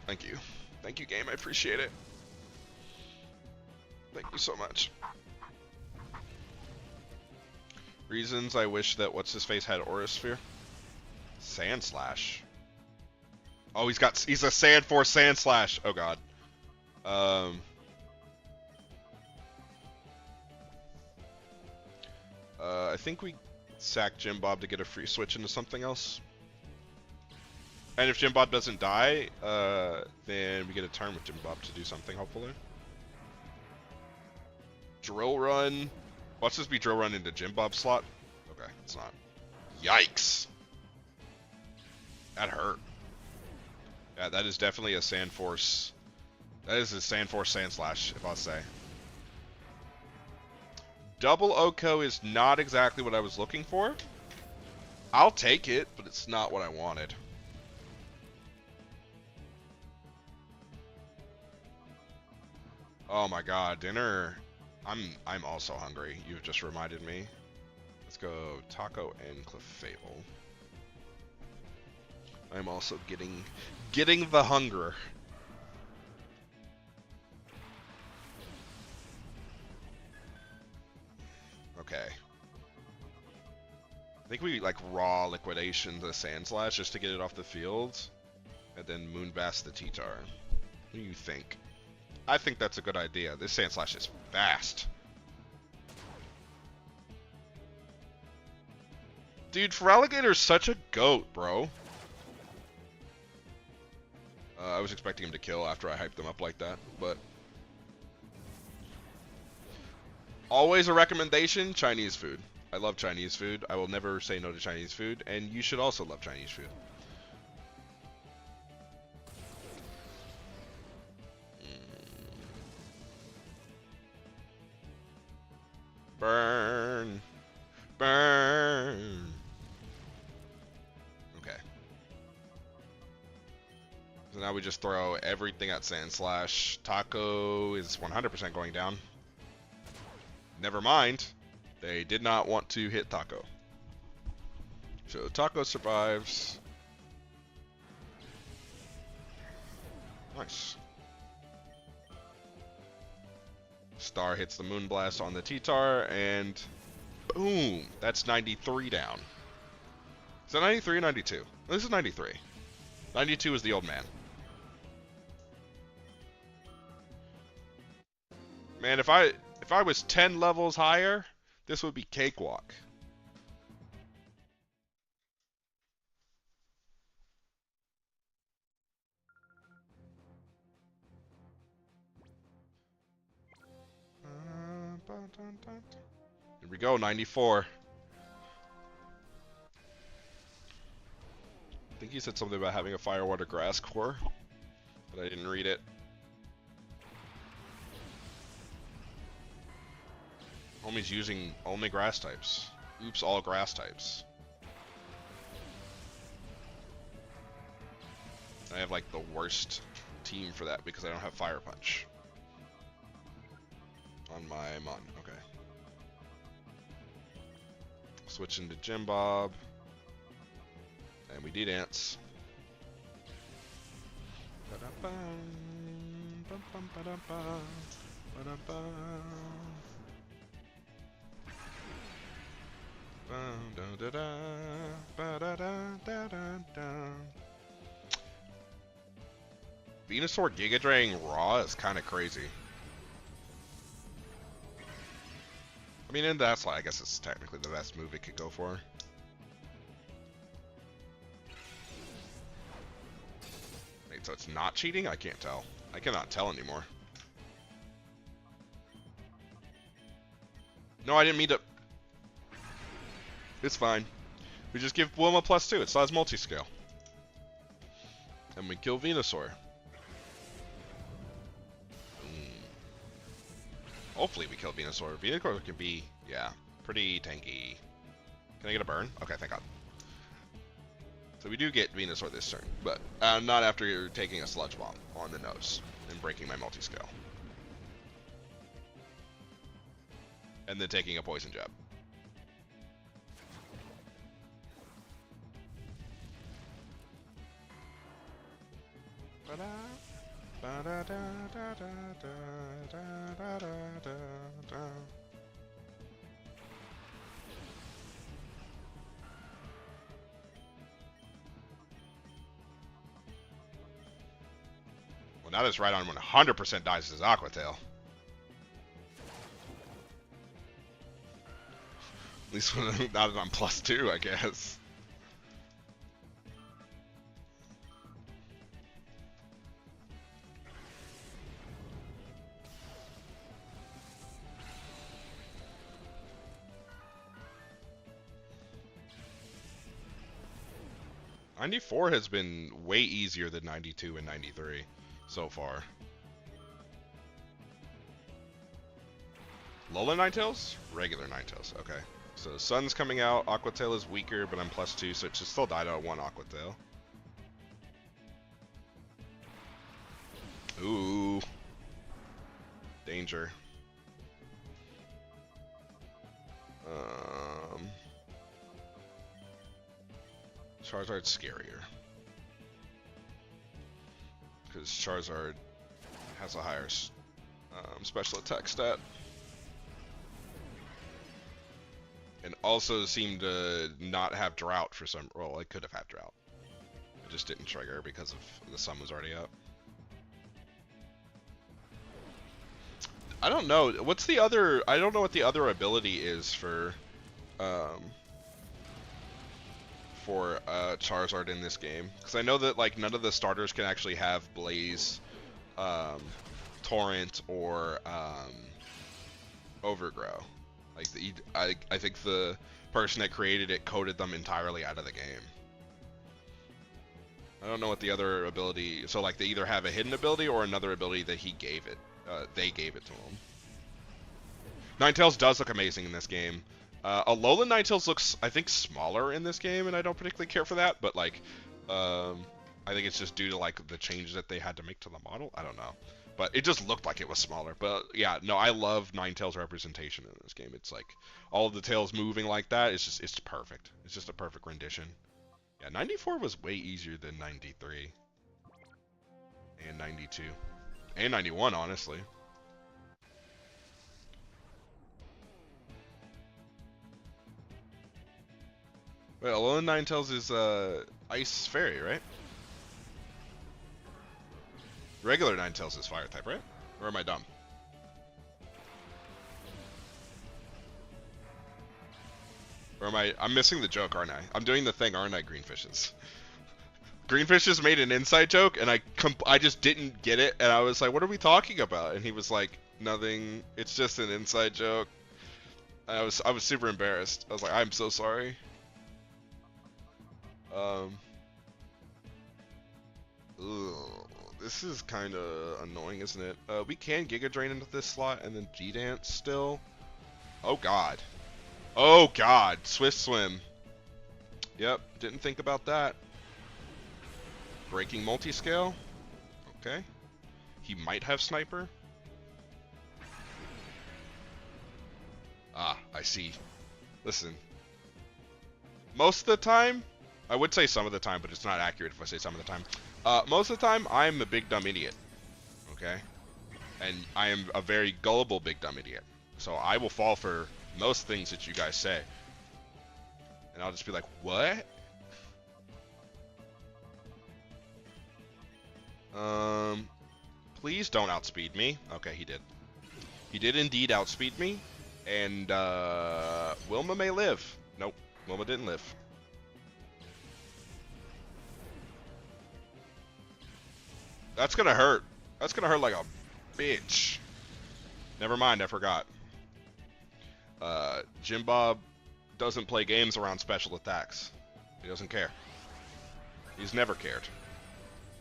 Thank you. Thank you, game. I appreciate it. Thank you so much. Reasons I wish that what's-his-face had Aura Sphere. Sand Slash. Oh, he's a Sand Force Sand Slash. Oh god. I think we sack Jim Bob to get a free switch into something else. And if Jim Bob doesn't die, then we get a turn with Jim Bob to do something, hopefully. Drill Run. Watch this be Drill Run into Jim Bob's slot. Okay, it's not. Yikes. That hurt. Yeah, that is definitely a Sand Force. That is a Sand Force Sand Slash, if I'll say. Double Oko is not exactly what I was looking for. I'll take it, but it's not what I wanted. Oh my god, dinner. I'm also hungry. You've just reminded me. Let's go Taco and Clefable. I'm also getting the hunger. Okay. I think we like raw liquidation the Sand Slash just to get it off the field, and then Moonblast the T-Tar. What do you think? I think that's a good idea. This Sand Slash is fast. Dude, Feraligator's such a goat, bro. I was expecting him to kill after I hyped him up like that, but... Always a recommendation, Chinese food. I love Chinese food. I will never say no to Chinese food, and you should also love Chinese food. Burn. Burn. Okay. So now we just throw everything at Sand Slash. Taco is 100% going down. Never mind. They did not want to hit Taco. So Taco survives. Nice. Star hits the Moonblast on the T-Tar, and boom! That's 93 down. Is that 93 or 92? This is 93. 92 is the old man. Man, if I was 10 levels higher, this would be cakewalk. Here we go, 94. I think he said something about having a Fire, Water, Grass core, but I didn't read it. Homie's using only grass types. Oops, all grass types. I have like the worst team for that because I don't have Fire Punch on my Mon. Okay. Switch into Jim Bob. And we D-Dance. Venusaur Giga Drain Raw is kind of crazy. I mean, and that's why I guess it's technically the best move it could go for. Wait, so it's not cheating? I can't tell. I cannot tell anymore. No, I didn't mean to. It's fine. We just give Bloom a +2. It still has multi-scale. And we kill Venusaur. Hopefully we kill Venusaur. Venusaur can be, yeah, pretty tanky. Can I get a burn? Okay, thank God. So we do get Venusaur this turn, but not after taking a Sludge Bomb on the nose and breaking my multi-scale. And then taking a Poison Jab. Well, now this right on 100% dies his Aqua Tail. At least now that I'm +2, I guess. '94 has been way easier than 92 and 93 so far. Lola Ninetales? Regular Ninetales, okay. So Sun's coming out, Aqua Tail is weaker, but I'm +2, so it should still die to 1 Aqua Tail. Ooh. Danger. Charizard's scarier. Because Charizard has a higher special attack stat. And also seemed to not have Drought for some... Well, it could have had Drought. It just didn't trigger because of the sun was already up. I don't know. What's the other... I don't know what the other ability is for Charizard in this game. Because I know that like none of the starters can actually have Blaze, Torrent, or Overgrow. Like I think the person that created it coded them entirely out of the game. I don't know what the other ability. So like they either have a hidden ability or another ability that he gave it. They gave it to him. Ninetales does look amazing in this game. Alolan Ninetales looks, I think, smaller in this game, and I don't particularly care for that. But like, I think it's just due to like the changes that they had to make to the model. I don't know, but it just looked like it was smaller. But yeah, no, I love Ninetales representation in this game. It's like all of the tails moving like that. It's perfect. It's just a perfect rendition. Yeah, 94 was way easier than 93 and 92 and 91, honestly. Wait, Alolan Ninetales is Ice Fairy, right? Regular Ninetales is Fire type, right? Or am I dumb? Or am I'm missing the joke, aren't I? I'm doing the thing, aren't I, Greenfishes? Greenfishes made an inside joke, and I just didn't get it, and I was like, what are we talking about? And he was like, nothing, it's just an inside joke. And I was super embarrassed. I was like, I'm so sorry. This is kind of annoying, isn't it? We can Giga Drain into this slot and then G-Dance still. Oh god. Oh god. Swift Swim. Yep, didn't think about that. Breaking multi-scale. Okay. He might have Sniper. Ah, I see. Listen. Most of the time, I would say some of the time, but it's not accurate if I say some of the time. Most of the time, I'm a big dumb idiot. Okay? And I am a very gullible big dumb idiot. So I will fall for most things that you guys say. And I'll just be like, what? Please don't outspeed me. Okay, he did. He did indeed outspeed me. And, Wilma may live. Nope, Wilma didn't live. That's gonna hurt. That's gonna hurt like a bitch. Never mind, I forgot. Jim Bob doesn't play games around special attacks. He doesn't care. He's never cared.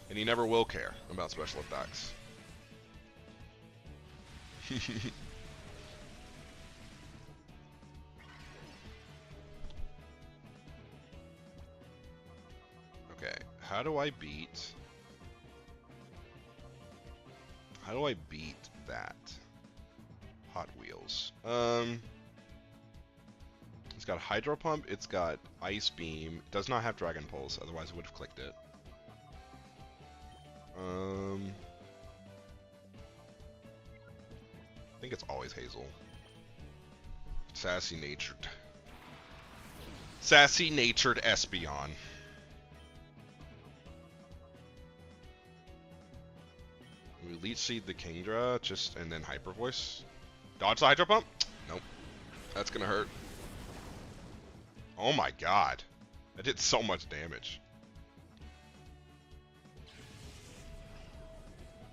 And he never will care about special attacks. Okay, how do I beat that? Hot Wheels. It's got Hydro Pump, it's got Ice Beam, it does not have Dragon Pulse, otherwise I would have clicked it. I think it's always Hazel. Sassy natured Espeon. We Leech Seed the Kingdra, and then Hyper Voice. Dodge the Hydro Pump? Nope. That's gonna hurt. Oh my god. That did so much damage.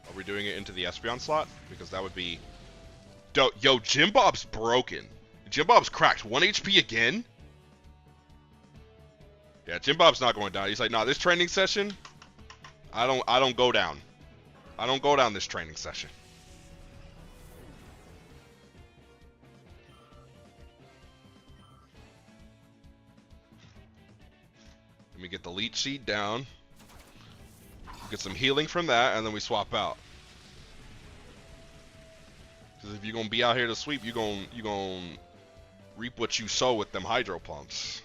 Are we doing it into the Espeon slot? Because that would be... Yo, Jim Bob's broken. Jim Bob's cracked. 1 HP again? Yeah, Jim Bob's not going down. He's like, nah, this training session, I don't go down. I don't go down this training session. Let me get the Leech Seed down. Get some healing from that, and then we swap out. Because if you're gonna be out here to sweep, you gonna reap what you sow with them Hydro Pumps.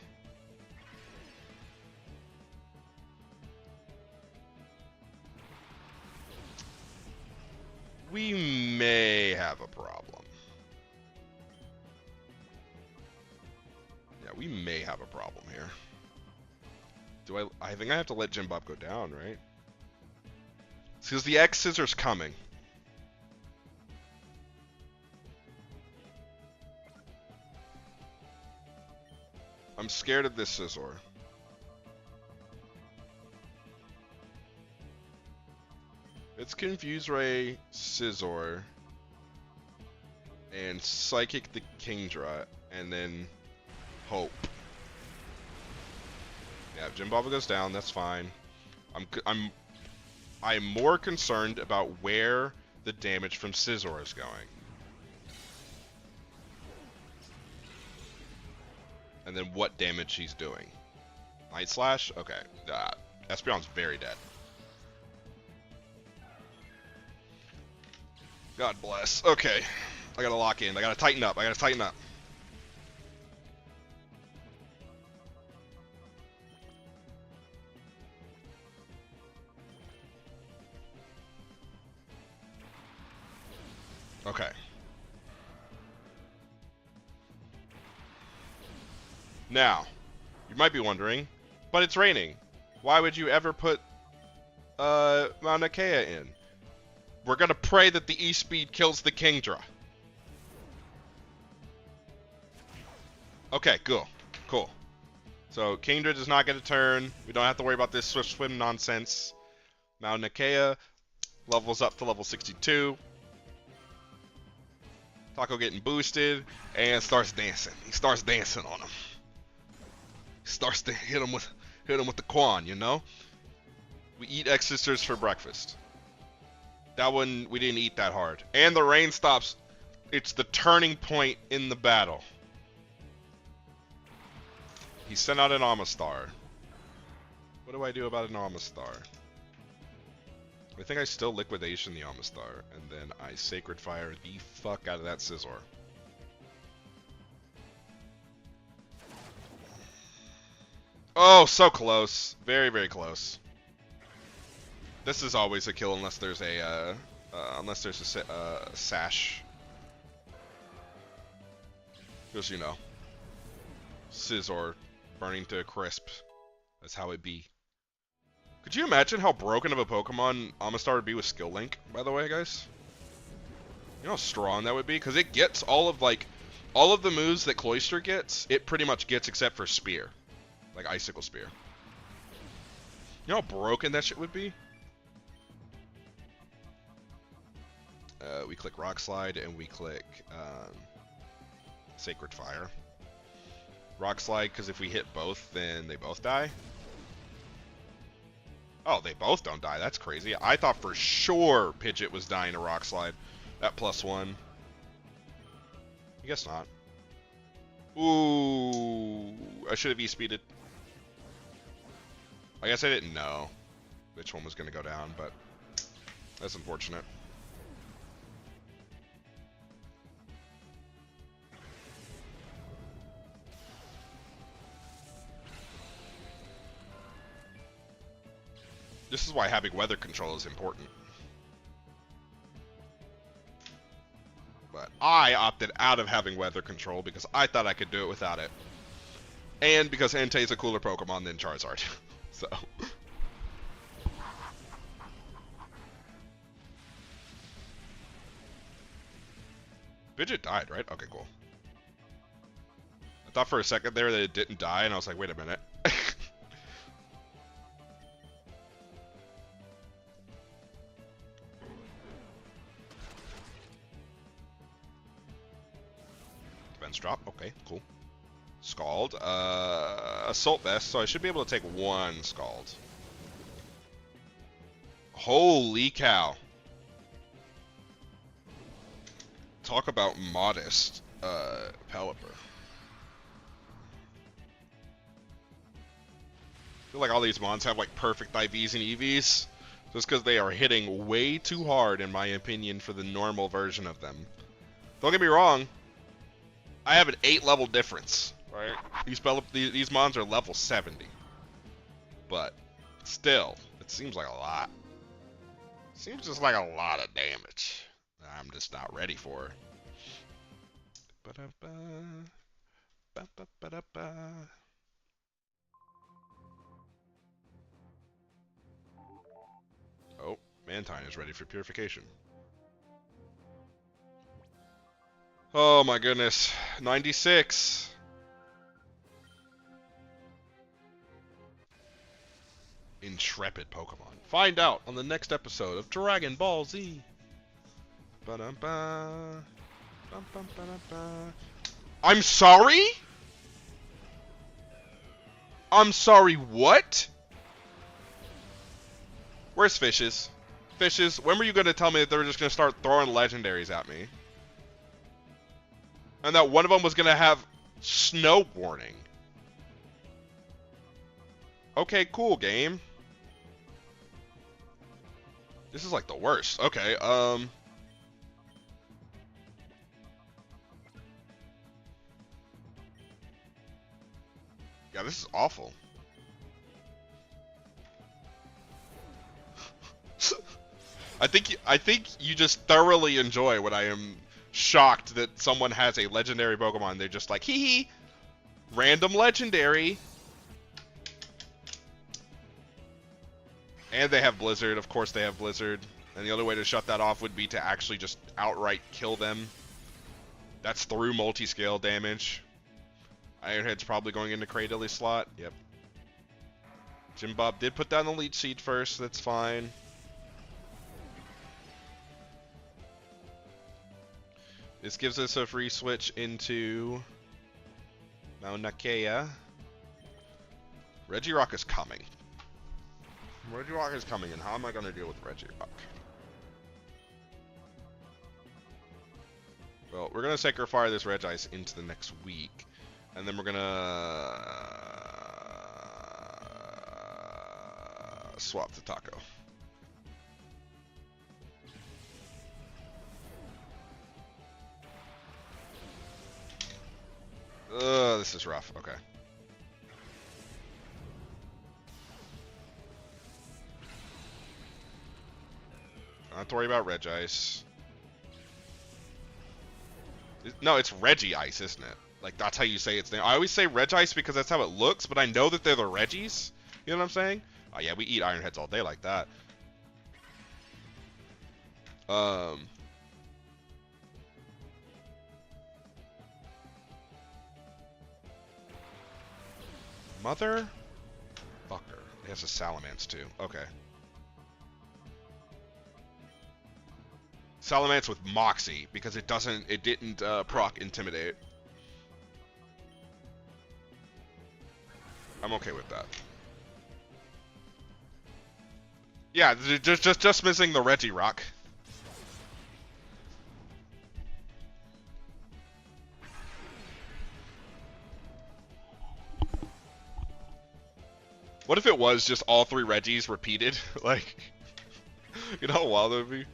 We may have a problem. Yeah, we may have a problem here. I think I have to let Jim Bob go down, right? It's because the X Scissor's coming. I'm scared of this Scizor. It's Confuse Ray, Scizor, and Psychic the Kingdra, and then Hope. Yeah, if Jim Bob goes down, that's fine. I'm more concerned about where the damage from Scizor is going. And then what damage he's doing. Night Slash? Okay. Espeon's very dead. God bless. Okay. I gotta lock in. I gotta tighten up. Okay. Now, you might be wondering, but it's raining. Why would you ever put Mauna Kea in? We're gonna pray that the E-Speed kills the Kingdra. Okay, cool. So Kingdra does not get a turn. We don't have to worry about this Swift Swim nonsense. Mauna Kea levels up to level 62. Taco getting boosted and starts dancing. He starts dancing on him. Starts to hit him with the Quan, you know? We eat X Sisters for breakfast. That one we didn't eat that hard. And the rain stops. It's the turning point in the battle. He sent out an Amistar. What do I do about an Amistar? I think I still Liquidation the Amistar, and then I Sacred Fire the fuck out of that Scizor. Oh, so close. Very, very close. This is always a kill unless there's a Unless there's a sash. Just, you know. Scizor burning to a crisp. That's how it be. Could you imagine how broken of a Pokemon Amistar would be with Skill Link, by the way, guys? You know how strong that would be? Because it gets all of the moves that Cloyster gets, it pretty much gets except for Spear. Like Icicle Spear. You know how broken that shit would be? We click Rock Slide and we click Sacred Fire. Rock Slide, because if we hit both, then they both die. Oh, they both don't die. That's crazy. I thought for sure Pidgeot was dying to Rock Slide. That +1. I guess not. Ooh. I should have E-speeded. I guess I didn't know which one was going to go down, but that's unfortunate. This is why having weather control is important. But I opted out of having weather control because I thought I could do it without it. And because Entei's a cooler Pokemon than Charizard. So. Pidgeot died, right? Okay, cool. I thought for a second there that it didn't die, and I was like, wait a minute. Defense drop. Okay, cool. Scald. Assault Vest, so I should be able to take one Scald. Holy cow. Talk about modest, Pelipper. I feel like all these mons have like perfect IVs and EVs, just because they are hitting way too hard, in my opinion, for the normal version of them. Don't get me wrong, I have an 8-level difference, right? These mons are level 70, but still, it seems like a lot. Seems just like a lot of damage that I'm just not ready for. Oh, Mantine is ready for purification. Oh my goodness. 96. Intrepid Pokemon. Find out on the next episode of Dragon Ball Z. I'm sorry? I'm sorry, what? Where's Fishes? Fishes, when were you going to tell me that they were just going to start throwing legendaries at me? And that one of them was going to have snow warning. Okay, cool, game. This is like the worst. Okay, yeah, this is awful. I think you just thoroughly enjoy when I am shocked that someone has a legendary Pokemon. They're just like, hee hee, random legendary. And they have Blizzard. Of course they have Blizzard. And the other way to shut that off would be to actually just outright kill them. That's through multi-scale damage. Ironhead's probably going into Cradily slot. Yep. Jim Bob did put down the leech seed first. That's fine. This gives us a free switch into Mauna Kea. Regirock is coming. Regirock is coming, and how am I going to deal with Regirock? Well, we're going to Sacred this Regice into the next week, and then we're going to swap to Taco. This is rough. Okay. to worry about Regice. No, it's Regice, isn't it? Like, that's how you say its name. I always say Regice because that's how it looks, but I know that they're the Reggies. You know what I'm saying? Oh, yeah, we eat Ironheads all day like that. Mother? Fucker. It has a Salamence, too. Okay. Salamence with Moxie, because it didn't proc Intimidate. I'm okay with that. Yeah, just missing the Regirock. What if it was just all 3 Reggies repeated? Like, you know how wild that would be?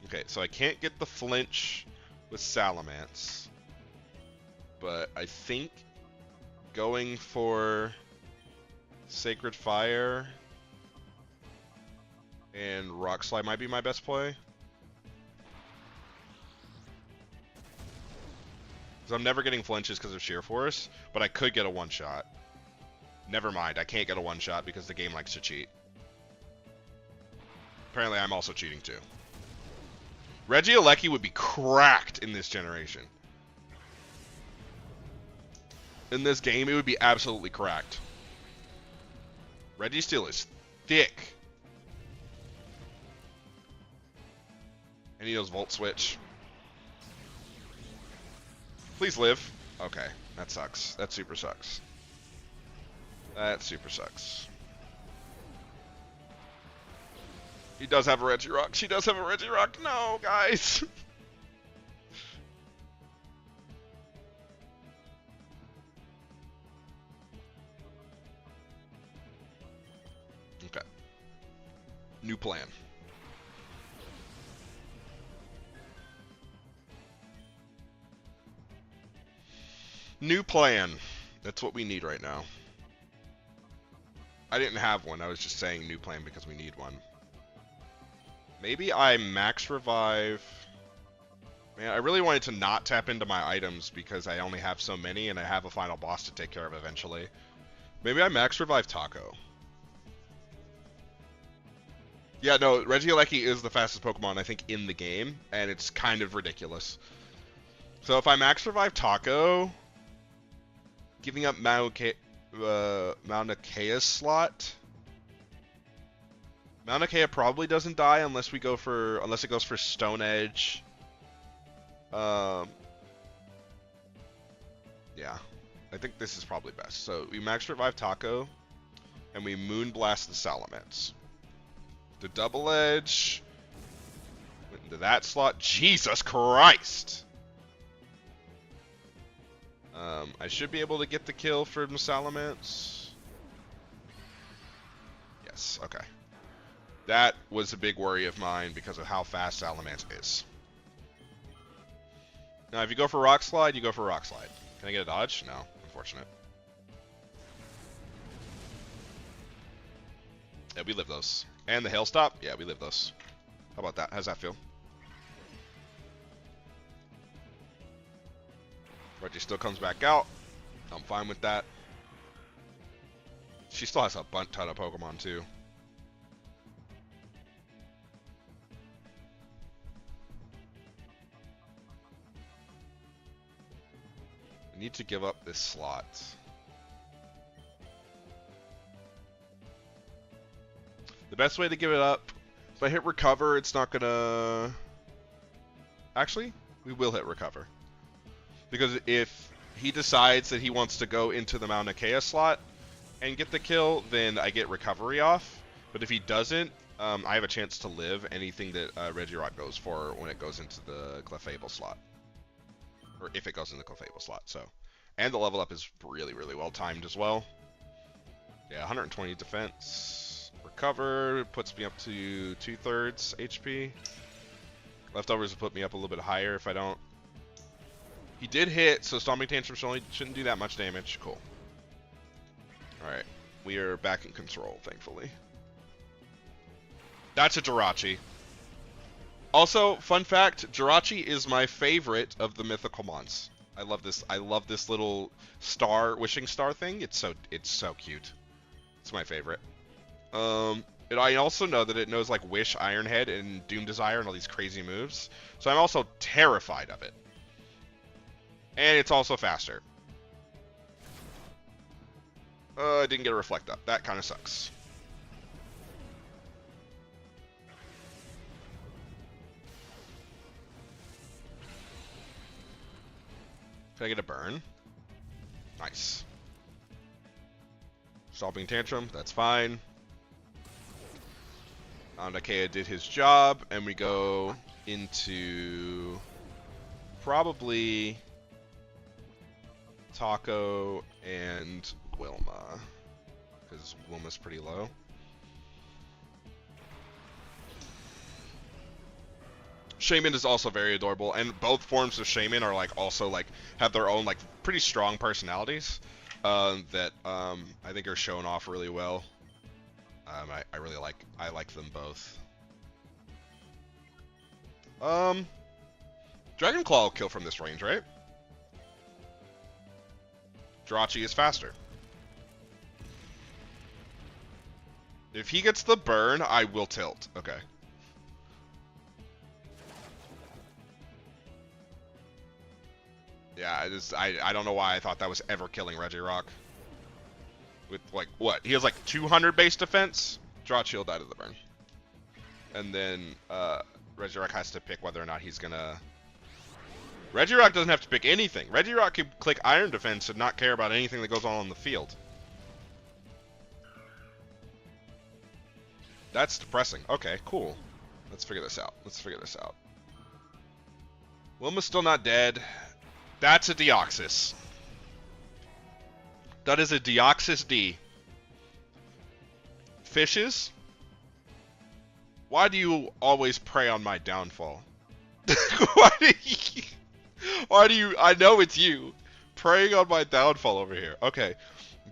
Okay, so I can't get the flinch with Salamence. But I think going for Sacred Fire and Rock Slide might be my best play. Because I'm never getting flinches because of Sheer Force, but I could get a one-shot. Never mind, I can't get a one-shot because the game likes to cheat. Apparently I'm also cheating too. Regieleki would be cracked in this generation. In this game, it would be absolutely cracked. Registeel is thick. And he knows Volt Switch. Please live. Okay, that sucks. That super sucks. That super sucks. He does have a Regirock. She does have a Regirock. No, guys. Okay. New plan. New plan. That's what we need right now. I didn't have one. I was just saying new plan because we need one. Maybe I max revive. Man, I really wanted to not tap into my items because I only have so many and I have a final boss to take care of eventually. Maybe I max revive Taco. Yeah, no, Regieleki is the fastest Pokemon, I think, in the game, and it's kind of ridiculous. So if I max revive Taco, giving up Mauna Kea's slot. Mauna Kea probably doesn't die unless it goes for Stone Edge. Yeah, I think this is probably best. So we max revive Taco, and we Moonblast the Salamence. The Double Edge went into that slot. Jesus Christ! I should be able to get the kill from Salamence. Yes, okay. That was a big worry of mine because of how fast Salamence is. Now, if you go for Rock Slide, you go for Rock Slide. Can I get a dodge? No, unfortunate. Yeah, we live those. And the Hail Stop? Yeah, we live those. How about that? How's that feel? Reggie still comes back out. I'm fine with that. She still has a ton of Pokemon, too. I need to give up this slot. The best way to give it up, if I hit Recover, it's not gonna... Actually, we will hit Recover. Because if he decides that he wants to go into the Mauna Kea slot and get the kill, then I get Recovery off. But if he doesn't, I have a chance to live anything that Regirock goes for when it goes into the Clefable slot. Or if it goes in the Clefable slot, so. And the level up is really, really well timed as well. Yeah, 120 defense. Recover puts me up to 2/3 HP. Leftovers will put me up a little bit higher if I don't. He did hit, so Stomping Tantrum shouldn't do that much damage. Cool. Alright, we are back in control, thankfully. That's a Jirachi. Also, fun fact, Jirachi is my favorite of the mythical mons. I love this. I love this little star, wishing star thing. It's so cute. It's my favorite. And I also know that it knows like Wish, Ironhead, and Doom Desire, and all these crazy moves. So I'm also terrified of it. And it's also faster. I didn't get a reflect up. That kind of sucks. Can I get a burn? Nice. Stopping Tantrum, that's fine. Nakea did his job, and we go into probably Taco and Wilma, because Wilma's pretty low. Shaman is also very adorable, and both forms of Shaman are like also like have their own like pretty strong personalities that I think are shown off really well. I really like them both. Dragon Claw will kill from this range, right? Jirachi is faster. If he gets the burn, I will tilt. Okay. Yeah, I don't know why I thought that was ever killing Regirock. With like what? He has like 200 base defense. Jirachi will die to the burn. And then Regirock has to pick whether or not he's gonna. Regirock doesn't have to pick anything. Regirock can click Iron Defense and not care about anything that goes on the field. That's depressing. Okay, cool. Let's figure this out. Wilma's still not dead. That's a Deoxys. That is a Deoxys D. Fishes? Why do you always prey on my downfall? Why do you... I know it's you. Preying on my downfall over here. Okay.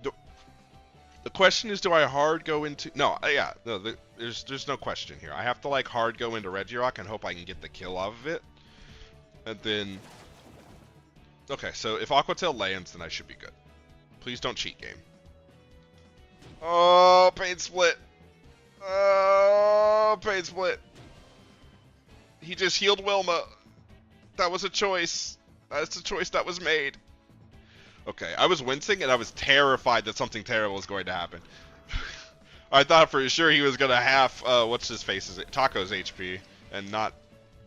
The question is, do I hard go into... No, yeah. No, there's no question here. I have to, like, hard go into Regirock and hope I can get the kill off of it. And then... Okay, so if Aqua Tail lands, then I should be good. Please don't cheat, game. Oh, Pain Split. Oh, Pain Split. He just healed Wilma. That was a choice. That's a choice that was made. Okay, I was wincing and I was terrified that something terrible was going to happen. I thought for sure he was going to half, what's his face, is it? Taco's HP, and not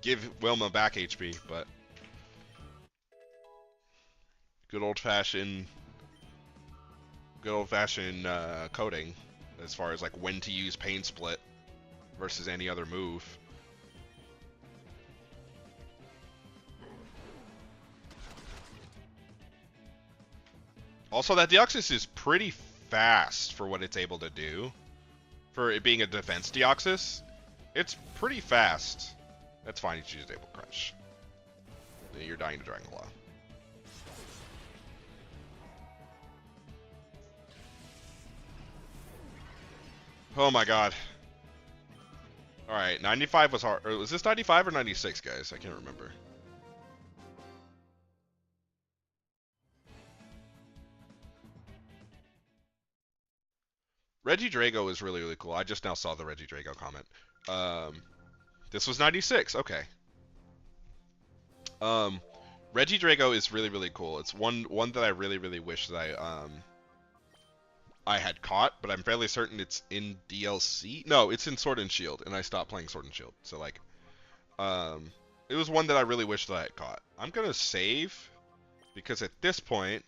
give Wilma back HP, but... Good old-fashioned coding as far as like when to use Pain Split versus any other move. Also, that Deoxys is pretty fast for what it's able to do. For it being a defense Deoxys, it's pretty fast. That's fine, you choose Able Crunch. You're dying to Dragon Claw. Oh my god. Alright, 95 was hard. Or was this 95 or 96, guys? I can't remember. Regidrago is really, really cool. I just now saw the Regidrago comment. This was 96. Okay. Regidrago is really, really cool. It's one that I really, really wish that I had caught, but I'm fairly certain it's in DLC. No, it's in Sword and Shield, and I stopped playing Sword and Shield. So like, it was one that I really wish that I had caught. I'm gonna save because at this point,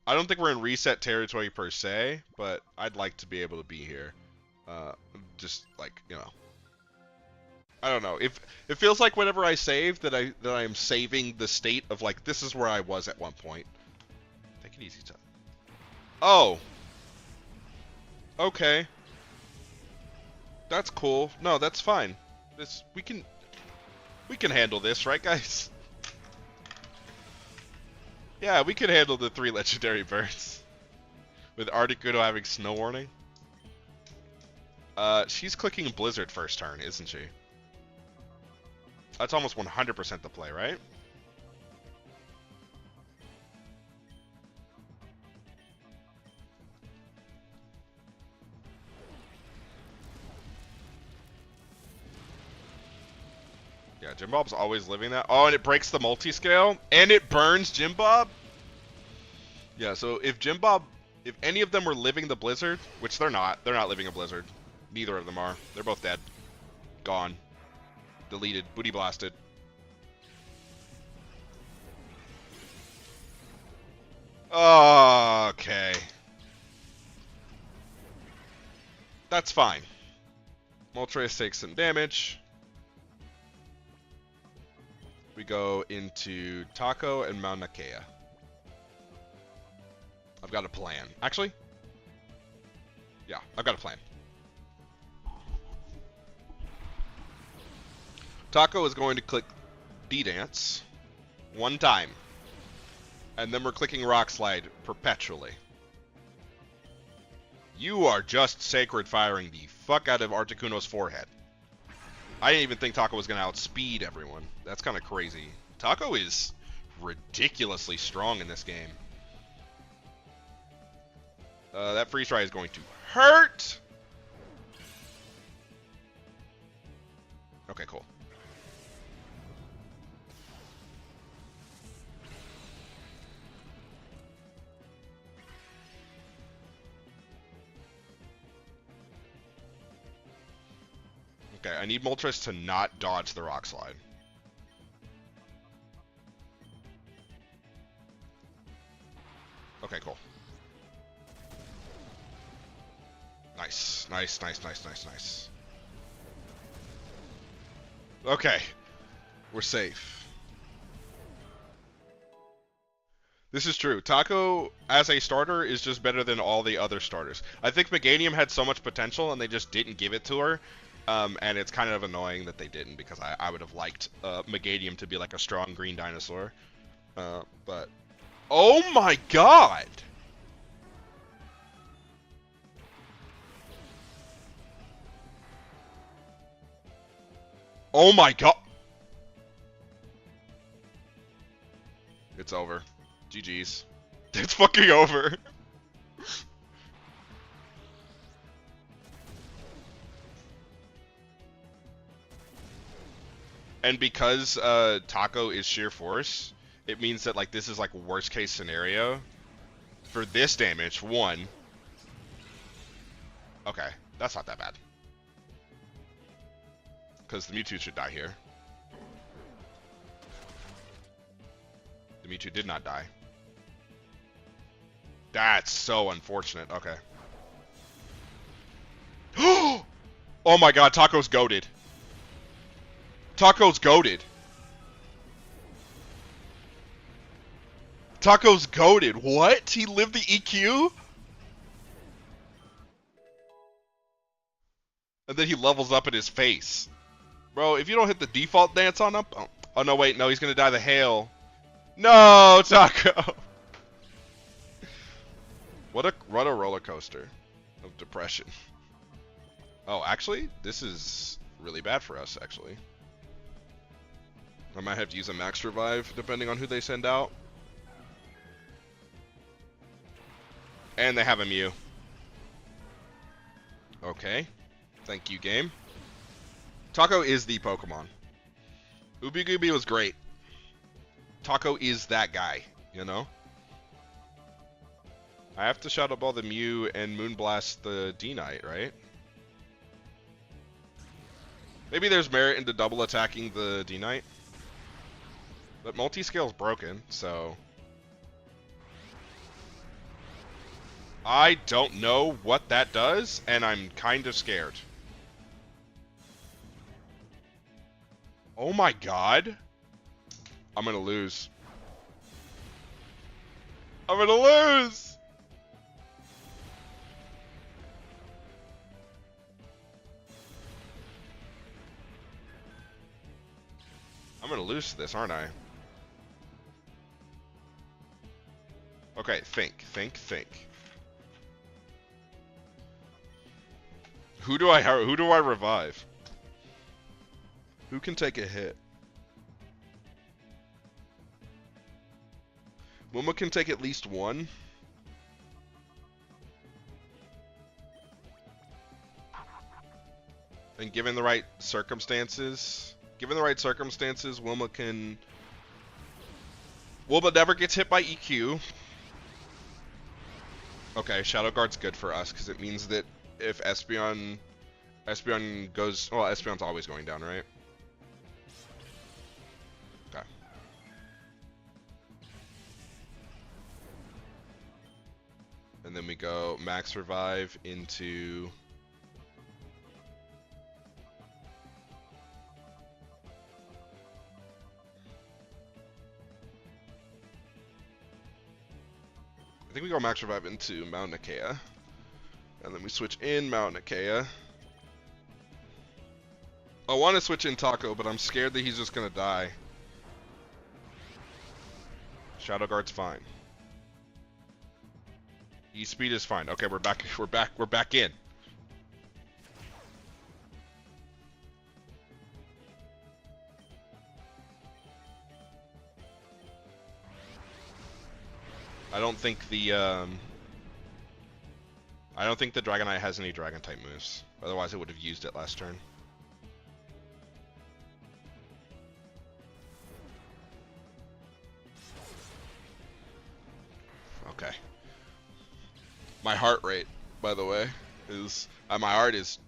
I don't think we're in reset territory per se, but I'd like to be able to be here. Just like, you know, I don't know. If it feels like whenever I save that I am saving the state of like this is where I was at one point. Take it easy, Todd. Oh. Okay. That's cool. No, that's fine. We can handle this, right, guys? Yeah, we can handle the 3 legendary birds. With Articuno having Snow Warning. She's clicking Blizzard first turn, isn't she? That's almost 100% the play, right? Yeah, Jim Bob's always living that. Oh, and it breaks the multi-scale, and it burns Jim Bob. Yeah, so if Jim Bob, if any of them were living the Blizzard, which they're not living a Blizzard. Neither of them are. They're both dead. Gone. Deleted. Booty blasted. Okay. That's fine. Moltres takes some damage. We go into Taco and Mauna Kea. I've got a plan. Actually, yeah, I've got a plan. Taco is going to click D-Dance one time. And then we're clicking Rock Slide perpetually. You are just Sacred Firing the fuck out of Articuno's forehead. I didn't even think Taco was going to outspeed everyone. That's kind of crazy. Taco is ridiculously strong in this game. That freeze try is going to hurt. Okay, cool. Okay, I need Moltres to not dodge the Rock Slide. Okay, cool. Nice, nice, nice, nice, nice, nice. Okay, we're safe. This is true. Taco, as a starter, is just better than all the other starters. I think Meganium had so much potential, and they just didn't give it to her. And it's kind of annoying that they didn't, because I would have liked Meganium to be like a strong green dinosaur. But... Oh my god! Oh my god! It's over. GG's. It's fucking over. And because Taco is sheer force, it means that like this is like worst case scenario for this damage. One. Okay, that's not that bad. Because the Mewtwo should die here. The Mewtwo did not die. That's so unfortunate. Okay. Oh my god, Taco's goated. Taco's goated. Taco's goated. What? He lived the EQ? And then he levels up in his face. Bro, if you don't hit the default dance on him... Oh, no, wait. No, he's going to die the hail. No, Taco! What a roller coaster of depression. Oh, actually, this is really bad for us, actually. I might have to use a max revive, depending on who they send out. And they have a Mew. Okay. Thank you, game. Taco is the Pokemon. Ooby Gooby was great. Taco is that guy, you know? I have to Shadow Ball the Mew and Moonblast the D-Knight, right? Maybe there's merit into double attacking the D-Knight. But multi-scale's broken, so... I don't know what that does, and I'm kind of scared. Oh my god. I'm gonna lose. I'm gonna lose! I'm gonna lose this, aren't I? Okay, think. Who do I revive? Who can take a hit? Wilma can take at least one. And given the right circumstances, Wilma never gets hit by EQ. Okay, Shadow Guard's good for us because it means that if Espeon goes, well, Espeon's always going down, right? Okay. And then we go max revive into I think we go max revive into Mount Nikea. And then we switch in Mount Nikea. I want to switch in Taco, but I'm scared that he's just gonna die. Shadow Guard's fine. E-speed is fine. Okay, we're back in. I don't think the Dragonite has any Dragon type moves. Otherwise, it would have used it last turn. Okay. My heart rate, by the way, is my heart is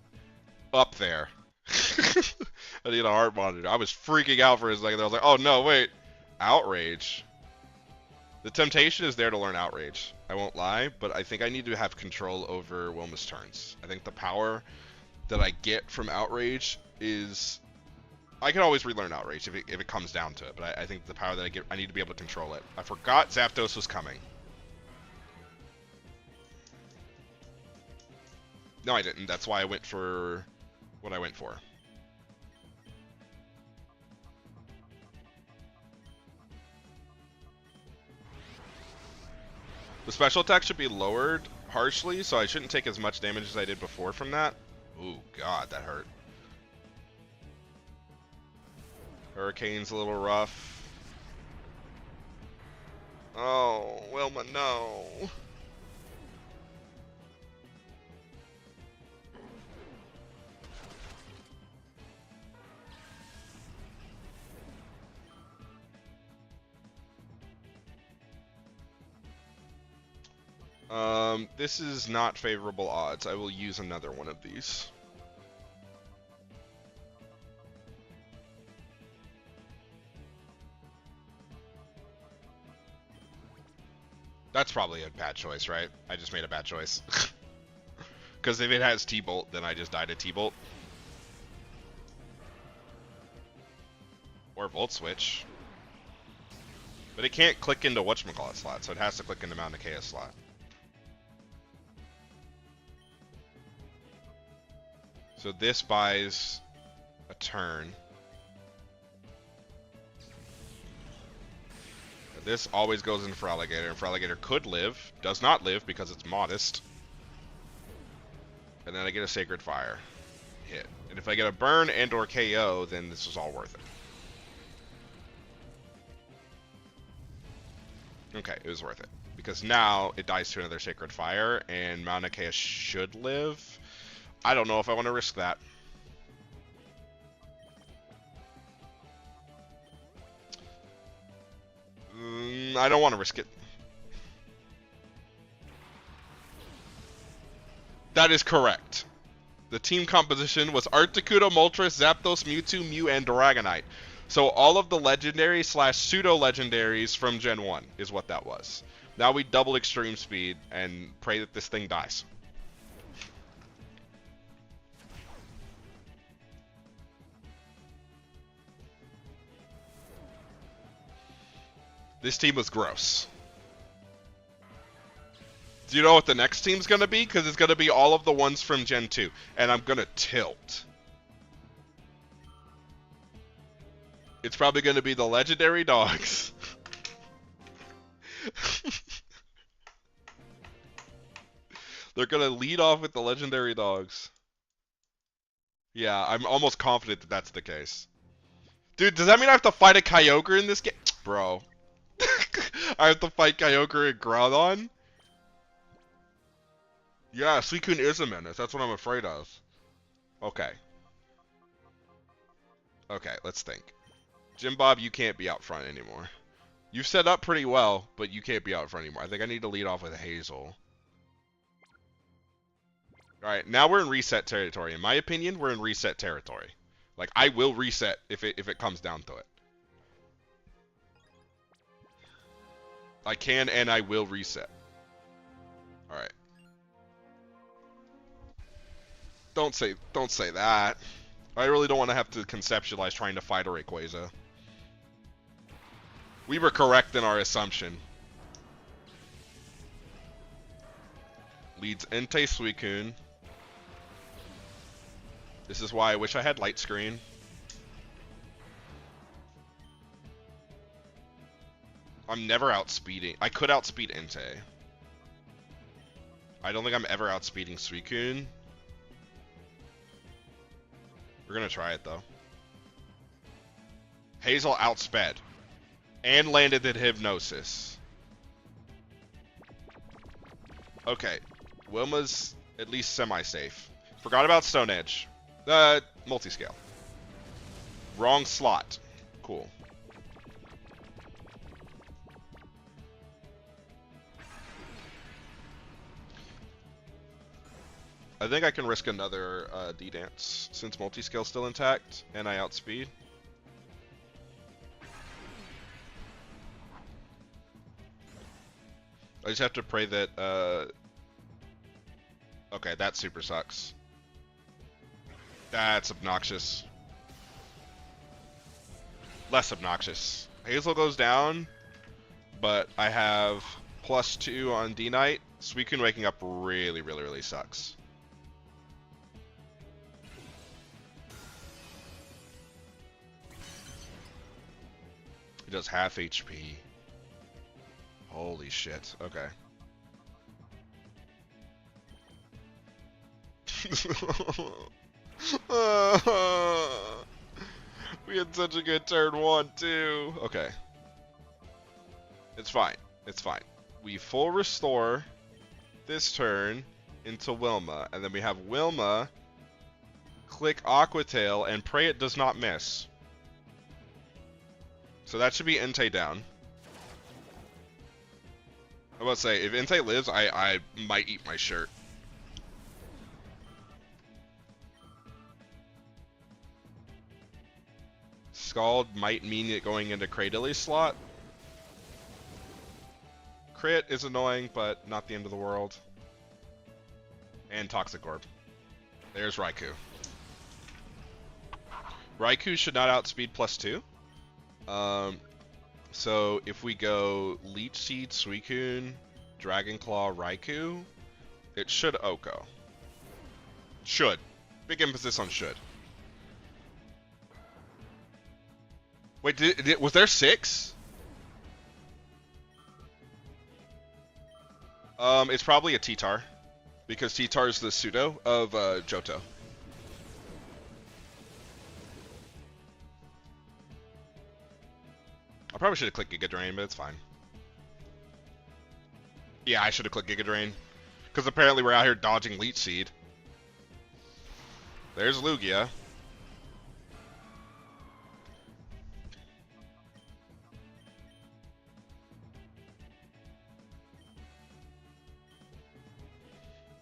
up there. I need a heart monitor. I was freaking out for a second. I was like, oh no, wait, Outrage. The temptation is there to learn Outrage. I won't lie, but I think I need to have control over Wilma's turns. I think the power that I get from Outrage is... I can always relearn Outrage if it comes down to it, but I think the power that I get, I need to be able to control it. I forgot Zapdos was coming. No, I didn't. That's why I went for what I went for. The special attack should be lowered harshly, so I shouldn't take as much damage as I did before from that. Ooh, God, that hurt. Hurricane's a little rough. Oh, Wilma, no. This is not favorable odds. I will use another one of these. That's probably a bad choice, right? I just made a bad choice. Because if it has T-Bolt, then I just died at T-Bolt. Or Volt Switch. But it can't click into whatchamacallit slot, so it has to click into Mount Nikea slot. So this buys a turn. This always goes in for Alligator, and Alligator could live, does not live because it's modest. And then I get a Sacred Fire hit. And if I get a burn and or KO, then this is all worth it. Okay, it was worth it. Because now it dies to another Sacred Fire, and Mount Nikea should live. I don't know if I want to risk that. I don't want to risk it. That is correct. The team composition was Articuno, Moltres, Zapdos, Mewtwo, Mew, and Dragonite. So all of the legendary / pseudo-legendaries from Gen 1 is what that was. Now we double Extreme Speed and pray that this thing dies. This team was gross. Do you know what the next team's going to be? Because it's going to be all of the ones from Gen 2. And I'm going to tilt. It's probably going to be the legendary dogs. They're going to lead off with the legendary dogs. Yeah, I'm almost confident that that's the case. Dude, does that mean I have to fight a Kyogre in this game? Bro. I have to fight Kyogre and Groudon? Yeah, Suicune is a menace. That's what I'm afraid of. Okay. Okay, let's think. Jim Bob, you can't be out front anymore. You've set up pretty well, but you can't be out front anymore. I think I need to lead off with Hazel. Alright, now we're in reset territory. In my opinion, we're in reset territory. Like, I will reset if it comes down to it. I can and I will reset. Alright. Don't say that. I really don't want to have to conceptualize trying to fight a Rayquaza. We were correct in our assumption. Leads Entei Suicune. This is why I wish I had light screen. I'm never outspeeding. I could outspeed Entei. I don't think I'm ever outspeeding Suicune. We're gonna try it though. Hazel outsped. And landed in Hypnosis. Okay. Wilma's at least semi-safe. Forgot about Stone Edge. Multi-scale. Wrong slot. Cool. I think I can risk another D-Dance since multi-scale's still intact and I outspeed. I just have to pray that, okay, that super sucks. That's obnoxious. Less obnoxious. Hazel goes down, but I have +2 on D-Knight. Suicune waking up really, really, really sucks. He does half HP. Holy shit. Okay. We had such a good turn 1, too. Okay. It's fine. It's fine. We full restore this turn into Wilma, and then we have Wilma click Aqua Tail and pray it does not miss. So that should be Entei down. I was about to say, if Entei lives, I might eat my shirt. Scald might mean it going into Cradily slot. Crit is annoying, but not the end of the world. And Toxic Orb. There's Raikou. Raikou should not outspeed +2. So if we go Leech Seed, Suicune, Dragon Claw, Raikou, it should Oko. Should. Big emphasis on should. Wait, was there 6? It's probably a T-Tar. Because T-Tar is the pseudo of Johto. I probably should have clicked Giga Drain, but it's fine. Yeah, I should have clicked Giga Drain. Because apparently we're out here dodging Leech Seed. There's Lugia.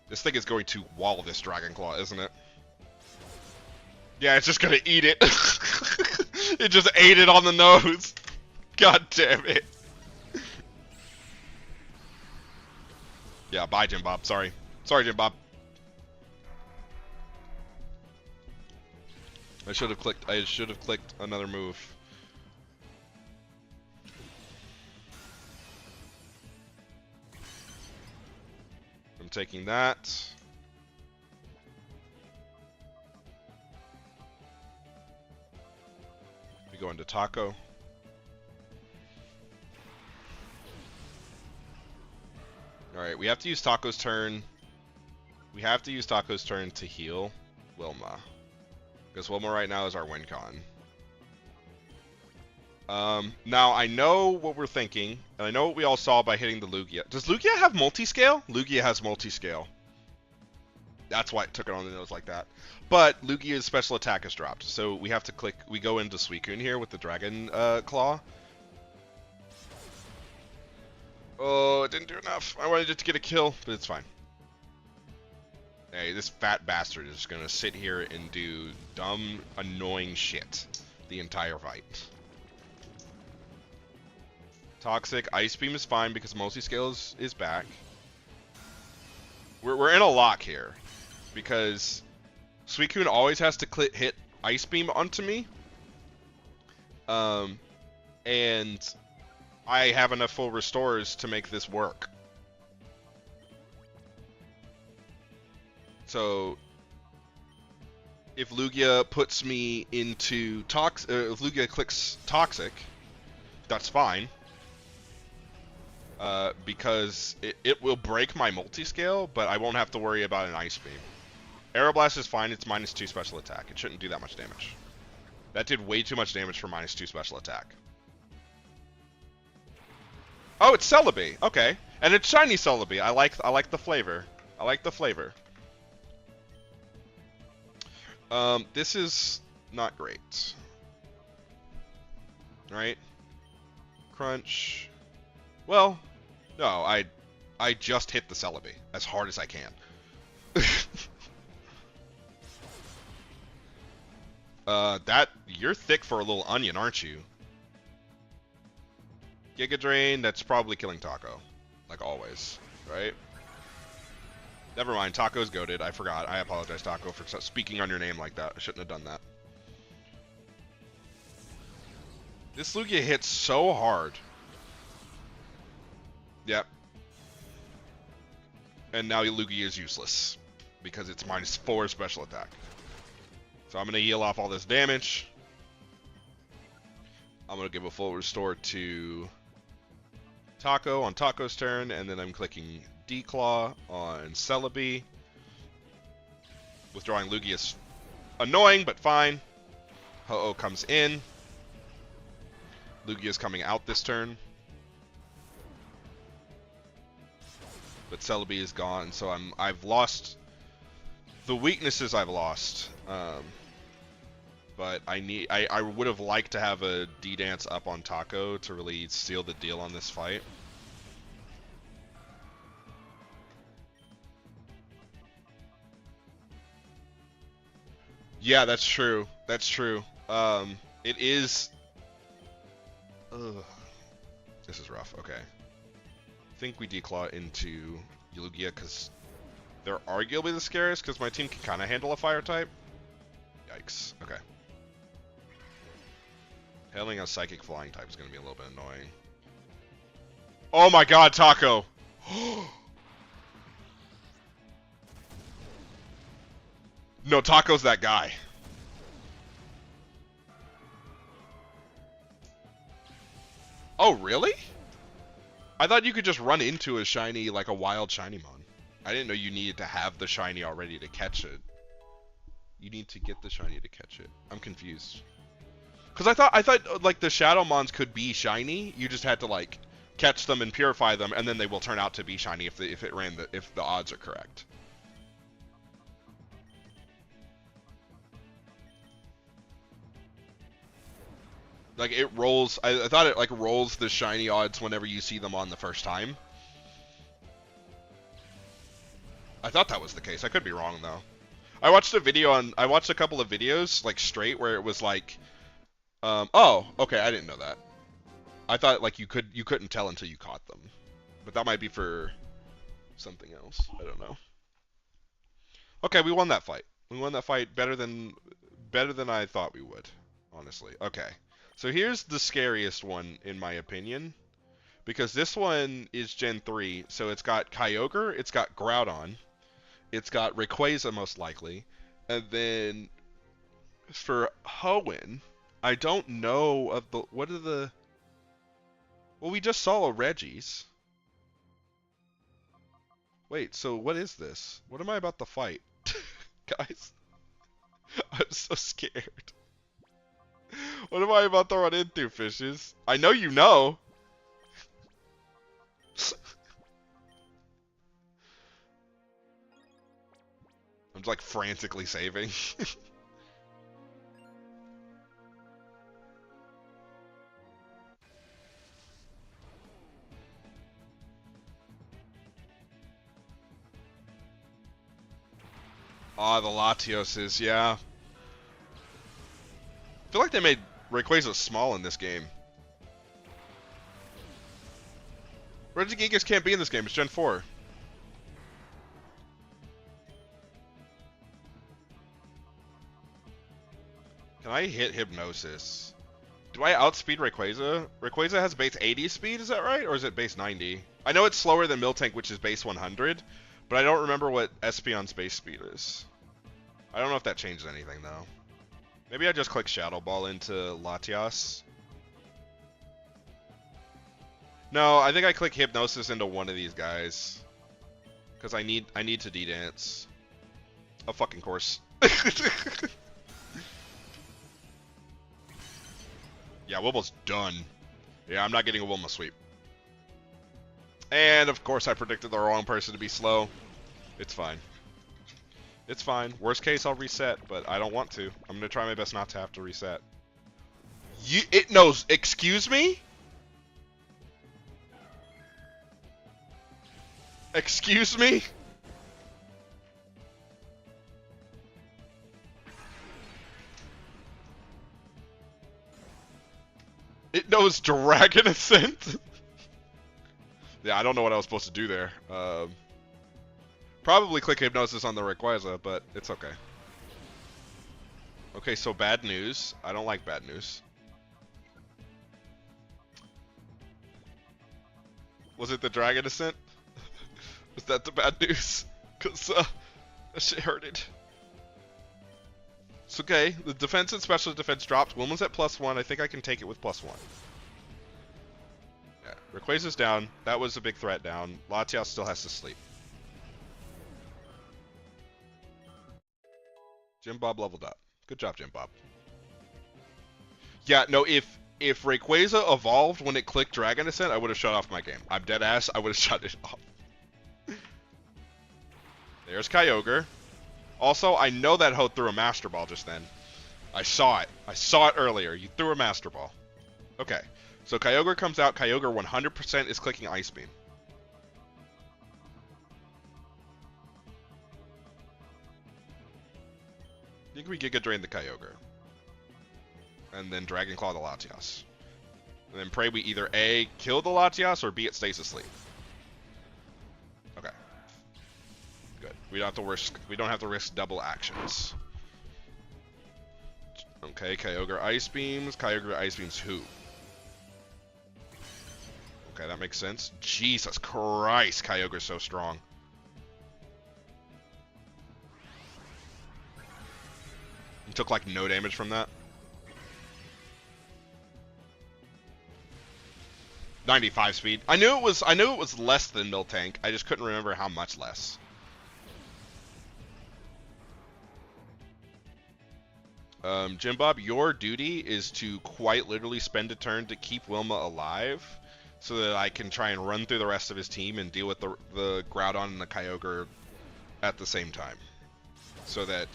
This thing is going to wall this Dragon Claw, isn't it? Yeah, it's just gonna eat it. It just ate it on the nose. God damn it. Yeah, bye, Jim Bob. Sorry. Sorry, Jim Bob. I should have clicked another move. I'm taking that. We go into Taco. Alright, we have to use Taco's turn. We have to use Taco's turn to heal Wilma. Because Wilma right now is our win con. Now I know what we're thinking, and I know what we all saw by hitting the Lugia. Does Lugia have multi-scale? Lugia has multi-scale. That's why it took it on the nose like that. But Lugia's special attack is dropped, so we have to click. We go into Suicune here with the Dragon Claw. Oh, it didn't do enough. I wanted it to get a kill, but it's fine. Hey, this fat bastard is gonna sit here and do dumb, annoying shit the entire fight. Toxic. Ice Beam is fine because multi-scale is back. We're in a lock here because Suicune always has to hit Ice Beam onto me. And I have enough full restores to make this work. So if Lugia puts me into if Lugia clicks Toxic, that's fine. Because it will break my multi-scale, but I won't have to worry about an Ice Beam. Aeroblast is fine, it's -2 special attack. It shouldn't do that much damage. That did way too much damage for -2 special attack. Oh, it's Celebi. Okay. And it's shiny Celebi. I like the flavor. I like the flavor. This is not great. Right? Crunch. Well, no, I just hit the Celebi as hard as I can. You're thick for a little onion, aren't you? Giga Drain, that's probably killing Taco. Like always, right? Never mind, Taco's goated. I forgot. I apologize, Taco, for speaking on your name like that. I shouldn't have done that. This Lugia hits so hard. Yep. And now Lugia is useless because it's -4 special attack. So I'm going to heal off all this damage. I'm going to give a full restore to Taco on Taco's turn, and then I'm clicking D-Claw on Celebi. Withdrawing Lugia is annoying, but fine. Ho-Oh comes in. Lugia is coming out this turn. But Celebi is gone, so I've lost the weaknesses I've lost. But I would have liked to have a D-Dance up on Taco to really seal the deal on this fight. Yeah, that's true. That's true. It is. Ugh. This is rough. Okay. I think we declaw into Lugia because they're arguably the scariest because my team can kind of handle a fire type. Yikes. Okay. Handling a psychic flying type is going to be a little bit annoying. Oh my god, Taco! No, Taco's that guy. Oh, really? I thought you could just run into a shiny, like a wild shiny mon. I didn't know you needed to have the shiny already to catch it. You need to get the shiny to catch it. I'm confused. Because I thought like the Shadow Mons could be shiny. You just had to like catch them and purify them, and then they will turn out to be shiny if the odds are correct. Like it rolls. I thought it like rolls the shiny odds whenever you see them on the first time. I thought that was the case. I could be wrong though. I watched a couple of videos like straight where it was like, oh, okay, I didn't know that. I thought like you couldn't tell until you caught them, but that might be for something else. I don't know. Okay, we won that fight. We won that fight better than I thought we would, honestly. Okay. So here's the scariest one, in my opinion, because this one is Gen 3, so it's got Kyogre, it's got Groudon, it's got Rayquaza most likely, and then for Hoenn, I don't know of the, what are the, well, we just saw a Reggie's. Wait, so what is this? What am I about to fight? Guys? I'm so scared. What am I about to run into, fishes? I know you know. I'm just like frantically saving. Ah, the Latioses, yeah. I feel like they made Rayquaza small in this game. Regigigas can't be in this game, it's Gen 4. Can I hit Hypnosis? Do I outspeed Rayquaza? Rayquaza has base 80 speed, is that right? Or is it base 90? I know it's slower than Miltank, which is base 100, but I don't remember what Espeon's base speed is. I don't know if that changed anything, though. Maybe I just click Shadow Ball into Latias. No, I think I click Hypnosis into one of these guys. Because I need to D-Dance. Of fucking course. Yeah, Wibble's done. Yeah, I'm not getting a Wilma sweep. And of course I predicted the wrong person to be slow. It's fine. It's fine. Worst case, I'll reset, but I don't want to. I'm gonna try my best not to have to reset. It knows. Excuse me? Excuse me? It knows Dragon Ascent? Yeah, I don't know what I was supposed to do there. Probably click Hypnosis on the Rayquaza, but it's okay. Okay, so bad news. I don't like bad news. Was it the Dragon Ascent? Was that the bad news? Because, that shit hurted. It's okay. The defense and special defense dropped. Wilma's at +1. I think I can take it with +1. Yeah. Rayquaza's down. That was a big threat down. Latias still has to sleep. Jim Bob leveled up. Good job, Jim Bob. Yeah, no, if Rayquaza evolved when it clicked Dragon Ascent, I would have shut off my game. I'm dead ass. I would have shut it off. There's Kyogre. Also, I know that Ho threw a Master Ball just then. I saw it. I saw it earlier. You threw a Master Ball. Okay. So Kyogre comes out. Kyogre 100% is clicking Ice Beam. I think we Giga Drain the Kyogre. And then Dragon Claw the Latias. And then pray we either A, kill the Latias, or B, it stays asleep. Okay. Good. We don't have to risk double actions. Okay, Kyogre Ice Beams. Kyogre Ice Beams who? Okay, that makes sense. Jesus Christ, Kyogre's so strong. He took like no damage from that. 95 speed. I knew it was less than Miltank. I just couldn't remember how much less. Jim Bob, your duty is to quite literally spend a turn to keep Wilma alive, so that I can try and run through the rest of his team and deal with the Groudon and the Kyogre at the same time, so that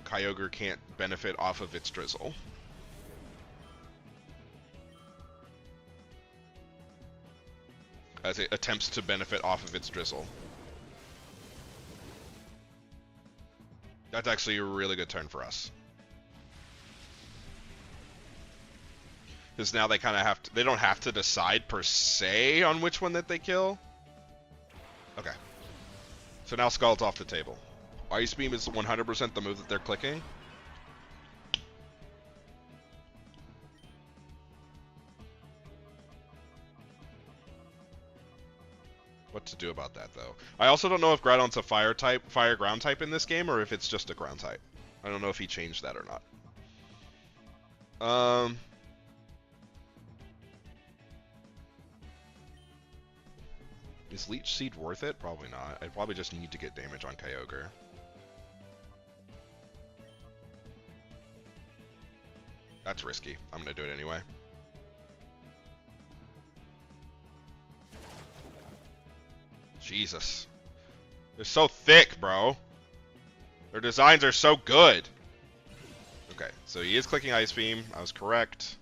Kyogre can't benefit off of its drizzle. As it attempts to benefit off of its drizzle. That's actually a really good turn for us. Because now they kind of have to, they don't have to decide per se on which one that they kill. Okay. So now Scald's off the table. Ice Beam is 100% the move that they're clicking. What to do about that, though. I also don't know if Groudon's a fire ground type in this game, or if it's just a ground type. I don't know if he changed that or not. Is Leech Seed worth it? Probably not. I probably just need to get damage on Kyogre. That's risky. I'm gonna do it anyway. Jesus. They're so thick, bro. Their designs are so good. Okay, so he is clicking Ice Beam. I was correct.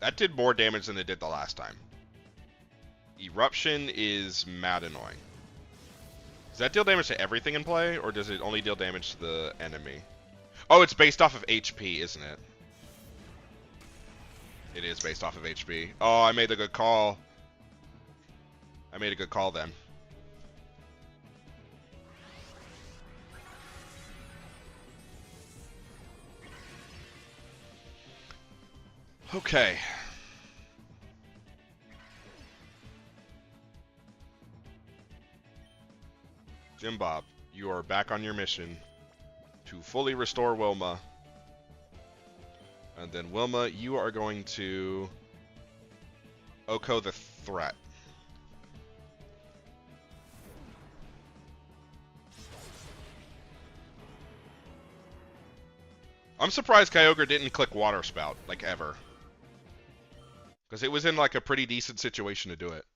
That did more damage than it did the last time. Eruption is mad annoying. Does that deal damage to everything in play, or does it only deal damage to the enemy? Oh, it's based off of HP, isn't it? It is based off of HP. Oh, I made a good call. I made a good call then. Okay. Jim Bob, you are back on your mission to fully restore Wilma. And then Wilma, you are going to Oko the threat. I'm surprised Kyogre didn't click Water Spout, like ever. Because it was in like a pretty decent situation to do it.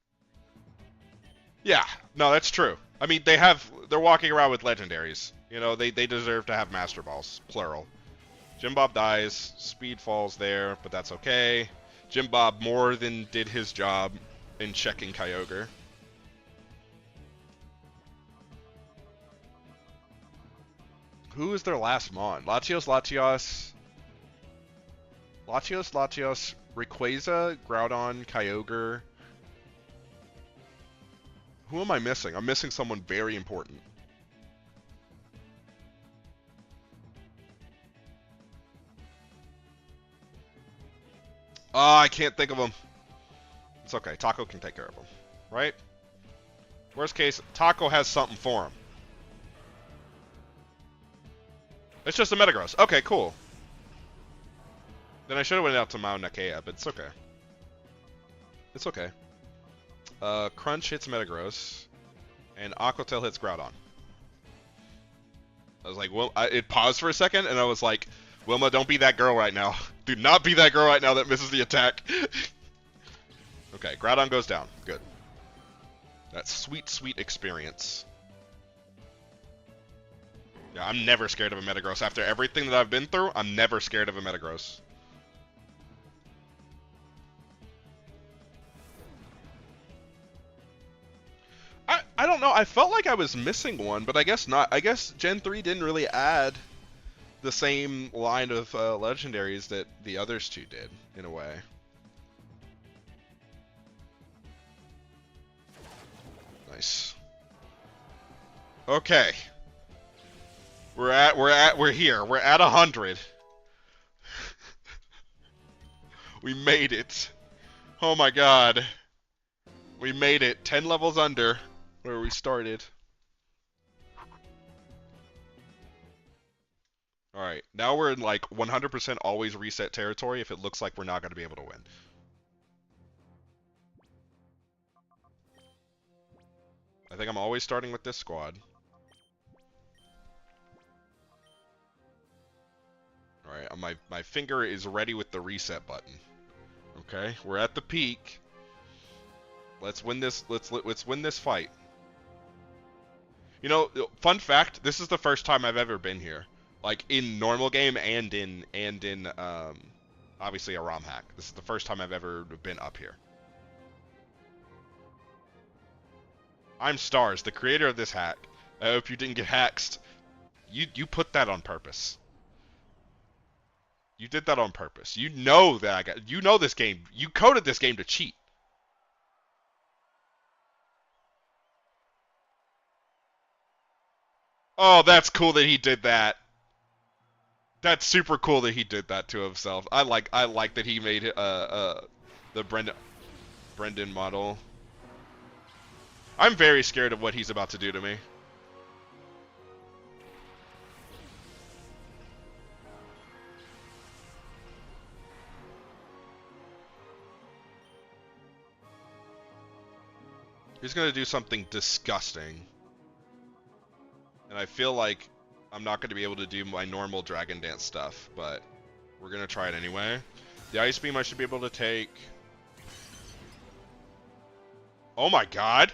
Yeah, no, that's true. I mean, they're walking around with legendaries. You know, they deserve to have Master Balls, plural. Jim Bob dies, speed falls there, but that's okay. Jim Bob more than did his job in checking Kyogre. Who is their last Mon? Latios, Rayquaza, Groudon, Kyogre. Who am I missing? I'm missing someone very important. Oh, I can't think of him. It's okay. Taco can take care of him. Right? Worst case, Taco has something for him. It's just a Metagross. Okay, cool. Then I should have went out to Mauna Kea, but it's okay. It's okay. Crunch hits Metagross, and Aqua Tail hits Groudon. I was like, well, it paused for a second, and I was like, Wilma, don't be that girl right now. Do not be that girl right now that misses the attack. Okay, Groudon goes down. Good. That's sweet, sweet experience. Yeah, I'm never scared of a Metagross. After everything that I've been through, I'm never scared of a Metagross. I don't know. I felt like I was missing one, but I guess not. I guess Gen 3 didn't really add the same line of legendaries that the others two did, in a way. Nice. Okay. We're here. We're at 100. We made it. Oh my god. We made it. 10 levels under where we started. Alright, now we're in like 100% always reset territory if it looks like we're not going to be able to win. I think I'm always starting with this squad. Alright, my finger is ready with the reset button. Okay, we're at the peak. Let's win this. Let's win this fight. You know, fun fact: this is the first time I've ever been here, like in normal game and in obviously a ROM hack. This is the first time I've ever been up here. I'm Stars, the creator of this hack. I hope you didn't get hacked. You put that on purpose. You did that on purpose. You know that you know this game. You coded this game to cheat. Oh, that's cool that he did that. That's super cool that he did that to himself. I like that he made the Brendan model. I'm very scared of what he's about to do to me. He's gonna do something disgusting. And I feel like I'm not gonna be able to do my normal Dragon Dance stuff, but We're gonna try it anyway. The Ice Beam I should be able to take. Oh my god!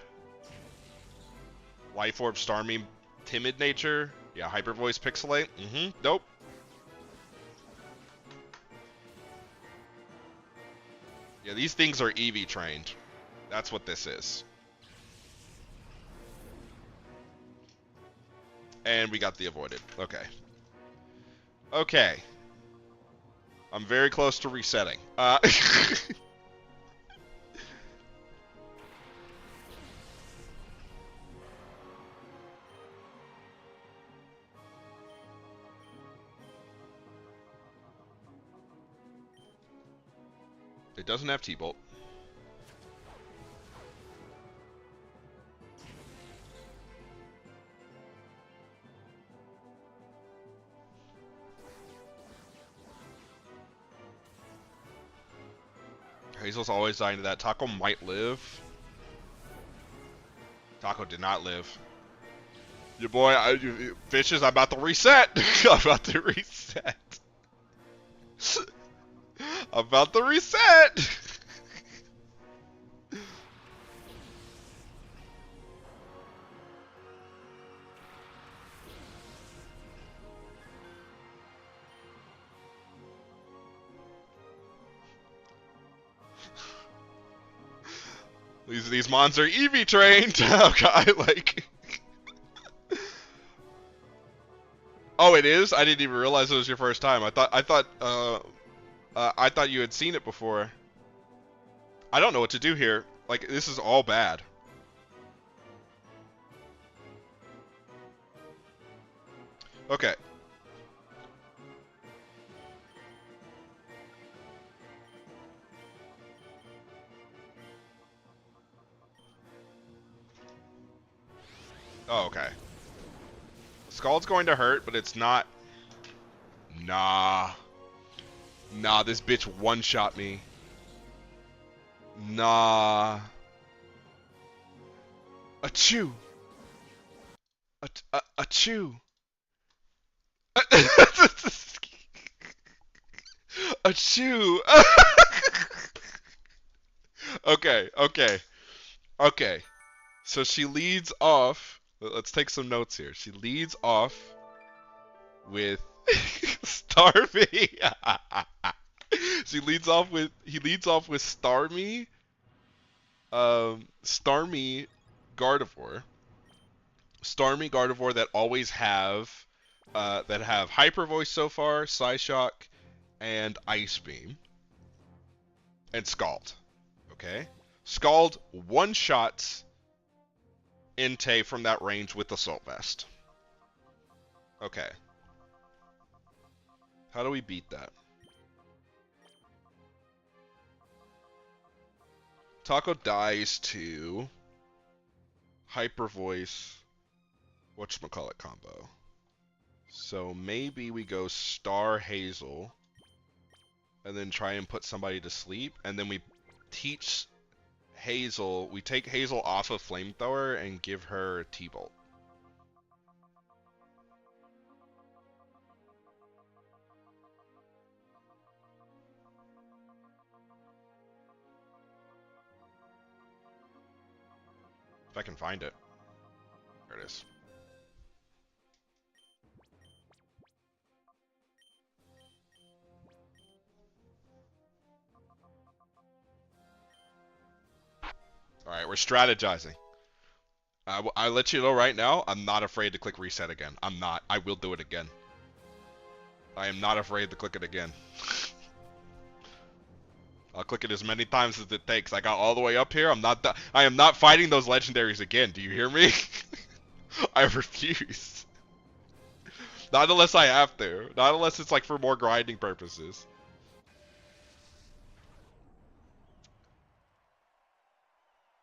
Life Orb, Starmie, Timid Nature. Yeah, Hyper Voice, Pixelate. Nope. Yeah, these things are EV trained. That's what this is. And we got the avoided. Okay. Okay. I'm very close to resetting. It doesn't have T-Bolt. Hazel's always dying to that. Taco might live. Taco did not live. Your boy, Fishes, I'm about to reset. I'm about to reset. I'm about to reset. These mons are EV trained. Okay, like. Oh, it is? I didn't even realize it was your first time. I thought you had seen it before. I don't know what to do here. Like, this is all bad. Okay. Oh, okay. Scald's going to hurt, but it's not. Nah. Nah, this bitch one-shot me. Nah. Achoo. Achoo. Achoo. Okay, okay. Okay. So she leads off. Let's take some notes here. She leads off with Starmie. He leads off with Starmie. Starmie Gardevoir. Starmie Gardevoir that always have Hyper Voice so far, Psyshock, and Ice Beam. And Scald. Okay? Scald one-shots Entei from that range with Assault Vest. Okay. How do we beat that? Taco dies to Hyper Voice, whatchamacallit combo. So maybe we go Star Hazel, and then try and put somebody to sleep, and then we teach Hazel, we take Hazel off of Flamethrower and give her T-Bolt. If I can find it. There it is. Alright, we're strategizing. I let you know right now, I'm not afraid to click reset again. I'm not. I will do it again. I am not afraid to click it again. I'll click it as many times as it takes. I got all the way up here. I am not fighting those legendaries again. Do you hear me? I refuse. Not unless I have to. Not unless it's like for more grinding purposes.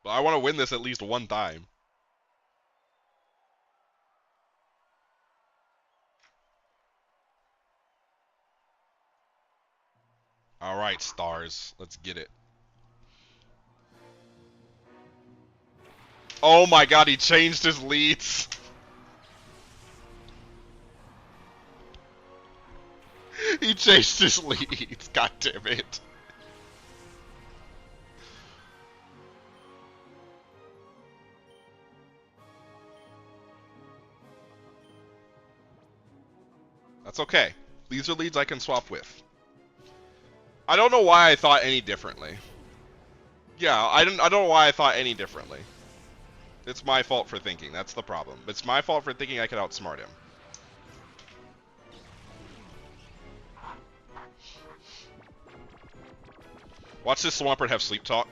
But I want to win this at least one time. Alright, stars. Let's get it. Oh my god, he changed his leads. He chased his leads. God damn it. That's okay. These are leads I can swap with. I don't know why I thought any differently. Yeah, I don't know why I thought any differently. It's my fault for thinking. That's the problem. It's my fault for thinking I could outsmart him. Watch this Swampert have sleep talk.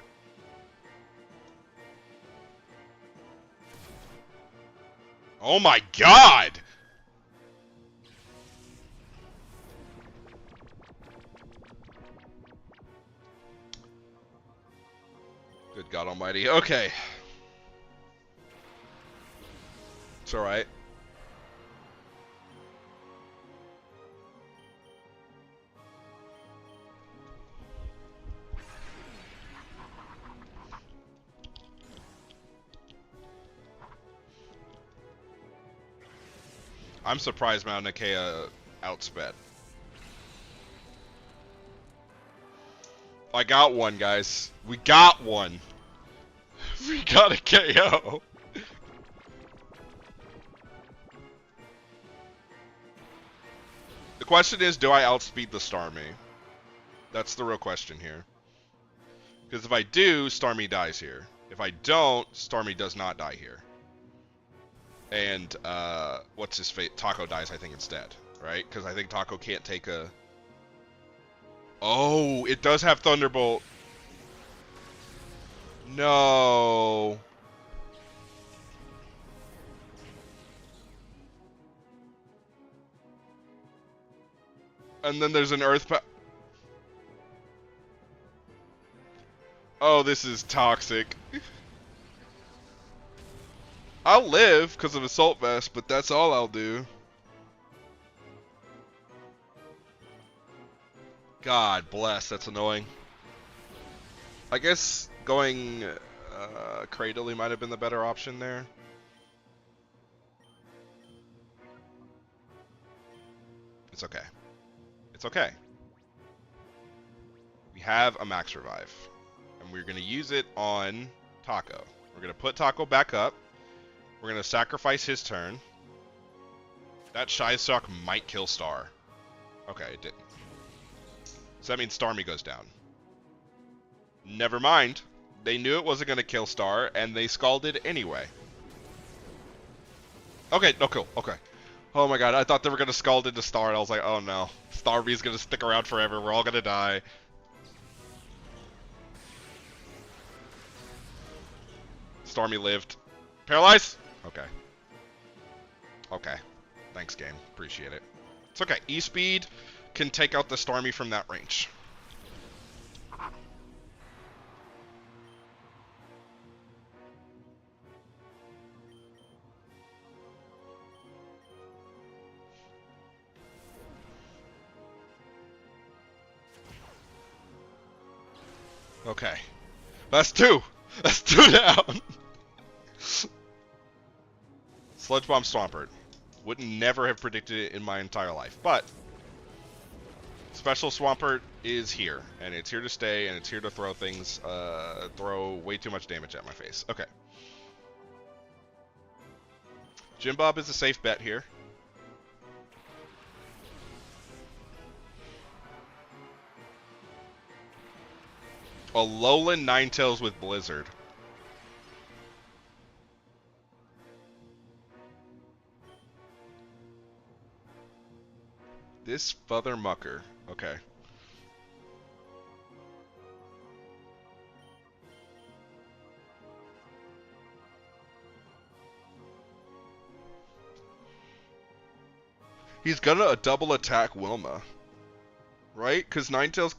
Oh my god! Good God Almighty. Okay. It's alright. I'm surprised Mount Nikea outsped. I got one, guys. We got one. We got a KO. The question is, do I outspeed the Starmie? That's the real question here. Because if I do, Starmie dies here. If I don't, Starmie does not die here. And, what's his fate? Taco dies, I think, instead. Right? Because I think Taco can't take a... Oh, it does have Thunderbolt. No. And then there's an Earth Oh, this is toxic. I'll live because of Assault Vest, but that's all I'll do. God bless, that's annoying. I guess going Cradily might have been the better option there. It's okay. It's okay. We have a max revive. And we're going to use it on Taco. We're going to put Taco back up. We're going to sacrifice his turn. That Shystock might kill Star. Okay, it didn't. So that means Starmie goes down. Never mind. They knew it wasn't going to kill Star, and they scalded anyway. Okay, no, cool. Okay. Oh my god, I thought they were going to scald into Star, and I was like, oh no. Starmie's going to stick around forever. We're all going to die. Starmie lived. Paralyze? Okay. Okay. Thanks, game. Appreciate it. It's okay. E-Speed can take out the Starmie from that range. Okay. That's two! That's two down! Sludge Bomb Swampert. Would never have predicted it in my entire life, but Special Swampert is here, and it's here to stay, and it's here to throw things, throw way too much damage at my face. Okay. Jim Bob is a safe bet here. Alolan Ninetales with Blizzard. This Father Mucker. Okay. He's gonna double attack Wilma. Right? Because Ninetales...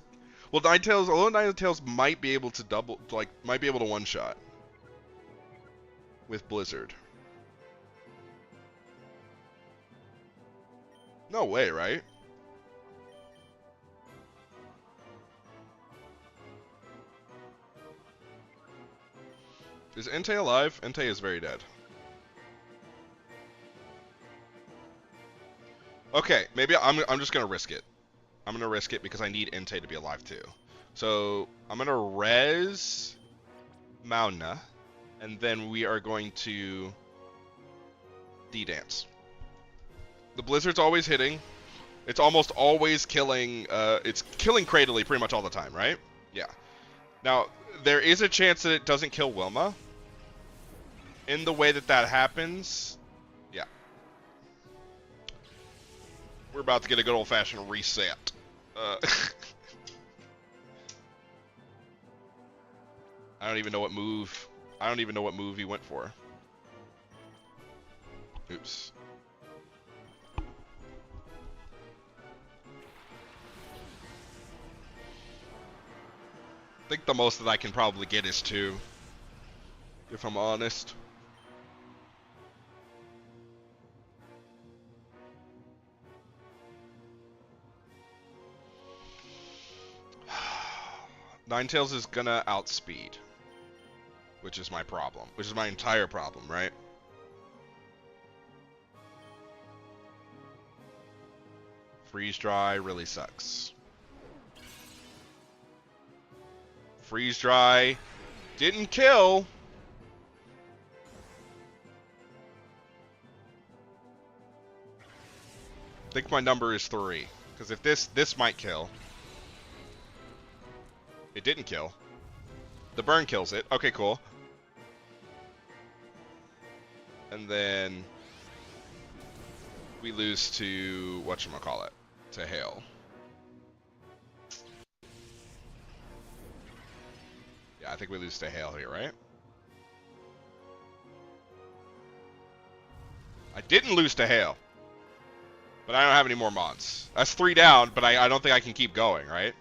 Well, Ninetales... Although Ninetales might be able to double... Like, might be able to one-shot. With Blizzard. No way, right? Is Entei alive? Entei is very dead. Okay, maybe I'm just gonna risk it. I'm gonna risk it because I need Entei to be alive too. So I'm gonna res Mauna, and then we are going to D-dance. The Blizzard's always hitting. It's almost always killing. It's killing Cradily pretty much all the time, right? Yeah. Now there is a chance that it doesn't kill Wilma. In the way that that happens, yeah. We're about to get a good old-fashioned reset. I don't even know what move. I don't even know what move he went for. Oops. I think the most that I can probably get is 2, if I'm honest. Ninetales is gonna outspeed, which is my problem, which is my entire problem, right? Freeze Dry really sucks. Freeze Dry didn't kill. I think my number is 3, because if this might kill. It didn't kill. The burn kills it. Okay, cool. And then we lose to whatchamacallit, to Hail. Yeah, I think we lose to Hail here, right? I didn't lose to Hail. But I don't have any more mons. That's 3 down, but I don't think I can keep going, right?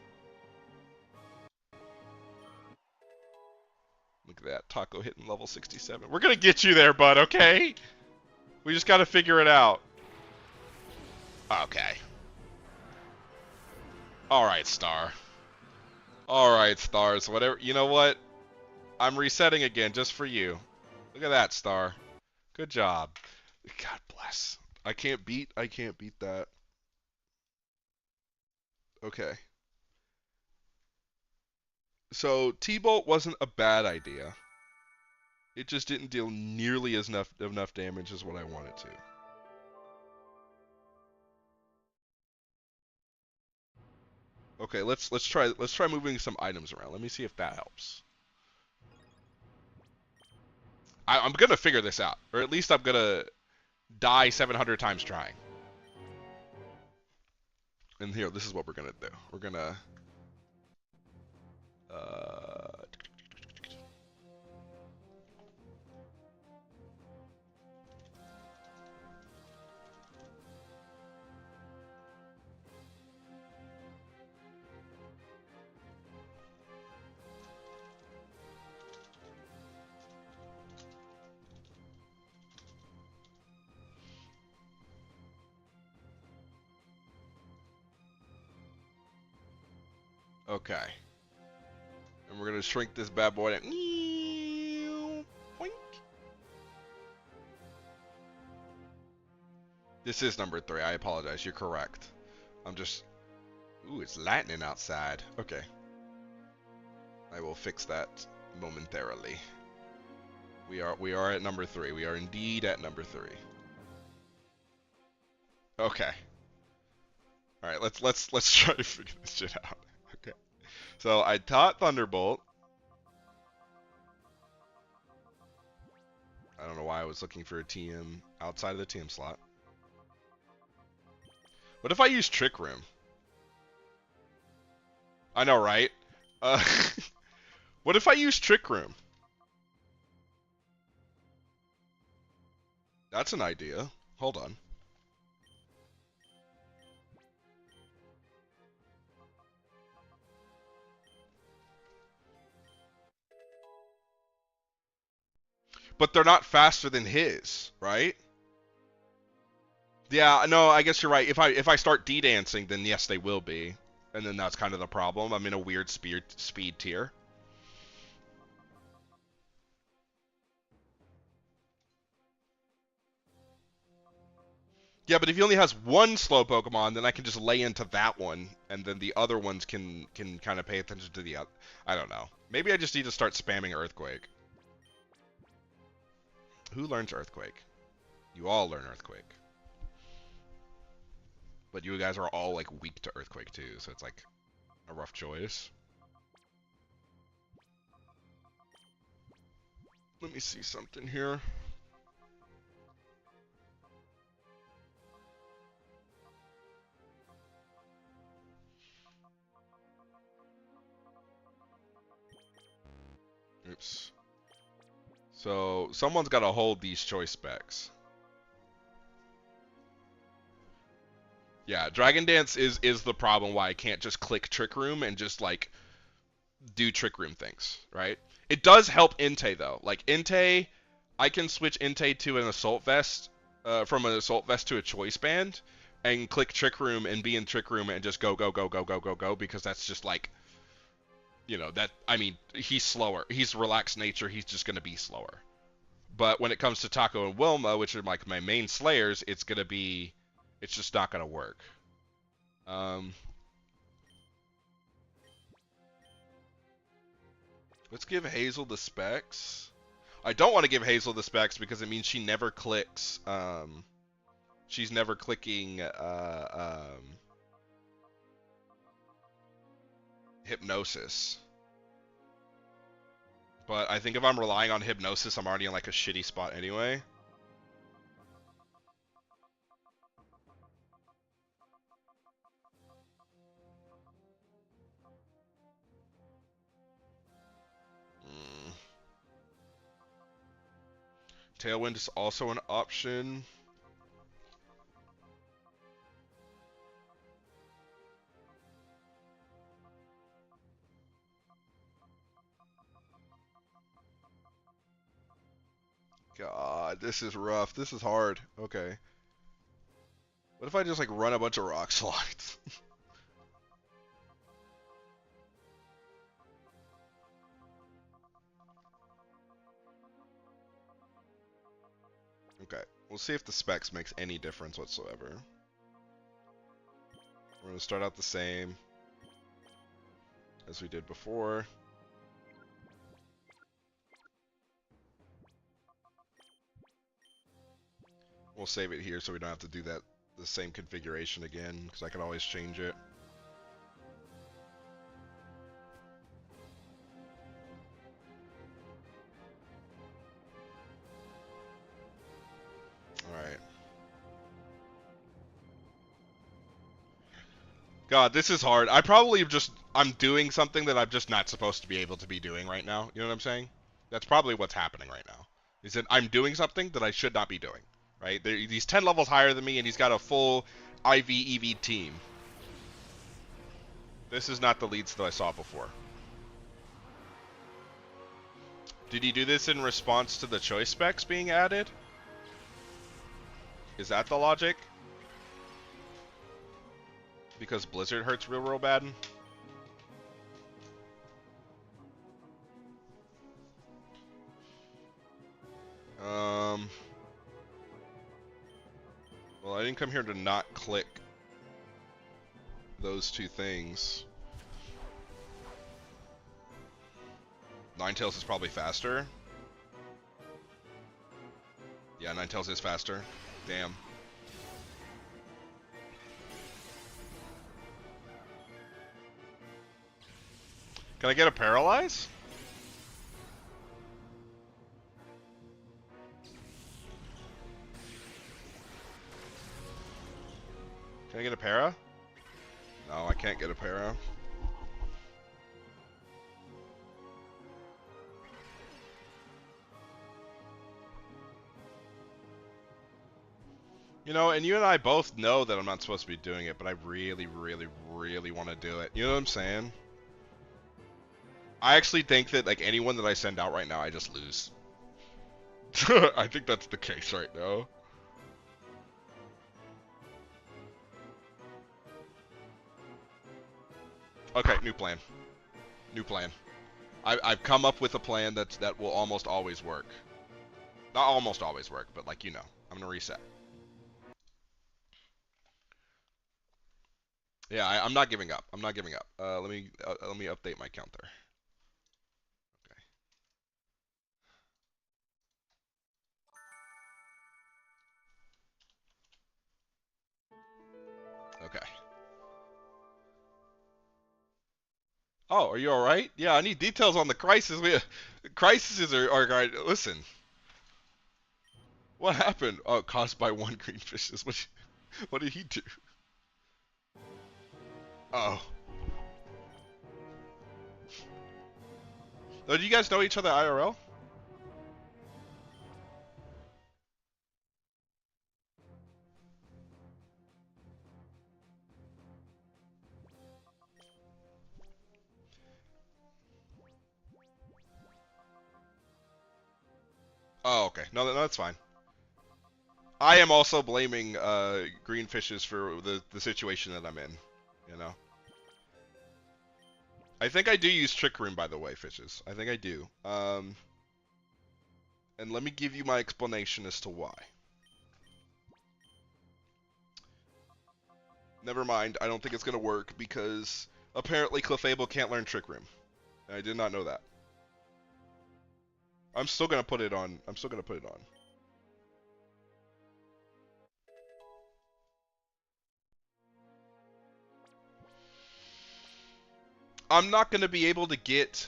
Look at that. Taco hitting level 67. We're going to get you there, bud, okay? We just got to figure it out. Okay. Alright, Star. Alright, Stars. Whatever. You know what? I'm resetting again just for you. Look at that, Star. Good job. God bless. I can't beat that. Okay. So, T-Bolt wasn't a bad idea. It just didn't deal nearly as enough damage as what I wanted to. Okay, let's try moving some items around. Let me see if that helps. I'm gonna figure this out, or at least I'm gonna die 700 times trying. And here, this is what we're gonna do. We're gonna okay. And we're gonna shrink this bad boy down. Boink. This is number 3. I apologize. You're correct. I'm just... Ooh, it's lightning outside. Okay. I will fix that momentarily. We are at number 3. We are indeed at number 3. Okay. All right, let's try to figure this shit out. Okay. So I taught Thunderbolt. I don't know why I was looking for a TM outside of the TM slot. What if I use Trick Room? I know, right? What if I use Trick Room? That's an idea. Hold on. But they're not faster than his, right? Yeah, no, I guess you're right. If I start D-dancing, then yes, they will be. And then that's kind of the problem. I'm in a weird speed tier. Yeah, but if he only has one slow Pokemon, then I can just lay into that one, and then the other ones can kind of pay attention to the other. I don't know. Maybe I just need to start spamming Earthquake. Who learns Earthquake? You all learn Earthquake. But you guys are all like weak to Earthquake too, so it's like a rough choice. Let me see something here. Oops. So someone's got to hold these choice specs. Yeah, Dragon Dance is the problem why I can't just click Trick Room and just like do Trick Room things, right? It does help Entei though. Like Entei, I can switch Entei to an Assault Vest, from an Assault Vest to a Choice Band, and click Trick Room and be in Trick Room and just go go go go go go go because that's just like, you know, that I mean he's slower. He's relaxed nature. He's just gonna be slower. But when it comes to Taco and Wilma, which are like my main slayers, it's just not gonna work. Um, let's give Hazel the specs. I don't want to give Hazel the specs because it means she never clicks. She's never clicking Hypnosis. But I think if I'm relying on Hypnosis, I'm already in like a shitty spot anyway. Tailwind is also an option. God, this is rough. This is hard. Okay. What if I just like run a bunch of rock slides? Okay. We'll see if the specs makes any difference whatsoever. We're going to start out the same as we did before. We'll save it here so we don't have to do the same configuration again, because I can always change it. Alright. God, this is hard. I'm doing something that I'm just not supposed to be able to be doing right now. You know what I'm saying? That's probably what's happening right now. Is that I'm doing something that I should not be doing. Right? He's 10 levels higher than me, and he's got a full IV EV team. This is not the leads that I saw before. Did he do this in response to the choice specs being added? Is that the logic? Because Blizzard hurts real bad? Well, I didn't come here to not click those two things. Ninetales is probably faster. Yeah, Ninetales is faster. Damn. Can I get a Paralyze? Can I get a para? No, I can't get a para. You know, and you and I both know that I'm not supposed to be doing it, but I really want to do it. You know what I'm saying? I actually think that, like, anyone that I send out right now, I just lose. I think that's the case right now. Okay, new plan. New plan. I've come up with a plan that will almost always work. Not almost always work, but like, you know. I'm gonna reset. Yeah, I'm not giving up. I'm not giving up. Let me update my counter. Okay. Okay. Oh, are you all right? Yeah, I need details on the crisis. Crises are listen. What happened? Oh, caused by one greenfish. What did he do? Oh. Oh, do you guys know each other IRL? Oh, okay. No, that's fine. I am also blaming greenfishes for the situation that I'm in. You know. I think I do use Trick Room, by the way, fishes. I think I do. And let me give you my explanation as to why. Never mind. I don't think it's gonna work because apparently Clefable can't learn Trick Room. I did not know that. I'm still gonna put it on. I'm still gonna put it on. I'm not gonna be able to get.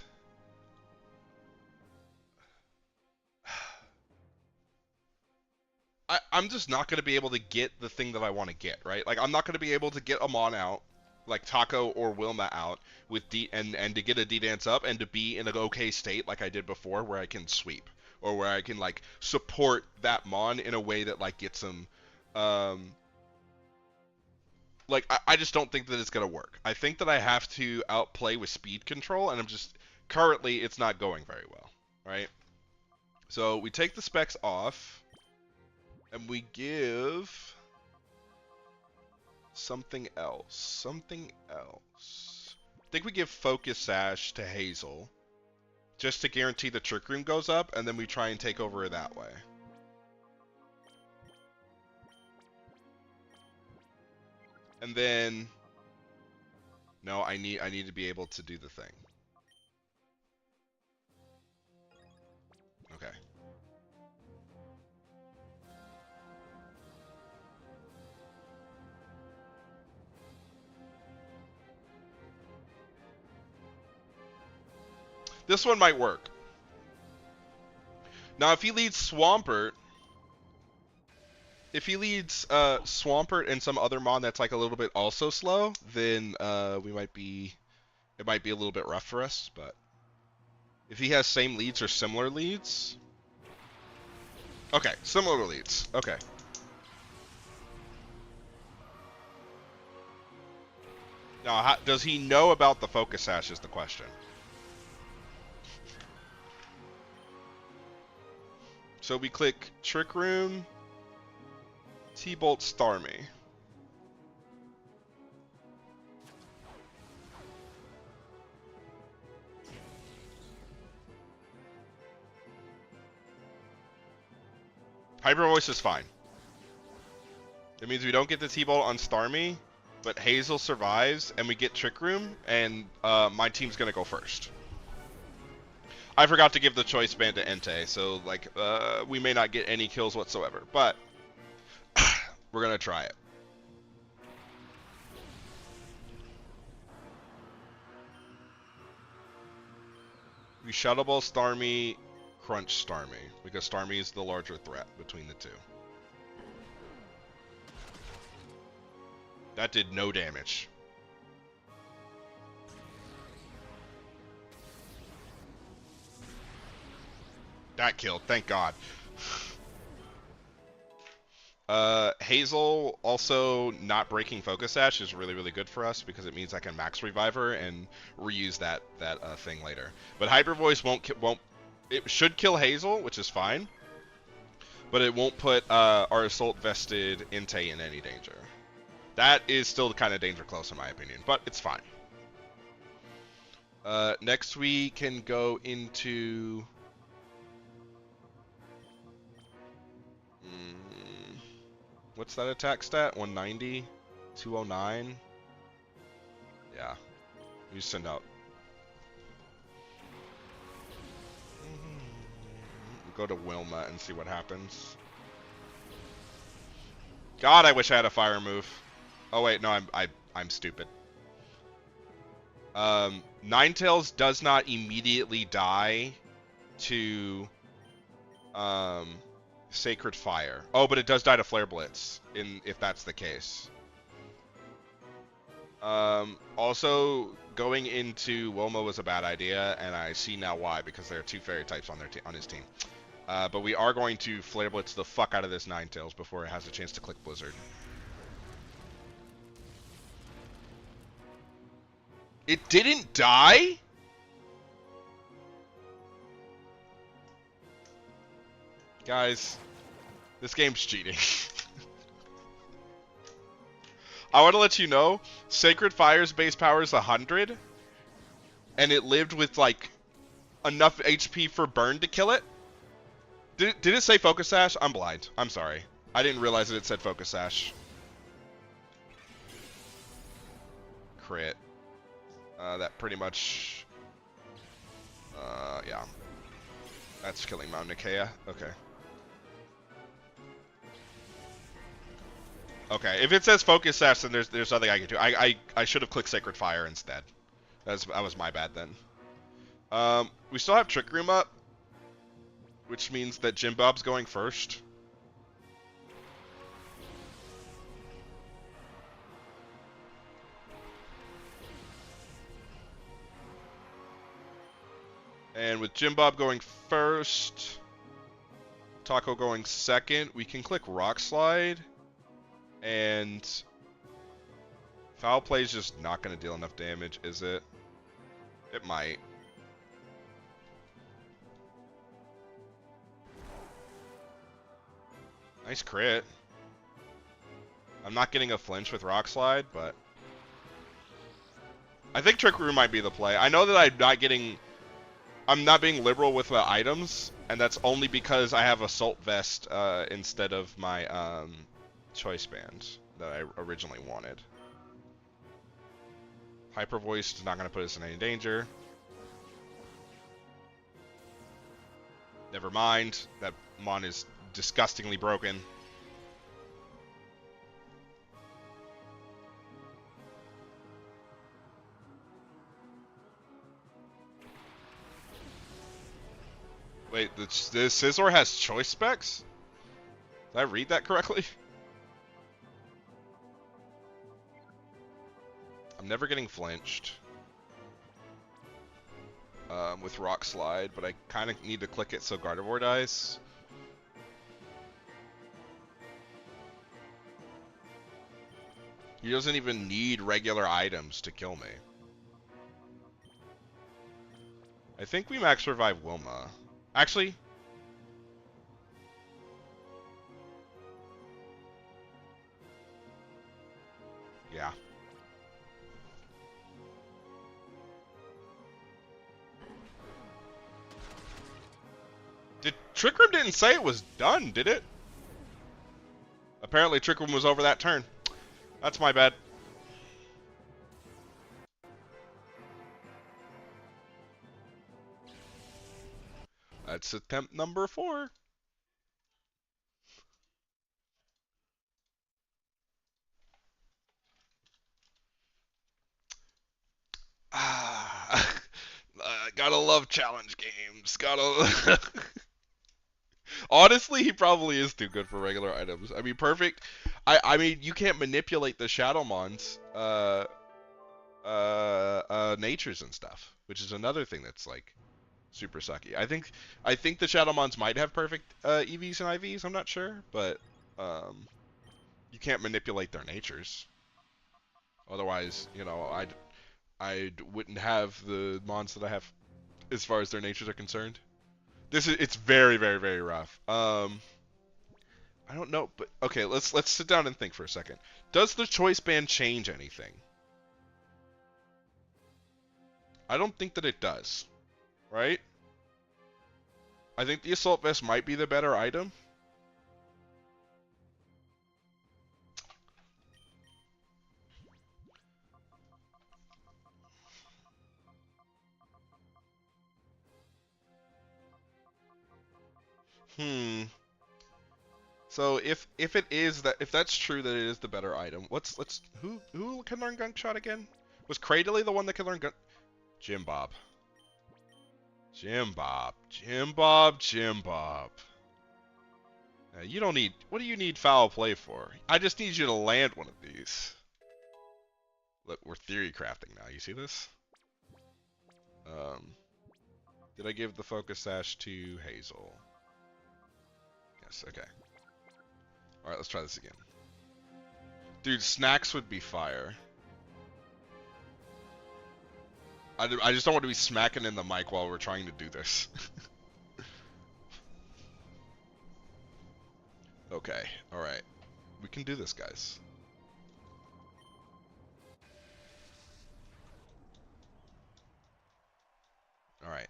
I'm just not gonna be able to get the thing that I want to get, right? Like I'm not gonna be able to get Amon out, like Taco or Wilma out with D and to get a D dance up and to be in an okay state like I did before, where I can sweep or where I can like support that Mon in a way that like gets him. Um, like I just don't think that it's gonna work. I think that I have to outplay with speed control, and I'm just currently it's not going very well, right? So we take the specs off, and we give something else. Something else. I think we give Focus Sash to Hazel, just to guarantee the Trick Room goes up, and then we try and take over that way. And then, no, I need to be able to do the thing. Okay. This one might work. Now, if he leads Swampert, Swampert and some other mon that's like a little bit also slow, then we might be, it might be a little bit rough for us. But if he has same leads or similar leads, okay, similar leads, okay. Now, does he know about the Focus Sash is the question. So we click Trick Room, T-Bolt Starmie. Hyper Voice is fine. It means we don't get the T-Bolt on Starmie, but Hazel survives, and we get Trick Room, and my team's gonna go first. I forgot to give the choice band to Entei, so like we may not get any kills whatsoever, but we're gonna try it. We Shadow Ball Starmie, Crunch Starmie, because Starmie is the larger threat between the two. That did no damage. That killed, thank God. Hazel also not breaking Focus Sash is really, really good for us because it means I can max revive her and reuse that thing later. But Hyper Voice won't. It should kill Hazel, which is fine, but it won't put our Assault Vested Entei in any danger. That is still kind of danger close in my opinion, but it's fine. Next we can go into. What's that attack stat? 190? 209? We send out. We'll go to Wilma and see what happens. God, I wish I had a fire move. Oh wait, no, I'm stupid. Ninetales does not immediately die to Sacred Fire. Oh, but it does die to Flare Blitz if that's the case. Also, going into Wilma was a bad idea, and I see now why, because there are 2 fairy types on his team. But we are going to Flare Blitz the fuck out of this Ninetales before it has a chance to click Blizzard. It didn't die? Guys, this game's cheating. I want to let you know, Sacred Fire's base power is 100, and it lived with, like, enough HP for burn to kill it. Did it say Focus Sash? I'm blind. I'm sorry. I didn't realize that it said Focus Sash. Crit. That pretty much... yeah. That's killing Mount Nicaea. Okay. Okay, if it says Focus Sash, then there's nothing I can do. I should have clicked Sacred Fire instead. That was my bad then. We still have Trick Room up, which means that Jim Bob's going first. And with Jim Bob going first, Taco going second, we can click Rock Slide. And Foul Play is just not going to deal enough damage, is it? It might. Nice crit. I'm not getting a flinch with Rock Slide, but I think Trick Room might be the play. I know that I'm not being liberal with the items, and that's only because I have Assault Vest instead of my Choice Band that I originally wanted. Hyper Voice is not going to put us in any danger. Never mind. That Mon is disgustingly broken. Wait, the Scizor has choice specs? Did I read that correctly? I'm never getting flinched with Rock Slide, but I kind of need to click it so Gardevoir dies. He doesn't even need regular items to kill me. I think we max revive Wilma. Actually, yeah. Trick Room didn't say it was done, did it? Apparently Trick Room was over that turn. That's my bad. That's attempt number 4. Gotta love challenge games. Gotta... Honestly, he probably is too good for regular items. I mean, perfect. I mean, you can't manipulate the Shadowmon's natures and stuff, which is another thing that's like super sucky. I think the Shadowmons might have perfect EVs and IVs. I'm not sure, but you can't manipulate their natures. Otherwise, you know, I wouldn't have the mons that I have as far as their natures are concerned. It's very, very, very rough. I don't know, but okay, let's sit down and think for a second. Does the choice band change anything? I don't think that it does. Right? I think the assault vest might be the better item. Hmm. So if that's true that it is the better item, who can learn Gunk Shot again? Was Cradley the one that can learn Gunk? Jim Bob. Jim Bob. Jim Bob. Jim Bob. You don't need. What do you need foul play for? I just need you to land one of these. Look, we're theory crafting now. You see this? Did I give the focus sash to Hazel? Yes. Okay. All right. Let's try this again. Dude, snacks would be fire. I just don't want to be smacking in the mic while we're trying to do this. Okay. All right. We can do this, guys. All right.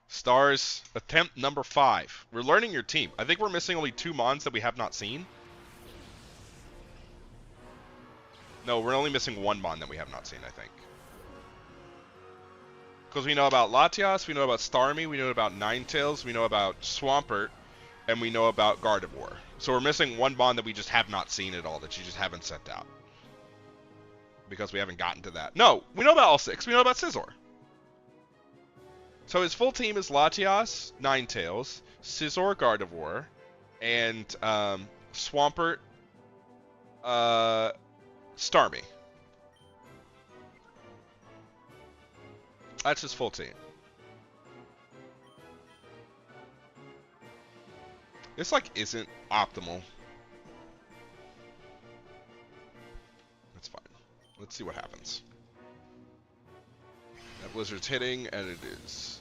Stars, attempt number 5. We're learning your team. I think we're missing only 2 mons that we have not seen. No, we're only missing 1 mon that we have not seen, I think. Because we know about Latias, we know about Starmie, we know about Ninetales, we know about Swampert, and we know about Gardevoir. So we're missing 1 mon that we just have not seen at all, that you just haven't sent out. Because we haven't gotten to that. No, we know about all 6. We know about Scizor. So his full team is Latias, Ninetales, Scizor, Gardevoir, and Swampert, Starmie. That's his full team. This like isn't optimal. That's fine. Let's see what happens. That Blizzard's hitting, and it is.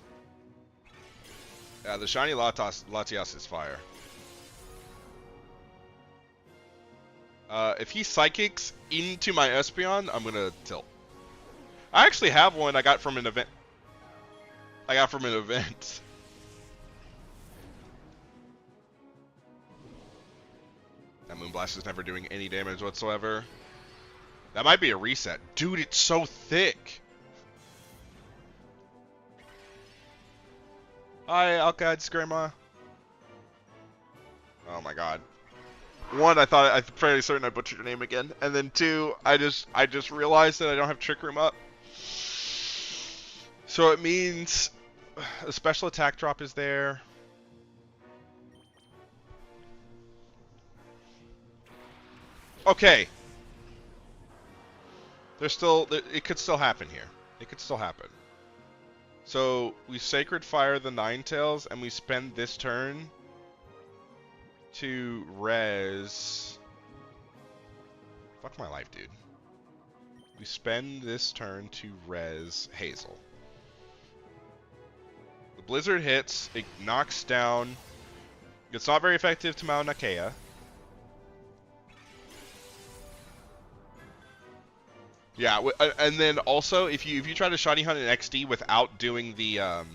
Yeah, the shiny Latias is fire. If he psychics into my Espeon, I'm gonna tilt. I actually have one I got from an event. That Moonblast is never doing any damage whatsoever. That might be a reset. Dude, it's so thick. Hi, Alkaid's grandma. Oh my god. 1, I'm fairly certain I butchered your name again. And then 2, I just realized that I don't have Trick Room up. So it means a special attack drop is there. Okay. It could still happen here. It could still happen. So we Sacred Fire the Ninetales, and we spend this turn to res. Fuck my life, dude. We spend this turn to res Hazel. The Blizzard hits, it knocks down. It's not very effective to Mauna Kea. Yeah, and then also if you try to shiny hunt an XD without doing the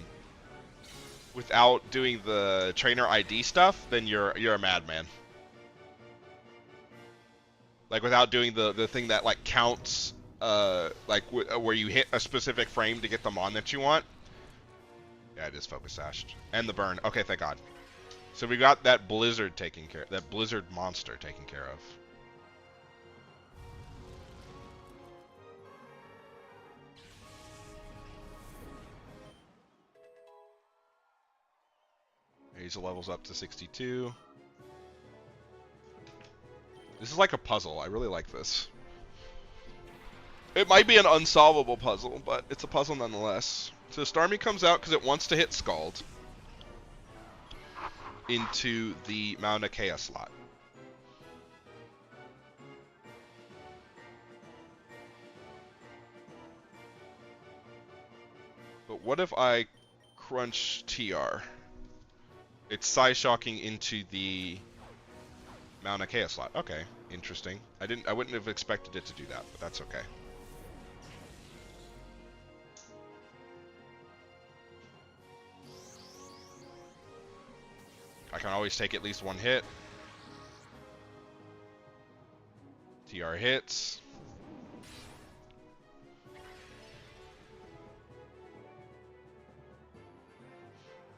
trainer ID stuff, then you're a madman. Like without doing the thing that like counts where you hit a specific frame to get the mon that you want. Yeah, it is focus sashed. And the burn. Okay, thank God. So we got that Blizzard taken care, that Blizzard monster taken care of. Hazel levels up to 62. This is like a puzzle. I really like this. It might be an unsolvable puzzle, but it's a puzzle nonetheless. So Starmie comes out because it wants to hit Scald into the Mauna Kea slot. But what if I crunch TR? It's Psyshocking into the Mauna Kea slot. Okay, interesting. I wouldn't have expected it to do that, but that's okay. I can always take at least 1 hit. TR hits.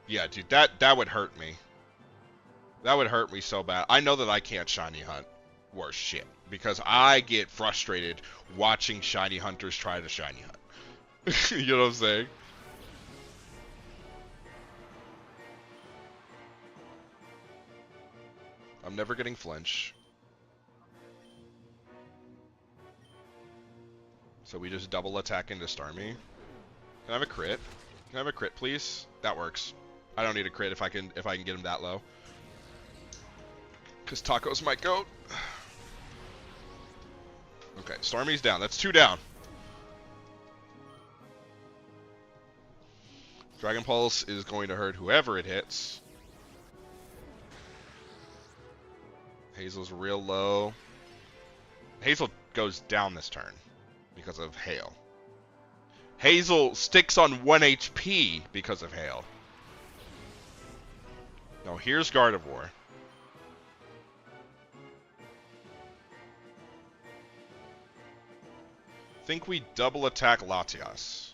Yeah, dude, that would hurt me. That would hurt me so bad. I know that I can't shiny hunt worse shit because I get frustrated watching shiny hunters try to shiny hunt. You know what I'm saying? I'm never getting flinch. So we just double attack into Starmie. Can I have a crit? Can I have a crit, please? That works. I don't need a crit if I can get him that low. Cause Taco's my goat. Okay, Starmie's down. That's 2 down. Dragon Pulse is going to hurt whoever it hits. Hazel's real low. Hazel goes down this turn because of Hail. Hazel sticks on 1 HP because of Hail. Now here's Gardevoir. Think we double attack Latias.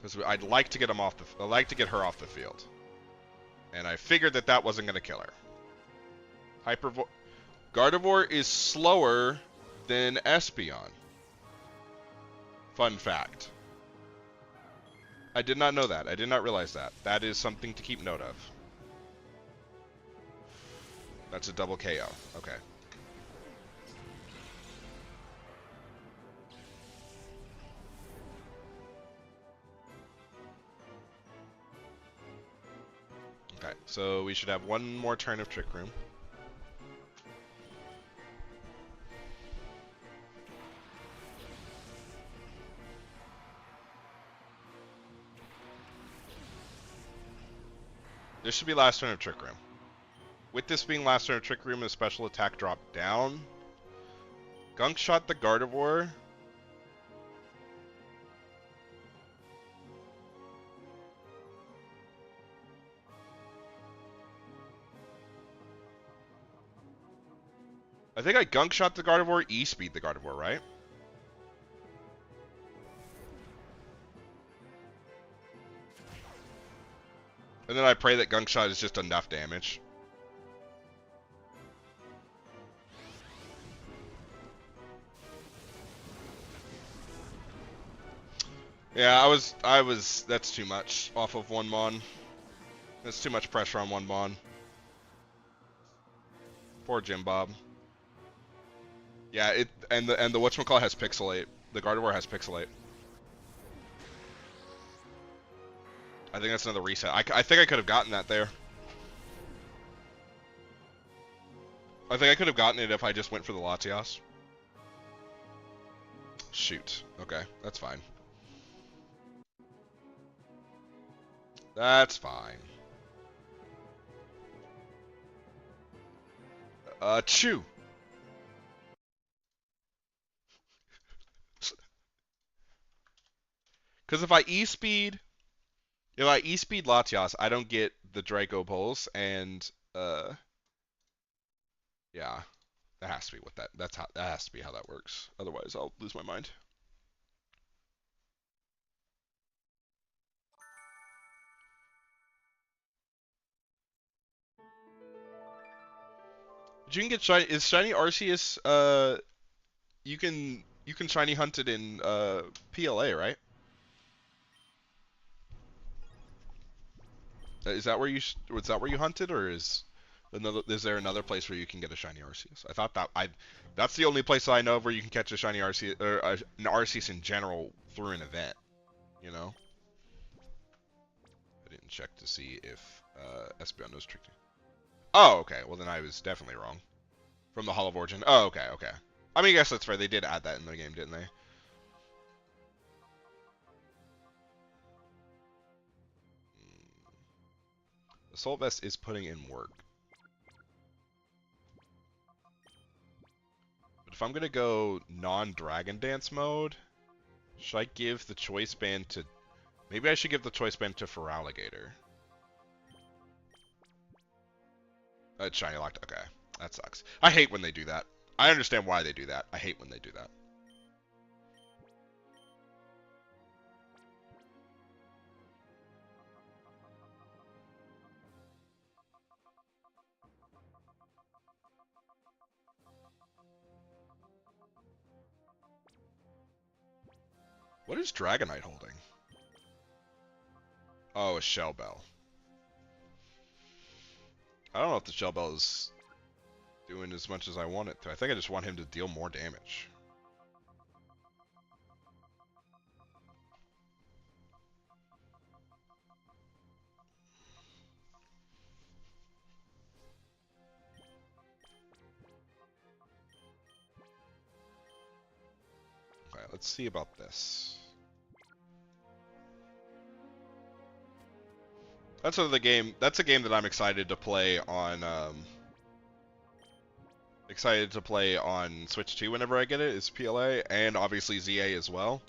Because I'd like to get him off the. I'd like to get her off the field. And I figured that that wasn't going to kill her. Gardevoir is slower than Espeon. Fun fact. I did not know that. I did not realize that. That is something to keep note of. That's a double KO. Okay. Okay, so we should have one more turn of Trick Room. This should be last turn of Trick Room. With this being last turn of Trick Room, a special attack drop down. Gunk Shot the Gardevoir. I think I Gunk Shot the Gardevoir, E-Speed the Gardevoir, right? And then I pray that Gunk Shot is just enough damage. Yeah, I was, that's too much off of one Mon. That's too much pressure on one Mon. Poor Jim Bob. Yeah, and the whatchamacallit has Pixelate. The Gardevoir has Pixelate. I think that's another reset. I think I could have gotten that there. I think I could have gotten it if I just went for the Latias. Shoot. Okay, that's fine. That's fine. Chew. Because if I E-Speed Latias, I don't get the Draco Pulse, and yeah, that has to be what that has to be how that works. Otherwise, I'll lose my mind. But you can get shiny. Is shiny Arceus? You can shiny hunt it in PLA, right? Is that where you hunted, or is there another place where you can get a shiny Arceus? I thought that's the only place I know of where you can catch a shiny Arceus or an Arceus in general through an event. You know. I didn't check to see if Espeon knows Tricky. Oh, okay. Well, then I was definitely wrong. From the Hall of Origin. Oh, okay, okay. I mean, I guess that's fair. They did add that in the game, didn't they? The Soul Vest is putting in work. But if I'm going to go non-Dragon Dance mode, should I give the Choice Band to... Maybe I should give the Choice Band to Feraligatr. It's shiny locked. Okay, that sucks. I hate when they do that. I understand why they do that. I hate when they do that. What is Dragonite holding? Oh, a Shell Bell. I don't know if the Shell Bell is doing as much as I want it to. I think I just want him to deal more damage. Okay, let's see about this. That's the game. That's a game that I'm excited to play on. Excited to play on Switch 2 whenever I get it. Is PLA and obviously ZA as well.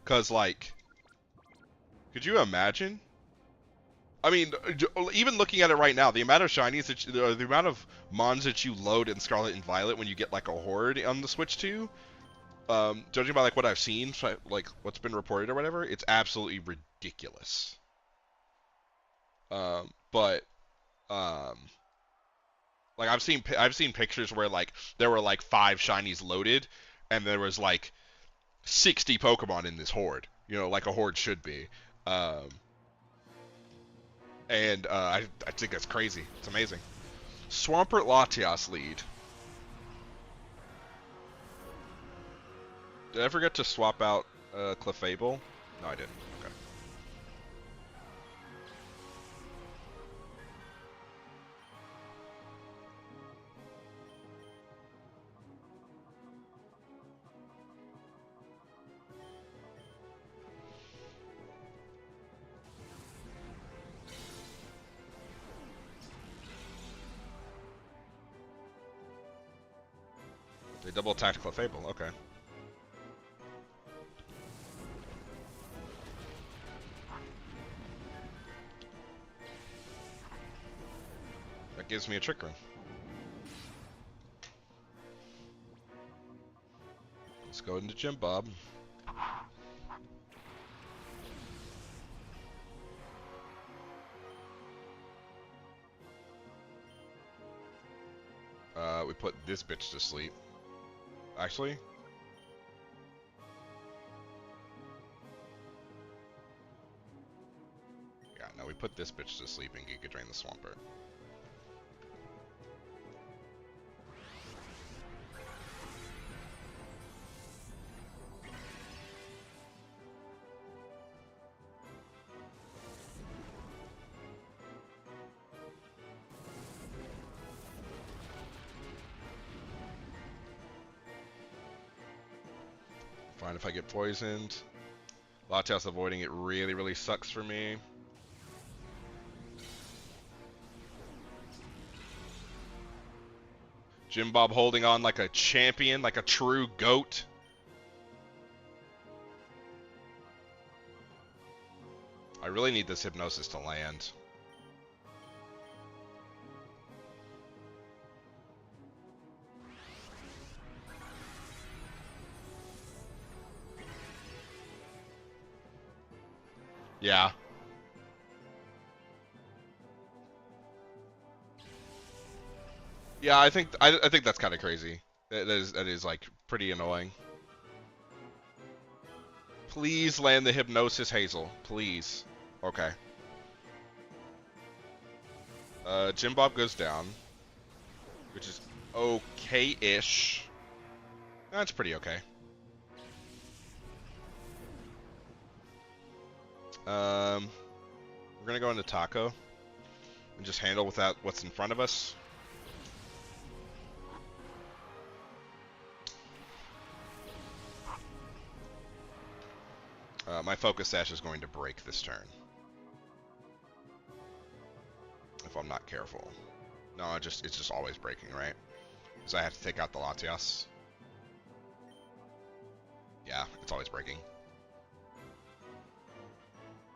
Cause like, could you imagine? I mean, even looking at it right now, the amount of shinies that the amount of mons that you load in Scarlet and Violet when you get like a horde on the Switch 2, judging by like what I've seen, like what's been reported or whatever, it's absolutely ridiculous. But like I've seen pictures where like there were like 5 shinies loaded, and there was like 60 Pokemon in this horde. You know, like a horde should be. And I think that's crazy. It's amazing. Swampert Latias lead. Did I forget to swap out Clefable? No, I didn't. Okay. They double attacked Clefable. Okay. That gives me a Trick Room. Let's go into Gym Bob. We put this bitch to sleep. Actually, yeah, no, we put this bitch to sleep and Giga Drain the Swampert. Fine if I get poisoned. Latias avoiding it really sucks for me. Jim Bob holding on like a champion, like a true GOAT. I really need this Hypnosis to land. Yeah. Yeah, I think that's kind of crazy. That is like pretty annoying. Please land the Hypnosis Hazel, please. Okay. Jim Bob goes down, which is okay-ish. That's pretty okay. We're gonna go into Taco and just handle without what's in front of us. My Focus Sash is going to break this turn. If I'm not careful. No, it's just always breaking, right? Because I have to take out the Latias. Yeah, it's always breaking.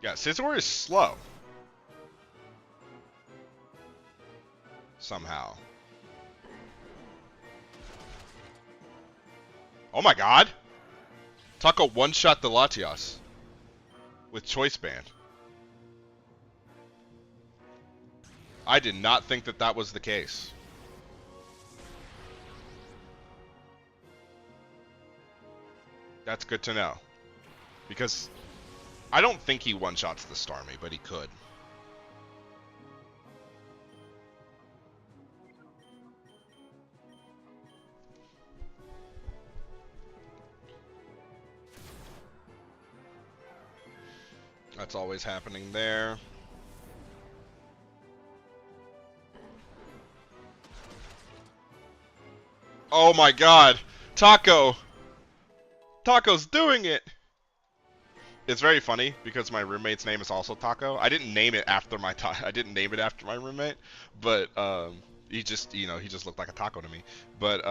Yeah, Scizor is slow. Somehow. Oh my god! Taco one-shot the Latias. With Choice Band. I did not think that that was the case. That's good to know. Because I don't think he one-shots the Starmie, but he could. That's always happening there. Oh my god! Taco! Taco's doing it! It's very funny because my roommate's name is also Taco. I didn't name it after my I didn't name it after my roommate, but he just, you know, he just looked like a taco to me. But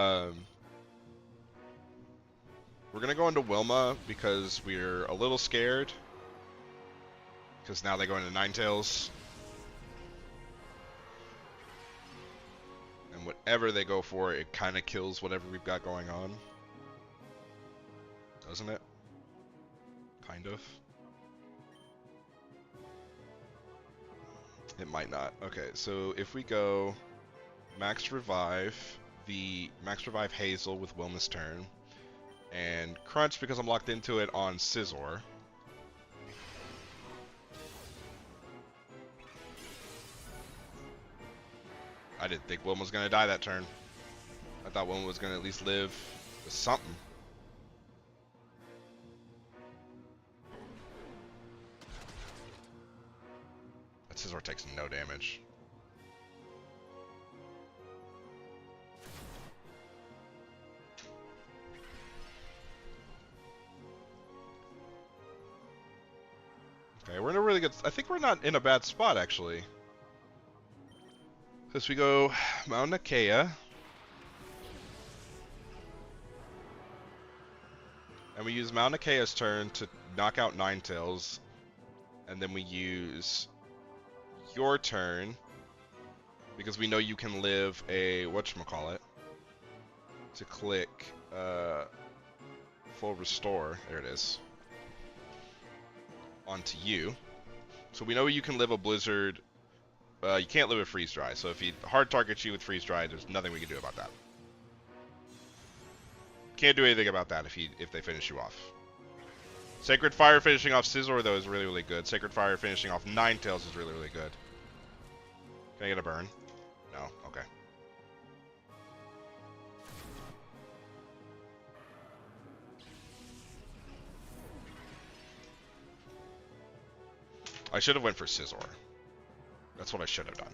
we're gonna go into Wilma because we're a little scared. Because now they go into Ninetales. And whatever they go for, it kind of kills whatever we've got going on. Doesn't it? Kind of. It might not. Okay, so if we go Max Revive Hazel with Wilma's turn, and Crunch because I'm locked into it on Scizor. I didn't think Wilma was going to die that turn. I thought Wilma was going to at least live with something. That Scizor takes no damage. Okay, we're in a really good... I think we're not in a bad spot, actually. Because we go Mauna Kea. And we use Mauna Kea's turn to knock out Ninetales. And then we use your turn. Because we know you can live a... whatchamacallit. To click full restore. There it is. Onto you. So we know you can live a Blizzard... you can't live a Freeze Dry, so if he hard targets you with Freeze Dry, there's nothing we can do about that. Can't do anything about that if they finish you off. Sacred Fire finishing off Scizor, though, is really, really good. Sacred Fire finishing off Ninetales is really, really good. Can I get a burn? No? Okay. I should have went for Scizor. That's what I should have done.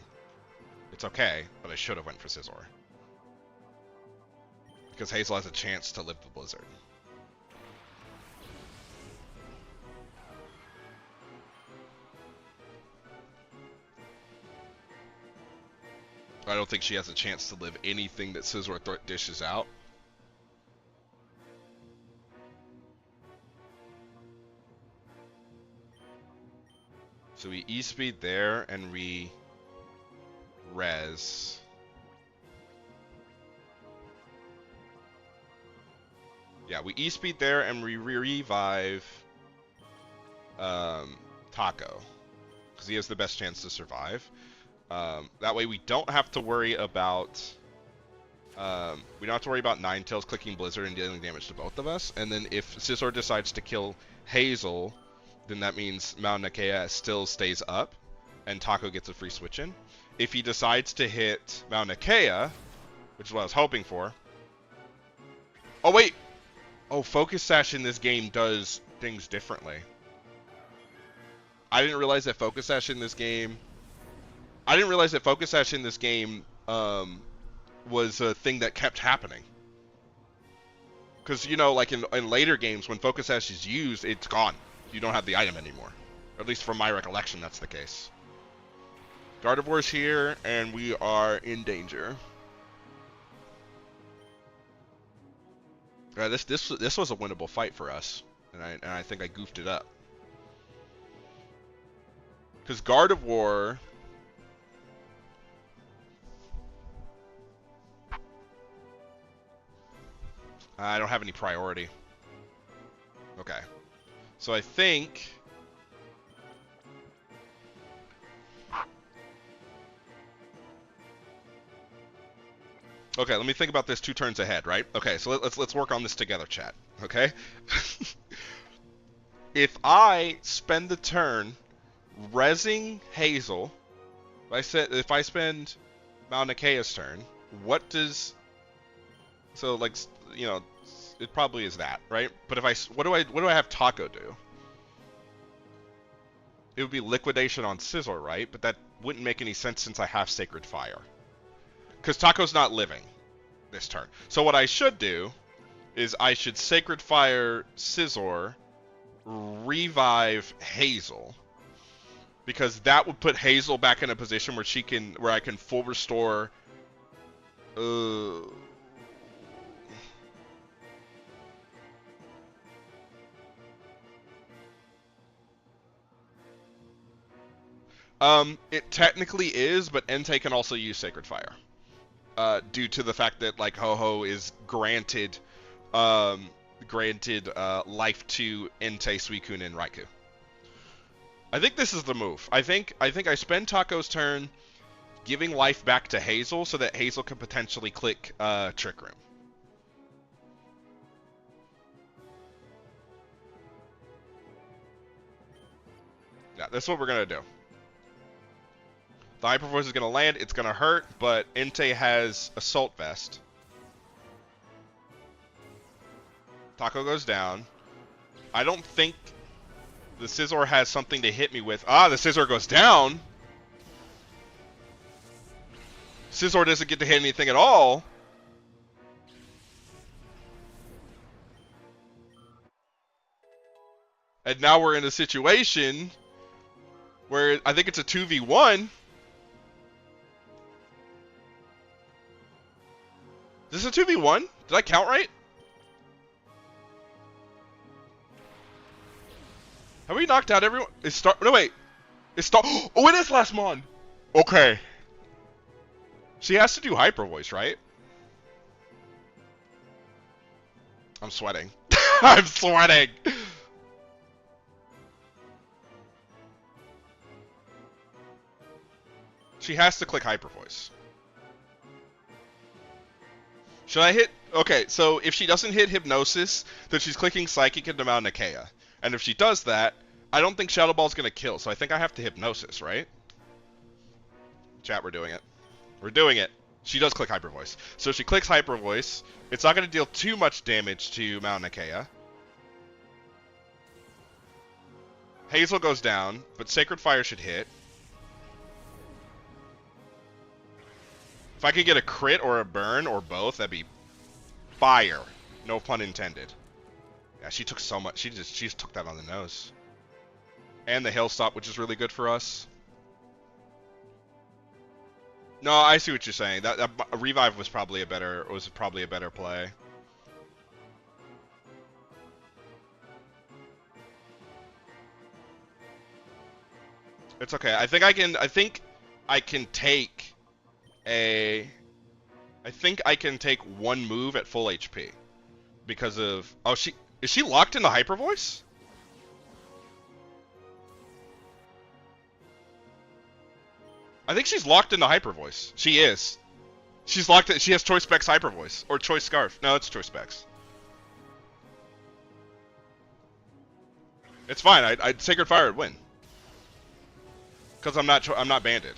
It's okay, but I should have went for Scizor. Because Hazel has a chance to live the Blizzard. I don't think she has a chance to live anything that Scizor dishes out. So we E-speed there, and we res. Yeah, we E-speed there, and we revive Taco. Because he has the best chance to survive. That way we don't have to worry about... we don't have to worry about Ninetales clicking Blizzard and dealing damage to both of us. And then if Scizor decides to kill Hazel... then that means Mauna Kea still stays up, and Taco gets a free switch in. If he decides to hit Mauna Kea, which is what I was hoping for... Oh, wait! Oh, Focus Sash in this game does things differently. I didn't realize that Focus Sash in this game... was a thing that kept happening. Because, you know, like in later games, when Focus Sash is used, it's gone. You don't have the item anymore. Or at least from my recollection, that's the case. Gardevoir's here, and we are in danger. This was a winnable fight for us, and I think I goofed it up. Because Gardevoir... I don't have any priority. Okay. So I think... Okay, let me think about this 2 turns ahead, right? Okay, so let's work on this together, chat. Okay? if I spend the turn rezzing Hazel, if I spend Mauna Kea's turn, what does... So, like, you know, it probably is that, right? But if I... What do I have Taco do? It would be Liquidation on Scizor, right? But that wouldn't make any sense since I have Sacred Fire. Because Taco's not living this turn. So what I should do is I should Sacred Fire Scizor, revive Hazel, because that would put Hazel back in a position where I can full restore. It technically is, but Entei can also use Sacred Fire. Due to the fact that, like, Ho-Oh is granted life to Entei, Suicune, and Raikou. I think this is the move. I think I spend Taco's turn giving life back to Hazel so that Hazel can potentially click Trick Room. Yeah, that's what we're gonna do. The Hyper Voice is gonna land, it's gonna hurt, but Entei has Assault Vest. Taco goes down. I don't think the Scizor has something to hit me with. Ah, the Scizor goes down. Scizor doesn't get to hit anything at all. And now we're in a situation where I think it's a 2v1. Is this a 2v1? Did I count right? Have we knocked out everyone? No, wait. Oh, it is last mon. Okay. She has to do Hyper Voice, right? I'm sweating. I'm sweating. She has to click Hyper Voice. Should I hit... Okay, so if she doesn't hit Hypnosis, then she's clicking Psychic into Mauna Kea. And if she does that, I don't think Shadow Ball's going to kill, so I think I have to Hypnosis, right? Chat, we're doing it. We're doing it. She does click Hyper Voice. So if she clicks Hyper Voice, it's not going to deal too much damage to Mauna Kea. Hazel goes down, but Sacred Fire should hit. If I could get a crit or a burn or both, that'd be fire. No pun intended. Yeah, she took so much. She just took that on the nose. And the Hail Stop, which is really good for us. No, I see what you're saying. That Revive was probably a better play. It's okay. I think I can take one move at full HP because of... Oh, is she locked into Hyper Voice? I think she's locked into Hyper Voice. She is. She's locked in. She has Choice Specs Hyper Voice or Choice Scarf. No, it's Choice Specs. It's fine. I'd Sacred Fire would win because I'm not banded.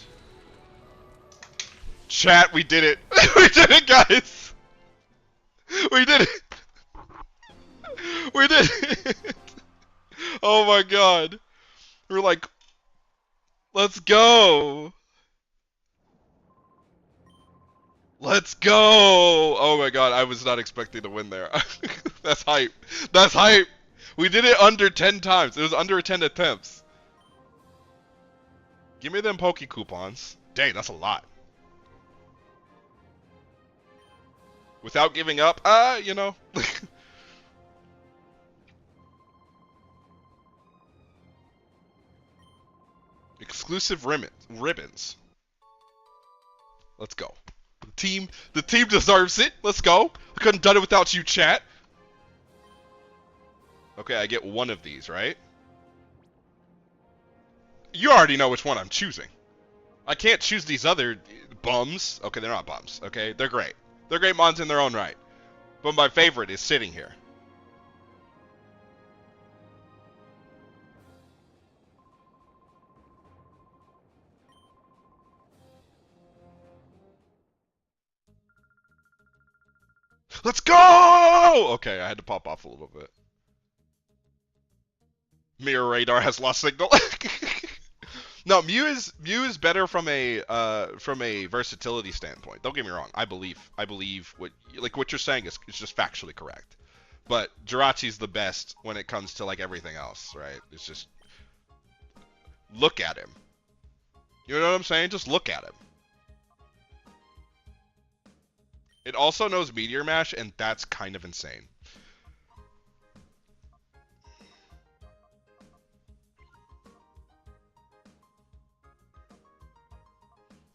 Chat, we did it. We did it, guys. We did it. We did it. Oh my god. We're like, let's go. Let's go. Oh my god, I was not expecting to win there. That's hype. That's hype. We did it under 10 times. It was under 10 attempts. Give me them Poke Coupons. Dang, that's a lot. Without giving up, you know. Exclusive ribbons. Let's go. The team deserves it. Let's go. I couldn't have done it without you, chat. Okay, I get one of these, right? You already know which one I'm choosing. I can't choose these other bums. Okay, they're not bums. Okay, they're great. They're great mons in their own right. But my favorite is sitting here. Let's go! Okay, I had to pop off a little bit. Mirror Radar has lost signal. No, Mew is better from a versatility standpoint. Don't get me wrong. I believe what you're saying is just factually correct. But Jirachi's the best when it comes to like everything else, right? It's just look at him. You know what I'm saying? Just look at him. It also knows Meteor Mash, and that's kind of insane.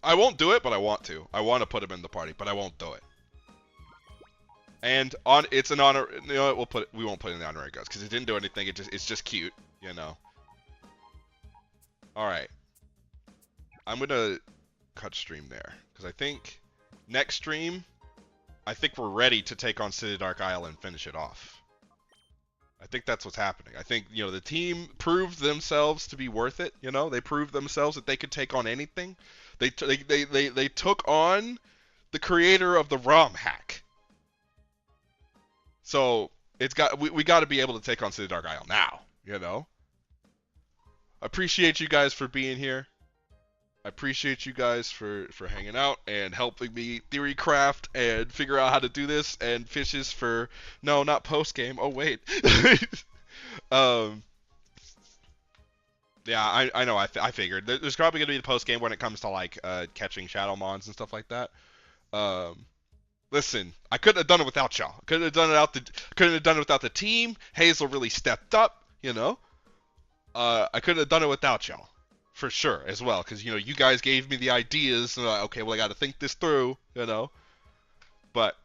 I won't do it, but I want to. I want to put him in the party, but I won't do it. And it's an honor. You know what? We won't put it in the honorary gods because it didn't do anything. It's just cute, you know. All right. I'm gonna cut stream there because I think next stream, I think we're ready to take on Citadark Isle and finish it off. I think that's what's happening. I think the team proved themselves to be worth it. They proved themselves that they could take on anything. They took on the creator of the ROM hack. So we got to be able to take on Citadark Isle now. I appreciate you guys for being here. I appreciate you guys for hanging out and helping me theory craft and figure out how to do this, and fishes for no, not post game. Oh wait. Yeah, I know. I figured there's probably gonna be the post game when it comes to like catching shadow mons and stuff like that. Listen, I couldn't have done it without y'all. Couldn't have done it without the team. Hazel really stepped up. I couldn't have done it without y'all. For sure, as well, because you guys gave me the ideas, and okay, well I got to think this through, But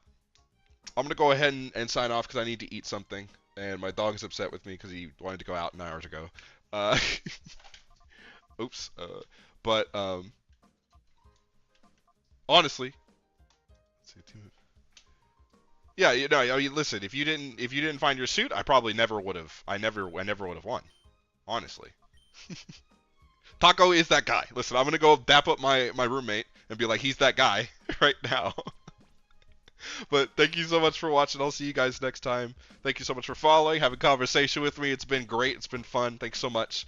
I'm gonna go ahead and sign off because I need to eat something, and my dog is upset with me because he wanted to go out 9 hours ago. Oops. But honestly, yeah, listen, if you didn't find your suit, I probably never would have. I never would have won. Honestly. Taco is that guy. Listen, I'm going to go dap up my roommate and be like, he's that guy right now. But thank you so much for watching. I'll see you guys next time. Thank you so much for following, having a conversation with me. It's been great. It's been fun. Thanks so much.